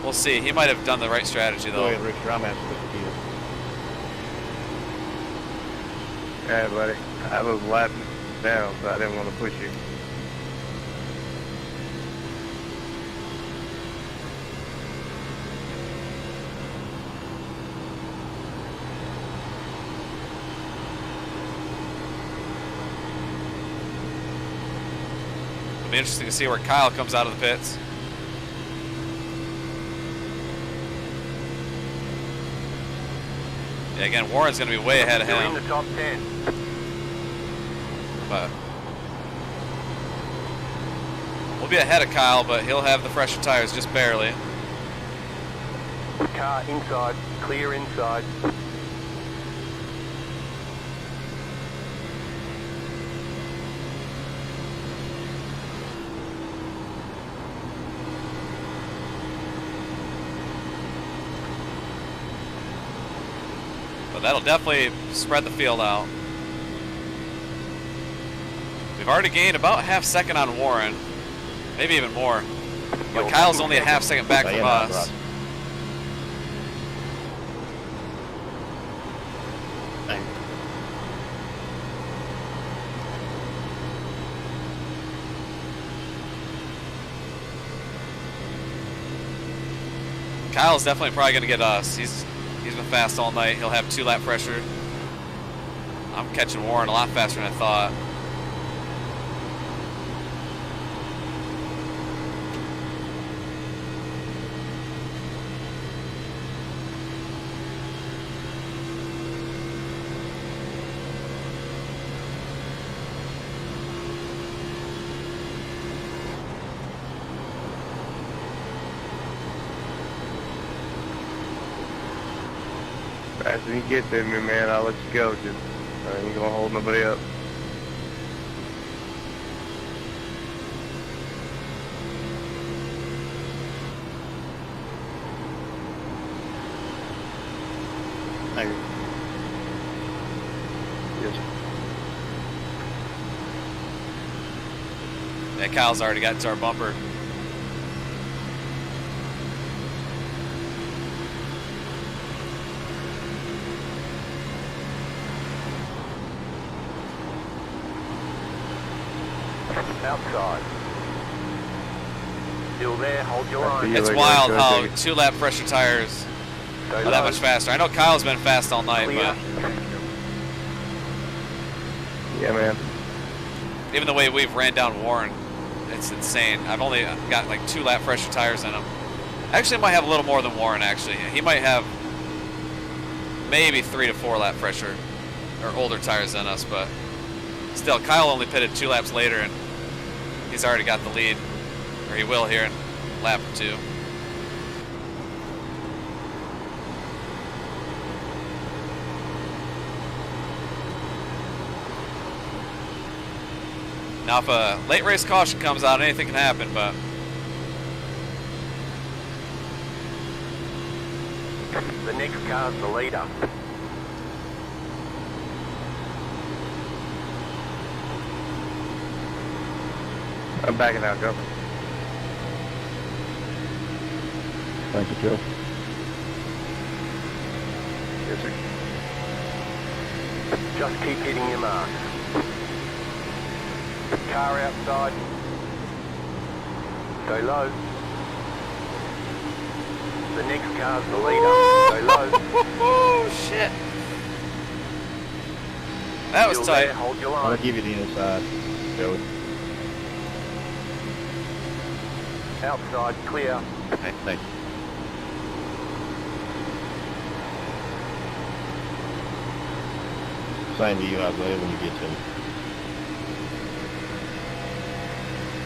we'll see. He might have done the right strategy, though. Go ahead, Richard. I'm asking for you. Yeah, buddy. I was lapping down, so I didn't want to push you. It'll be interesting to see where Kyle comes out of the pits. Yeah, again, Warren's going to be way ahead of him. You're in the top 10. But we'll be ahead of Kyle, but he'll have the fresher tires just barely. Car inside, clear inside. But that'll definitely spread the field out. We've already gained about half second on Warren, maybe even more. But Kyle's only a half second back from us. Kyle's definitely probably going to get us. He's been fast all night. He'll have 2 lap pressure. I'm catching Warren a lot faster than I thought. As you get to me, man, I'll let you go. Just I ain't gonna hold nobody up. Thank you. Yes. Yeah, Kyle's already got to our bumper. Outside. Still there, hold your line. It's wild how 2 lap pressure tires are that much faster. I know Kyle's been fast all night, but yeah, man. even the way we've ran down Warren, it's insane. I've only got like 2 lap pressure tires in him. Actually, I might have a little more than Warren, actually. He might have maybe 3 to 4 lap pressure or older tires than us, but still, Kyle only pitted 2 laps later, and he's already got the lead, or he will here in lap 2. Now, if a late race caution comes out, anything can happen, but the next car's the leader. I'm backing out, go. Thank you, Joe. Yes, sir. Just keep hitting your mark. Car outside. Go low. The next car's the leader. Go low. Oh, shit. That was Still tight. there, hold your I'll line. give you the inside, Joey. Outside, clear. Okay, thank you. Same to you, Isaiah, when you get to me.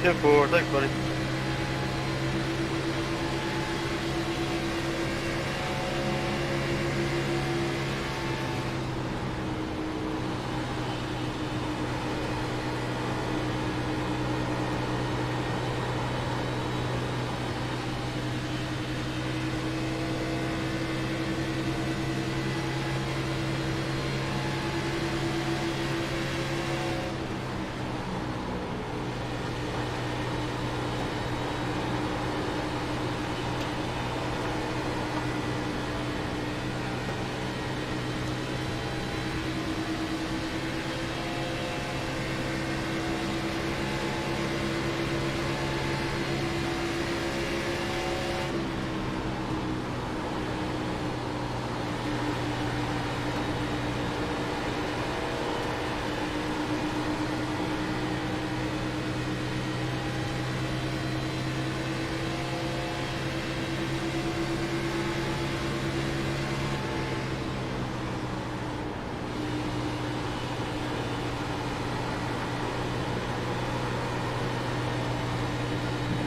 10-4, thanks, buddy.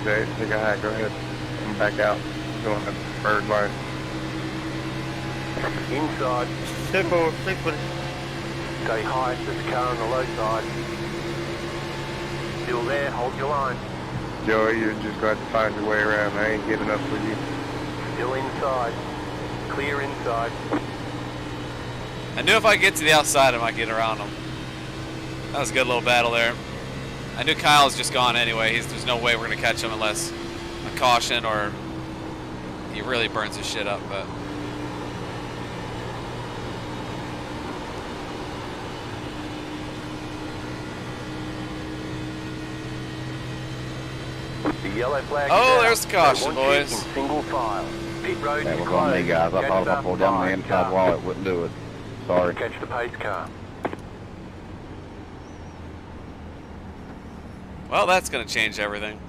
Okay, take a high, go ahead. Come back out. Going to bird line. Inside. 10-4, thanks, buddy. Stay high, there's a car on the low side. Still there, hold your line. Joey, you're just going to have to find your way around. I ain't giving up for you. Still inside. Clear inside. I knew if I get to the outside, I might get around him. That was a good little battle there. I knew Kyle's just gone anyway. There's no way we're going to catch him unless a caution or he really burns his shit up. But The yellow flag. oh, is there's out. the caution, They want you boys. in single file. Pit road That is was on me, closed. guys. I Catch thought if I the pulled down the pace inside car. wall, it wouldn't do it. Sorry. Catch the pace car. Well, that's going to change everything.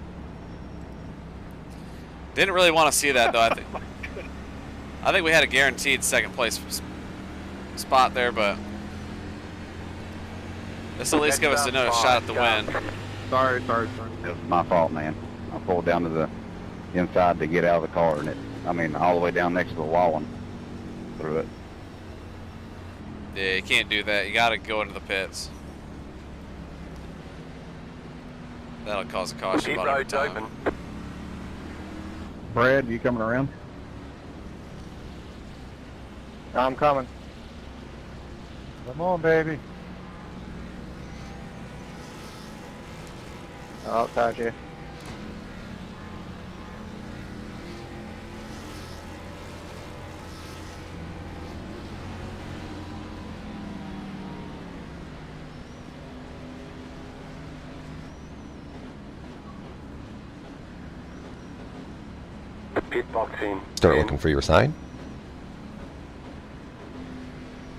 Didn't really want to see that, though. I think we had a guaranteed second place spot there, but this will at least give us another shot at the win. Sorry. It was my fault, man. I pulled down to the inside to get out of the car, and all the way down next to the wall and through it. Yeah, you can't do that. You got to go into the pits. That'll cause a caution Pit about every road's time. open. Brad, you coming around? I'm coming. Come on, baby. Outside you. Pit box in. Start 10, looking for your sign.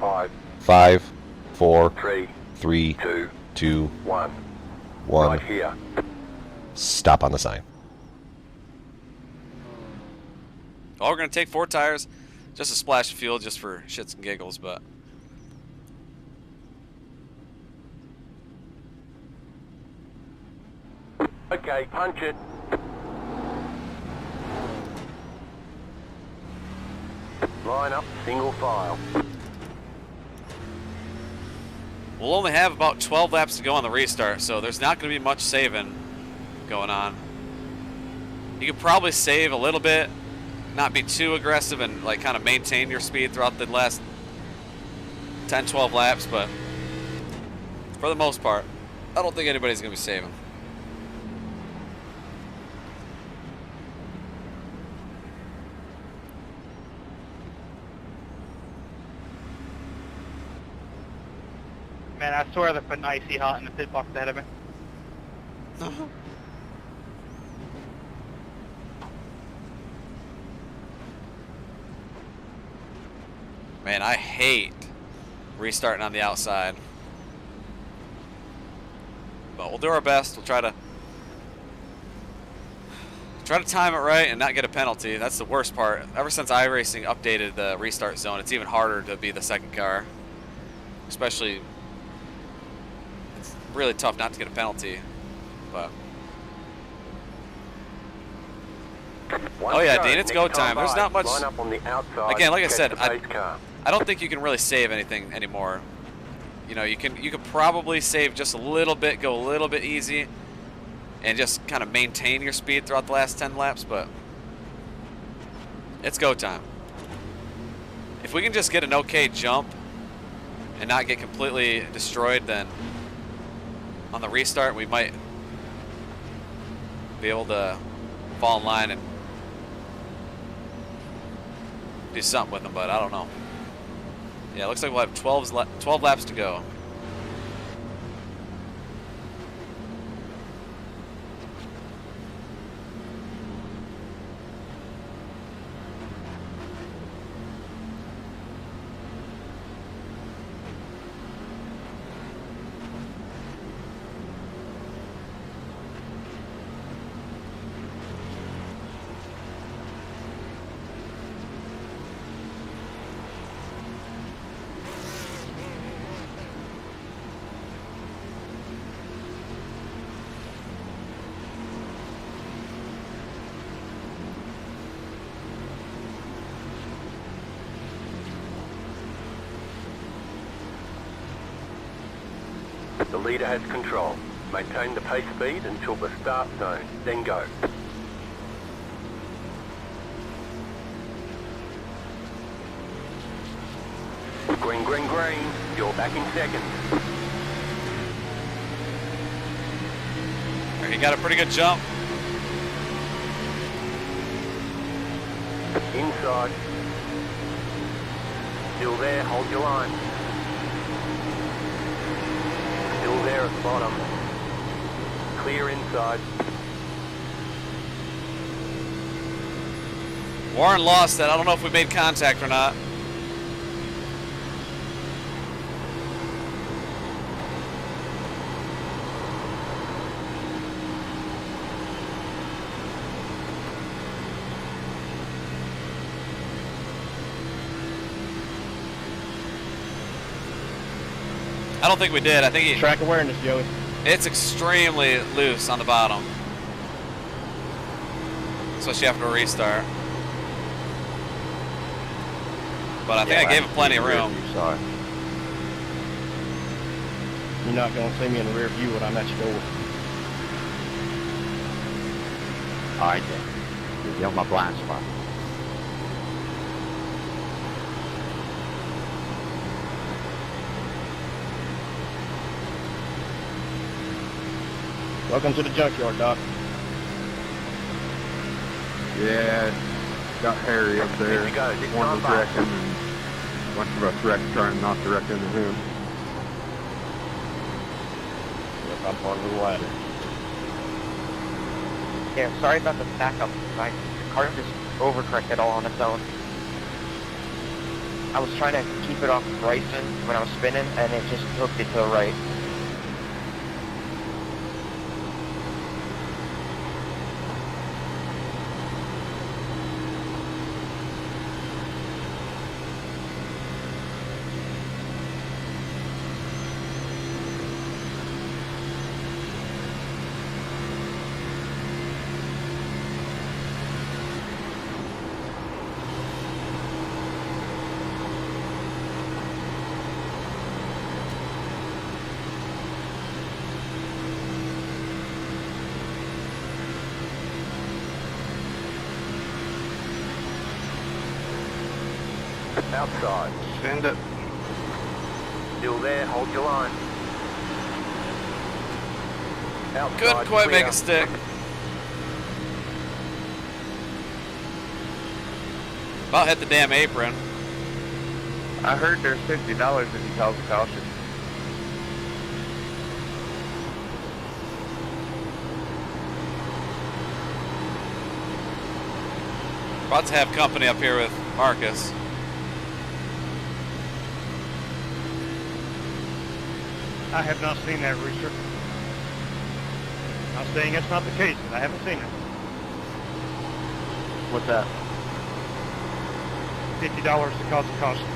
5, 5, 4, 3, 3, 2, 2, 1. 1. Right here. Stop on the sign. Oh, we're going to take 4 tires. Just a splash of fuel just for shits and giggles, but... Okay, punch it. Line up, single file. We'll only have about 12 laps to go on the restart, so there's not going to be much saving going on. You could probably save a little bit, not be too aggressive, and like kind of maintain your speed throughout the last 10, 12 laps, but for the most part, I don't think anybody's going to be saving. Man, I swear they're putting icy hot in the pit box ahead of me. Man, I hate restarting on the outside. But we'll do our best. We'll try Try to time it right and not get a penalty. That's the worst part. Ever since iRacing updated the restart zone, it's even harder to be the second car. Especially, it's really tough not to get a penalty. But oh yeah, Dean, it's go time. There's not much. Again, like I said, I don't think you can really save anything anymore. You know, you could probably save just a little bit, go a little bit easy, and just kind of maintain your speed throughout the last 10 laps, but it's go time. If we can just get an okay jump and not get completely destroyed, then on the restart we might be able to fall in line and do something with them, but I don't know. Yeah, it looks like we'll have 12 laps to go. The leader has control. Maintain the pace speed until the start zone, then go. Green, green, green. You're back in second. He got a pretty good jump. Inside. Still there, hold your line. Still there at the bottom. Clear inside. Warren lost that. I don't know if we made contact or not. I don't think we did. I think he... Track awareness, Joey. It's extremely loose on the bottom. Especially after a restart. But I think I gave him plenty of room. You're not going to see me in the rear view when I'm at your door. Alright then. You're on my blind spot. Welcome to the junkyard, Doc. Yeah, got Harry up there. One was wrecking and a bunch of us wrecked trying not to wreck into him. Yep, I'm part of the ladder. Yeah, sorry about the backup. My car just overcorrected all on its own. I was trying to keep it off Bryson when I was spinning, and it just hooked it to the right. Outside. Send it. Still there, hold your line. Outside, Couldn't quite clear. make it stick. About hit the damn apron. I heard there's $50 if he calls a caution. About to have company up here with Marcus. I have not seen that, Rooster. I'm saying it's not the case, but I haven't seen it. What's that? $50 to cause a caution.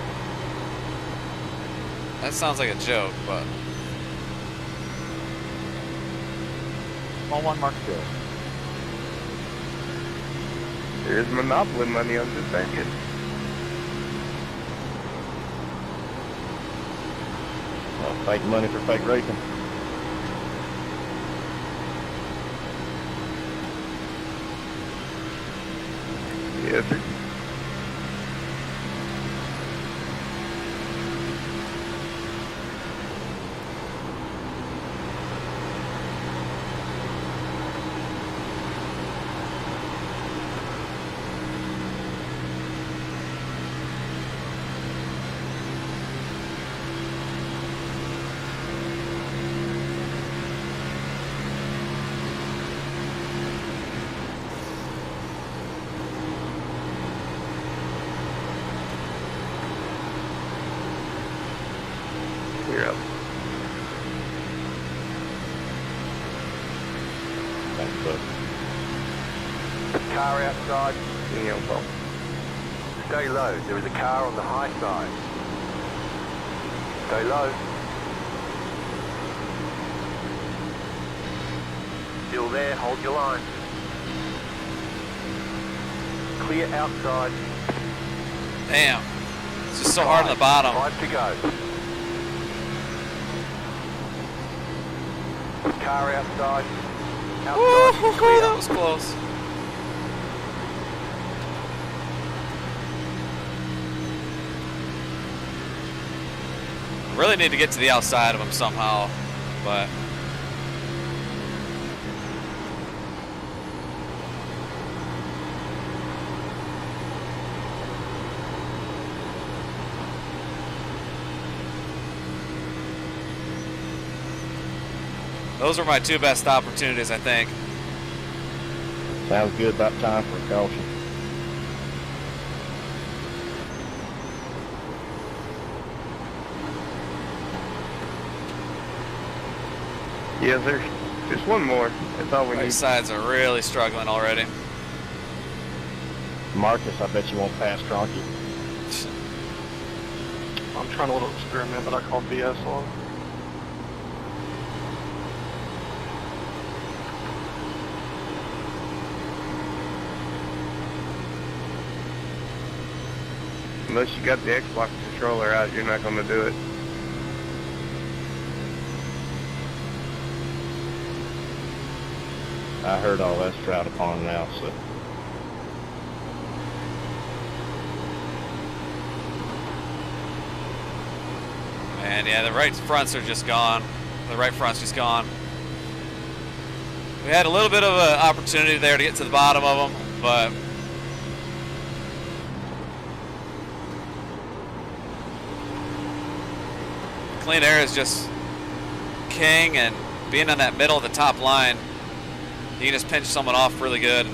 That sounds like a joke, but Small one, Mark 2. Here's Monopoly money, I'm just thinking. Well, fake money for fake racing. Yes, sir. Clear up. Thanks, bud. Car outside. Yeah, well. Stay low. There is a car on the high side. Stay low. Still there. Hold your line. Clear outside. damn. It's just so hard on the bottom. 5 to go. Car outside. Ooh, that was close. Really need to get to the outside of him somehow, but those were my two best opportunities, I think. Sounds good. About time for a caution. Yes, sir. Just one more. That's all we Right need. sides are really struggling already. Marcus, I bet you won't pass Cronky. I'm trying a little experiment that I call BS on. Unless you got the Xbox controller out, you're not going to do it. I heard all that's frowned upon now, so. And yeah, the right fronts are just gone. The right front's just gone. We had a little bit of an opportunity there to get to the bottom of them, but clean air is just king, and being on that middle of the top line, you can just pinch someone off really good.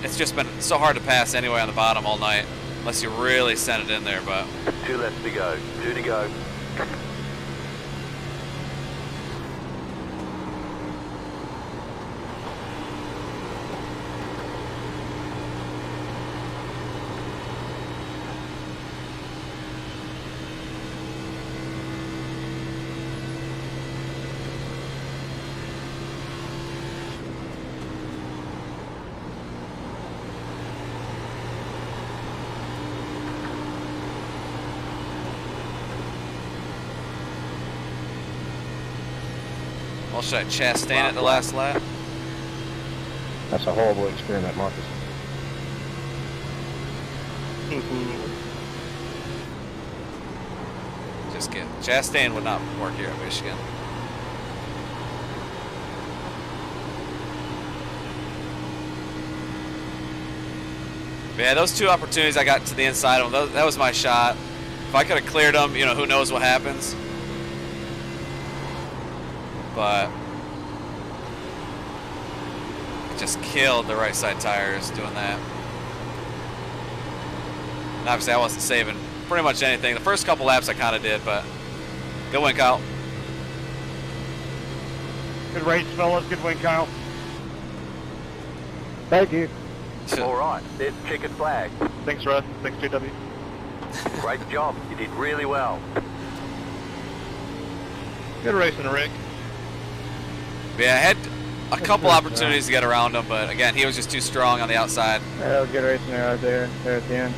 It's just been so hard to pass anyway on the bottom all night, unless you really send it in there, but 2 left to go. 2 to go. well, should I Chastain it the last lap? That's a horrible experiment, Marcus. Just kidding. Chastain would not work here at Michigan. But yeah, those two opportunities I got to the inside of them, that was my shot. If I could have cleared them, you know, who knows what happens. But it just killed the right side tires doing that. And obviously I wasn't saving pretty much anything. The first couple laps I kind of did, but good win, Kyle. Good race, fellas. Good win, Kyle. Thank you. All right, there's checkered flag. Thanks, Russ. Thanks, JW. Great job. You did really well. Good racing, Rick. Yeah, I had a couple opportunities to get around him, but again, he was just too strong on the outside. That was good racing there, there at the end.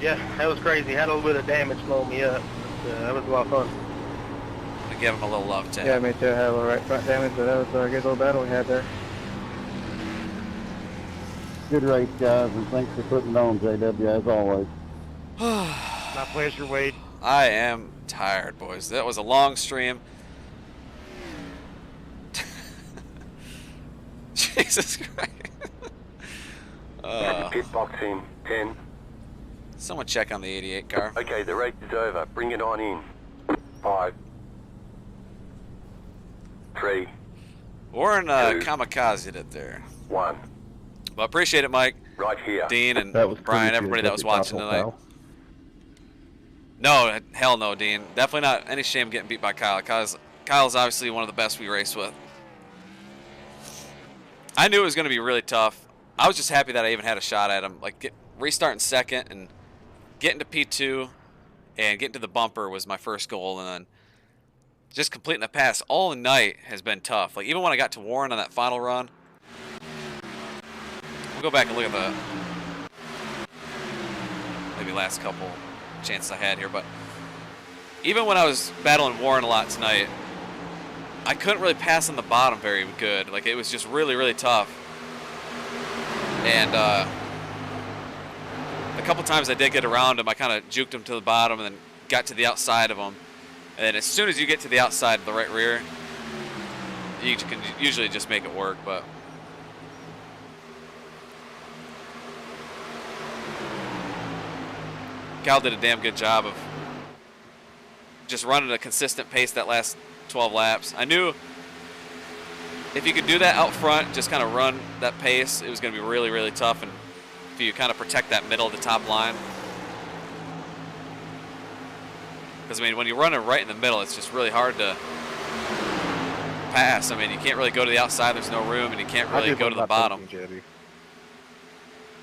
Yeah, that was crazy. Had a little bit of damage slowing me up. But, that was a lot of fun. To give him a little love, Tim. Yeah, me too. I had a little right front damage, but that was a good little battle we had there. Good race, guys, and thanks for putting it on, JW, as always. My pleasure, Wade. I am tired, boys. That was a long stream. Jesus Christ. Pit box in 10. Someone check on the 88 car. Okay, the race is over. Bring it on in. 5, 3. Warren kamikazed it there. 1. Well, appreciate it, Mike. Right here. Dean and That was Brian, pretty everybody that was watching Kyle. tonight. No, hell no, Dean. Definitely not any shame getting beat by Kyle. Kyle's obviously one of the best we race with. I knew it was going to be really tough. I was just happy that I even had a shot at him. Like, restarting second and getting to P2 and getting to the bumper was my first goal. And then just completing the pass all night has been tough. Like, even when I got to Warren on that final run, we'll go back and look at the maybe last couple chances I had here. But even when I was battling Warren a lot tonight, I couldn't really pass on the bottom very good. Like, it was just really, really tough. And a couple times I did get around him. I kind of juked him to the bottom and then got to the outside of him. And then as soon as you get to the outside of the right rear, you can usually just make it work. But Cal did a damn good job of just running a consistent pace that last 12 laps. I knew if you could do that out front, just kind of run that pace, it was going to be really, really tough. And if you kind of protect that middle of the top line. Because, I mean, when you run it right in the middle, it's just really hard to pass. I mean, you can't really go to the outside. There's no room, and you can't really go to the bottom.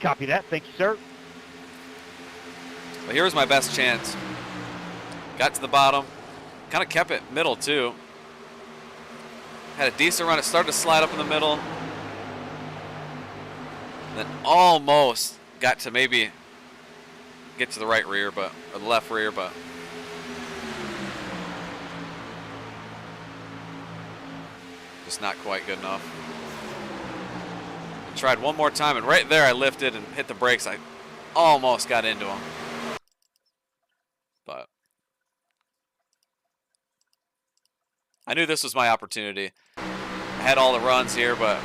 Copy that. Thank you, sir. But here was my best chance. Got to the bottom. Kind of kept it middle, too. Had a decent run. It started to slide up in the middle. Then almost got to maybe get to the right rear, or the left rear, but just not quite good enough. I tried one more time, and right there I lifted and hit the brakes. I almost got into him. But I knew this was my opportunity. I had all the runs here, but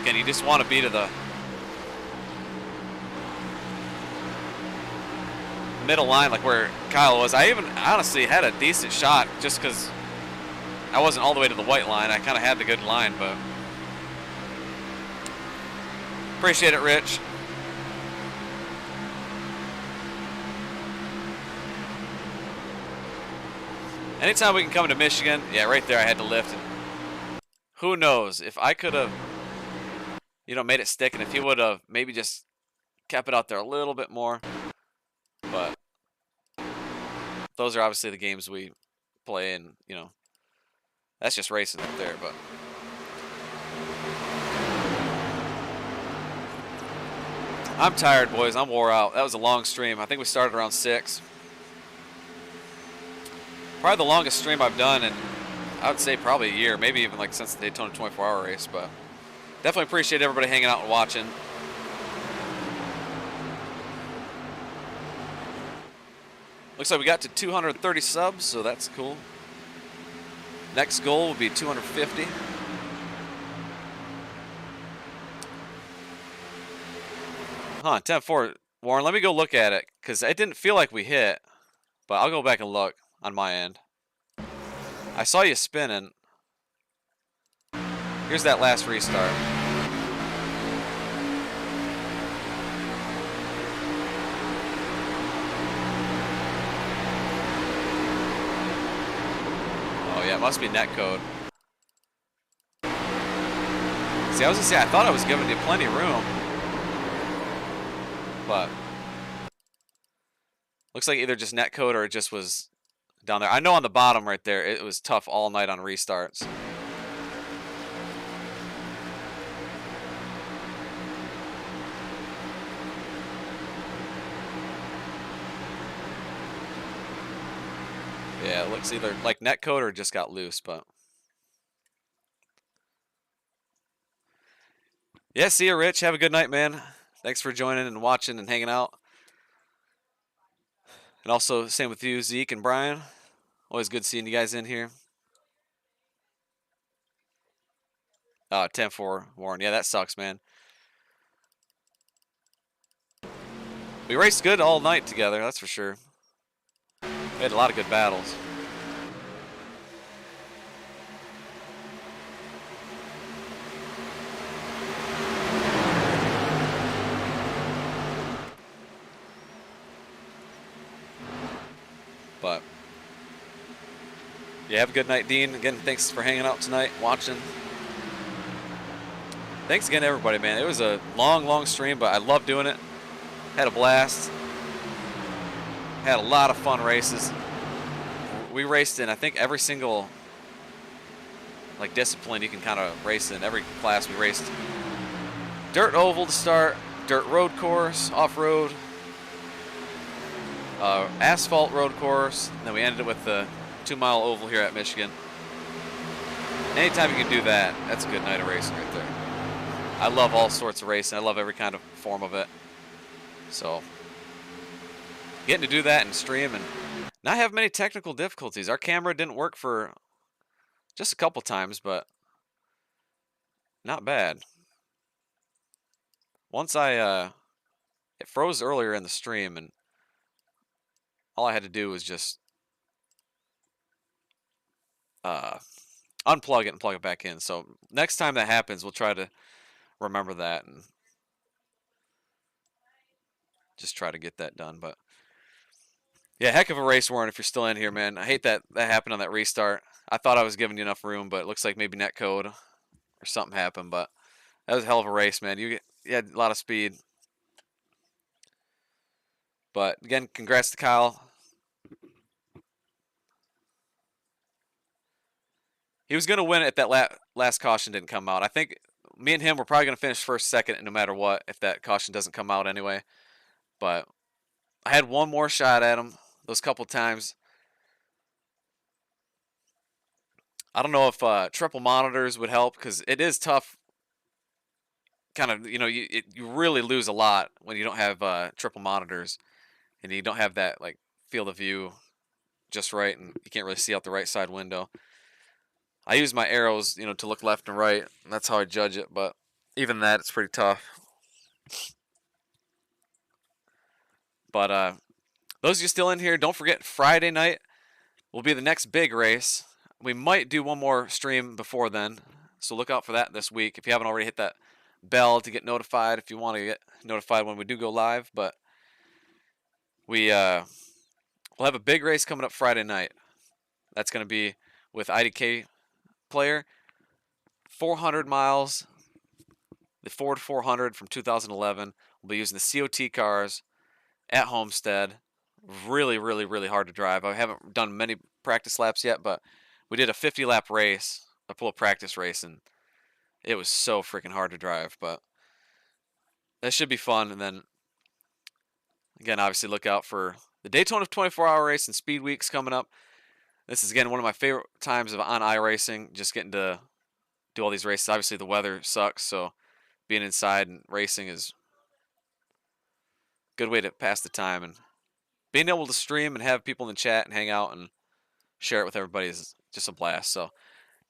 again, you just want to be to the middle line, like where Kyle was. I even honestly had a decent shot just because I wasn't all the way to the white line. I kind of had the good line, but appreciate it, Rich. Anytime we can come to Michigan, yeah, right there I had to lift. And who knows if I could have, made it stick, and if he would have maybe just kept it out there a little bit more. But those are obviously the games we play, and that's just racing up there. But I'm tired, boys. I'm wore out. That was a long stream. I think we started around 6. Probably the longest stream I've done in, I would say, probably a year, maybe even like since the Daytona 24-hour race. But definitely appreciate everybody hanging out and watching. Looks like we got to 230 subs, so that's cool. Next goal will be 250. Huh, 10-4. Warren, let me go look at it, because it didn't feel like we hit. But I'll go back and look on my end. I saw you spinning. Here's that last restart. Oh yeah, it must be netcode. See, I was gonna say, I thought I was giving you plenty of room. But looks like either just netcode or it just was down there. I know on the bottom right there, it was tough all night on restarts. Yeah, it looks either like netcode or just got loose, but yeah, see you, Rich. Have a good night, man. Thanks for joining and watching and hanging out. And also, same with you, Zeke and Brian. Always good seeing you guys in here. 10-4, Warren. Yeah, that sucks, man. We raced good all night together, that's for sure. We had a lot of good battles. But yeah, have a good night, Dean. Again, thanks for hanging out tonight, watching. Thanks again, everybody, man. It was a long stream, but I love doing it. Had a blast. Had a lot of fun races. We raced in, I think, every single like discipline you can kind of race in. Every class we raced. Dirt oval to start, dirt road course, off-road, asphalt road course, and then we ended it with the 2-mile oval here at Michigan. Anytime you can do that, that's a good night of racing right there. I love all sorts of racing. I love every kind of form of it. So getting to do that and stream and not have many technical difficulties. Our camera didn't work for just a couple times, but not bad. Once it froze earlier in the stream, and all I had to do was just unplug it and plug it back in. So next time that happens, we'll try to remember that and just try to get that done. But yeah, heck of a race, Warren, if you're still in here, man. I hate that happened on that restart. I thought I was giving you enough room, but it looks like maybe netcode or something happened. But that was a hell of a race, man. You had a lot of speed. But again, congrats to Kyle. He was going to win it if that last caution didn't come out. I think me and him were probably going to finish first, second, no matter what, if that caution doesn't come out anyway. But I had one more shot at him those couple times. I don't know if triple monitors would help, because it is tough. Kind of, you know, you really lose a lot when you don't have triple monitors, and you don't have that like field of view just right, and you can't really see out the right side window. I use my arrows, you know, to look left and right, and that's how I judge it. But even that, it's pretty tough. But those of you still in here, don't forget Friday night will be the next big race. We might do one more stream before then, so look out for that this week. If you haven't already, hit that bell to get notified if you want to get notified when we do go live. But we'll have a big race coming up Friday night. That's going to be with IDK player, 400 miles, the Ford 400 from 2011. We'll be using the COT cars at Homestead. Really hard to drive. I haven't done many practice laps yet, but we did a 50-lap race, a full practice race, and it was so freaking hard to drive. But that should be fun. And then again, obviously look out for the Daytona 24-hour race and Speed Weeks coming up. This is, again, one of my favorite times on iRacing, just getting to do all these races. Obviously, the weather sucks, so being inside and racing is a good way to pass the time. And being able to stream and have people in the chat and hang out and share it with everybody is just a blast. So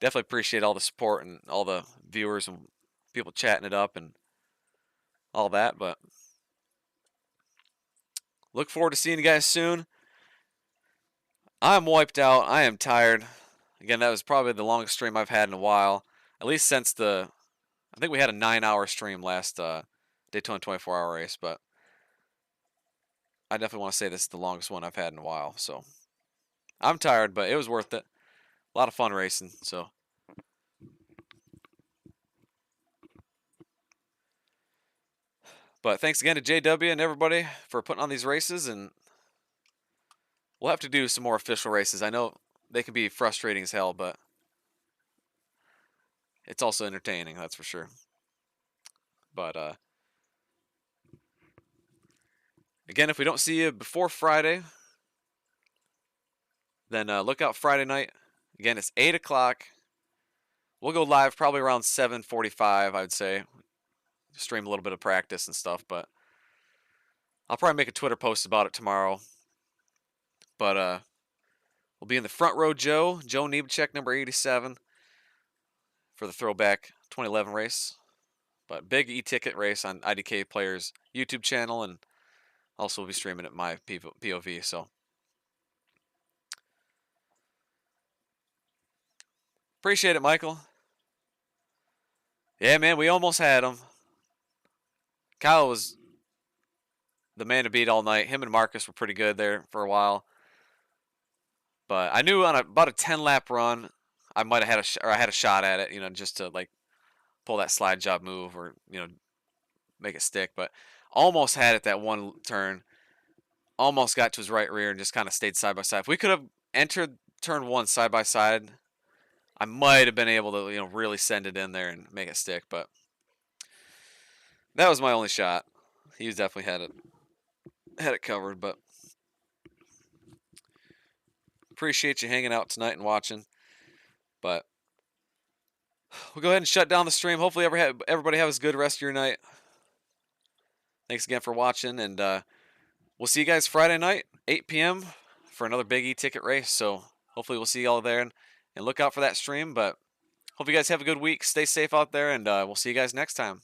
definitely appreciate all the support and all the viewers and people chatting it up and all that. But look forward to seeing you guys soon. I'm wiped out. I am tired. Again, that was probably the longest stream I've had in a while. At least since I think we had a 9-hour stream last Daytona 24-hour race. But I definitely want to say this is the longest one I've had in a while. So I'm tired, but it was worth it. A lot of fun racing. So. But thanks again to JW and everybody for putting on these races, and we'll have to do some more official races. I know they can be frustrating as hell, but it's also entertaining, that's for sure. But again, if we don't see you before Friday, then look out Friday night. Again, it's 8 o'clock. We'll go live probably around 7:45, I would say. Stream a little bit of practice and stuff, but I'll probably make a Twitter post about it tomorrow. But we'll be in the front row, Joe Nemechek, number 87, for the throwback 2011 race. But big e-ticket race on IDK Players YouTube channel, and also will be streaming at my POV. So appreciate it, Michael. Yeah, man, we almost had him. Kyle was the man to beat all night. Him and Marcus were pretty good there for a while. But I knew on about a 10-lap run, I might have had I had a shot at it, you know, just to like pull that slide job move or, you know, make it stick. But almost had it that one turn. Almost got to his right rear and just kind of stayed side by side. If we could have entered turn 1 side by side, I might have been able to, you know, really send it in there and make it stick. But that was my only shot. He was definitely had it covered. But appreciate you hanging out tonight and watching. But we'll go ahead and shut down the stream. Hopefully everybody has a good rest of your night. Thanks again for watching, and we'll see you guys Friday night, 8 p.m. for another big e-ticket race. So hopefully we'll see you all there, and look out for that stream. But hope you guys have a good week. Stay safe out there, and we'll see you guys next time.